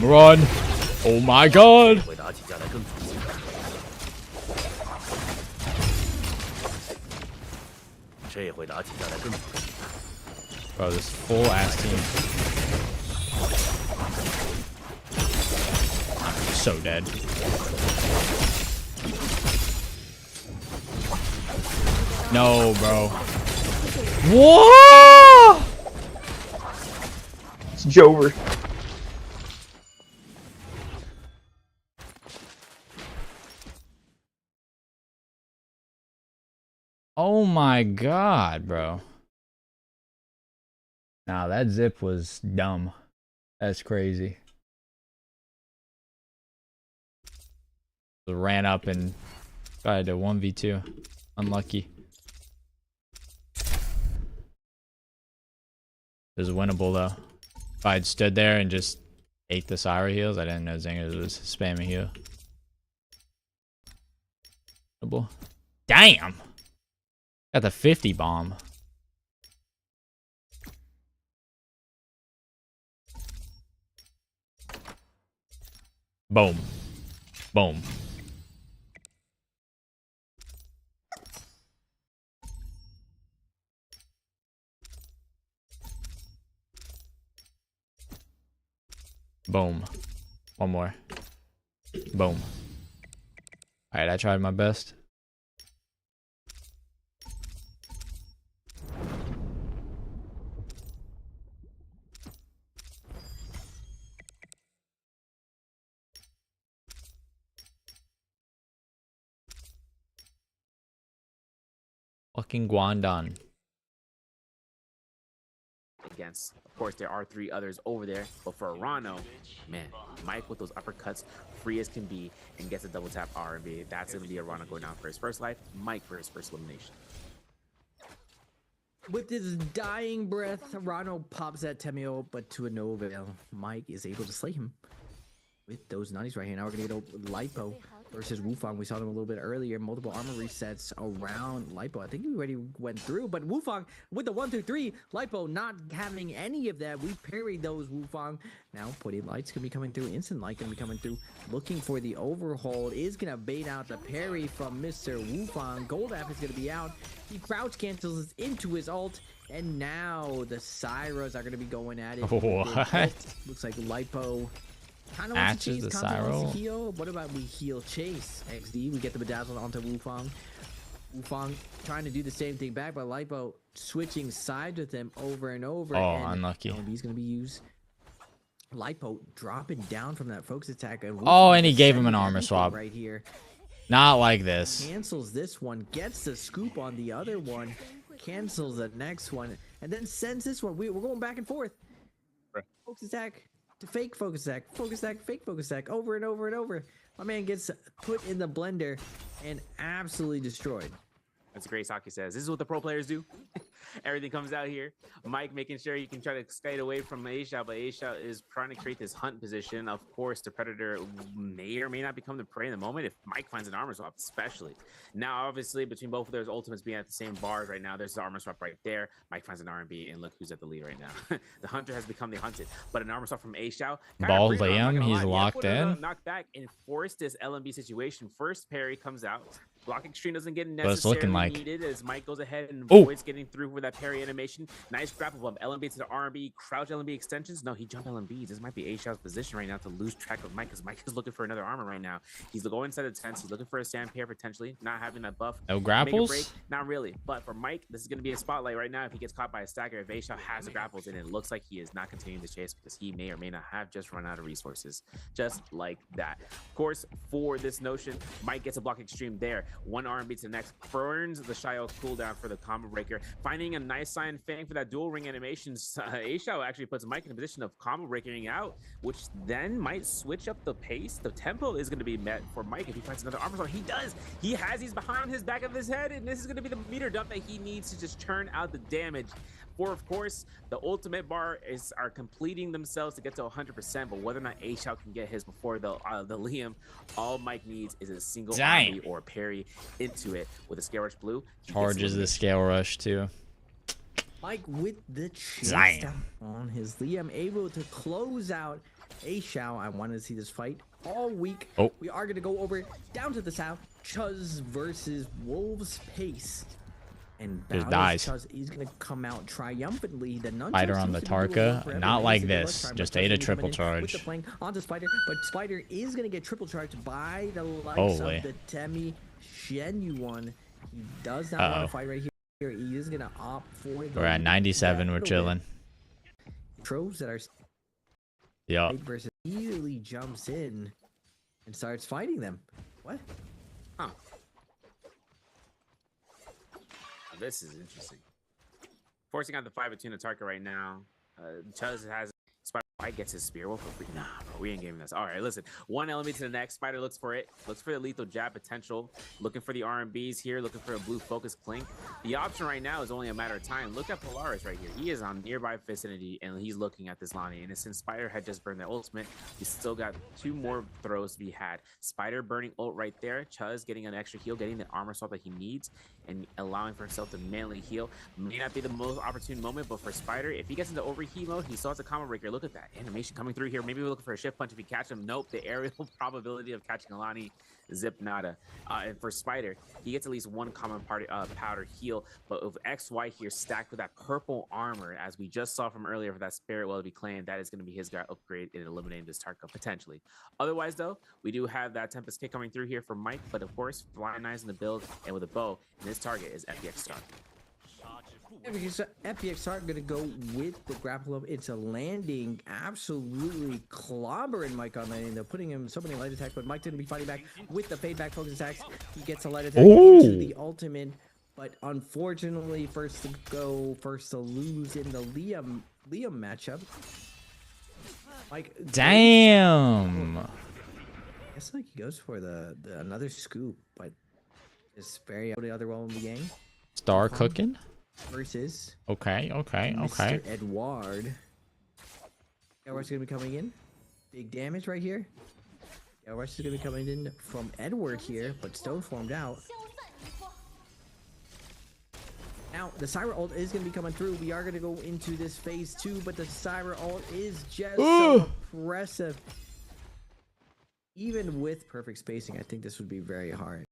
Run! Oh my god! Bro, this full ass team. So dead. No, bro. What? It's Jover. Oh my god, bro. Nah, that zip was dumb. That's crazy. Ran up and tried to 1v2. Unlucky. It was winnable though. If I had stood there and just ate the Syra heals, I didn't know Zingers was spamming heal. Winnable. Damn! Got the 50 bomb. Boom. Boom. Boom. One more. Boom. Alright, I tried my best. Fucking Guangdong. Against, of course, there are 3 others over there, but for Arano, man, Mike with those uppercuts, free as can be, and gets a double tap R&B. That's gonna be Arano going down for his first life, Mike for his first elimination. With his dying breath, Arano pops at Temio, but to no avail. Mike is able to slay him with those 90s right here. Now we're gonna get Lipo versus Wufang. We saw them a little bit earlier. Multiple armor resets around Lipo. I think we already went through, but Wufang with the 1-2-3. Lipo not having any of that. We parried those Wufang. Now Putty Light's gonna be coming through. Instant Light gonna be coming through. Looking for the overhold. Is gonna bait out the parry from Mr. Wufang. Goldaff is gonna be out. He crouch cancels into his ult. And now the Syras are gonna be going at it. What? Looks like Lipo kind of wants Matches to chase, the kind of wants Syro. to heal. What about we heal chase XD? We get the bedazzle onto Wufang. Wufang trying to do the same thing back, but Lipo switching sides with him over and over. Oh, and unlucky. LMB is going to be used. Lipo dropping down from that focus attack. And Oh, and he gave him an sending armor everything swap. right here. Not like this. Cancels this one, gets the scoop on the other one, cancels the next one, and then sends this one. We're going back and forth. Right. Focus attack to fake focus attack, fake focus attack, over and over and over. My man gets put in the blender and absolutely destroyed. That's great. Saki says, this is what the pro players do. Everything comes out here. Mike making sure you can try to skate away from Aisha, but Aisha is trying to create this hunt position. Of course, the Predator may or may not become the prey in the moment if Mike finds an armor swap, especially. Now, obviously, between both of those ultimates being at the same bars right now, there's the armor swap right there. Mike finds an R&B, and look who's at the lead right now. The hunter has become the hunted, but an armor swap from Aisha. Ball Liam, he's locked in. Knocked back and forced this LMB situation. First parry comes out. Block extreme doesn't get But it's looking necessarily like- needed as Mike goes ahead and Oh. avoids getting through with that parry animation. Nice grapple bump. LMB to the R&B. Crouch LMB extensions. No, he jumped LMBs. This might be A-Shaw's position right now to lose track of Mike because Mike is looking for another armor right now. He's going inside the tents. He's looking for a sand pair potentially. Not having that buff. No Make a grapples? break. Not really. But for Mike, this is going to be a spotlight right now if he gets caught by a stagger. If A-Shaw has the grapples and it looks like he is not continuing the chase because he may or may not have just run out of resources. Just like that. Of course, for this notion, Mike gets a block extreme there. One R&B to the next, burns the Shio cooldown for the combo breaker, finding a nice sign Fang for that dual ring animation. A-Shao actually puts Mike in a position of combo breaking out, which then might switch up the pace. The tempo is going to be met for Mike if he finds another armor swap. He does. He has these behind his back of his head, and this is going to be the meter dump that he needs to just churn out the damage. For, of course, the ultimate bar are completing themselves to get to 100%, but whether or not A-Shao can get his before the Liam, all Mike needs is a single Dang. RB or parry into it with a Scale Rush Blue. He gets Charges the scale rush too. Mike with the chase Zion. down on his Liam, able to close out A-Shao. I want to see this fight all week. Oh. We are going to go over down to the south. Chuz versus Wolves Pace. And Just Bowser's dies. Chuz is going to come out triumphantly. The nunchuck Spider on seems the to be doing Tarka, work for not everybody. like He's a good this. luck charm, Just but Chuz ate a will be coming triple in charge. With the flank onto Spider, but Spider is going to get triple charged by the likes Holy. of the Temi Genuine. He does not want Uh-oh. to fight right here. He is going to opt for the We're at 97. We're little chilling. bit. Troves that are Yup. Right versus immediately jumps in and starts fighting them. What? Huh. This is interesting. Forcing out the 5-2 to Tarka right now. Chuz has Spider gets his spear. Well, for free. Nah, bro, we ain't giving this. All right, listen. One element to the next. Spider looks for it. Looks for the lethal jab potential. Looking for the R&Bs here. Looking for a blue focus clink. The option right now is only a matter of time. Look at Polaris right here. He is on nearby vicinity, and he's looking at this Lonnie. And since Spider had just burned the ultimate, he's still got 2 more throws to be had. Spider burning ult right there. Chuz getting an extra heal, getting the armor swap that he needs, and allowing for himself to manly heal. May not be the most opportune moment, but for Spider, if he gets into overheat mode, he still has a combo breaker. Look at that animation coming through here. Maybe we're looking for a shift punch if he catch him. Nope, the aerial probability of catching Alani, zip nada. And for Spider, he gets at least one common powder heal, but with XY here stacked with that purple armor, as we just saw from earlier for that Spirit Well to be claimed, that is going to be his guy upgrade in eliminating this Tarka potentially. Otherwise, though, we do have that Tempest kick coming through here for Mike, but of course, Blind Eyes in the build and with a bow, and this target is FPX Star. FPX Start going to go with the grapple up. It's a landing, absolutely clobbering Mike on landing. They're putting him so many light attacks, but Mike didn't be fighting back with the fade back focus attacks. He gets a light attack into the ultimate, but unfortunately, first to go, first to lose in the Liam matchup. Mike. Damn. It's like he goes for the another scoop, but it's very the other one in the game. Star cooking. Versus Okay. Mr. Edward. Edward's gonna be coming in. Big damage right here. Edward's gonna be coming in from Edward here, but Stone formed out. Now the Cyber ult is gonna be coming through. We are gonna go into this phase 2, but the Cyber ult is just so impressive. Even with perfect spacing, I think this would be very hard.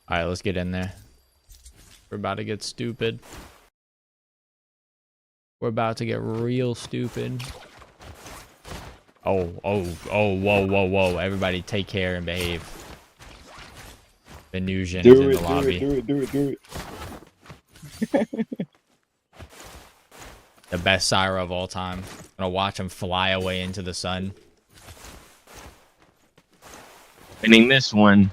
All right, let's get in there. We're about to get stupid. We're about to get real stupid. Oh, whoa. Everybody take care and behave. Venusian is in the lobby. Do it. The best Syra of all time. Gonna watch him fly away into the sun. Winning this one.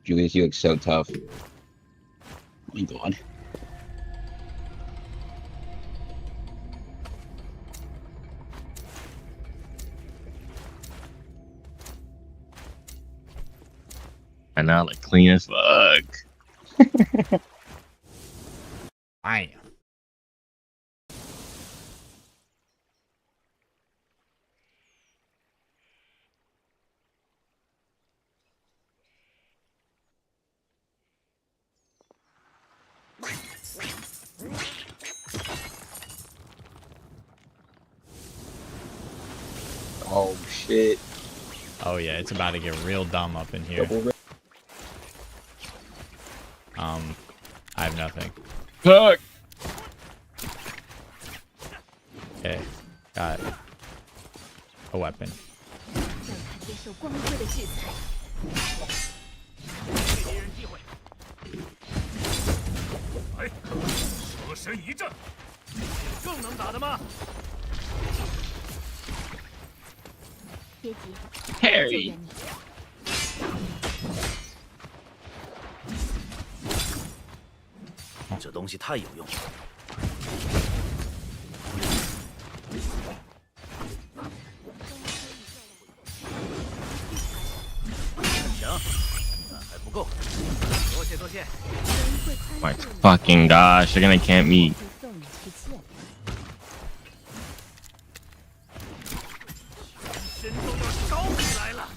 Julius, you look so tough. Oh my god. And now like clean as fuck. Damn. Oh shit. Oh yeah, it's about to get real dumb up in here. I have nothing. Fuck. Okay, got a weapon. 让他接受光辉的制裁。给敌人机会。来，舍身一战。有更能打的吗？别急， Harry 救援你。这东西太有用了。行，但还不够。多谢多谢。 My fucking gosh, they're gonna camp me. 会送你去见。身都要烧起来了。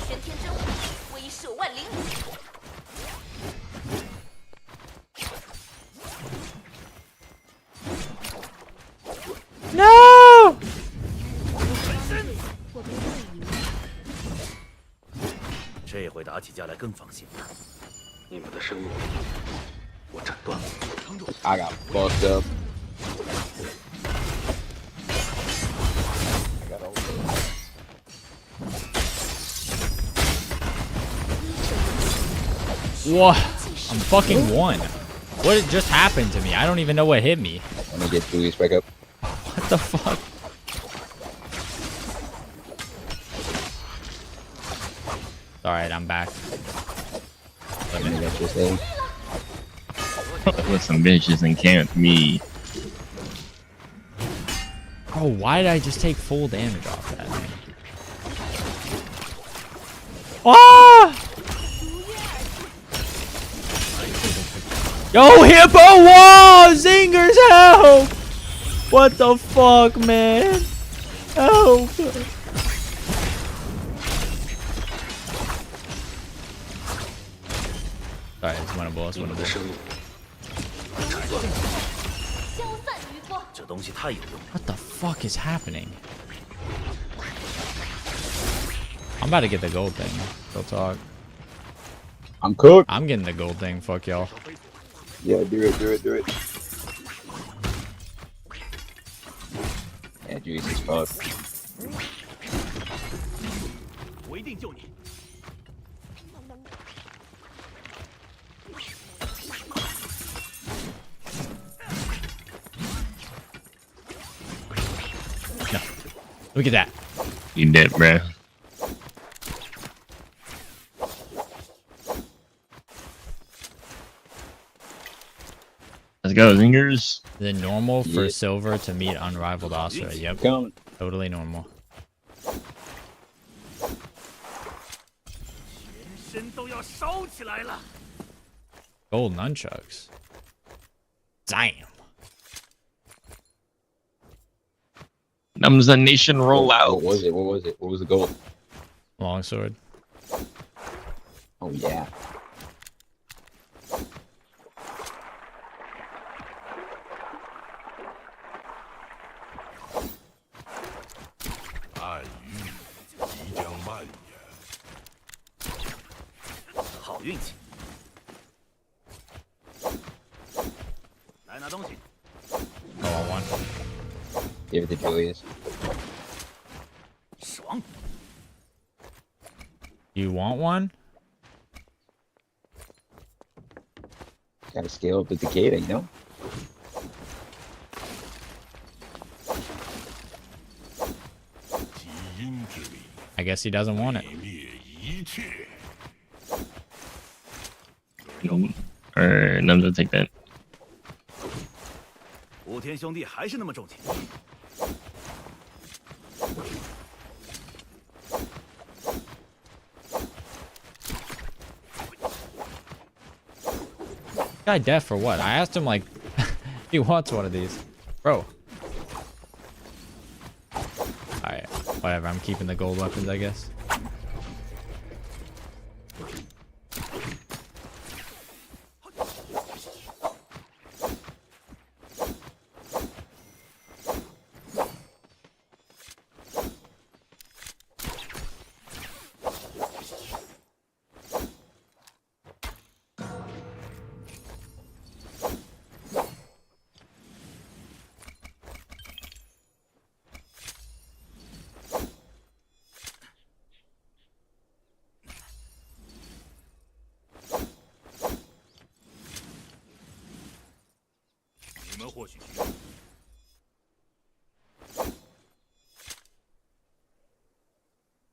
玄天真武，威慑万灵。 No! 我被位移。这回打起架来更放心了。你们的生路，我斩断了。 I got fucked up. I got over. What? I'm fucking one. What just happened to me? I don't even know what hit me. Let me get Julius back up. What the fuck? Alright, I'm back. Let me get this thing. With some bitches and camp me. Oh, why did I just take full damage off that thing? Ah! Yo, Hippo Wall! Zingers, help! What the fuck, man? Help! Alright, it's winnable, it's winnable. 消散余波。这东西太有用了。 What the fuck is happening? I'm about to get the gold thing. Real talk. I'm cooked. I'm getting the gold thing, fuck y'all. Yeah, do it, do it, do it. Yeah, Julius is fucked. 我一定救你。 No. Look at that. You dead, bruh. Let's go, Zingers. The normal for Yeah. silver to meet unrivaled Asura. Yep. Coming. Totally normal. 全身都要烧起来了。 Gold nunchucks. Damn. Numbs a nation roll What out. was it? What was it? What was the goal? Longsword. Oh, yeah. Go on one. Give it to Julius. You want one? Gotta scale up the Takeda, you know? I guess he doesn't want it. Or Numb take that. 武田兄弟还是那么重情。 Guy deaf for what? I asked him like he wants one of these. Bro. Alright, whatever, I'm keeping the gold weapons, I guess.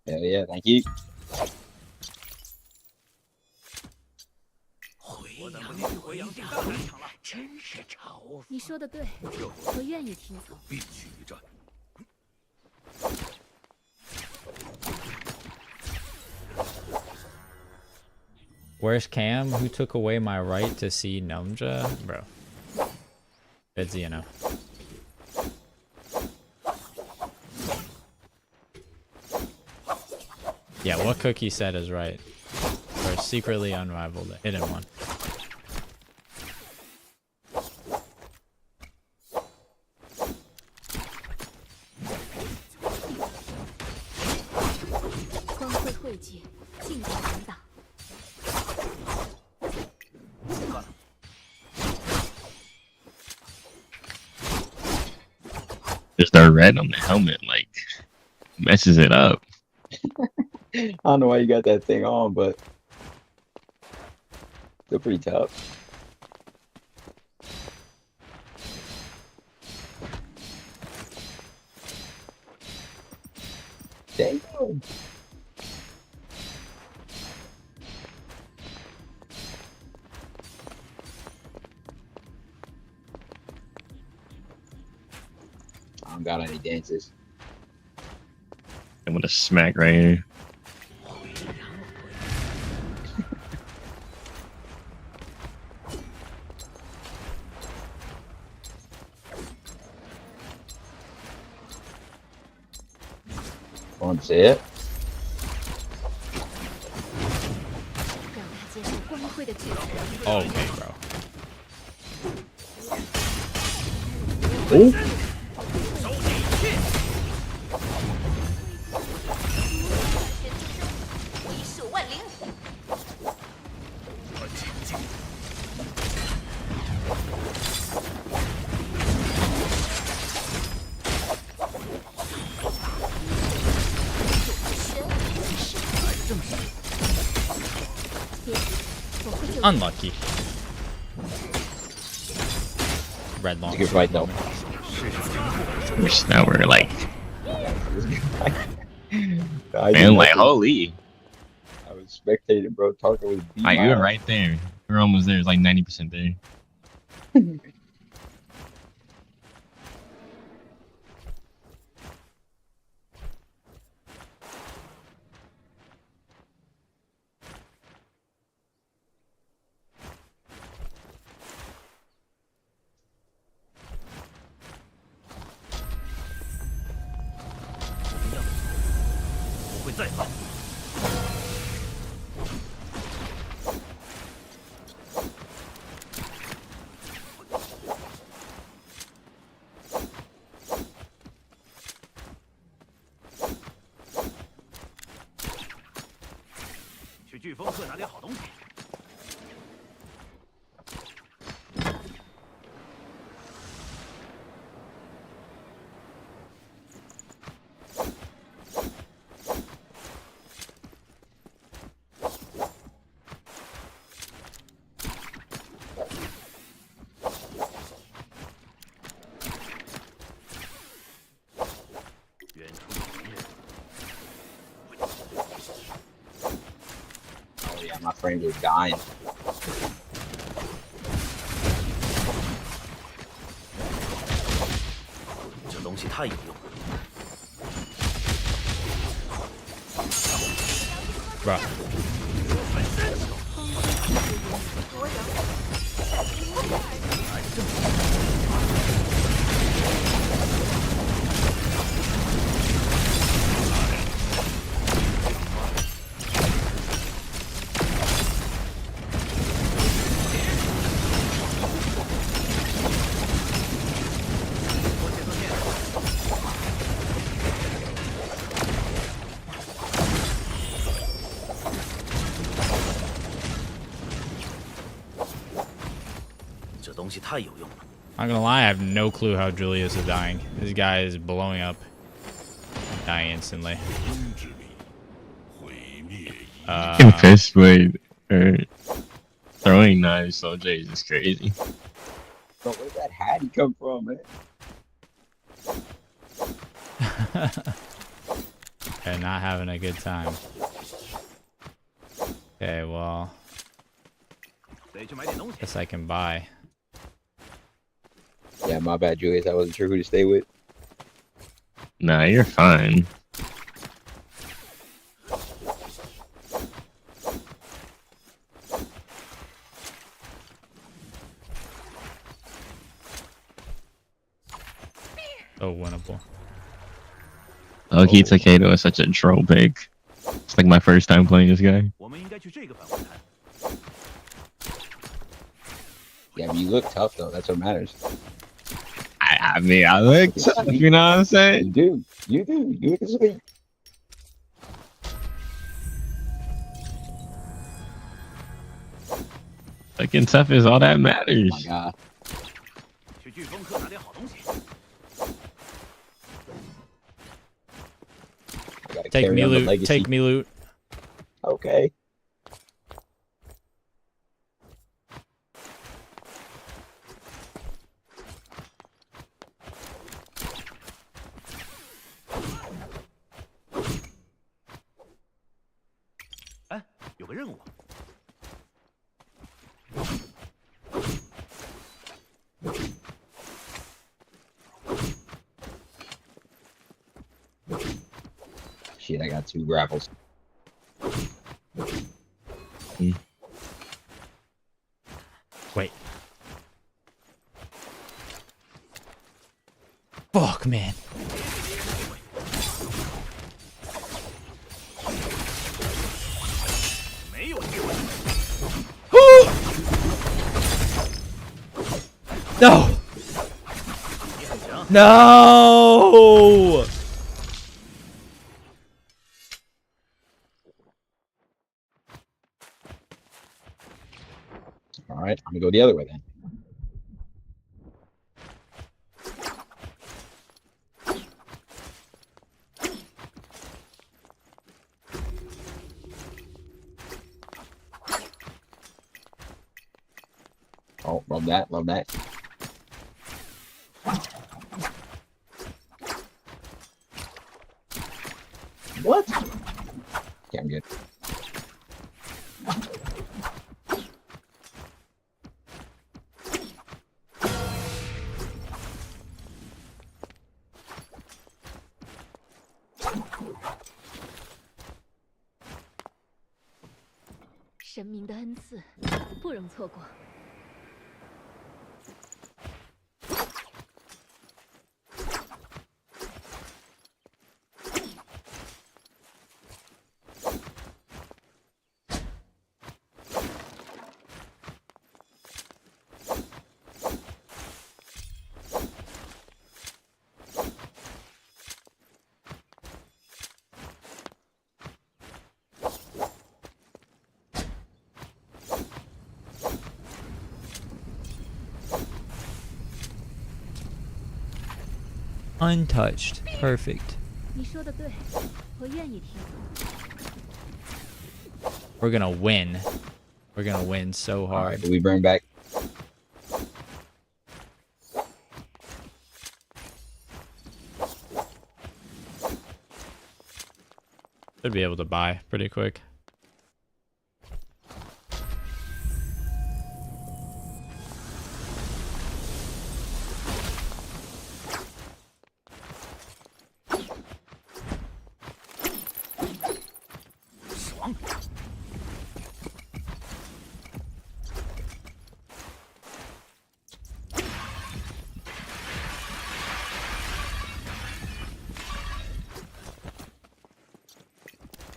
Hell yeah, thank you. 你说的对，我愿意听从。必须一战。 Where's Cam? Who took away my right to see Numja? Bro. It's Xeno. Yeah, what Cookie said is right. We're secretly unrivaled. A hidden one. Just the red on the helmet, like, messes it up. I don't know why you got that thing on, but still pretty tough. Damn. I don't got any dances. I'm gonna smack right here. Want to see it? Okay, bro. Oh. Unlucky. Red long. Good fight though. Which now we're like, Man, like holy. I was spectating, bro. Tarka was beat. Like, you were right there. You're almost there. It's like 90% there. Yeah, my frames are dying. Bruh. Not gonna lie, I have no clue how Julius is dying. This guy is blowing up. Dying instantly. Fist blade or throwing knives, so Jay is just crazy. Bro, where'd that hattie come from, man? And not having a good time. Okay, well, guess I can buy. Yeah, my bad, Julius. I wasn't sure who to stay with. Nah, you're fine. So winnable. Loki Takedo is such a troll pick. It's like my first time playing this guy. Yeah, but you look tough though. That's what matters. I mean, I look tough. You know what I'm saying? You do. You do. You look sweet. Looking tough is all that matters. Oh my God. Take me loot. Take me loot. Okay. Shit, I got 2 grapples. Wait. Fuck, man. No. No. All right, I'm gonna go the other way then. Oh, love that, love that. What? Okay, I'm good.神明的恩赐，不容错过。Untouched. Perfect. 你说的对，我愿意听。We're gonna win. We're gonna win so hard. Right, do we bring back? Should be able to buy pretty quick.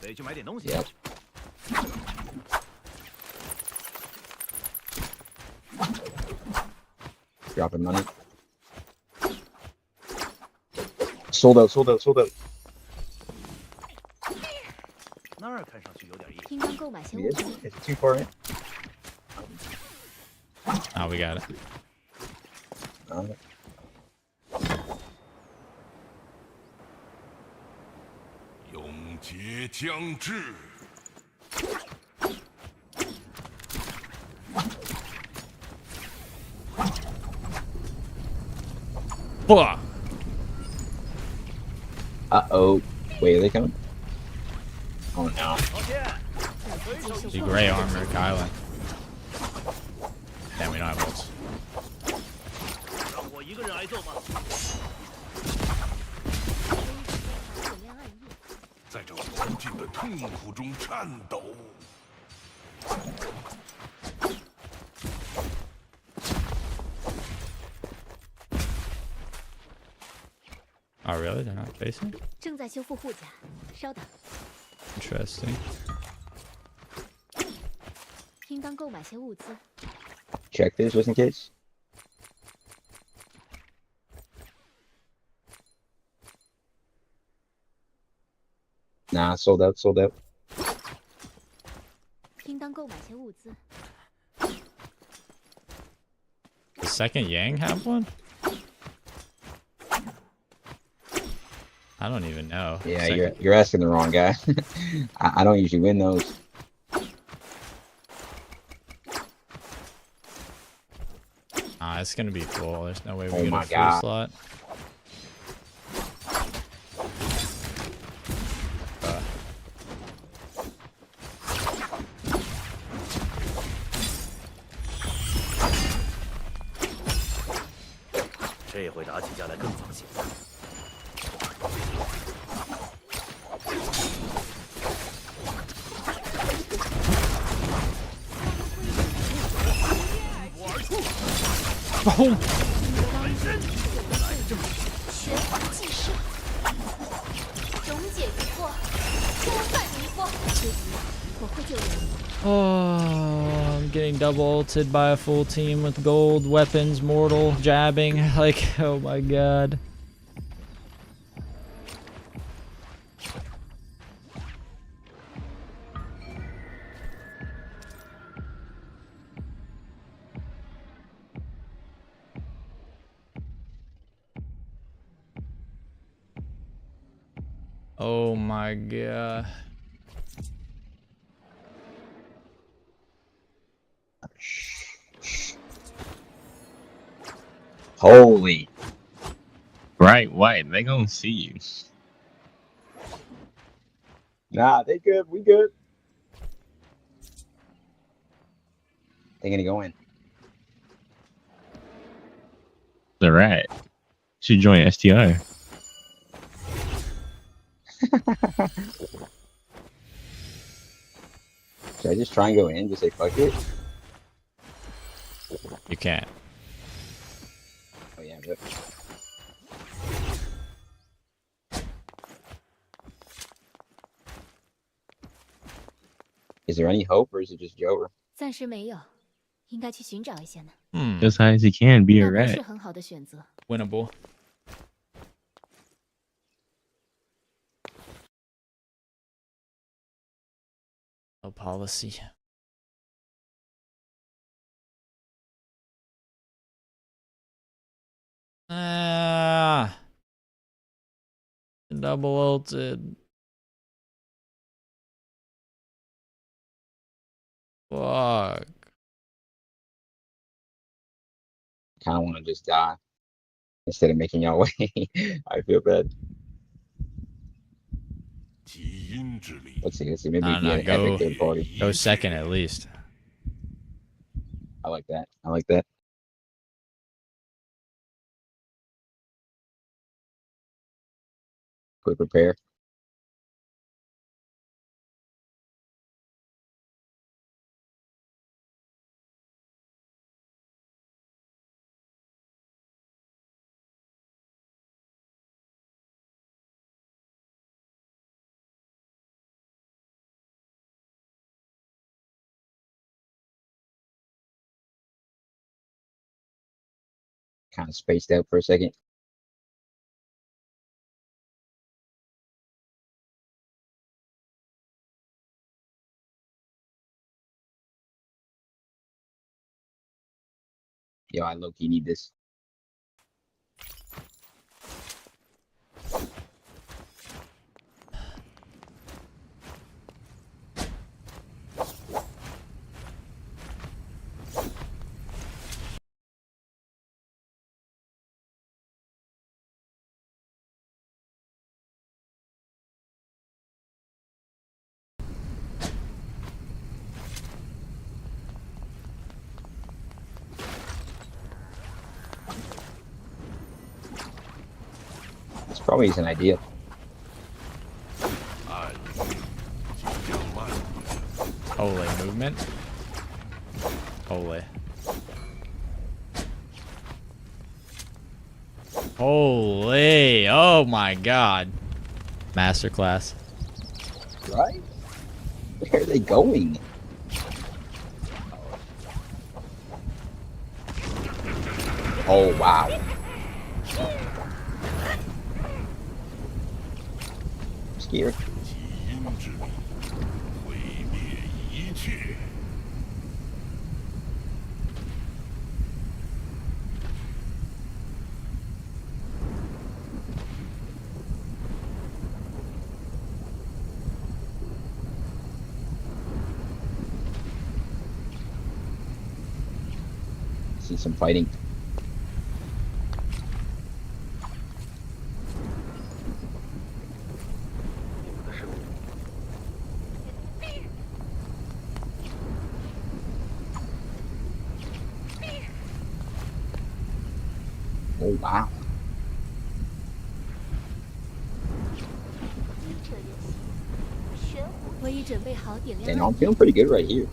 备去买点东西。 Yep. Dropping money. Sold out, sold out, sold out. 那儿看上去有点意思。应当购买些 We 物 did? 资。 Is it too far in? Oh, we got it. Alright. 永劫将至。 Fuck. Uh-oh. Wait, are they coming? Oh no. The gray armor, Kylan. Damn, we don't have ults. 让我一个人挨揍吧。在这无尽的痛苦中颤抖。 Oh, really? They're not facing? 正在修复护甲，稍等。 Interesting. 应当购买些物资。 Check this just in case. Nah, sold out, sold out. 应当购买些物资。 Does second Yang have one? I don't even know. Yeah, Second... you're asking the wrong guy. I don't usually win those. Ah, it's gonna be full. There's no way we Oh get my a full God. slot. Uh, 这回打起架来更放心。 Oh. 玄黄既射，溶解疑惑，多犯疑惑。我会救人。 Oh, I'm getting double ulted by a full team with gold weapons, mortal, jabbing. Like, oh my god. Oh my god. Holy. Right, white, they gonna see you. Nah, they good. We good. They gonna go in. They're right. Should join STR. Should I just try and go in? Just say fuck it? You can't. Oh yeah, but... Is there any hope or is it just Jover? 暂时没有，应该去寻找一下呢。 As high as he can, be a 那不 rat. 是很好的选择。 Winnable. No policy. Ah. Double ulted. Fuck. Kind of want to just die instead of making y'all wait. I feel bad. Let's see. Maybe we No, can no, get an epic third party. go second at least. I like that. I like that. Quick repair. kind of spaced out for a second. Yo, I low-key need this. This probably isn't ideal. Holy movement. Holy. Holy. Oh my god. Masterclass. Right? Where are they going? Oh, wow. I'm scared. See some fighting. Oh wow. And I'm feeling pretty good right here.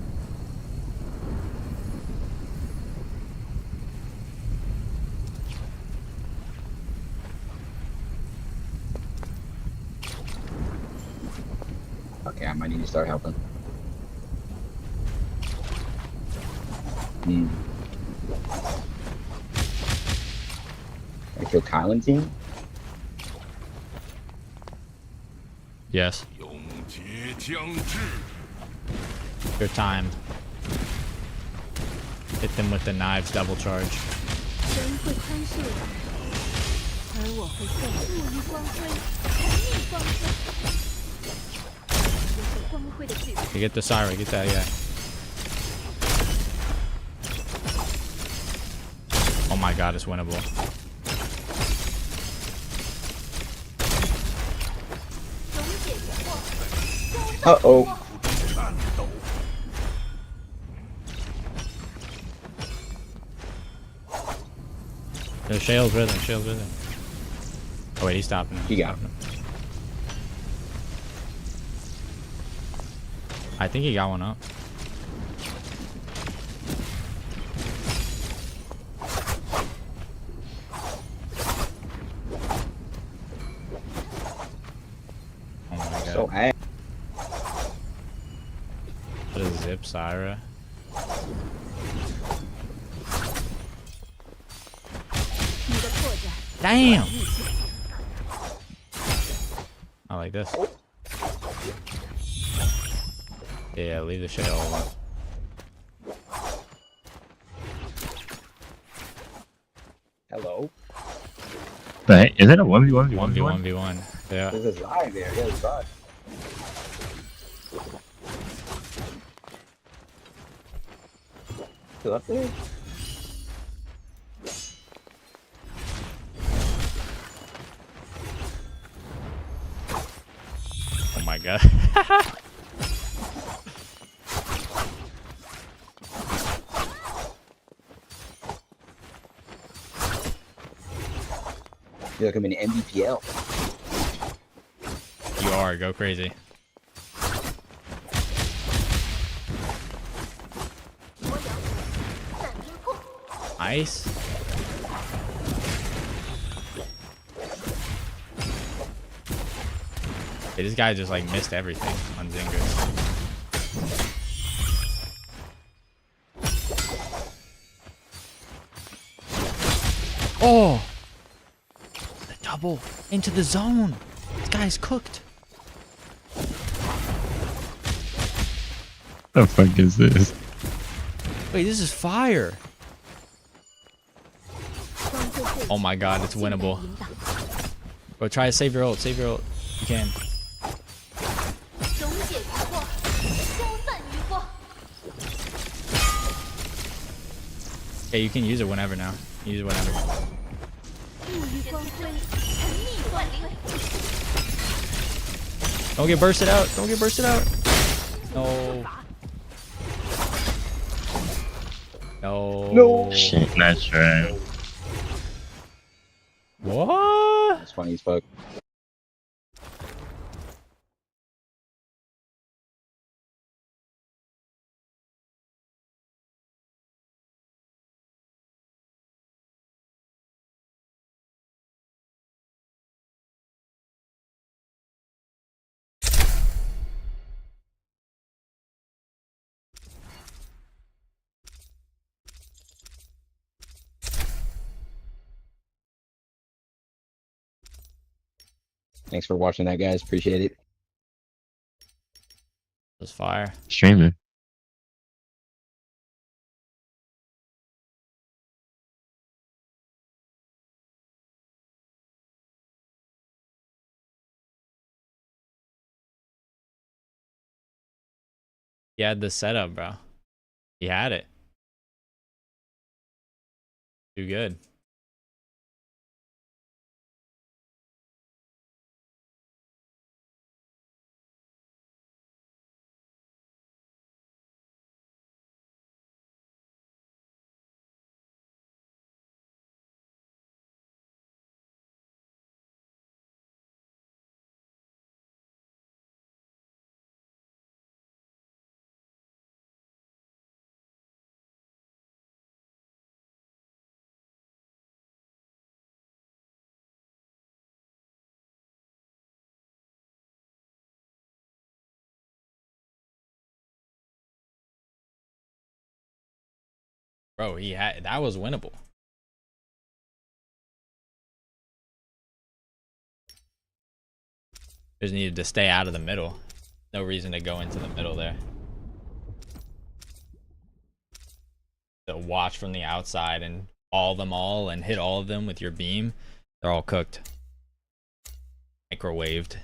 Okay, I might need to start helping. I kill Kylan team? Yes. Your time. Hit them with the knives, double charge. You get the siren, get that, yeah. Oh my god, it's winnable. Uh-oh. There's Shale's with him, Shale's with him. Oh wait, he's stopping him. He got him. I think he got one up. Oh my god. So ass. What a zip, Syra. Damn! I like this. Yeah, leave the shit all alone. Hello. But is it a 1v1v1? 1v1v1. Yeah. There's a guy there. Yeah, there's a guy. Still up there? Oh my god. Feel like I'm in NBPL. You are, go crazy. Ice. Hey, this guy just like missed everything on Zingers. Oh! The double into the zone. This guy's cooked. The fuck is this? Wait, this is fire. Oh my god, it's winnable. Bro, try to save your ult. Save your ult. You can. Yeah, you can use it whenever now. Use it whenever. Don't get bursted out. Don't get bursted out. No. No. No. Shit, that's right. What? That's funny as fuck. Thanks for watching that, guys. Appreciate it. It was fire. Streaming. He had the setup, bro. He had it. Too good. Bro, he had that was winnable. Just needed to stay out of the middle. No reason to go into the middle there. To watch from the outside and all them all and hit all of them with your beam. They're all cooked. Microwaved.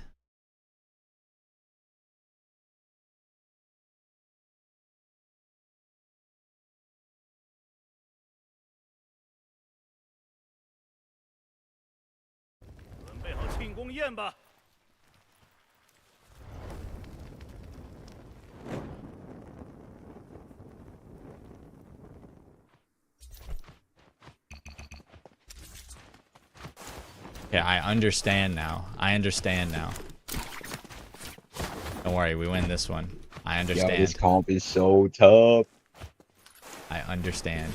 Yeah, I understand now. I understand now. Don't worry, we win this one. I understand. Yo, this comp is so tough. I understand.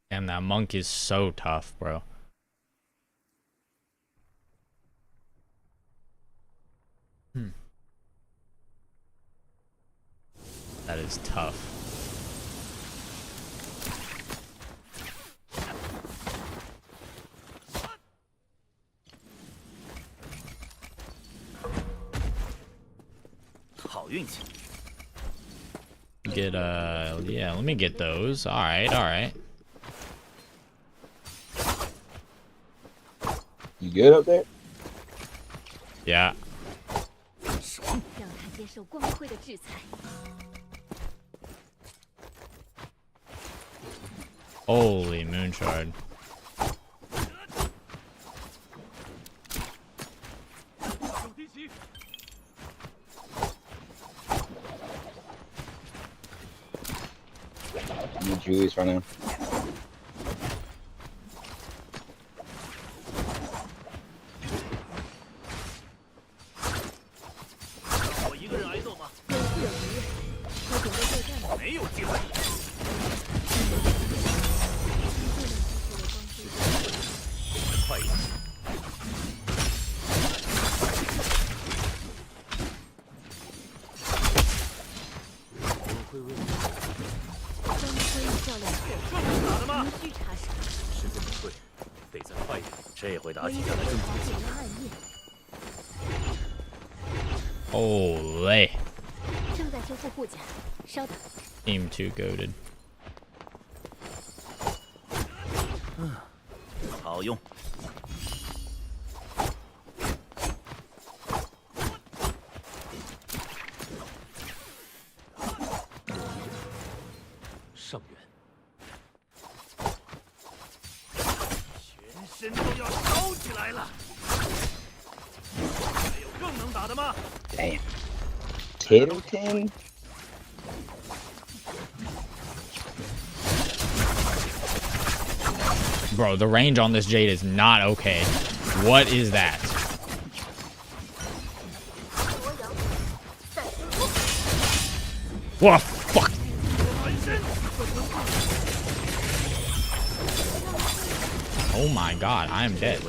Damn, that monk is so tough, bro. That is tough. 好运气。 Get yeah, let me get those. All right, all right. You good up there? Yeah. 让他接受光辉的制裁。 Holy moonshard. Need Julius right now. 我一个人挨揍吗？没有机会。快一点！打的吗？时间不对，得再快一点。这回打起架来更仔细。 Holy. 正在修复护甲，稍等。 Team 2 goated. 好用。上元，全身都要烧起来了。还有更能打的吗？ Damn. Kittleton? Bro, the range on this Jade is not okay. What is that? What fuck? Oh my god, I am dead.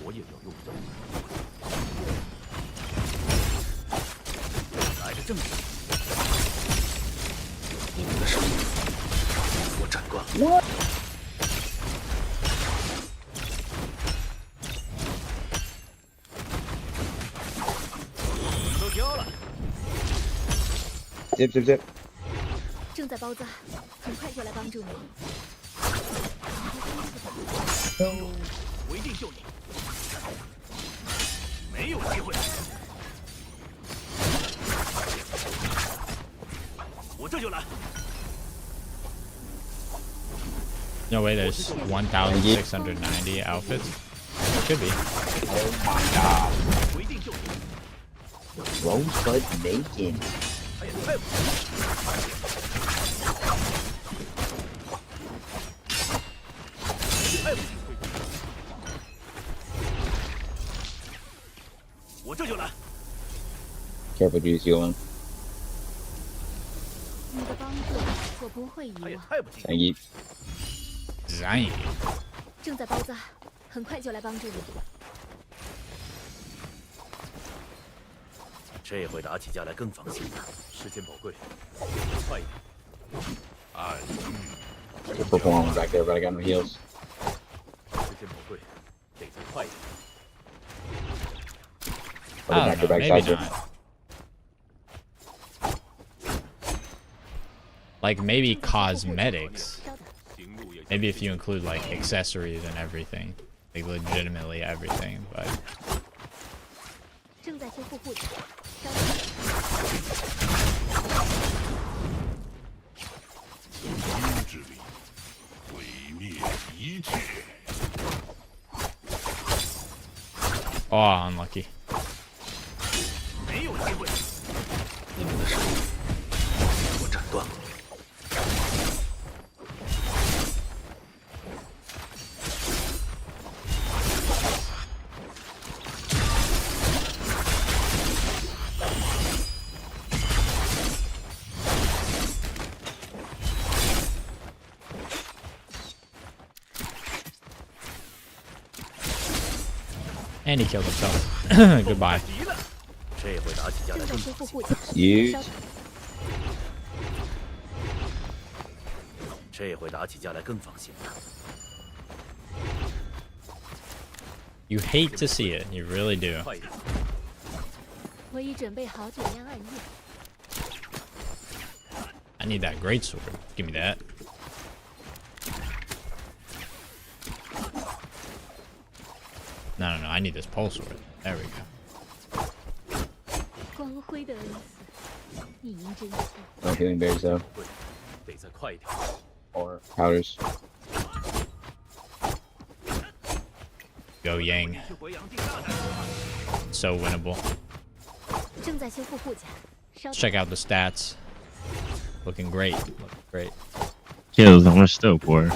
我也要用到。来个正式。你们的手，我斩断。What? 都交了。Zip, zip, zip. 正在包扎，很快就来帮助你。我一定救你。没有机会。我这就来。 No way, there's 1,690 outfits. Could be. Oh my god. Rosebud naked. 我这就来。 Careful, Juice, healing. 你的帮助我不会遗忘。 Thank you. Dang. 正在包扎，很快就来帮助你。这回打起架来更放心了。时间宝贵，快一点。暗域。 Good performance back there, but I got no heals. 时间宝贵，得再快一点。 I don't know, maybe not. Like maybe cosmetics. Maybe if you include like accessories and everything, like legitimately everything, but. 正在修复护甲，稍意志力毁灭一切。 Oh, unlucky. 没有机会。你们的手，我斩断了。 And he killed himself. Goodbye. 这回打起架来更修复护甲， You. 这回打起架来更放心了。You hate to see it. You really do. 我已准备好点燃暗夜。 I need that great sword. Give me that. No, I need this pole sword. There we go. 光辉的恩赐，你应珍惜。 No healing berries though. 得再快一点。 Or powders. Go Yang. So winnable. 正在修复护甲，稍 Let's check out the stats. Looking great. Looking great. Kills on still boy.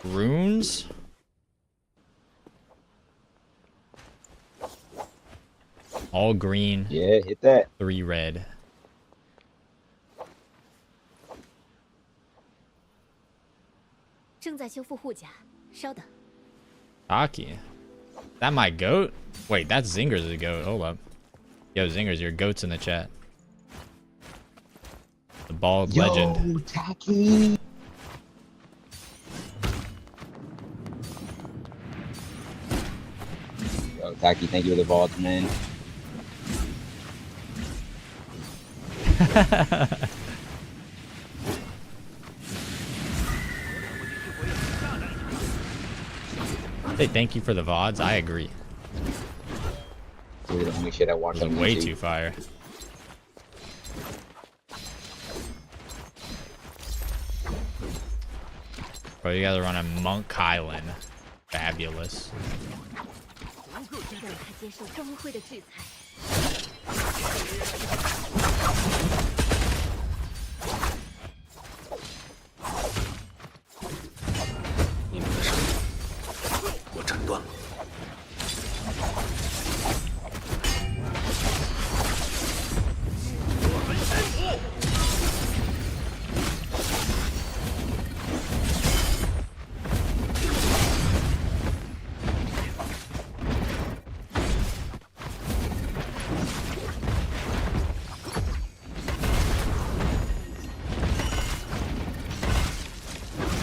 Runes? All green. Yeah, hit that. 3 red. Aki. That my goat? Wait, that's Zinger's goat. Hold up. Yo, Zingers, your goat's in the chat. The bald legend. Taki. Yo, Taki, thank you for the vault, man. Hey, thank you for the VODs. I agree. Dude, the only shit I watch on Way YouTube. too fire. Bro, you guys are on a Monk Island. Fabulous. 让他接受光辉的制裁。 你们的声音，我诊断了。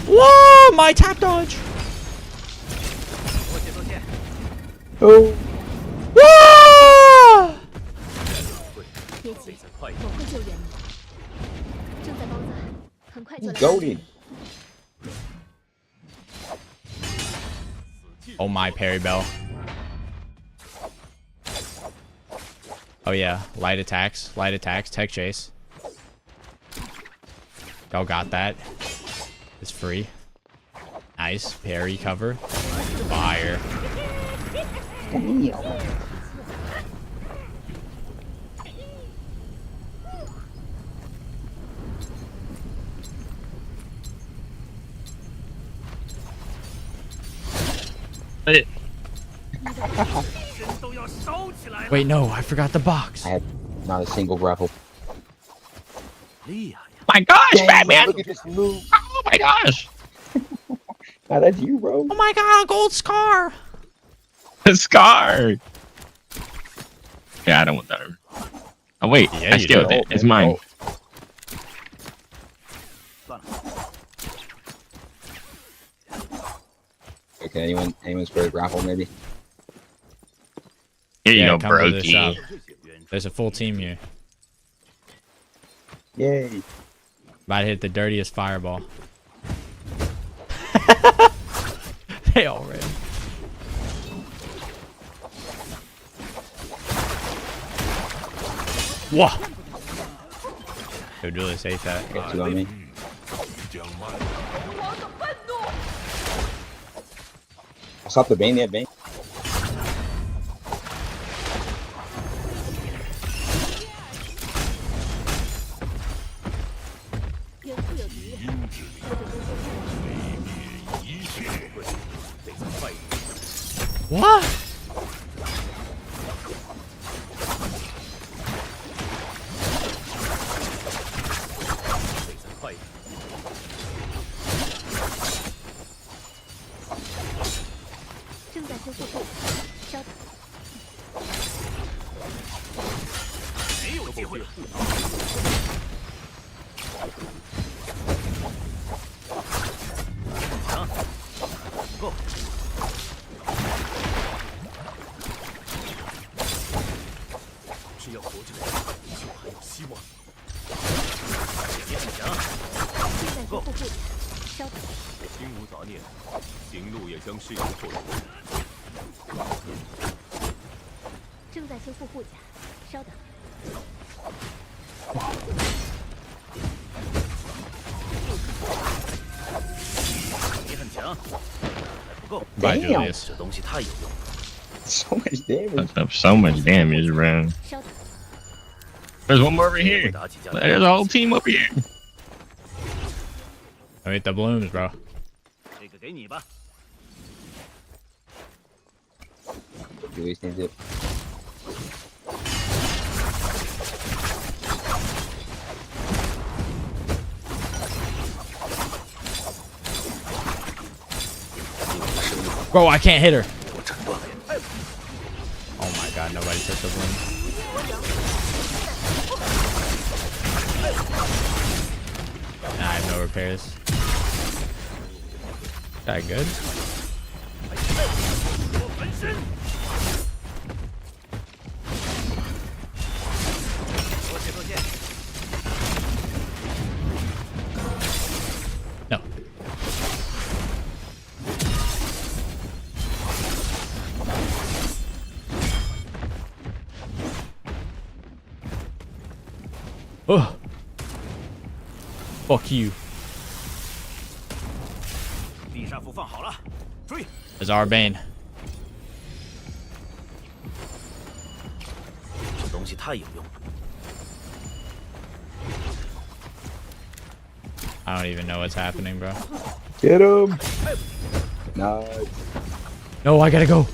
Whoa! My tap dodge! Oh! Whoa! 别急，我会救援你。正在包扎，很快就来。 Goaded. Oh my parry bell. Oh yeah, light attacks, tech chase. Y'all got that. It's free. Nice, parry cover. Fire. Wait, no, I forgot the box. I had not a single grapple. My gosh, Dang, Batman! Look at this move. Oh my gosh! Nah, that's you, bro. Oh my god, a gold scar! The scar! Yeah, I don't want that. Oh wait, Yeah, I you steal do. it. It's mine. Okay, anyone's for a grapple, maybe? Here you go, come to the Brokey. shop. There's a full team here. Yay. About to hit the dirtiest fireball. They all ran. Whoa! Dude, really safe that. Got two on me. I stopped the Bane, they had Bane. What? Bye, Julius. So much damage. That's up so much damage, bro. There's one more over here. There's a whole team over here. I hate the blooms, bro. Julius needs it. Bro, I can't hit her. Oh my god, nobody took the bloom. Nah, I have no repairs. That good? No. Oh. Fuck you. There's our Bane. I don't even know what's happening, bro. Get him! Nice. No, I gotta go.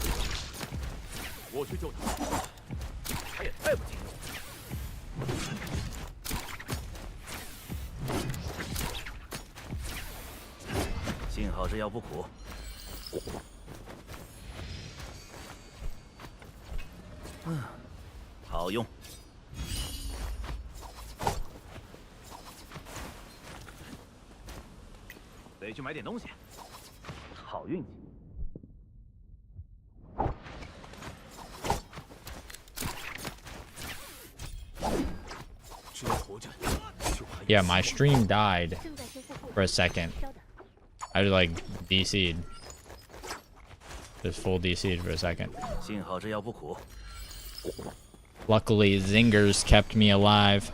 Yeah, my stream died for a second. I just like DC'd. Just full DC'd for a second. Luckily, zingers kept me alive.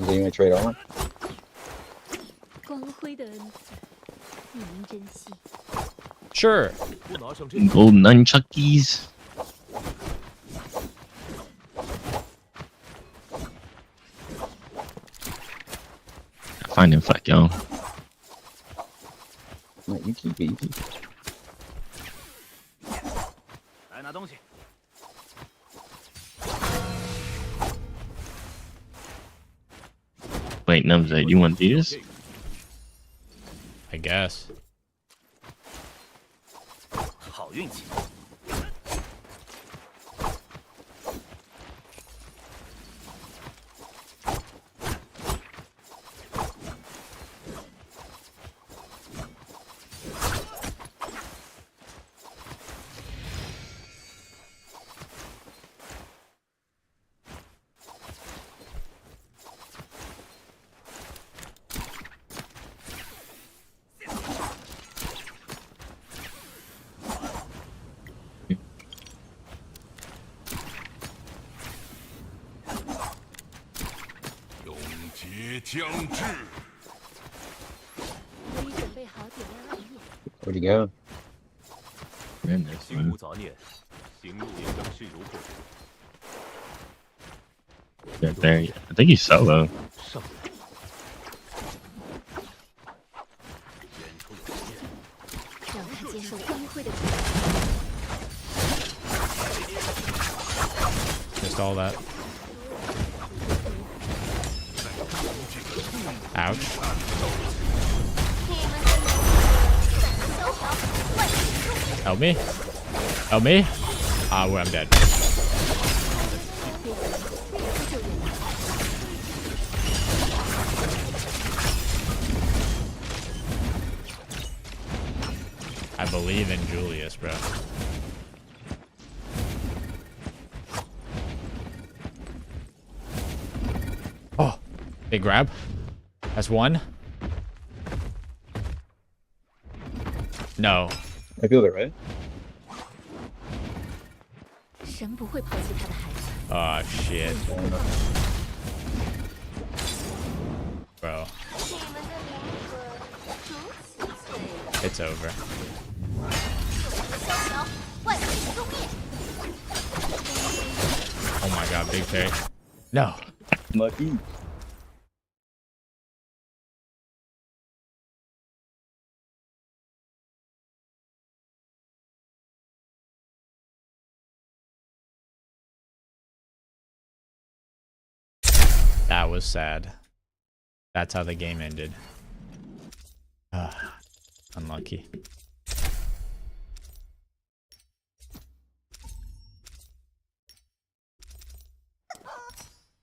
You want to trade on? Sure. Golden nunchuckies. Find him, fuck y'all. No, you keep it. You keep it. Wait, Numsy, you want these? I guess. Where'd he go? Man, that's 心无杂念，行路也更是如火。 right there. I think he's solo. 上来，远处有剑。让他接受光辉的 Missed all that. Ouch. Help me. Help me. Ah, well, I'm dead. I believe in Julius, bro. Oh, big grab. That's one. No. I feel it, right? 神不会抛弃他的孩子。 Oh, shit. Bro. It's over. Oh my god, big parry. No. Lucky. That was sad. That's how the game ended. Unlucky.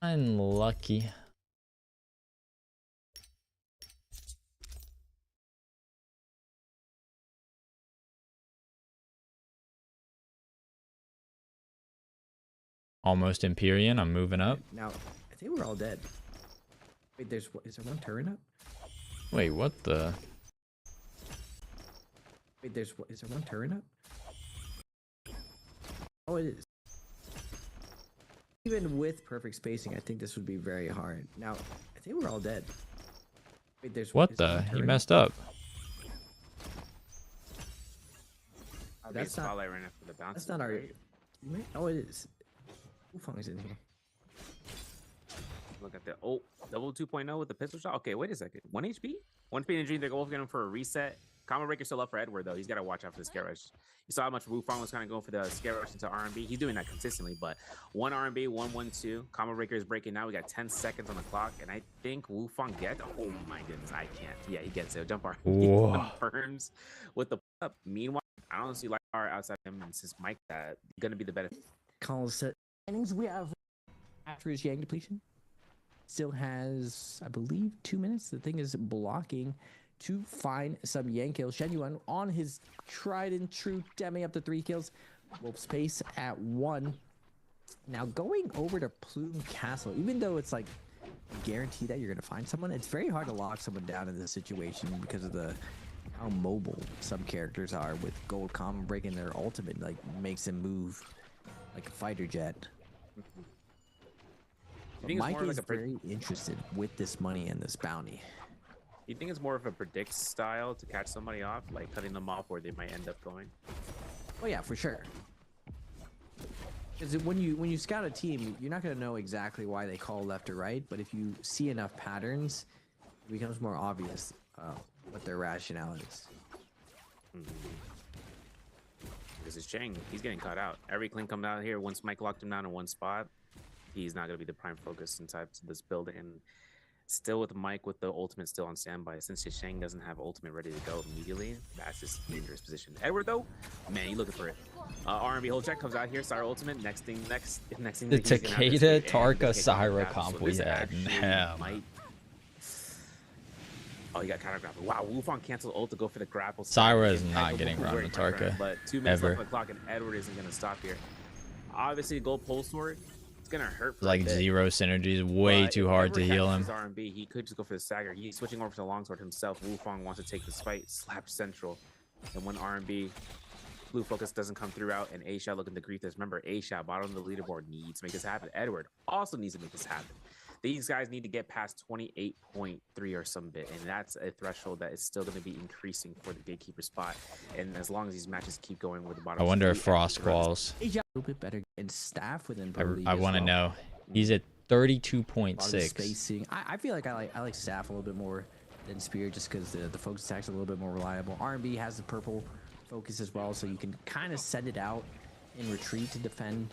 Unlucky. Almost Empyrean. I'm moving up. Now, I think we're all dead. Wait, is there one turret up? Wait, what the? Wait, is there one turret up? Oh, it is. Even with perfect spacing, I think this would be very hard. Now, I think we're all dead. Wait, What the? He messed up. That's not. Right now for the bounce. That's not our. Oh, it is. Wufang is in here. Look at that. Oh, double 2.0 with the pistol shot. Okay, wait a second. 1 HP? 1 HP injury. They're both getting him for a reset. Combo Breaker's still up for Edward, though. He's got to watch out for the scare rush. You saw how much Wufang was kind of going for the scare rush into R&B. He's doing that consistently, but 1 R&B, 1-1-2. Combo Breaker is breaking now. We got 10 seconds on the clock, and I think Wufang gets. Oh my goodness, I can't. Yeah, he gets it. Jump R&B confirms with the up. Meanwhile, I don't see like outside him and since Mike that gonna be the better. Calls set innings we have after his Yang depletion. Still has, I believe, 2 minutes. The thing is blocking to find some Yang kills. Shen Yuan on his tried and true demi up to 3 kills. Wolf's pace at 1. Now going over to Plume Castle, even though it's like guaranteed that you're gonna find someone, it's very hard to lock someone down in this situation because of the how mobile some characters are with gold common breaking their ultimate, like makes them move like a fighter jet. Mike is very interested with this money and this bounty. You think it's more of a predict style to catch somebody off, like cutting them off where they might end up going? Oh yeah, for sure. Because when you scout a team, you're not gonna know exactly why they call left or right, but if you see enough patterns, it becomes more obvious what their rationale is. This is Chang. He's getting caught out. Every clink comes out here. Once Mike locked him down in one spot, he's not going to be the prime focus inside this build. And still with Mike with the ultimate still on standby. Since Shang doesn't have ultimate ready to go immediately, that's just a dangerous position. Edward, though, man, you looking for it. R&B hold check comes out here. Syra ultimate. Next thing. The Takeda Tarka Syra comp we had. Damn. Oh, you got counter grapple. Wow, Wufang canceled ult to go for the grapple. Syra is not getting run with Tarka. But 2 minutes left on the clock, and Edward isn't going to stop here. Obviously, gold pole sword. It's going to hurt. For like 0 synergies. Way too hard to heal him. R&B, he could just go for the stagger. He's switching over to the longsword himself. Wufang wants to take this fight. Slap central. And when R&B blue focus doesn't come through out, and A-Shot looking to grief this. Remember, A-Shot bottom of the leaderboard needs to make this happen. Edward also needs to make this happen. These guys need to get past 28.3 or some bit, and that's a threshold that is still going to be increasing for the gatekeeper spot. And as long as these matches keep going with the bottom, I wonder if 3 Frost quals. A little bit better, and staff within I want to know. He's at 32.6. Spacing. I feel like I like staff a little bit more than spear, just because the focus attack's a little bit more reliable. R&B has the purple focus as well, so you can kind of send it out in retreat to defend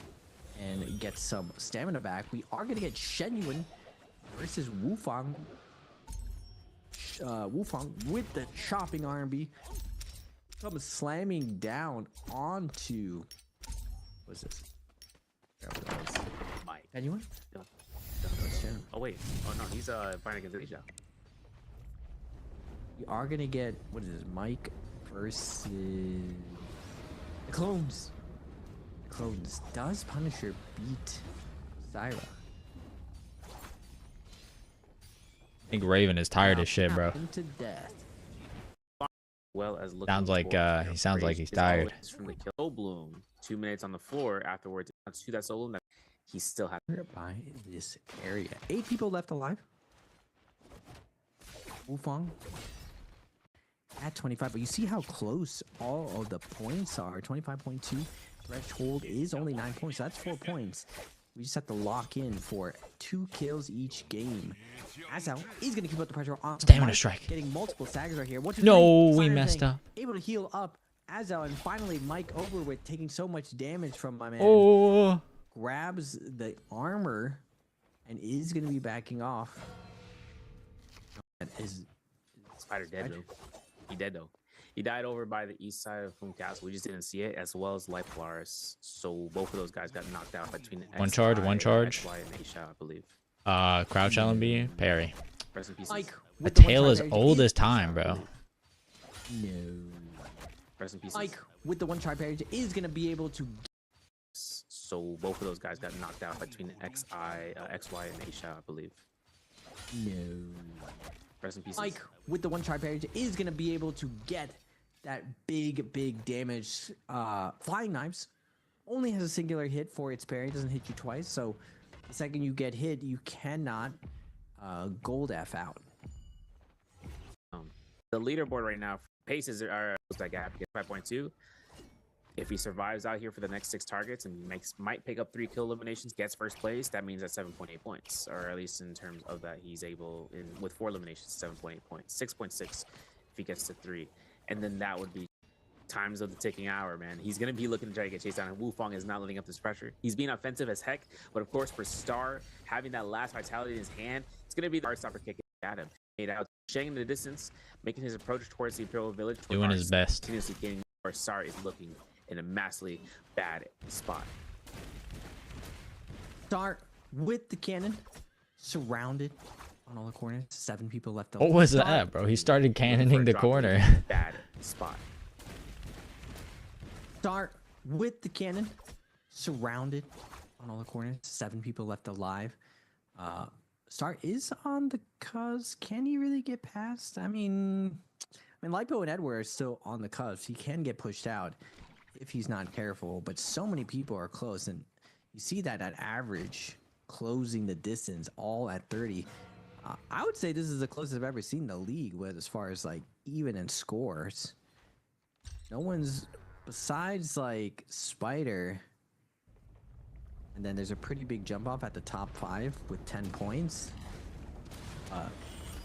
and get some stamina back. We are going to get Shenyun versus Wufang. Wufang with the chopping R&B comes slamming down onto, what's this? Mike. Anyone? Oh wait. Oh no, he's fighting against Asia. We are gonna get, what is this? Mike versus the clones. Clones. Does Punisher beat Syra? I think Raven is tired as shit, bro. To death. Well as Sounds like he sounds like he's tired. From the kill Bloom, 2 minutes on the floor afterwards. To that solo that he still has by this area. 8 people left alive. Wufang at 25, but you see how close all of the points are. 25.2 threshold is only 9 points, so that's 4 points. We just have to lock in for 2 kills each game. Azal is going to keep up the pressure on Stamina strike. Getting multiple staggers right here. No, we messed up. Able to heal up Azal, and finally Mike over with taking so much damage from my man. Oh, grabs the armor and is going to be backing off. That is Spider dead though. He dead though. He died over by the east side of Foom Castle. We just didn't see it, as well as Life Polaris. So both of those guys got knocked out between one charge. XY and Aisha, I believe. Crouch LMB, parry. Rest in peace. The tail is old as time, bro. No. Rest in peace. Mike with the one charge parry is going to be able to. So both of those guys got knocked out between XY and Aisha, I believe. No. Rest in peace. Mike with the one charge parry is going to be able to get that big damage. Flying Knives only has a singular hit for its parry. It doesn't hit you twice. So the second you get hit, you cannot gold F out. The leaderboard right now, paces are that gap. He gets 5.2. If he survives out here for the next 6 targets and might pick up 3 kill eliminations, gets first place, that means that's 7.8 points, or at least in terms of that he's able with 4 eliminations, 7.8 points, 6.6 if he gets to 3, and then that would be times of the ticking hour, man. He's gonna be looking to try to get chased down, and Wufang is not letting up this pressure. He's being offensive as heck, but of course for Star having that last vitality in his hand, it's gonna be the Heartstopper kick at him. Made out, Shang in the distance, making his approach towards the Imperial Village. Doing his best. Continuously getting where Star is looking in a massively bad spot. Start with the cannon, surrounded on all the corners. 7 people left. What was that, bro? He started cannoning the corner. Bad spot. Start with the cannon, surrounded on all the corners. 7 people left alive. Start is on the cusp. Can he really get past? I mean, Lipo and Edward are still on the cusp. He can get pushed out if he's not careful, but so many people are close, and you see that at average closing the distance all at 30. I would say this is the closest I've ever seen the league with, as far as like even in scores. No one's besides like Spider, and then there's a pretty big jump off at the top 5 with 10 points.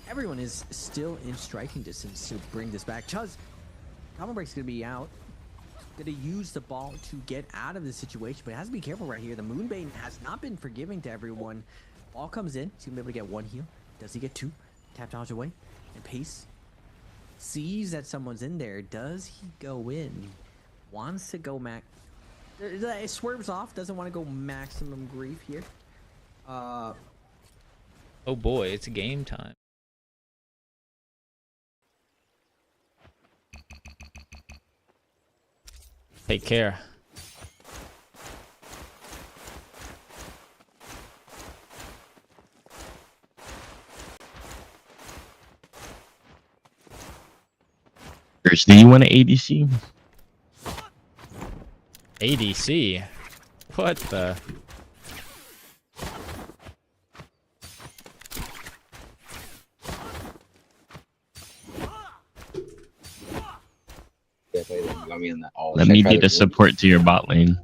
Everyone is still in striking distance to bring this back. Chuz, Combo Break's gonna be out. Gonna use the ball to get out of this situation, but has to be careful right here. The Moonbane has not been forgiving to everyone. Ball comes in. He's gonna be able to get 1 heal. Does he get 2? Tap dodge away. And Pace sees that someone's in there. Does he go in? Wants to go max. It swerves off. Doesn't want to go maximum grief here. Oh boy, it's game time. Take care. Chris, do you want an ADC? ADC? What the? play them. I mean, Let me be the support to your bot lane.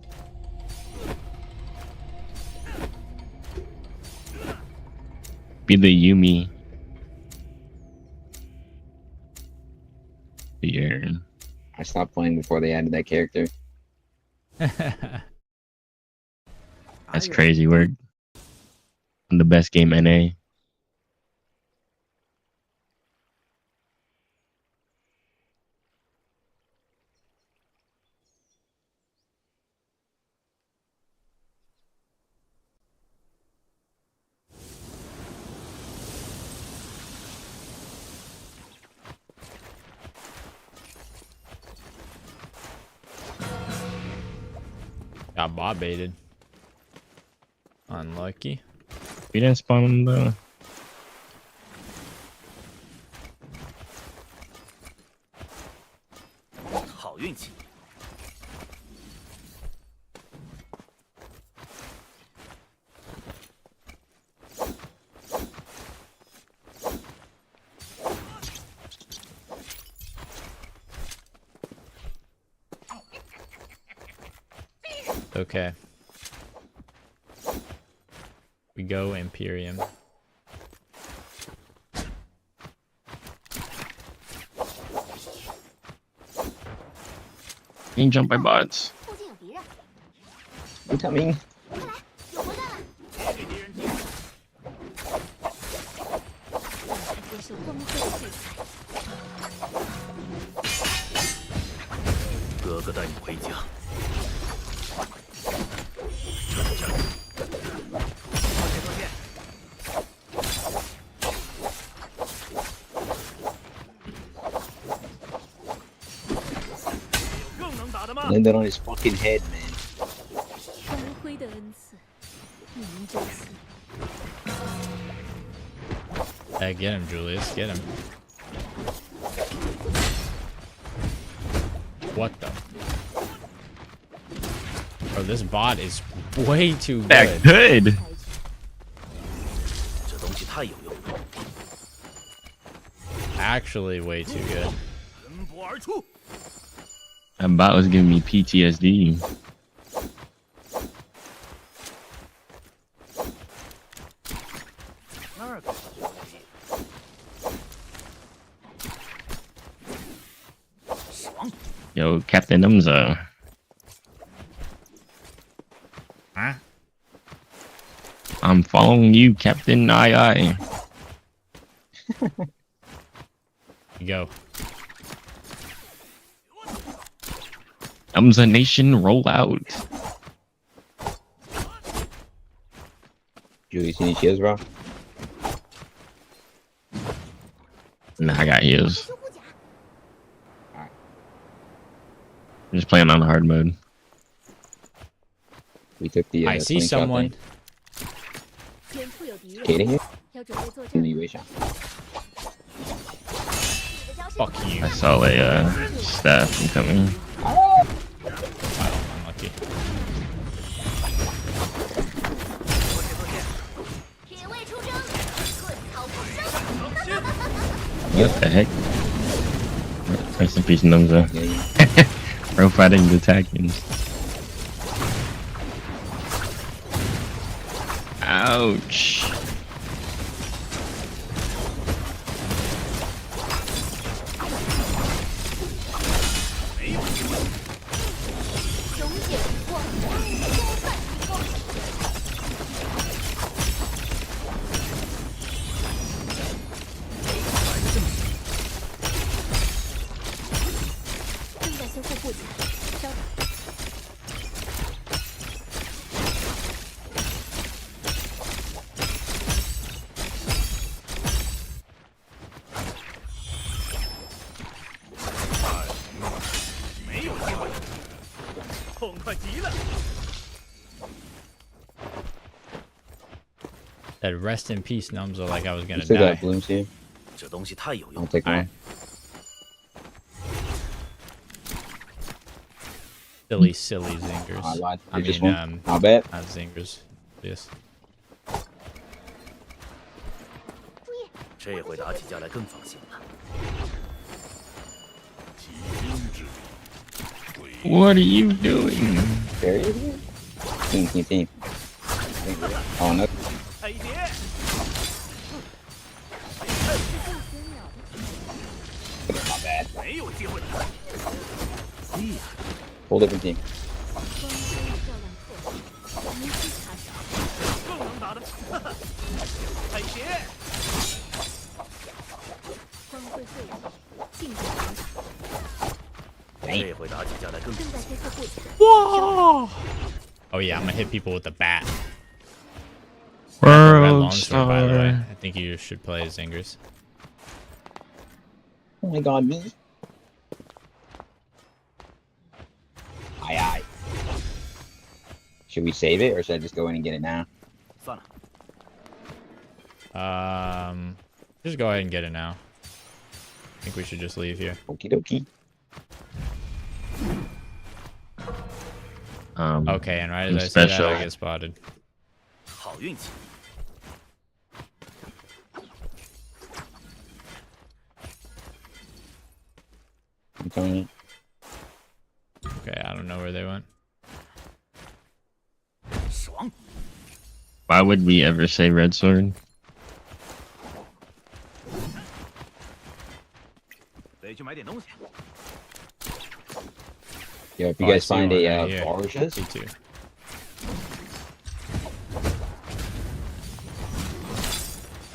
Be the Yumi. The Aaron. I stopped playing before they added that character. That's crazy work. I'm the best game NA. Got bot baited. Unlucky. We didn't spawn in the. Okay. We go Imperium. Being jumped by bots. I'm coming. Landed on his fucking head, man. Hey, get him, Julius. Get him. What the? Bro, this bot is way too good. That good. Actually, way too good. That bot was giving me PTSD. Yo, Captain Umza. Huh? I'm following you, Captain II. Go. Umza Nation roll out. Julius, you need shields, bro? Nah, I got heals. I'm just playing on hard mode. We took the. I see someone. Skating here? Fuck you. I saw a staff incoming. Unlucky. What the heck? Rest in peace, Numza. Bro fighting the attacking. Ouch. That rest in peace Numza like I was gonna still die. got blooms here. I'll take one. Silly zingers. I lied. I Just mean, one. I'll bet. not zingers. Yes. 这回打起架来更放心了。What are you doing? There he is. Team. Oh no. Not bad. Whole different team. 更能打的，海鞋。光辉岁月，尽在广场。这回打起架来更正在恢复护甲。 Whoa! Oh yeah, I'm gonna hit people with the bat. Red World longsword, by the way. star. I think you should play as Zingers. Oh my god, me. Aye. Should we save it or should I just go in and get it now? Just go ahead and get it now. I think we should just leave here. Okie dokie. Okay, and right as I say that, I get spotted. 好运气。 I'm coming. Okay, I don't know where they went. Why would we ever say red sword? 得去买点东西。 Yo, if you Oh, I guys see find one a right here. Barsha's, C2.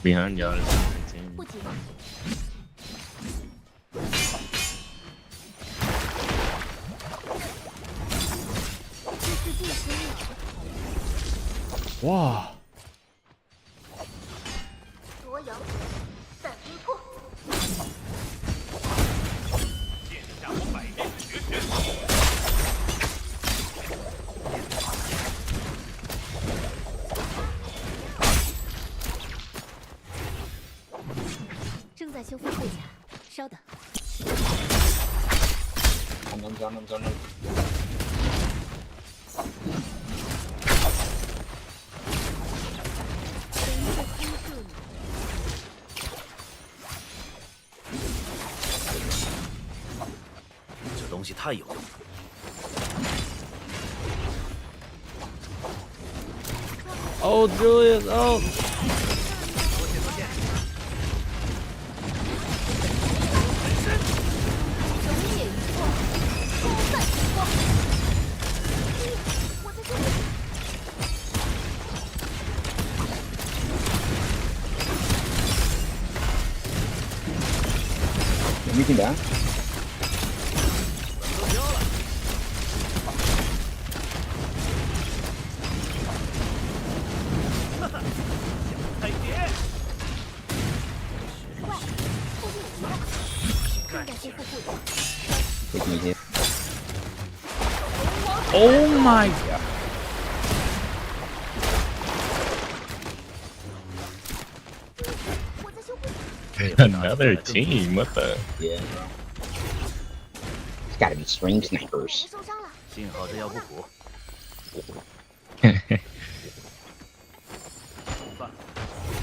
Behind y'all is a team. 不急。 哇！ 夺阳，散冰魄。 剑下我百变绝学。 正在修复护甲，稍等。 on them. 这东西太有用了。 Oh, Julius! Oh! We can down. 海蝶。 Take me here. Oh my god! Another team. What the? Yeah, bro. It's gotta be string snipers. 幸好这药不苦。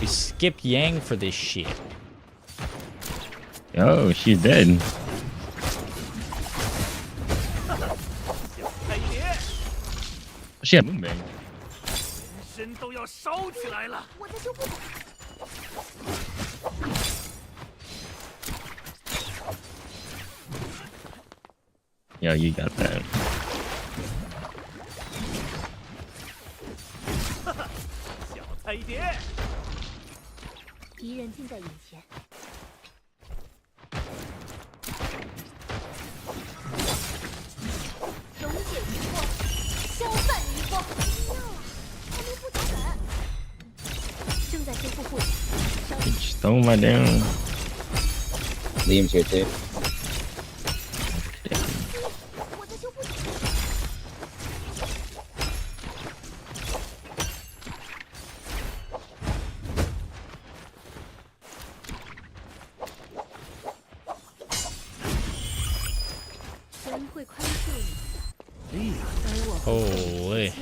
We skip Yang for this shit. Oh, she's dead. 海蝶。 She had moonbang. 身都要烧起来了。我在修复。 Yo, you got that. 小彩蝶。 敌人近在眼前。溶解余波，消散余波。妙啊，还没不脚本。正在修复护甲，稍等。 She stole my damn. Liam's here too. 我在修复。 神会宽恕你，而我会 Holy.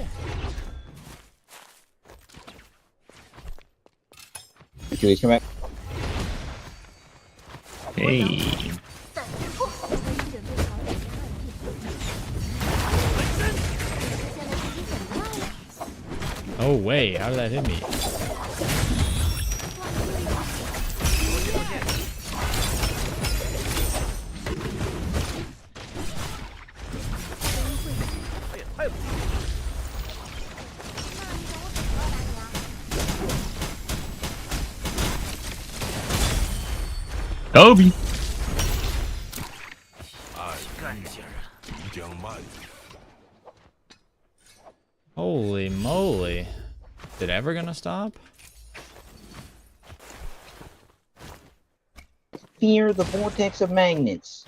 Julius, come back. Hey. 散冰魄。可以准备好两个暗变。Oh wait, how did that hit me? Kobe. Holy moly. Is it ever gonna stop? Fear the vortex of magnets.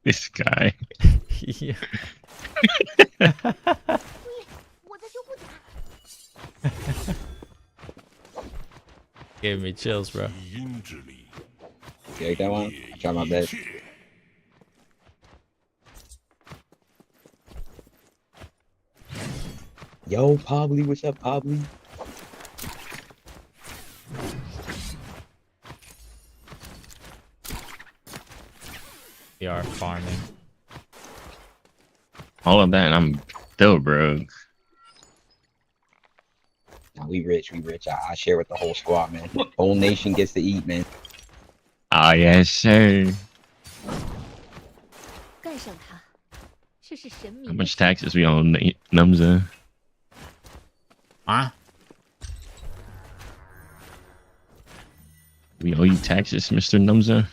This guy. Yeah. Gave me chills, bro. You like that one? I try my best. Yo, Pably, what's up, Pably? We are farming. All of that, and I'm still broke. Nah, we rich, we rich. I share with the whole squad, man. Whole nation gets to eat, man. Ah, yes, sir. How much taxes we owe Numza? Huh? We owe you taxes, Mr. Numza?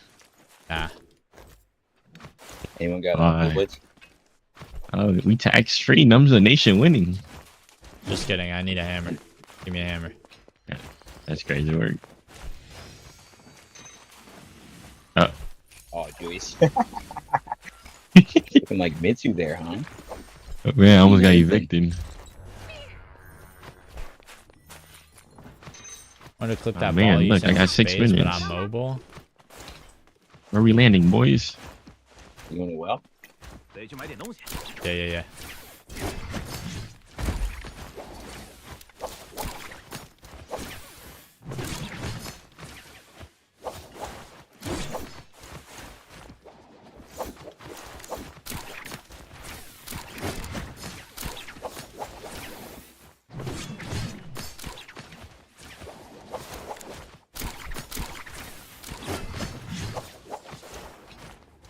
Nah. Anyone got bullets? Oh, we tax free. Numza Nation winning. Just kidding. I need a hammer. Give me a hammer. Yeah, that's crazy work. Oh. Oh, Joyce. Looking like Mitsu there, huh? Oh, man, I almost got evicted. I want to clip that man, ball. look, I got 6 space, minutes. But I'm mobile. Where are we landing, boys? You want a well? Yeah, yeah, yeah.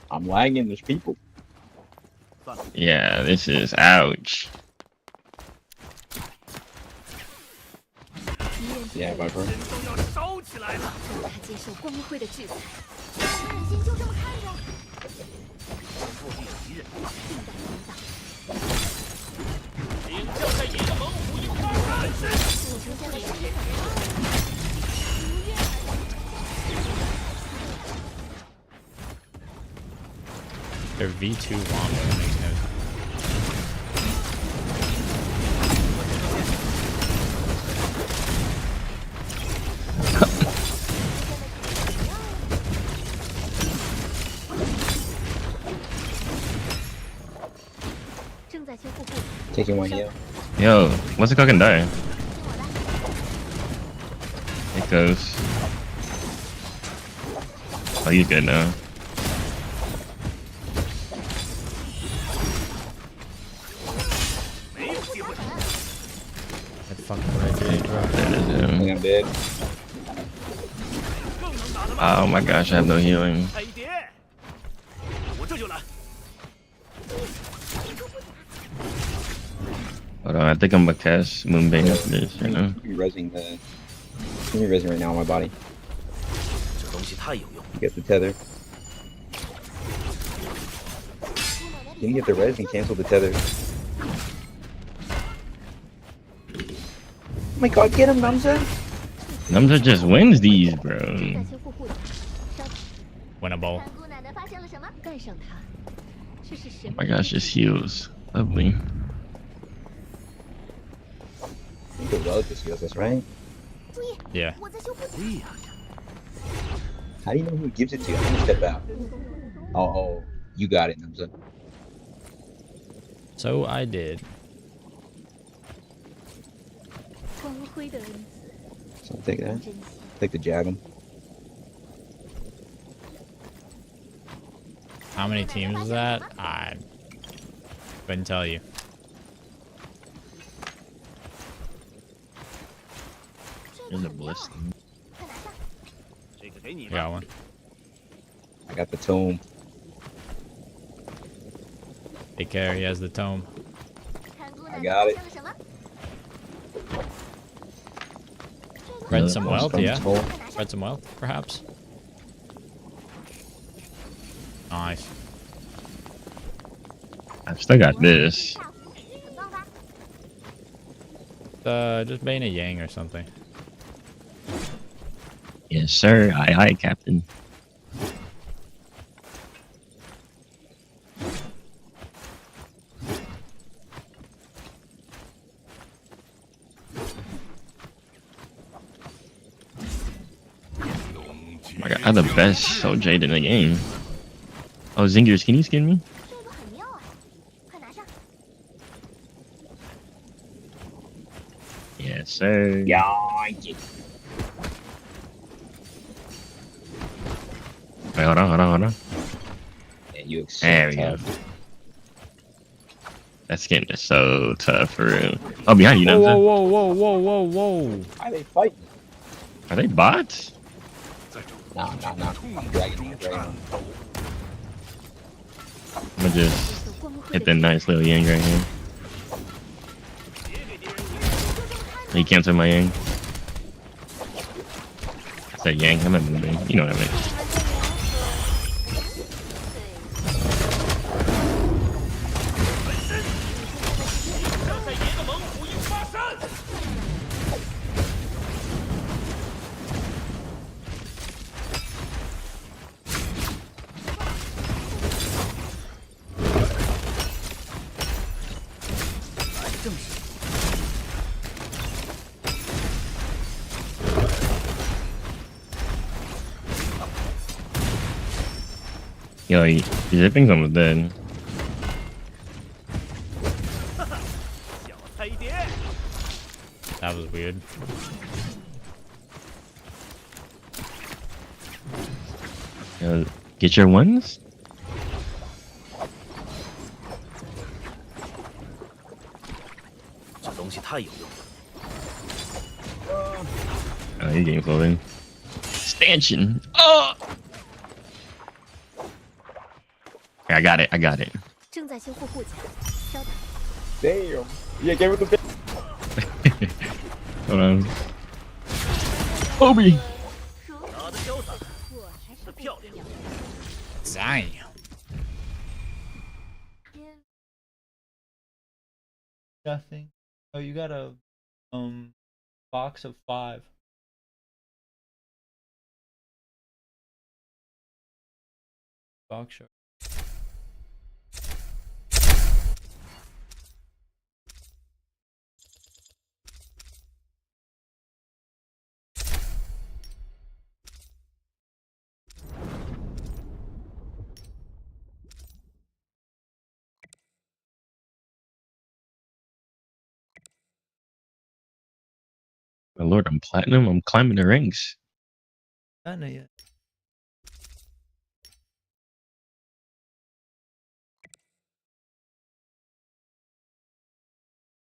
I'm lagging, there's people. Yeah, this is ouch. Yeah, Viper. 烧起来了！他接受光辉的制裁，不忍心就这么看着。复辟敌人，定待领导。领教在野的猛虎有大战士。我出现了什么？ Their V2 wombo makes no sense. Taking one heal. Yo, what's the cooking die? It goes. Oh, you good now? That fucking red grenade, bro. That is him. I'm dead. Oh my gosh, I have no healing. Hold on, I think I'm gonna cast Moonbane after this, you know? You're resing the. You're resing right now on my body. You get the tether. Can you get the res and cancel the tether? Oh my god, get him, Numza! Numza just wins these, bro. Winnable. Oh my gosh, just heals. Lovely. You can load this heals us, right? Yeah. How do you know who gives it to you? I'm gonna step out. Oh, you got it, Numza. So I did. So I'll take that. Take the javelin. How many teams is that? Couldn't tell you. There's a blister. I got one. I got the tome. Take care, he has the tome. I got it. Spread some wealth, yeah. Spread some wealth, perhaps. Nice. I've still got this. Just bane a Yang or something. Yes, sir. Aye, aye, Captain. Oh my God, I'm the best Soul Jade in the game. Oh, Zingers, can you skin me? Yes, sir. Yeah. Wait, hold on. Yeah, you there we go. That skin is so tough for real. Oh, behind you, Whoa, Namza. whoa. Why are they fighting? Are they bots? No. I'm dragging him. I'm gonna just hit that nice little Yang right here. He canceled my Yang. I said Yang, I'm not moving. You know what I mean. Yo, he's zipping almost dead. That was weird. Yo, get your ones? Oh, you're getting floating. Stanchion! Oh! I got it. 正在修复护甲，稍等。 Damn. Yeah, get with the bit. Hold on. Obi! Damn. Nothing. Oh, you got a box of 5. Box shot. My lord, I'm platinum. I'm climbing the ranks. I know yet.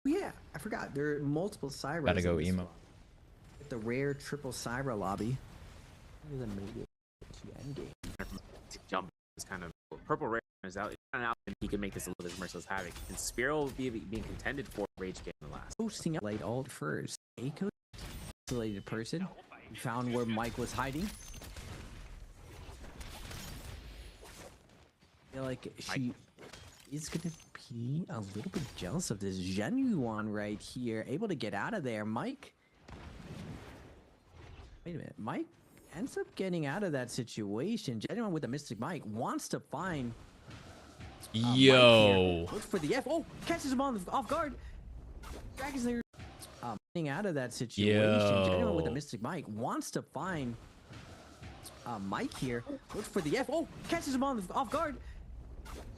Yeah, I forgot. There are multiple Cybers. Gotta go emo. The rare triple Cyber lobby. Other than maybe to end game. Jump is kind of purple rare is out. It's not out, and he can make this a little bit merciless havoc. And Spearow will be being contended for Rage Game in the last. Posting up late alt first. Aiko, isolated person. We found where Mike was hiding. I feel like she is gonna be a little bit jealous of this Genuine right here, able to get out of there. Mike. Wait a minute, Mike ends up getting out of that situation. Genuine with the Mystic Mike wants to find. Yo. Looks for the F. Oh, catches him off guard. Dragon's Lair. Getting out of that situation. Genuine with the Mystic Mike wants to find. Mike here. Looks for the F. Oh, catches him off guard.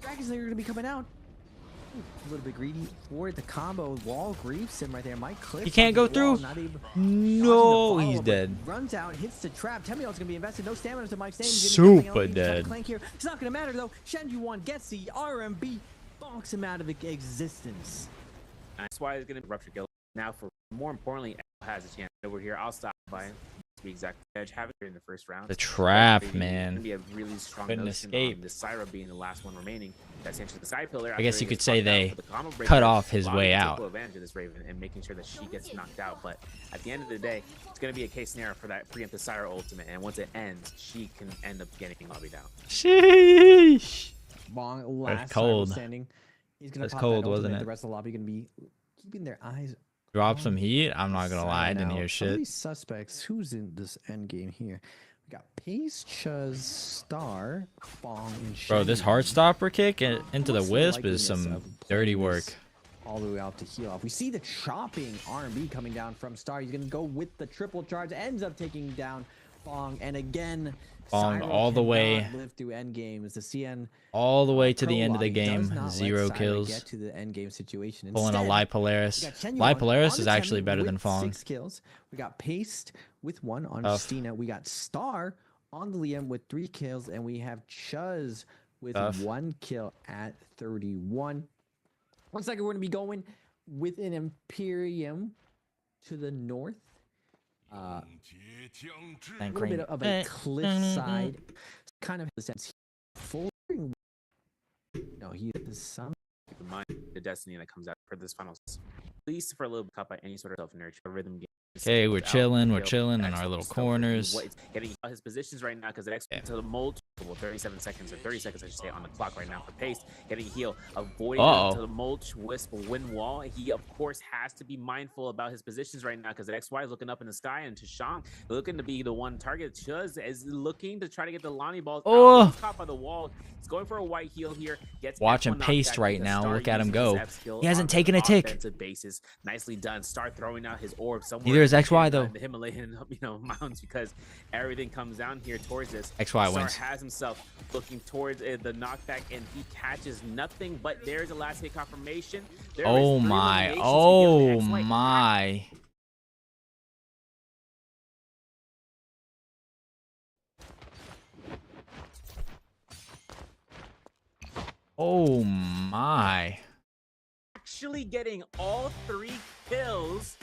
Dragon's Lair gonna be coming out. Ooh, a little bit greedy for the combo. Wall griefs him right there. Mike clips. He can't go through. No, he's dead. Runs out, hits the trap. Temiel's gonna be invested. No stamina to Mike's name. Super dead. Clank here. It's not gonna matter though. Shen Yuan gets the RMB knocks him out of existence. That's why it's going to rupture guild. Now, for more importantly, has a chance over here. I'll stop by to be exact. Edge have it here in the first round. The trap, It's man. gonna be a really strong Couldn't notion escape. on the Syra being the last one remaining. That's essentially the side pillar. I guess after you he could gets say knocked out they for the combo breaker, cut off his Bobby way took out. full advantage of this Raven and making sure that she gets knocked out. But at the end of the day, it's going to be a case scenario for that preemptive Syra ultimate. And once it ends, she can end up getting lobbied out. Sheesh. Bong last That's cold. Syra standing. He's gonna That's pop cold, that wasn't ultimate. it? The rest of the lobby gonna be keeping their eyes. Drop some heat. I'm not gonna lie, I didn't Now, hear some of shit. these suspects. Who's in this end game here? We got Pace, Chuz, Star, Bong, and Bro, this Shen. Heartstopper kick into the What's the Wisp is likeliness some of dirty playing work. this all the way out to heal off? We see the chopping R&B coming down from Star. He's gonna go with the triple charge. Ends up taking down Bong, and again, Bong Cyro all the way, cannot live through end games. The CN all the way to the pro end of the lobby does game. not let 0 Cyro kills. Get to the end game situation. Pulling a Instead, Lai we Polaris. got Chenyuan Lai Polaris on is the actually Temu better than with Fong. 6 kills. We got Paste with 1 on Tough. Stina. We got Star on the Liam with 3 kills, and we have Chuz with Tough. 1 kill at 31. Looks like we're going to be going with an Imperium to the north. A little bit of a cliffside, kind of in the sense. No, he is some. Keep in mind the destiny that comes out for this finals. At least for a little bit caught by any sort of self-nurture rhythm game. Okay, we're chilling in our little corners. What is getting his positions right now because it to the multiple 37 seconds or 30 seconds I should say on the clock right now for Pace getting heal, avoiding to the mulch wisp wind wall. He of course has to be mindful about his positions right now because the XY is looking up in the sky and Tashang looking to be the one target. Chuz is looking to try to get the Lonnie balls out. He's caught by the wall. He's going for a white heal here. Gets Watch him pace right now. Look at him go. He hasn't taken a tick. Basis. Nicely done. Start throwing out his orb somewhere. Neither is XY though. The Himalayan, mountains because everything comes down here towards this. XY Star wins. has himself looking towards the knockback and he catches nothing. But there's a last hit confirmation. There Oh is 3 my! eliminations. Oh We give the XY my! Oh my! actually getting all 3 kills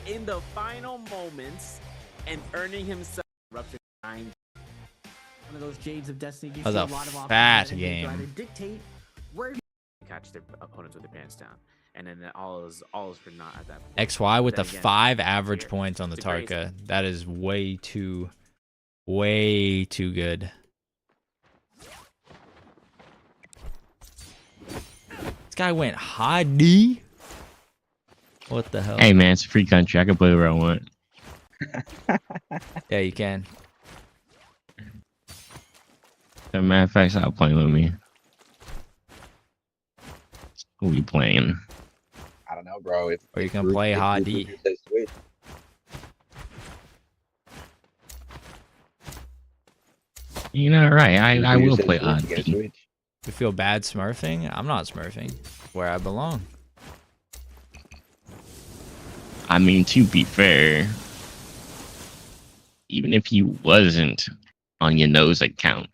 in the final moments and earning himself Rupture 9. One of those Jades of Destiny. That was a fat game. Dictate where catch their opponents with their pants down, and then all is for naught at that point. XY with Then the again, 5 average here, points on the it's a great- Tarka. That is way too good. This guy went high D. What the hell? Hey man, it's a free country. I can play where I want. Yeah, you can. As a matter of fact, stop playing with me. Who you playing? I don't know, bro. Or you can play high D. You know, right? I will play high D. You feel bad smurfing? I'm not smurfing. Where I belong. I mean, to be fair, even if you wasn't on your nose account,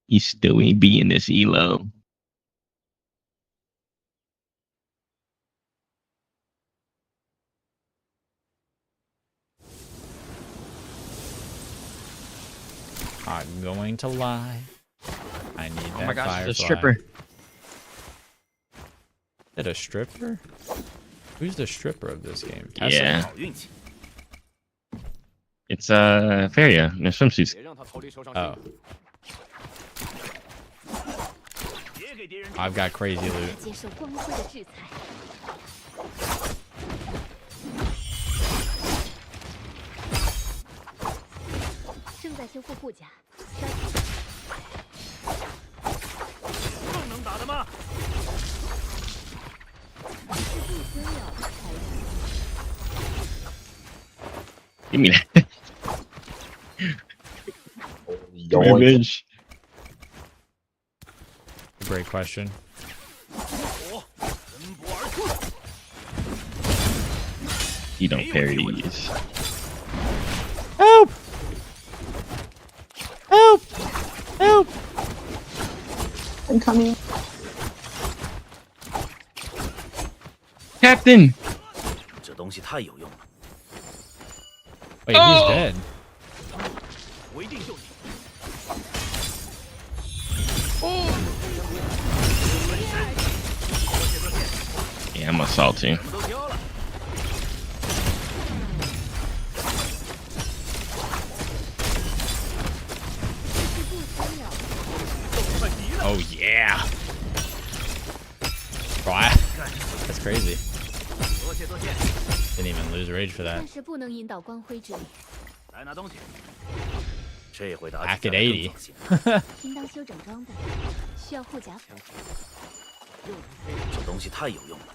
you still ain't be in this elo. I'm going to lie. I need that Oh my gosh, Firefly. it's a stripper. Is it a stripper? Who's the stripper of this game? Yeah. It's Feria in their swimsuits. Oh. I've got crazy loot. 接受光辉的制裁。正在修复护甲，更能打的吗？ Give me that. Yoink. Bitch. Great question. You don't parry these. Help! Help! Help! coming. Captain. 这东西太有用了。 Wait, he's dead. 我一定救你。 Yeah, I'm assaulting. Oh yeah. Wow, that's crazy. Didn't even lose rage for that. 但是不能引导光辉之力。 来拿东西。这回打 Back 起 at 架来更 80. 放心。应当修整装备，需要护甲服。这东西太有用了。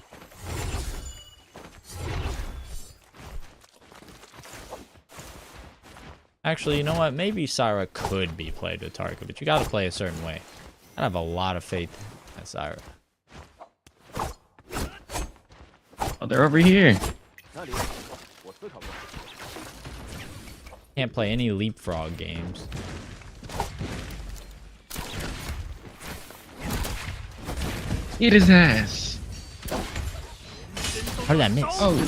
Actually, you know what? Maybe Syra could be played with Tarka, but you gotta play a certain way. I have a lot of faith in Syra. Oh, they're over here. Can't play any leapfrog games. Eat his ass. How did I miss? Oh.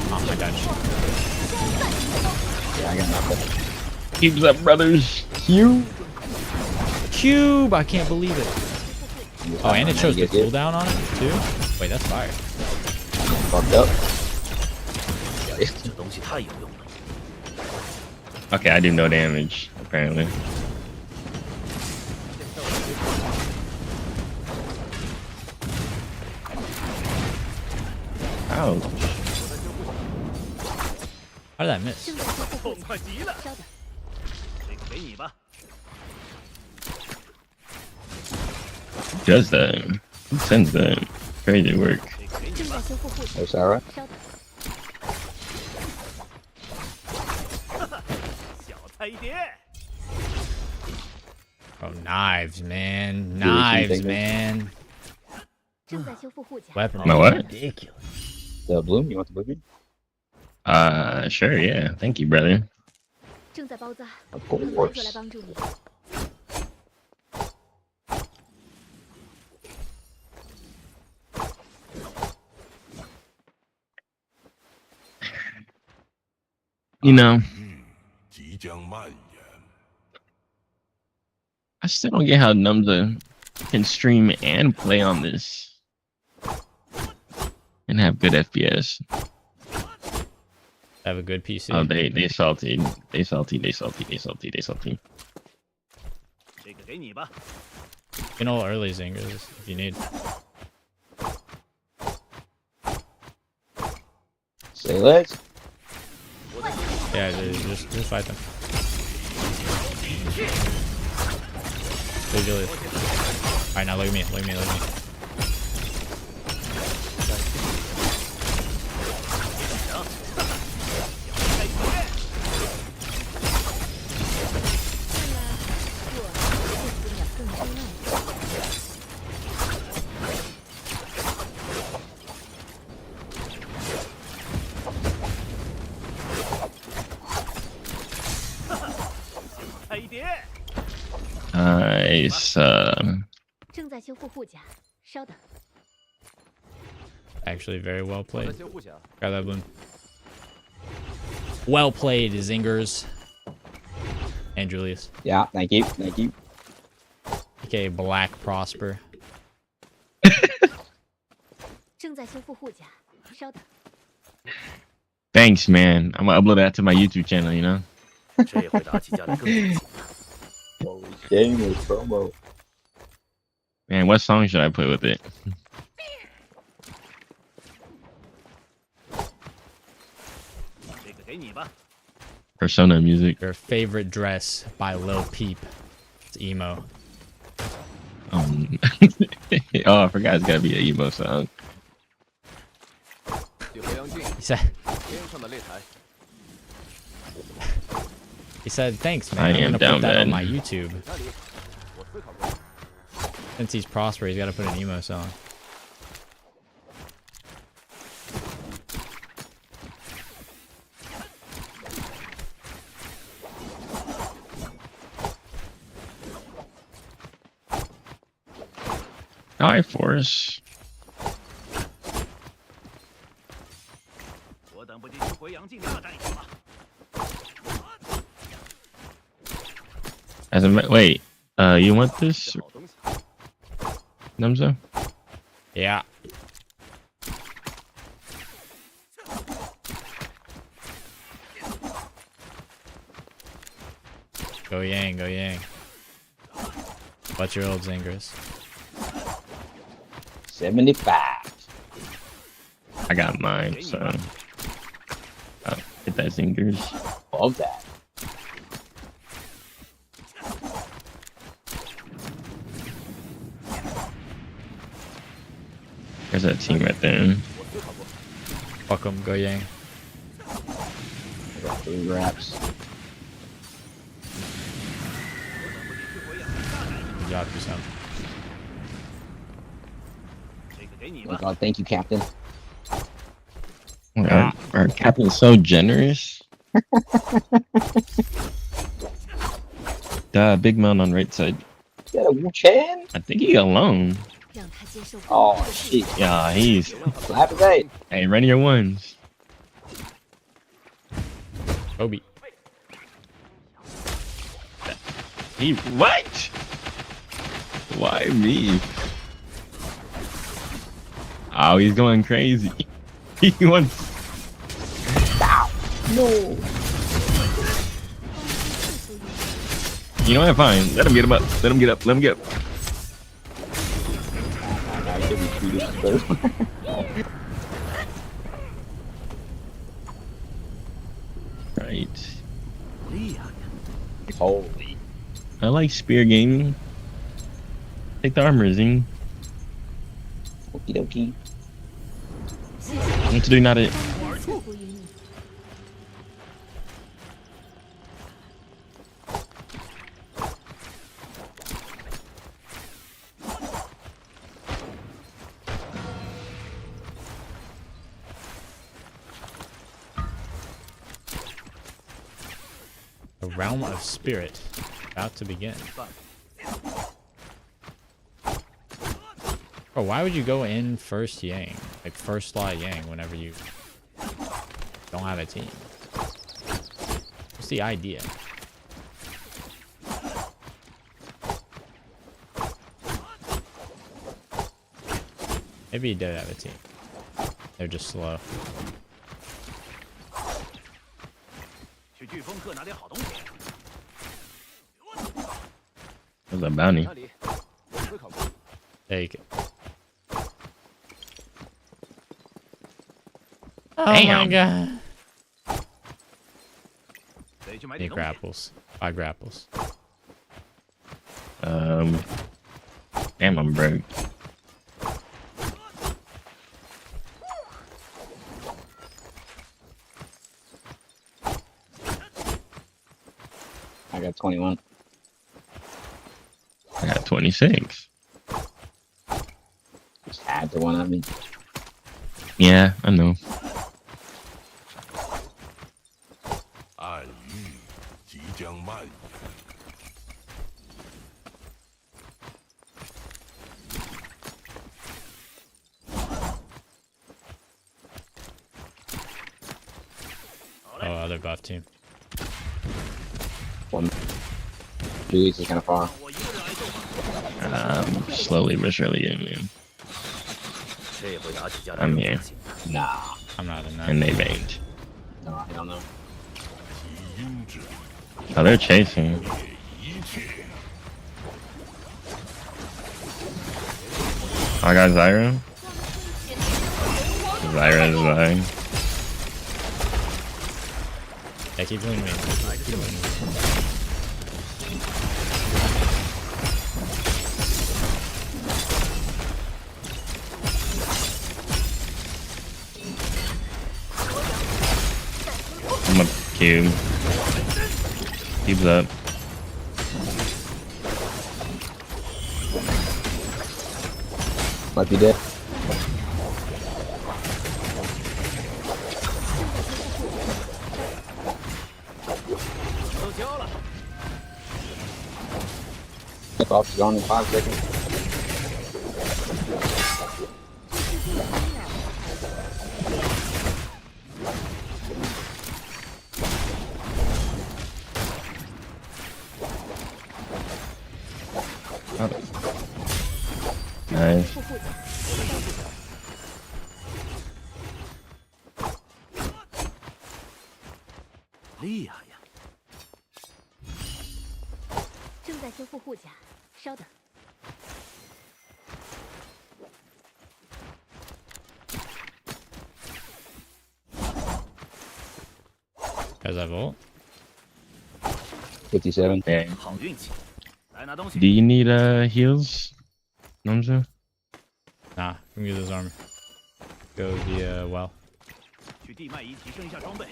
Oh my gosh. Yeah, I got nothing. Keeps up, brothers. Cube. Cube. I can't believe it. Oh, and it shows the cooldown on it too. Wait, that's fire. Fucked up. 这东西太有用了。 Okay, I do no damage, apparently. Ouch. How did I miss? 痛快极了。这个给你吧。 Who does that? Who sends that? Crazy work. 正在修复护甲。 Oh, Sarah. 稍等。小菜一碟。 Oh, knives, man. Knives, man. 正在修复护甲。 Weapon. My what? Ridiculous. The bloom? You want the bloom? Sure, yeah. Thank you, brother. 正在包扎， Of 很快 course. 就来帮助你。 You know, I still don't get how Numza can stream and play on this and have good FPS. Have a good PC. Oh, they salty. They salty. They salty. They salty. They salty. 这个给你吧。 You can all early zingers if you need. Say let's. Yeah, just fight them. Hey, Julius. Alright, now look at me. Look at me. Look at me. Nice. 正在修复护甲，稍等。 Actually, very well played. Grab that bloom. Well played, Zingers. And Julius. Yeah, thank you. Thank you. AKA Black Prosper. 正在修复护甲，稍等。 Thanks, man. I'm gonna upload that to my YouTube channel, you know? 这回打起架来更放心了。 Gamers promo. Man, what song should I put with it? Persona music. Your favorite dress by Lil Peep. It's emo. Oh, I forgot it's gotta be an emo song. He said, thanks, man. I I'm am gonna down put that bad. on my YouTube. Since he's Prosper, he's gotta put an emo song. Sky Force. Wait, you want this, Numzo? Yeah. Go Yang, go Yang. What's your old Zingers? 75. I got mine, so I'll get that Zingers. Love that. There's that team right there. Fuck them, go Yang. I got 3 wraps. Good job, you son. Oh God, thank you, Captain. Our captain's so generous. Big man on right side. Is that a Wu-Chan? I think he alone. Oh shit. Yeah, he's. Slap his eight. Hey, run your ones. Obi. He what? Why me? Oh, he's going crazy. He wants. No. You know what? Fine. Let him get him up. Let him get up. Let him get up. Right. Holy. I like spear gaming. Take the armor, Zing. Okie dokie. What to do, not it. The realm of spirit about to begin. Bro, why would you go in first Yang? Like first slot Yang whenever you don't have a team? What's the idea? Maybe he did have a team. They're just slow. There's a bounty. Take it. Oh my god. Need grapples. 5 grapples. Damn, I'm broke. I got 21. I got 26. Just add the one on me. Yeah, I know. Oh, other buff team. One. Julie's is kind of far. Slowly but surely getting in. I'm here. Nah. I'm not in that. And they banged. No, I don't know. Oh, they're chasing. I got Zyra. Zyra's dying. Yeah, keep doing me. Keep doing me. I'm a cube. Cube's up. Might be dead. Step off, gone in 5 seconds. Nice. 厉害呀！正在修复护甲，稍等。 Guys, I vote. 57. Yeah. 好运气，来拿东西。 Do you need heals? Know what I'm saying? Nah, give me this armor. Go via well. 去地脉仪提升一下装备。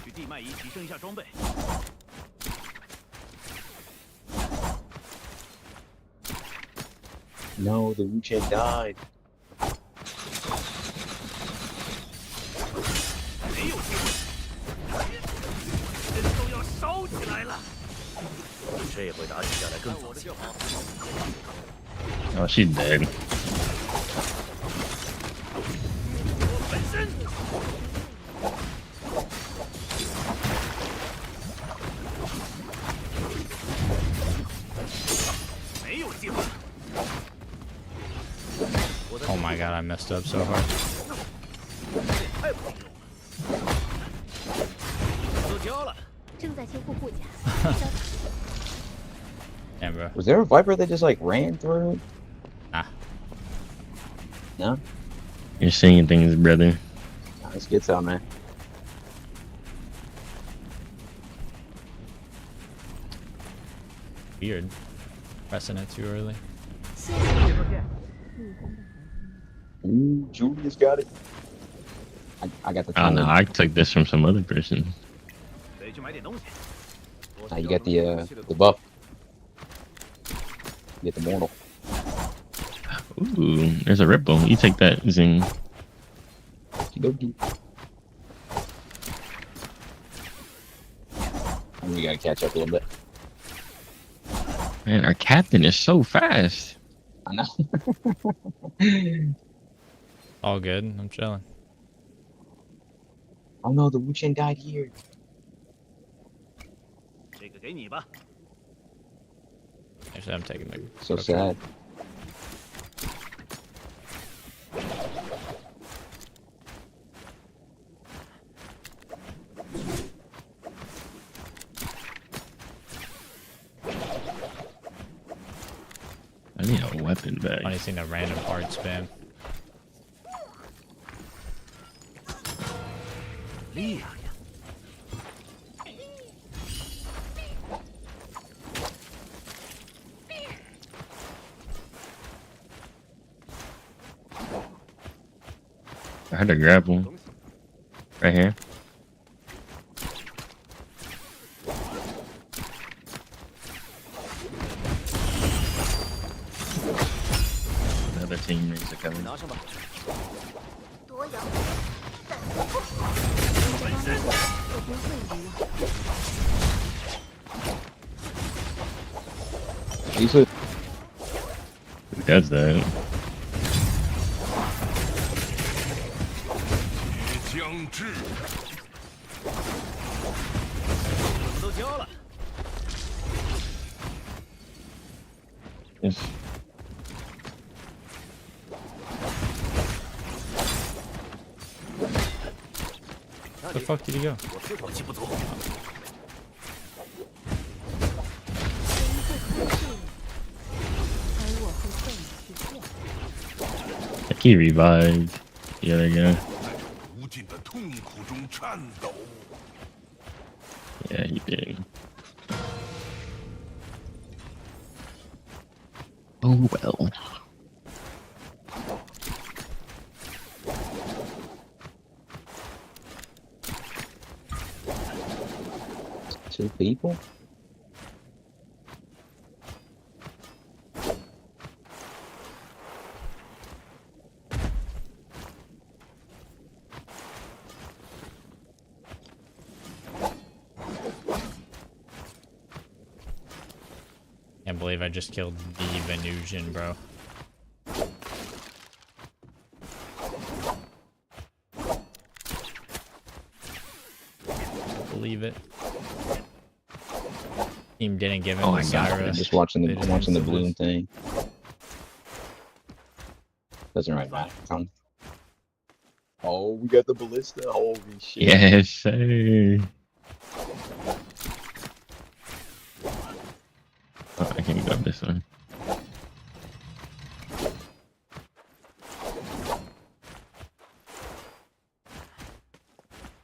去地脉仪提升一下装备。 No, the Wu Chen died. 没有机会，人都要烧起来了。这回打起架来更早些。 Oh, she's dead. 本身。没有机会。 Oh my god, I messed up so hard. 都交了。正在修复护甲。 Damn, bro. Was there a Viper that just like ran through? Nah. No? You're seeing things, brother. Nah, let's get some, man. Weird. Pressing it too early. Ooh, Julius got it. I got the. I don't know. I took this from some other person. Now you got the buff. You get the mortal. Ooh, there's a ripple. You take that, Zing. We gotta catch up a little bit. Man, our captain is so fast. I know. All good. I'm chilling. Oh no, the Wu Chen died here. 这个给你吧。 Actually, I'm taking the. So sad. I need a weapon bag. Only seen a random hard spam. 厉害呀！ I had to grab one. Right here. Another teammates are coming. 拿上吧。夺阳。本身我不会遗忘。 He's a. Who does that? 将至。都交了。 Yes. Where the fuck did he go? 我气不足。 I think he revived the other guy. 无尽的痛苦中颤抖。 Yeah, he did. Oh well. Two people? Can't believe I just killed the Venusian, bro. Believe it. Team didn't give him Oh the my god! Syra. I'm just watching They the didn't balloon thing. Doesn't really matter. Oh, we got the ballista. Holy shit! Yes, sir. Oh, I can't grab this one.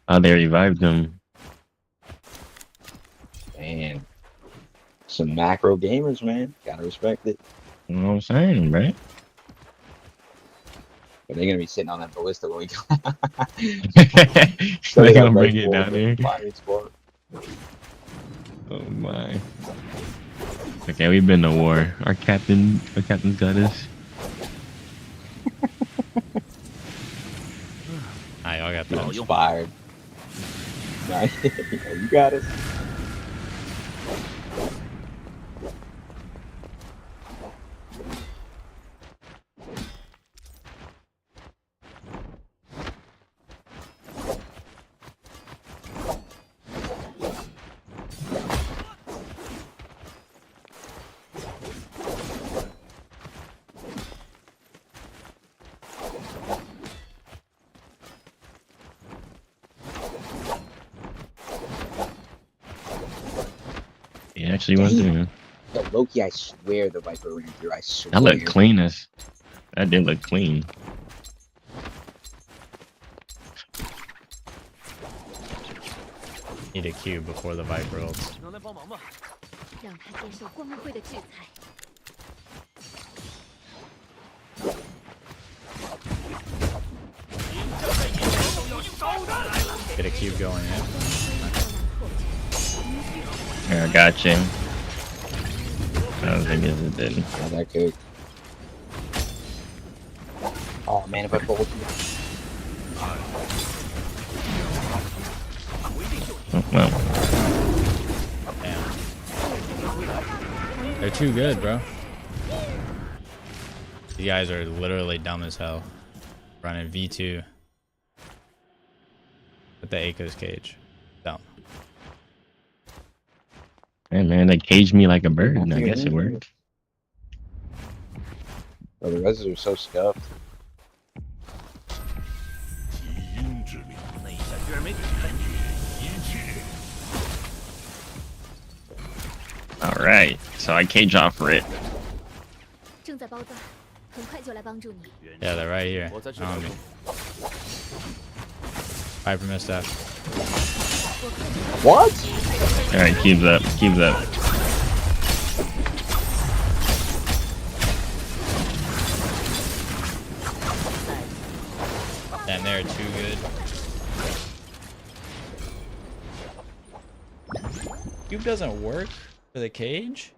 Oh, they revived him. Man, some macro gamers, man. Gotta respect it. You know what I'm saying, right? But they're gonna be sitting on that ballista when we go. So they're gonna bring it down there. Oh my. Okay, we've been to war. Our captain's got us. I got that. Inspired. Nice. You got it. He actually went through. Yo, Loki, I swear the Viper ran through. I swear. That looked clean as. That did look clean. Need a cube before the Viper ults. 让他接受光辉的制裁。 Get a cube going in. Here, I got you. I don't think it did. Not that good. Oh man, if I pulled you. Oh, well. Damn. They're too good, bro. These guys are literally dumb as hell. Running V2 with the Aiko's cage. Dumb. Hey man, they caged me like a bird, and I guess it worked. Oh, the reses are so scuffed. Alright, so I cage off for it. 正在包扎，很快就来帮助你。 Yeah, they're right here. On me. Viper missed that. What? Alright, cubes up, cubes up. Damn, they're too good. Cube doesn't work for the cage?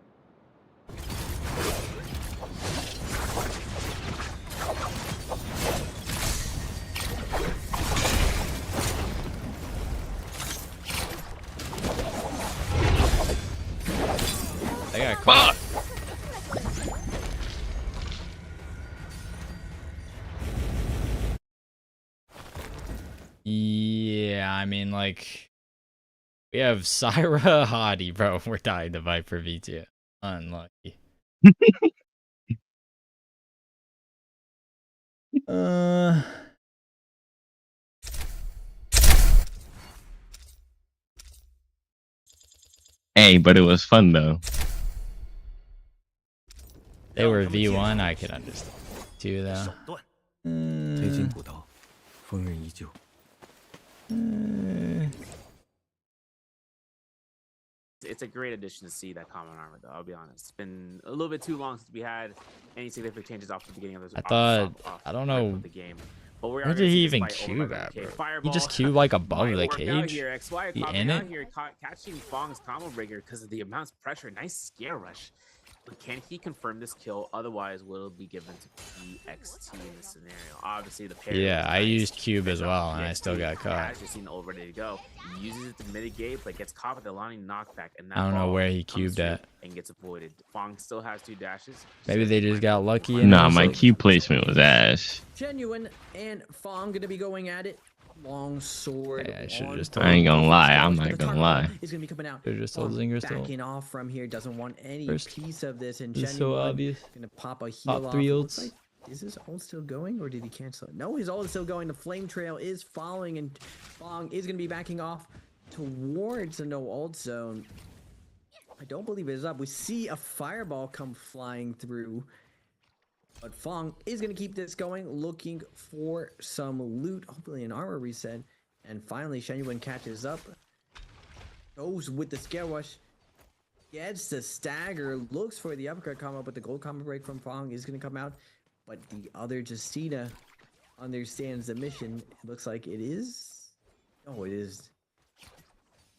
I got caught. Yeah, I mean, like, we have Syra Hottie, bro. We're dying to Viper V2. Unlucky. Hey, but it was fun though. They were V1, I could understand. 2 though. 推进古道，风云依旧。 It's a great addition to see that common armor, though. I'll be honest. It's been a little bit too long since we had any significant changes off the beginning of this. I thought, I don't know, the game. But where did he even cube at, bro? He just cubed like above the cage. He in it? Here, catching Fong's combo breaker because of the amount of pressure. Nice scare rush. Can he confirm this kill? Otherwise, will it be given to PXT in this scenario? Obviously, the parry. Yeah, I nice. used cube as well, and I still got caught. Has just seen the ult ready to go. He uses it to mitigate, but gets caught with the Lonnie knockback, and that I don't know ball where he comes cubed through at. and gets avoided. Fong still has 2 dashes. Maybe they just got lucky. And Nah, my cube placement was ass. Genuine and Fong gonna be going at it. Long sword. Yeah, I should on just I ain't gonna lie. I'm but not the gonna Tarkov lie. is gonna be coming out. They're just told Fong Zinger still. backing off from here, doesn't want any First. piece of this, and It's so Genuine obvious. gonna pop a heal Top off. 3 It looks ults. like, is his ult still going, or did he cancel it? No, his ult is still going. The flame trail is following, and Fong is gonna be backing off towards the no ult zone. I don't believe it is up. We see a fireball come flying through. But Fong is going to keep this going, looking for some loot, hopefully an armor reset. And finally, Shenyuan catches up, goes with the scale rush, gets the stagger, looks for the uppercut combo, but the gold combo break from Fong is going to come out. But the other Justina understands the mission. It looks like it is. Oh, it is.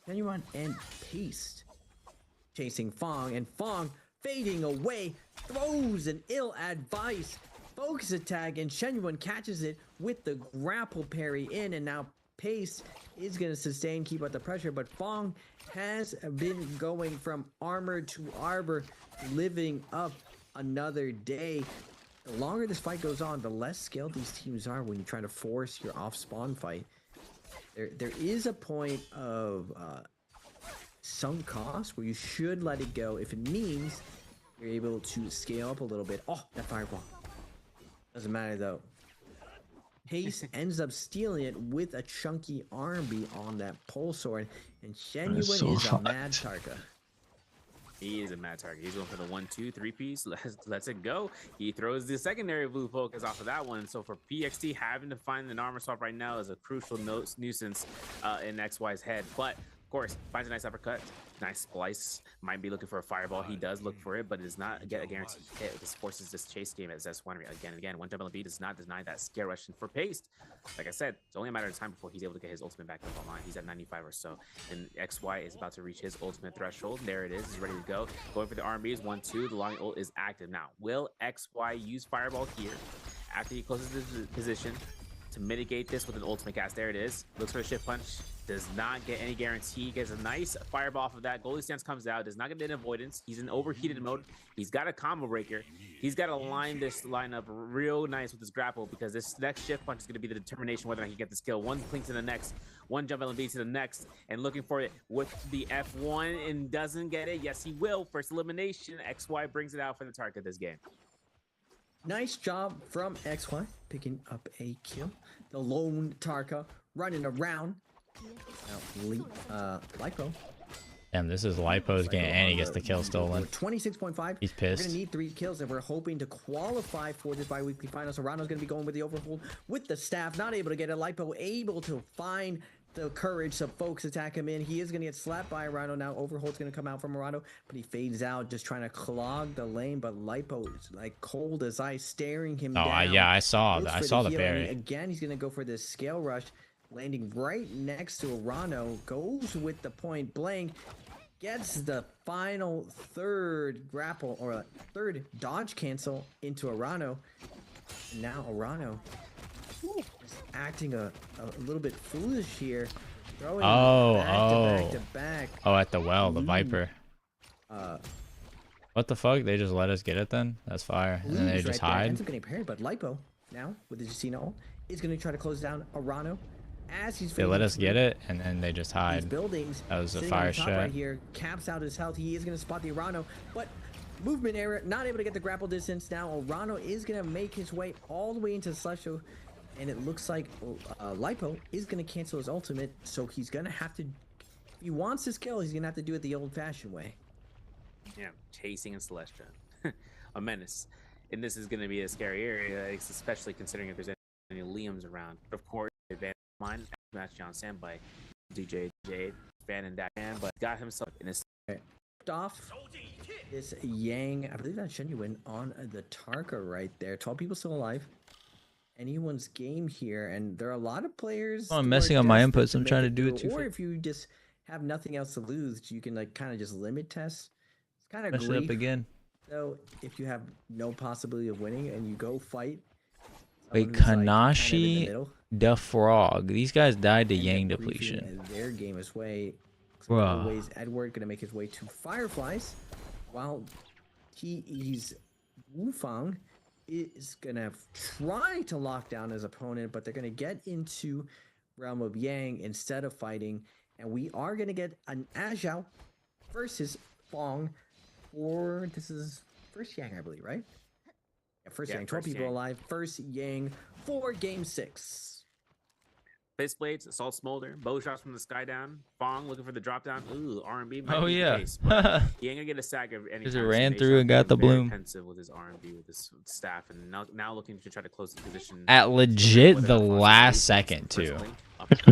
Shenyuan and Paste chasing Fong, and Fong fading away, throws an ill-advised focus attack, and Shenyuan catches it with the grapple parry in, and now Pace is going to sustain, keep up the pressure, but Fong has been going from armor to arbor, living up another day. The longer this fight goes on, the less skilled these teams are when you try to force your off-spawn fight. There is a point of sunk cost where you should let it go if it means you're able to scale up a little bit. Oh, that fireball. Doesn't matter though. Pace ends up stealing it with a chunky arm on that pole sword, and Shenyuan so is a hot. mad target. He is a mad target. He's going for the 1-2-3 piece. Let's it go. He throws the secondary blue focus off of that one. So for PXT, having to find an armor swap right now is a crucial nuisance in XY's head. But of course, finds a nice uppercut, nice splice. Might be looking for a fireball. He does look for it, but it does not get a guaranteed hit. This forces this chase game as S1 again and again. One jump on the beat does not deny that scare rush. And for Paste, like I said, it's only a matter of time before he's able to get his ultimate back up online. He's at 95 or so, and XY is about to reach his ultimate threshold. There it is. He's ready to go. Going for the R&B is 1-2. The long ult is active now. Will XY use fireball here after he closes his position to mitigate this with an ultimate cast? There it is. Looks for a shift punch. Does not get any guarantee. Gets a nice fireball off of that. Goalie stance comes out. Does not get an avoidance. He's in overheated mode. He's got a combo breaker. He's got to line this lineup real nice with his grapple, because this next shift punch is going to be the determination whether or not he can get this kill. One clink to the next. One jump LB to the next. And looking for it with the F1 and doesn't get it. Yes, he will. First elimination. XY brings it out for the target this game. Nice job from XY picking up a kill. The lone Tarka running around. Now, Lipo. Damn, this is Lipo's game, and he gets the kill stolen. 26.5. He's We're pissed. going to need 3 kills, and we're hoping to qualify for this bi-weekly final. So Rano's going to be going with the overhold with the staff. Not able to get it. Lipo able to find the courage so folks attack him in. He is going to get slapped by Rano now. Overhold's going to come out from Rano, but he fades out, just trying to clog the lane. But Lipo is like cold as ice, staring him down. Yeah, I saw Looks that. I for saw the heal, and parry. again, he's going to go for this scale rush, landing right next to Rano. Goes with the point blank. Gets the final third grapple, or third dodge cancel into Arano. And now Arano is acting a little bit foolish here. Throwing back to back. Oh, at the well, the Viper. What the fuck? They just let us get it then? That's fire. And then they just hide. Ends up getting parried, but Lipo now with the Justina ult is going to try to close down Arano. As he's They let us get it, and then they just hide. Buildings, that was a sitting fire on top shot. right here, caps out his health. He is going to spot the Arano, but movement error, not able to get the grapple distance. Now Arano is going to make his way all the way into Celestial, and it looks like Lipo is going to cancel his ultimate, so he's going to have to, if he wants this kill, he's going to have to do it the old-fashioned way. Yeah, chasing in Celestia. A menace. And this is going to be a scary area, especially considering if there's any Liams around. But of course, advantage mine, match on standby. DJ Jade, fan and that man, but got himself in his off this Yang, I believe that's Shenyuan on the Tarka right there. 12 people still alive. Anyone's game here, and there are a lot of players. Oh, I'm messing up my inputs. I'm trying to do it too Or if you just have nothing else to lose, you can like kind of just limit test. It's kind of Mess it up again. So if you have no possibility of winning and you go fight, Wait, someone who's, like, kind of in the Kanashi, middle, the Frog. These guys died to and Yang get briefing depletion. as their game is way. Bruh. Ways Edward gonna make his way to Fireflies, while he's Wufang is gonna try to lock down his opponent, but they're gonna get into Realm of Yang instead of fighting, and we are gonna get an Ajao versus Fong for this is first Yang, I believe, right? Yeah, first Yang. 12 first people Yang. alive. First Yang for Game 6. Fist blades, assault smolder, bow shots from the sky down. Fong looking for the drop down. Ooh, R&B might Oh, be yeah. the case, but he ain't gonna get a sack of any. Because it ran through and got the bloom. Pensive with his R&B with his staff, and now looking to try to close the position. At legit the last second, too.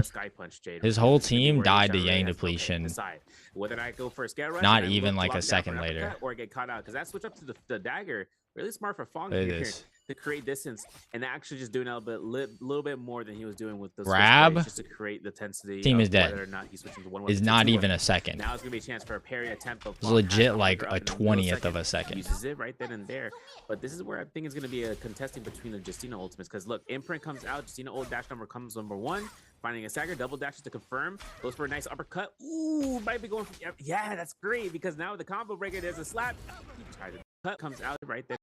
Sky punch, Jade. His whole team died to Really Yang has to depletion. decide whether or not I go for a scare rush. Not and even look like to a lock down second for an later. uppercut or get caught out, because that switch up to the dagger. Really smart for Fong Look at here this. to create distance and actually just doing a little bit more than he was doing with the Grab. just to create the tensity. Team of is dead. Whether or not he's switching to one Is weapon to not two even a weapons. second. Now it's gonna be a chance for a parry attempt. Of It's legit like a 20th of a second. Uses it right then and there. But this is where I think it's gonna be a contesting between the Justina ultimates, because look, imprint comes out, Justina ult dash number comes number 1. Finding a stagger, double dashes to confirm. Goes for a nice uppercut. Ooh, might be going for, yeah, that's great, because now with the combo breaker, there's a slap. He tried to cut, comes out right there.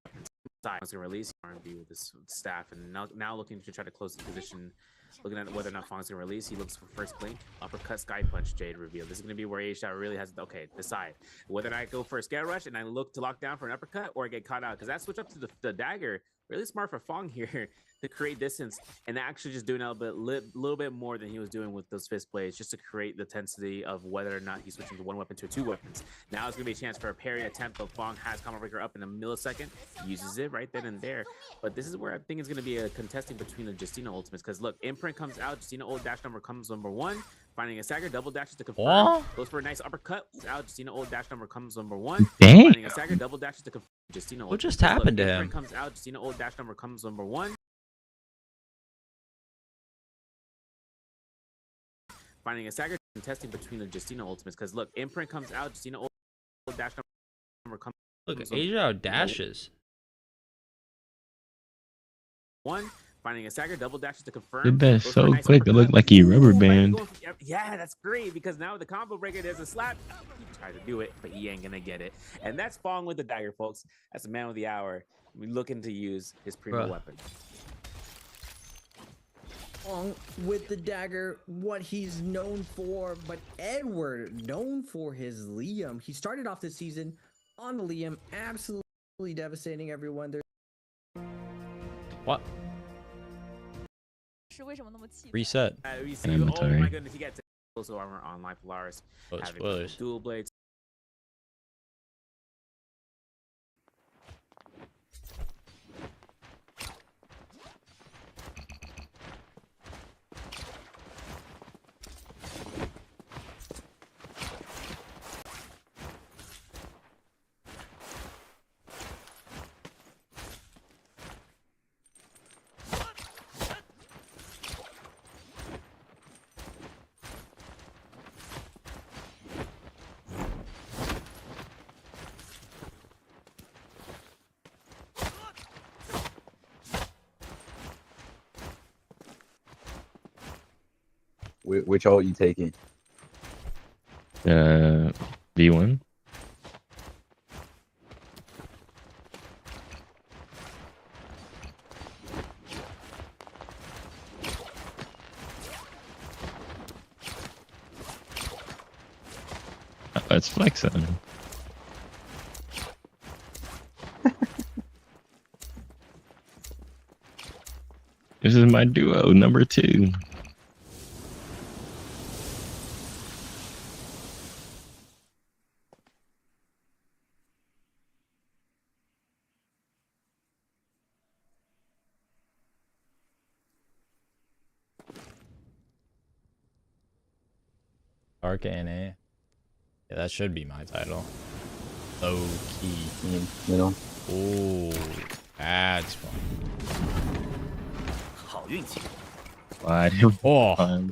He's gonna release R&B with his staff, and now looking to try to close the position. Looking at whether or not Fong's gonna release, he looks for first blink, uppercut, sky punch, Jade reveal. This is gonna be where A-Shot really has to, okay, decide whether or not I go for a scare rush and I look to lock down for an uppercut or I get caught out, because that switch up to the dagger. Really smart for Fong here to create distance and actually just doing a little bit more than he was doing with those fist blades, just to create the tensity of whether or not he's switching to one weapon to two weapons. Now it's gonna be a chance for a parry attempt, but Fong has combo breaker up in a millisecond, uses it right then and there. But this is where I think it's gonna be a contesting between the Justina ultimates, because look, imprint comes out, Justina ult dash number comes number 1. Finding a stagger, double dashes to confirm. What? Goes for a nice uppercut. Out, Justina ult dash number comes number 1. Dang. Finding a stagger, double dashes to confirm. Justina What ult. just Look, happened to imprint him? Comes out, Justina ult dash number comes number 1. Finding a stagger, contesting between the Justina ultimates, because look, imprint comes out, Justina ult dash number comes. Look, Asia dashes. 1. Finding a stagger, double dashes to confirm. Did that Goes for a so nice quick. It uppercut. looked like he rubber Ooh, might be band. going for- yeah, that's great, because now with the combo breaker, there's a slap. He tried to do it, but he ain't gonna get it. And that's Fong with the dagger, folks. That's the man of the hour. We're looking to use his primo Bruh. weapon. Fong with the dagger, what he's known for, but Edward known for his Liam. He started off this season on the Liam, absolutely devastating everyone. There's What? 是为什么那么气？ Reset. We see, I'm oh sorry. my goodness, he gets also armor online. Polaris Oh, having spoilers. dual blades. Which ult you taking? V1. Let's flex on him. This is my duo, number 2. RKNA. Yeah, that should be my title. Low key. Middle. Oh, that's fun. 好运气。 Slide. Oh.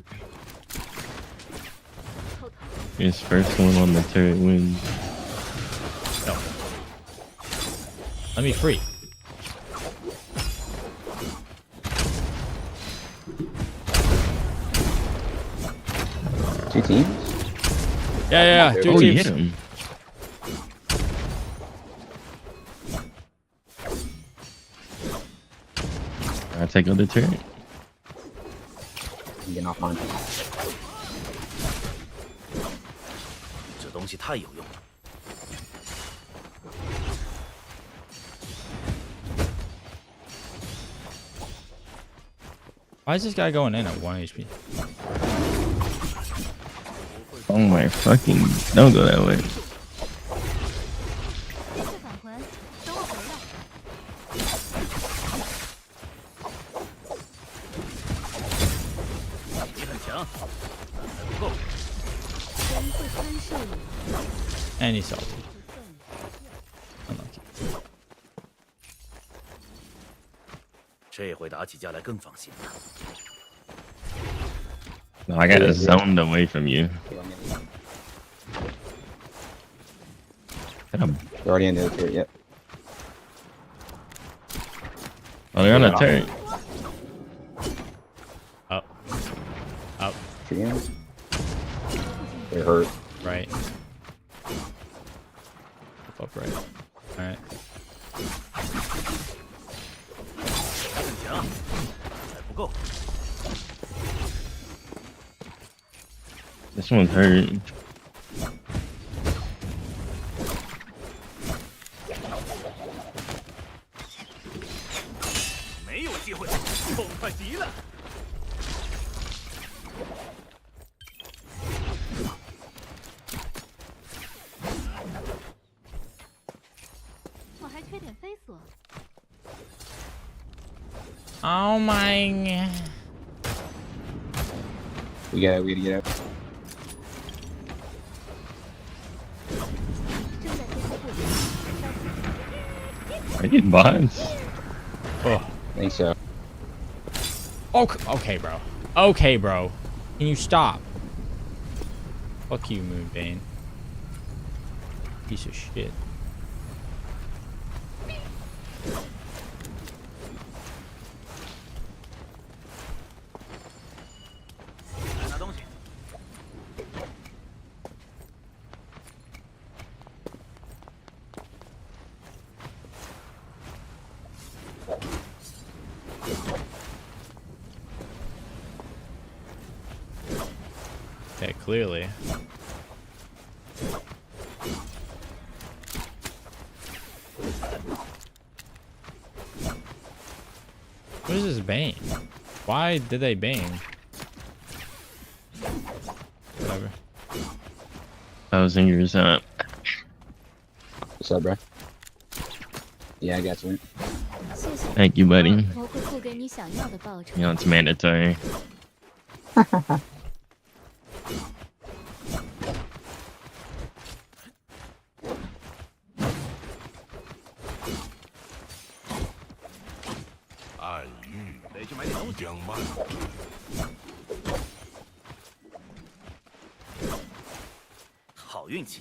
His first one on the turret wins. Let me free. Two teams? Yeah, two Oh, you teams. hit him. I take out the turret. I'm getting off mine. 这东西太有用了。 Why is this guy going in at 1 HP? Oh my fucking! Don't go that way. 这次返回，等我回来。你很强，还不够。神会宽恕你。 And he's salty. Unlucky. 这回打起架来更放心了。 No, I got zoned away from you. Hit him. They're already in the other turret, yep. Oh, they're on a turret. Up. Up. Shooting him. They're hurt. Right. Up right. Alright. 还很强，还不够。 This one's hurt. 没有机会，痛快极了。我还缺点飞索。 Oh my. We gotta get out. Are you bots? Oh. I think so. Okay, bro. Okay, bro. Can you stop? Fuck you, Moonbane. Piece of shit. 来拿东西。 Okay, clearly. What is this bane? Why did they bane? Whatever. Thousand years up. What's up, bro? Yeah, I got you. 谢谢。 Thank you, buddy. 我会付给你想要的报酬。 You know it's mandatory. "好运气。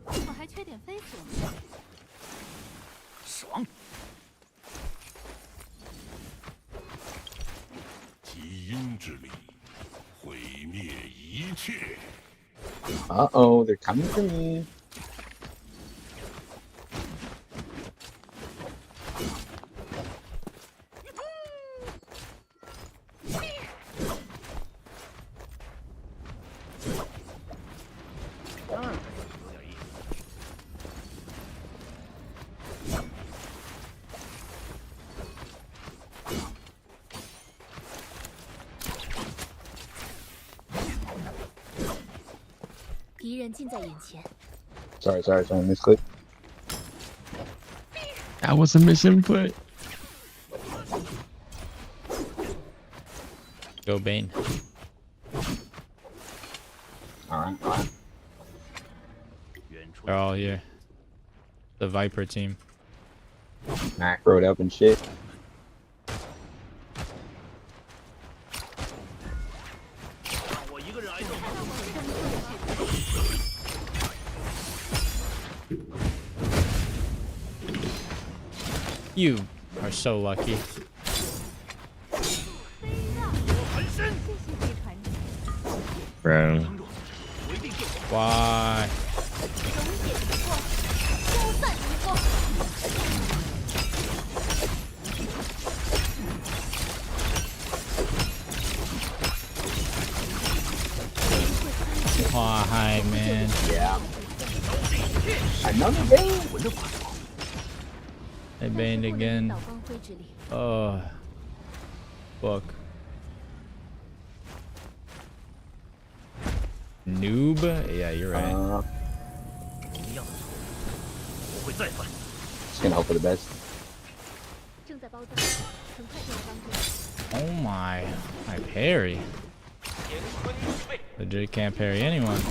我还缺点飞索。爽！基因之力毁灭一切。 Uh-oh, they're coming for me. Sorry, misclick. That was a misinput. Go Bane. Alright. They're all here. The Viper team. Macroed up and shit. You are so lucky. Bro. Why? Oh, hi, man. Yeah. Another game. They banned again. Oh, fuck. Noob? Yeah, you're right. Just gonna hope for the best. Oh my parry. Legit can't parry anyone.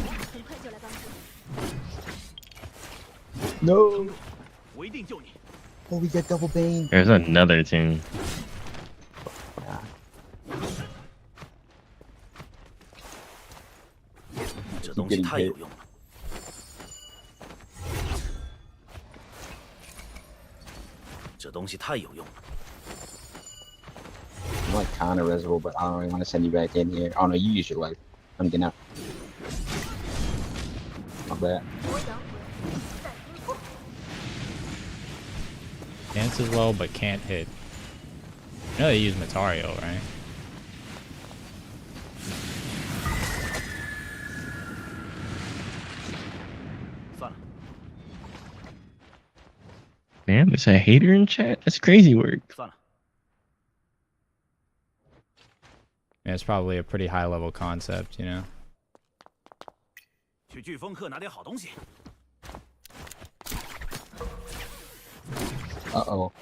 No. Oh, we got double bane. There's another team. Keep getting hit. I'm like kind of reservoir, but I don't really want to send you back in here. Oh no, you use your life. I'm getting out. Not bad. Dances well, but can't hit. You know they use Matario, right? Damn, there's a hater in chat? That's crazy work. Yeah, it's probably a pretty high level concept, you know? Uh-oh.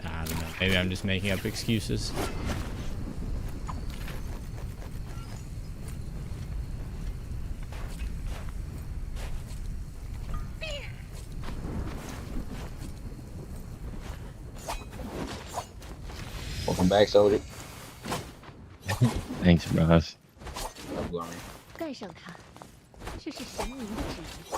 I don't know. Maybe I'm just making up excuses. Welcome back, soldier. Thanks, Ross. 盖上它，这是神明的旨意。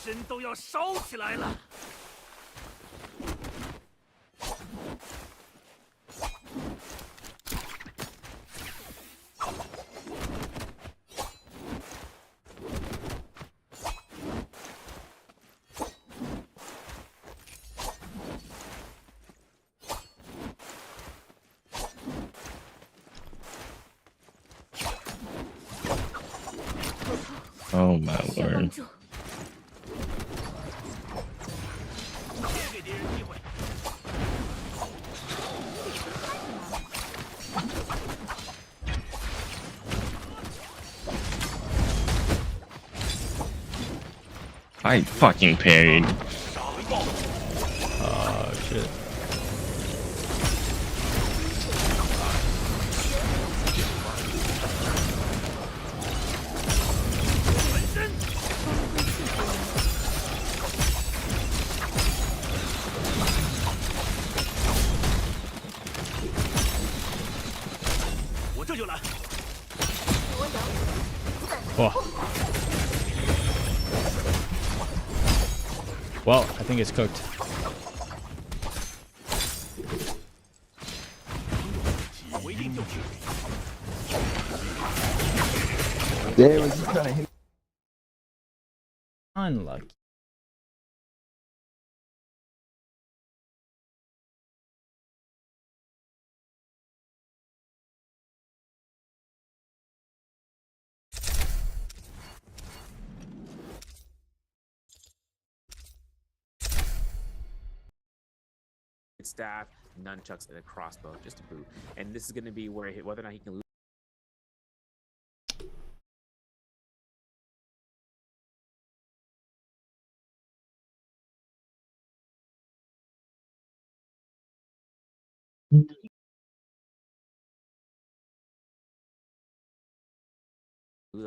全身都要烧起来了。Oh my lord. I fucking parried. Oh shit. Oh. Well, I think it's cooked. There was trying to hit. Unlucky. Staff, nunchucks, and a crossbow, just a boot. And this is going to be where whether or not he can lose.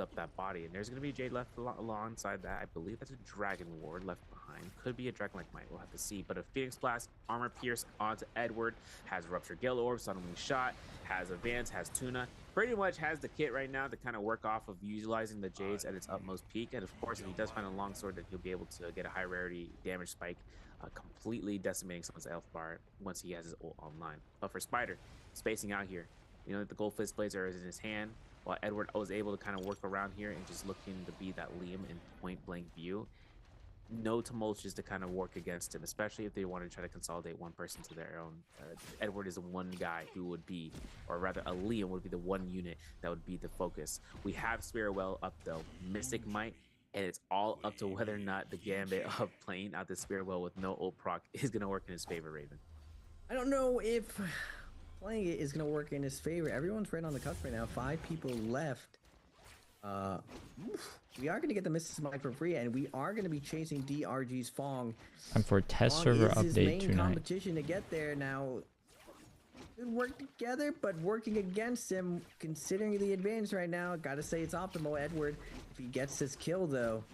Up that body, and there's going to be Jade left alongside that. I believe that's a Dragon Ward left behind. Could be a Dragon like Might. We'll have to see. But a Phoenix Blast, Armor Pierce onto Edward, has Rupture Gale Orb, Suddenly Shot, has Advance, has Tuna. Pretty much has the kit right now to kind of work off of utilizing the Jades at its utmost peak. And of course, if he does find a longsword, then he'll be able to get a high rarity damage spike, completely decimating someone's health bar once he has his ult online. But for Spider, spacing out here, you know, the Gold Fist Blades are in his hand, while Edward was able to kind of work around here and just looking to be that Liam in point blank view. No tumultuous to kind of work against him, especially if they want to try to consolidate one person to their own. Edward is the one guy who would be, or rather a Liam would be the one unit that would be the focus. We have Spearwell up though, Mystic Might, and it's all up to whether or not the gambit of playing out the Spearwell with no ult proc is going to work in his favor, Raven. I don't know if playing it is going to work in his favor. Everyone's right on the cusp right now. 5 people left. We are going to get the Mrs. Mike for free, and we are going to be chasing DRG's Fong. Time for test Fong server is his update main tonight. competition to get there now. Good work together, but working against him, considering the advantage right now, gotta say it's optimal. Edward, if he gets this kill though,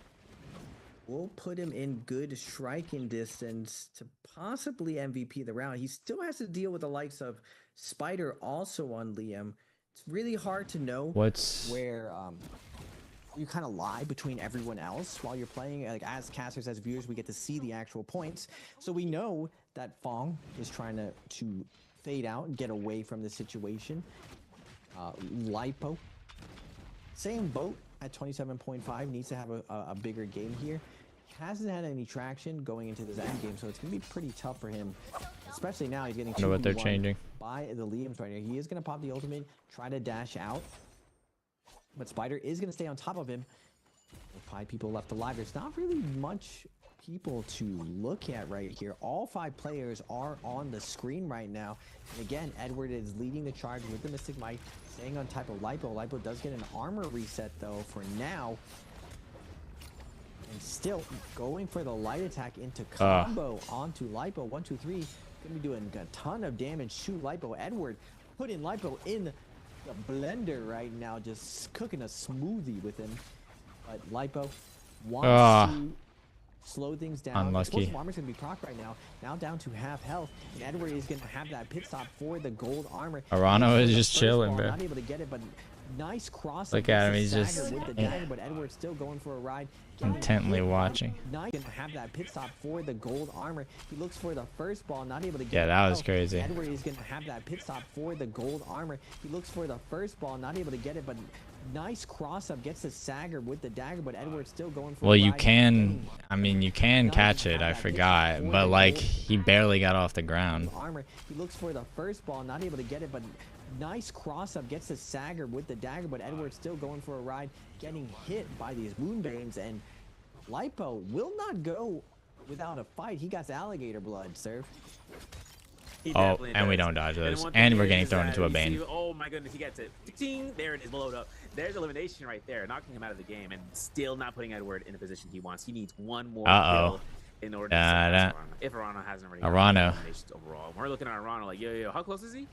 we'll put him in good striking distance to possibly MVP the round. He still has to deal with the likes of Spider also on Liam. It's really hard to know where you kind of lie between everyone else while you're playing. Like as casters, as viewers, we get to see the actual points. So we know that Fong is trying to fade out and get away from the situation. Lipo, same boat at 27.5, needs to have a bigger game here. Hasn't had any traction going into this end game, so it's gonna be pretty tough for him, especially now. He's getting 2v1 by the Liams right here. He is gonna pop the ultimate, try to dash out, but Spider is gonna stay on top of him. With 5 people left alive, there's not really much people to look at right here. All 5 players are on the screen right now, and again, Edward is leading the charge with the Mystic Might, staying on type of Lipo. Lipo does get an armor reset though for now, and still going for the light attack into combo onto Lipo. 1, 2, 3, gonna be doing a ton of damage to Lipo. Edward putting Lipo in the blender right now, just cooking a smoothie with him. But Lipo wants to slow things down. Unlucky. Explosive armor is going to be proc right now. Now down to half health. And Edward is going to have that pit stop for the gold armor. Arano is just chilling, bro. Not able to get it, but nice cross. Look at him. He's just but Edward's still going for a ride. Intently watching. Nice. Going to have that pit stop for the gold armor. He looks for the first ball, not able to get Yeah, it. that was crazy. Edward is going to have that pit stop for the gold armor. He looks for the first ball, not able to get it, but nice cross up, gets the Sagger with the dagger, but Edward's still going for Well, you can, I mean, you can catch it, I forgot, but like, he barely got off the ground. Armor. He looks for the first ball, not able to get it, but nice cross up, gets the Sagger with the dagger, but Edward's still going for a ride, getting hit by these moonbeams, and Lipo will not go without a fight. He got alligator blood, sir. Oh, and we don't dodge those. And we're getting thrown into a bane. Oh my goodness, he gets it. Ding, there it is, blowed up. There's elimination right there, knocking him out of the game, and still not putting Edward in a position he wants. He needs one more kill in order to surpass Arano. If Arano hasn't already eliminations overall. We're looking at Arano like, yo, how close is he?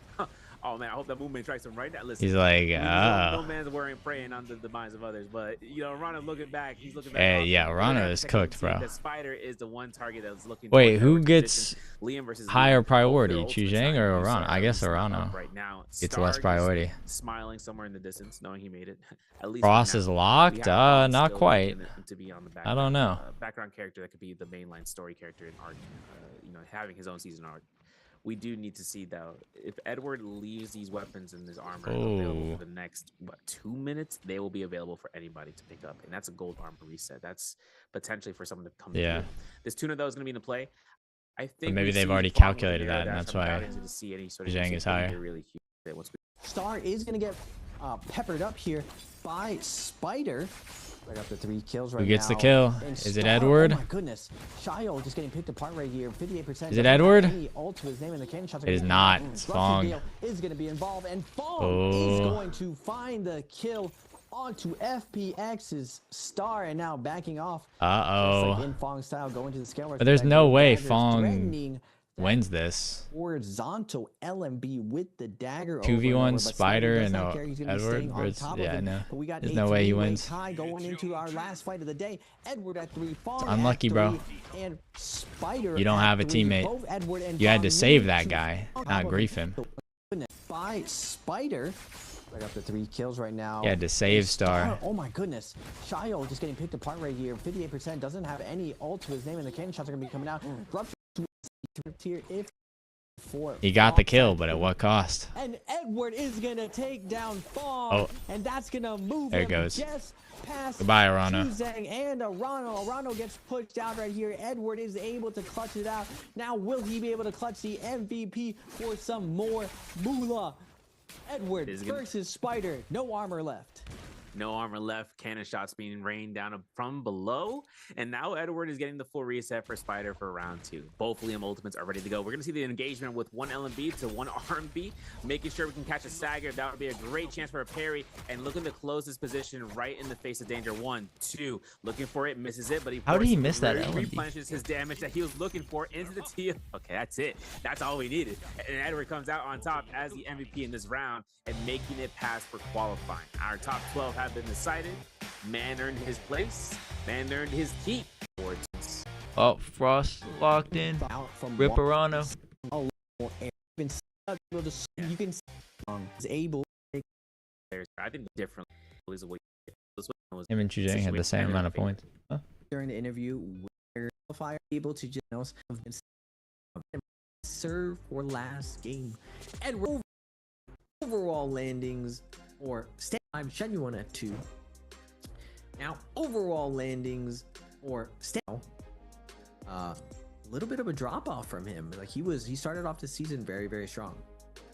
Oh man, I hope that movement strikes him right now. Listen, he's like, no man's worrying, praying on the demise of others, but you know, Arano's looking back. He's looking back. Yeah, Arano is cooked, bro. The Spider is the one target that's looking. Wait, who gets Liam versus higher Liam. priority, Chuzhang or Arano? I guess Arano Right now, gets less priority. Smiling somewhere in the distance, knowing he made it. At least Cross is locked? Not quite. To be on the I don't know. Background character that could be the mainline story character in arc. You know, having his own season arc. We do need to see though, if Edward leaves these weapons in his armor available for the next 2 minutes, they will be available for anybody to pick up, and that's a gold armor reset. That's potentially for someone to come through. This tuna though is going to be in the play. I think maybe they've already calculated that, and that's why Zhang is high. Star is going to get peppered up here by Spider. Right up to 3 kills right now. Who gets the kill? Is it Edward? Oh my goodness. Shio just getting picked apart right here. 58%. Is it Edward? It is not. It's Fong. Is going to be involved, and Fong is going to find the kill onto FPX's Star, and now backing off. Like in Fong style, going to the scale. But there's no way Fong wins this. Horizontal LMB with the dagger. 2v1 Spider and Edward. Yeah, no. There's no way he wins. Going into our last fight of the day. Edward at 3, Fong unlucky, at 3, bro. and Spider. You don't have a teammate. You had to save that guy, not grief him. By Spider. Right up to 3 kills right now. You had to save Star. Oh my goodness. Shio just getting picked apart right here. 58%, doesn't have any ult to his name, and the cannon shots are going to be coming out. He got the kill, but at what cost? And Edward is going to take down Fong, and that's going to move there him goes. just past Goodbye, Arano. And Arano gets pushed out right here. Edward is able to clutch it out. Now, will he be able to clutch the MVP for some more moolah? Edward versus Spider. No armor left. No armor left. Cannon shots being rained down from below. And now Edward is getting the full reset for Spider for round 2. Both Liam ultimates are ready to go. We're going to see the engagement with 1 LMB to 1 RMB, making sure we can catch a stagger. That would be a great chance for a parry. And looking to close this position right in the face of danger. 1, 2. Looking for it. Misses it. But how did he miss that LMB? Replenishes his damage that he was looking for into the teal. Okay, that's it. That's all we needed. And Edward comes out on top as the MVP in this round and making it past for qualifying. Our top 12 have been decided. Man earned his place. Man earned his keep. Oh, Frost locked in. Ripperano. You can see is able. I think different is a way. Him and Zhang had the same amount of points. Huh? During the interview, where Fire able to just serve for last game. And overall landings or stand time genuine at 2. Now overall landings or stand a little bit of a drop off from him. Like he started off the season very strong.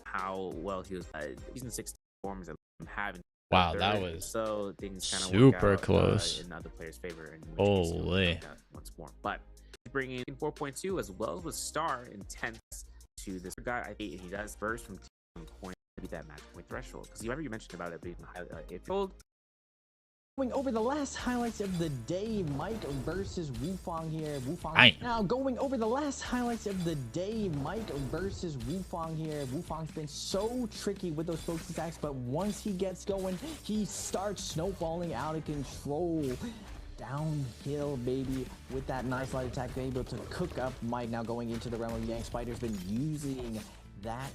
How well he was season 6 performance that I'm having. Wow, that was so things kind of super close in other players' favor. And holy, once more, but bringing in 4.2 as well with Star intense to this guy. I think he does burst from point to be that match point threshold because you mentioned about it being if Going over the last highlights of the day, Mike versus Wufong here. Wufong. Now going over the last highlights of the day, Mike versus Wufong here. Wufong's been so tricky with those focus attacks, but once he gets going, he starts snowballing out of control. Downhill, baby, with that nice light attack, being able to cook up Mike. Now going into the realm of Yang, Spider's been using that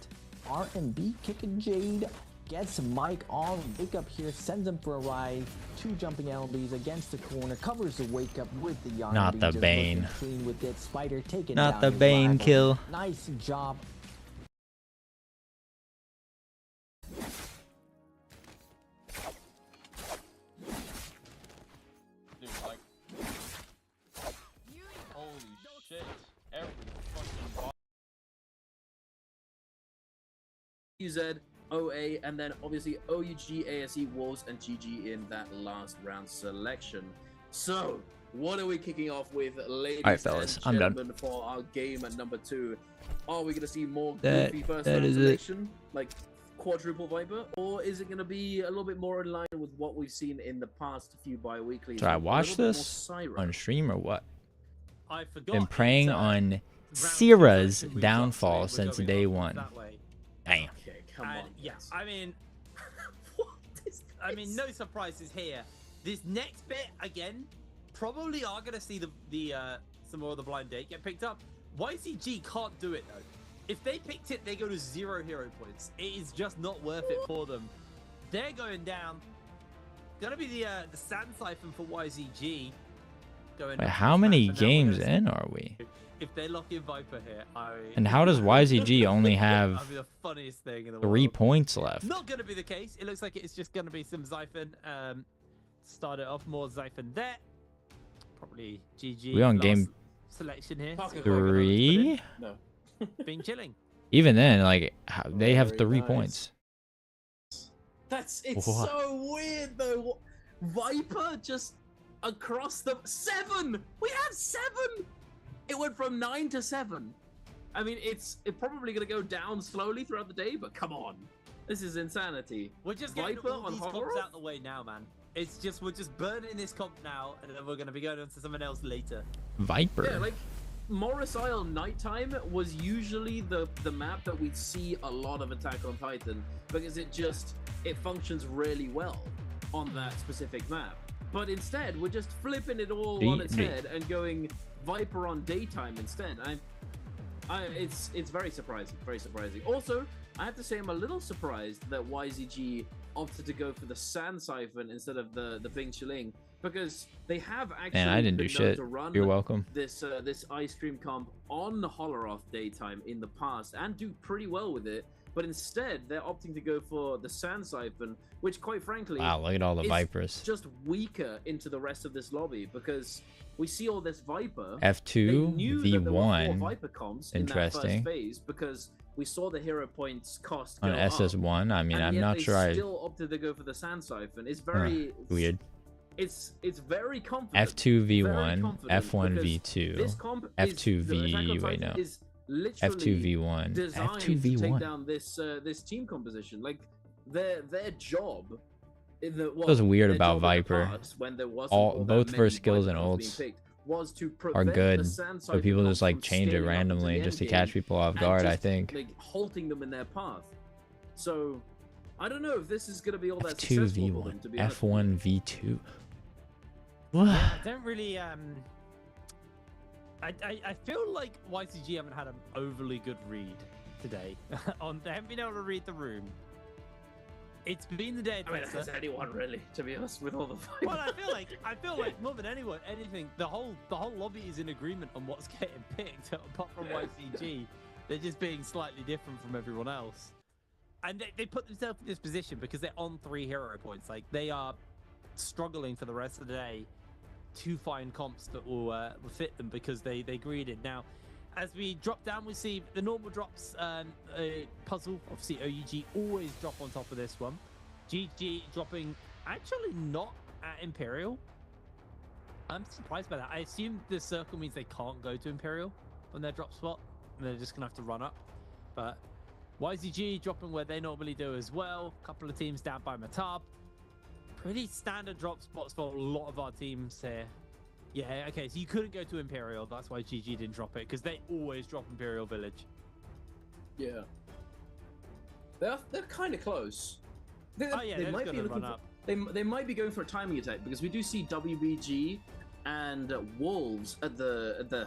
RMB kicking Jade. Gets Mike on wake up here, sends him for a ride. 2 jumping LBs against the corner, covers the wake up with the yarn. Not the Bane. Clean with it. Spider taking not down the Bane rival. kill. Nice job. Dude, like, holy shit! Every fucking UZ, OA, and then obviously OUG, ASE, Wolves, and GG in that last round selection. So, what are we kicking off with, ladies Alright, fellas, and I'm done. gentlemen, for our game at number 2? Are we going to see more That- goofy first that round is it. selection, like quadruple Viper, or is it going to be a little bit more in line with what we've seen in the past few bi-weeklies? Should I A watch little bit this more Syra? on stream or what? I forgot. Been preying on Sierra's downfall since day 1. Damn. Okay, come on. Yeah, I mean, I mean, no surprises here. This next bit again, probably are gonna see the some more of the blind date get picked up. YCG can't do it though. If they picked it, they go to 0 hero points. It is just not worth it for them. They're going down. Gonna be the Sand Siphon for YZG. Wait, how many games in are we? if they lock in Viper here, And how does YZG only have that'd be the funniest thing in the 3 world. points left? Not going to be the case. It looks like it's just going to be some Zyphon. Start it off more Zyphon there. Probably GG. We on last game selection here. 3? No. Been chilling. Even then, like, they have 3 points. It's What? so weird though. Viper just across the 7. We have 7. It went from 9 to 7. I mean, it's probably gonna go down slowly throughout the day, but come on, this is insanity. We're just getting Viper all on these comps Horror? out the way now, man. It's just we're just burning this comp now, and then we're going to be going on to someone else later. Viper. Yeah, like Morris Isle Nighttime was usually the map that we'd see a lot of Attack on Titan because it functions really well on that specific map. But instead, we're just flipping it all on its head and going Viper on Daytime instead. It's very surprising, very surprising. Also, I have to say I'm a little surprised that YZG opted to go for the Sand Siphon instead of the Bing Chiling, because they have actually Man, I didn't do been known shit. to run You're welcome. this ice cream comp on Holleroth Daytime in the past and do pretty well with it, but instead they're opting to go for the Sand Siphon, which quite frankly, Wow, look at all the is Vipers. just weaker into the rest of this lobby because we see all this Viper. F2, They knew that there were 4 V1. Viper comps in that first Interesting. phase because we saw the hero points cost On go up, SS1, I mean, and I'm yet not they sure I... still opted to go for the Sand Siphon. It's very weird. It's very confident. F2 very V1, confident, F1 because this V2, comp F2 the Attack on V... Wait, Titan no. is literally F2 V1, designed F2 to take V1. down this team composition. Like their job. What's weird their about job in the Viper, past, when there wasn't all that both many first skills Viper and comps being ults picked, was to are prevent good, the Sand but Siphon people comps just like from change it scaling up into randomly the just to end catch game people off and guard, I just, think. like halting them in their path. So I don't know if this is going to be all that F2 successful for them, V1, to be honest. F1 V2. Yeah, I don't really I feel like YCG haven't had an overly good read today. They haven't been able to read the room. It's been the day. I mean, that's anyone really, to be honest, with all the fight. Well, I feel like more than anything, the whole lobby is in agreement on what's getting picked. Apart from YCG, they're just being slightly different from everyone else, and they put themselves in this position because they're on 3 hero points. Like they are struggling for the rest of the day to find comps that will fit them because they greeded. Now, as we drop down, we see the normal drops puzzle. Obviously, OUG always drop on top of this one. GG dropping actually not at Imperial. I'm surprised by that. I assume the circle means they can't go to Imperial on their drop spot, and they're just gonna have to run up. But YZG dropping where they normally do as well. A couple of teams down by Matab. Pretty standard drop spots for a lot of our teams here. Yeah, okay, so you couldn't go to Imperial. That's why GG didn't drop it, because they always drop Imperial Village. Yeah. They're kind of close. They might be looking for, they might be going for a timing attack because we do see WBG and Wolves at the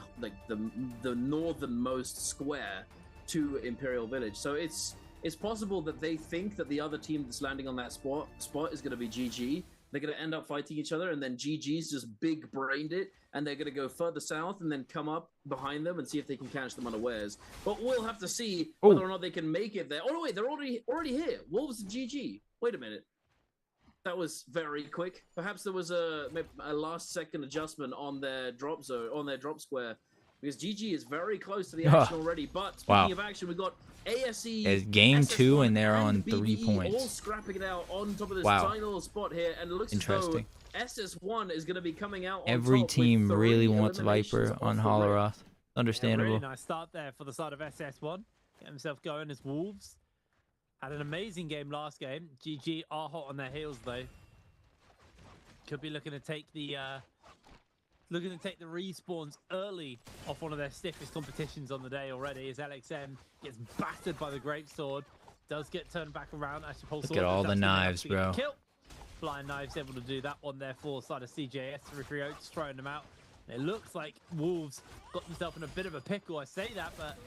northernmost square to Imperial Village. So it's possible that they think that the other team that's landing on that spot is going to be GG. They're going to end up fighting each other, and then GG's just big brained it, and they're going to go further south and then come up behind them and see if they can catch them unawares. But we'll have to see whether or not they can make it there. Oh no, wait, they're already here. Wolves and GG. Wait a minute. That was very quick. Perhaps there was a last-second adjustment on their drop zone, on their drop square, because GG is very close to the action already. But speaking of action, we've got ASE. It's game 2 and they're on 3 BBE points. all scrapping it out on top of this Wow. tiny little spot here, and it looks Interesting. as though SS1 is going to be coming out. Every on top team with really 3 wants eliminations Viper off on the rip. Holleroth. Understandable. Really nice start there for the side of SS1. Get himself going as Wolves. Had an amazing game last game. GG are hot on their heels though. Could be looking to take the respawns early off one of their stiffest competitions on the day already, as LXM gets battered by the Great Sword. Does get turned back around. Actually, Pulse Look at all the knives, bro. Kill. Flying Knives able to do that one there for side of CJS. Rio just throwing them out. It looks like Wolves got themselves in a bit of a pickle. I say that, but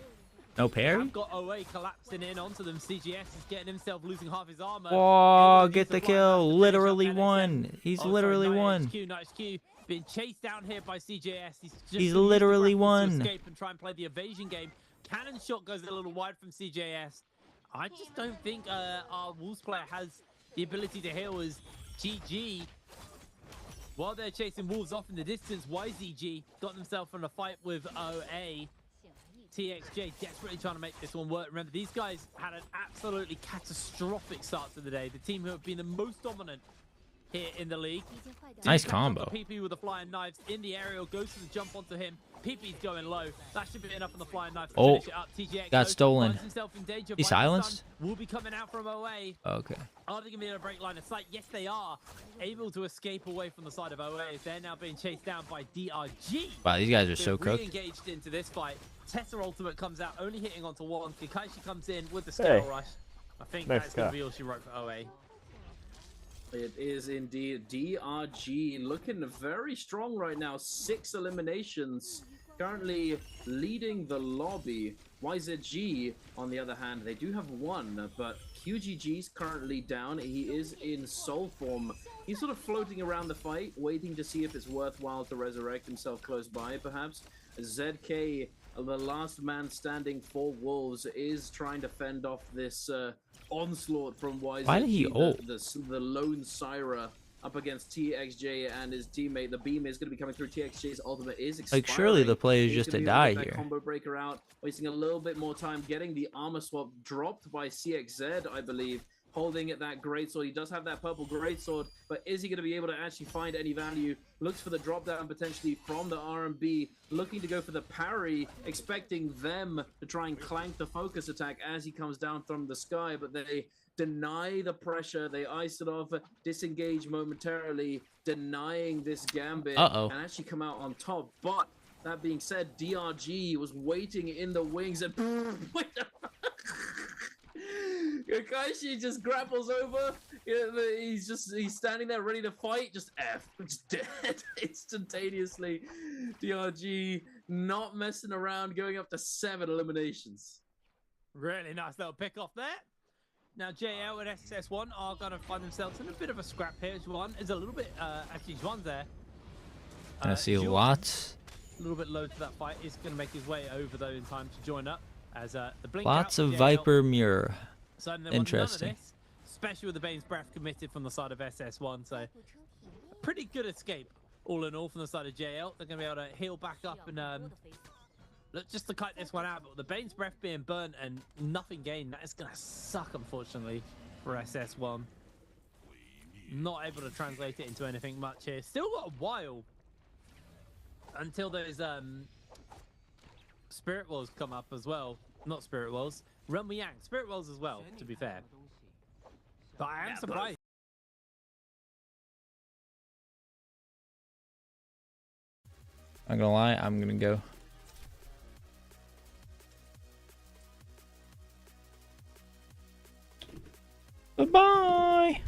No parry? I've got OA collapsing in onto them. CGS is getting himself losing half his armor. Oh, get the kill. Literally won. He's literally won. Nice Q. Being chased down here by CJS. He's literally to won. escape and try and play the evasion game. Cannon shot goes a little wide from CJS. I just don't think our Wolves player has the ability to heal as GG. While they're chasing Wolves off in the distance, YZG got himself in a fight with OA. TXJ desperately trying to make this one work. Remember, these guys had an absolutely catastrophic start to the day. The team who have been the most dominant here in the league. Nice combo. PP with the flying knives in the aerial, goes for the jump onto him. PP's going low. That should be enough on the flying knives to finish it up. TJX got stolen. finds himself in danger. He silenced? Will be coming out from OA. Okay. Are they going to be able to break line of sight? Yes, they are. Able to escape away from the side of OA. They're now being chased down by DRG. Wow, these guys are so They're cooked. re-engaged into this fight. Tesla ultimate comes out, only hitting onto one. Kakashi comes in with the scale rush. I think that's going to be all she wrote for OA. It is indeed. DRG looking very strong right now. 6 eliminations. Currently leading the lobby. YZG, on the other hand, they do have 1, but QGG's currently down. He is in soul form. He's sort of floating around the fight, waiting to see if it's worthwhile to resurrect himself close by, perhaps. ZK, the last man standing for Wolves, is trying to fend off this onslaught from YZG. Why did he ult? The lone Syra up against TXJ and his teammate. The beam is going to be coming through. TXJ's ultimate is expiring. Like, surely the play is He's just to gonna be able die get that here. Combo breaker out, wasting a little bit more time, getting the armor swap dropped by CXZ, I believe, holding at that greatsword. He does have that purple greatsword, but is he going to be able to actually find any value? Looks for the drop down potentially from the RMB, looking to go for the parry, expecting them to try and clank the focus attack as he comes down from the sky, but they deny the pressure. They ice it off, disengage momentarily, denying this gambit, and actually come out on top. But that being said, DRG was waiting in the wings and Kakashi just grapples over. He's standing there ready to fight. Just dead instantaneously. DRG not messing around, going up to 7 eliminations. Really nice little pick off there. Now JL and SS1 are going to find themselves in a bit of a scrap here. Juan is a little bit, actually Juan's there. I see lots. A little bit low to that fight. Is going to make his way over though in time to join up. As the blink Lots out, of JL. Viper Mirror. So none of Interesting. this, especially with the Bane's Breath committed from the side of SS1. So a pretty good escape all in all from the side of JL. They're going to be able to heal back up and look, just to cut this one out, but the Bane's Breath being burnt and nothing gained, that is going to suck, unfortunately, for SS1. Not able to translate it into anything much here. Still got a while until those Spirit Walls come up as well. Not Spirit Walls, Realm Yang. Spirit Walls as well, to be fair. But I am surprised. I'm gonna lie, I'm gonna go. Bye-bye.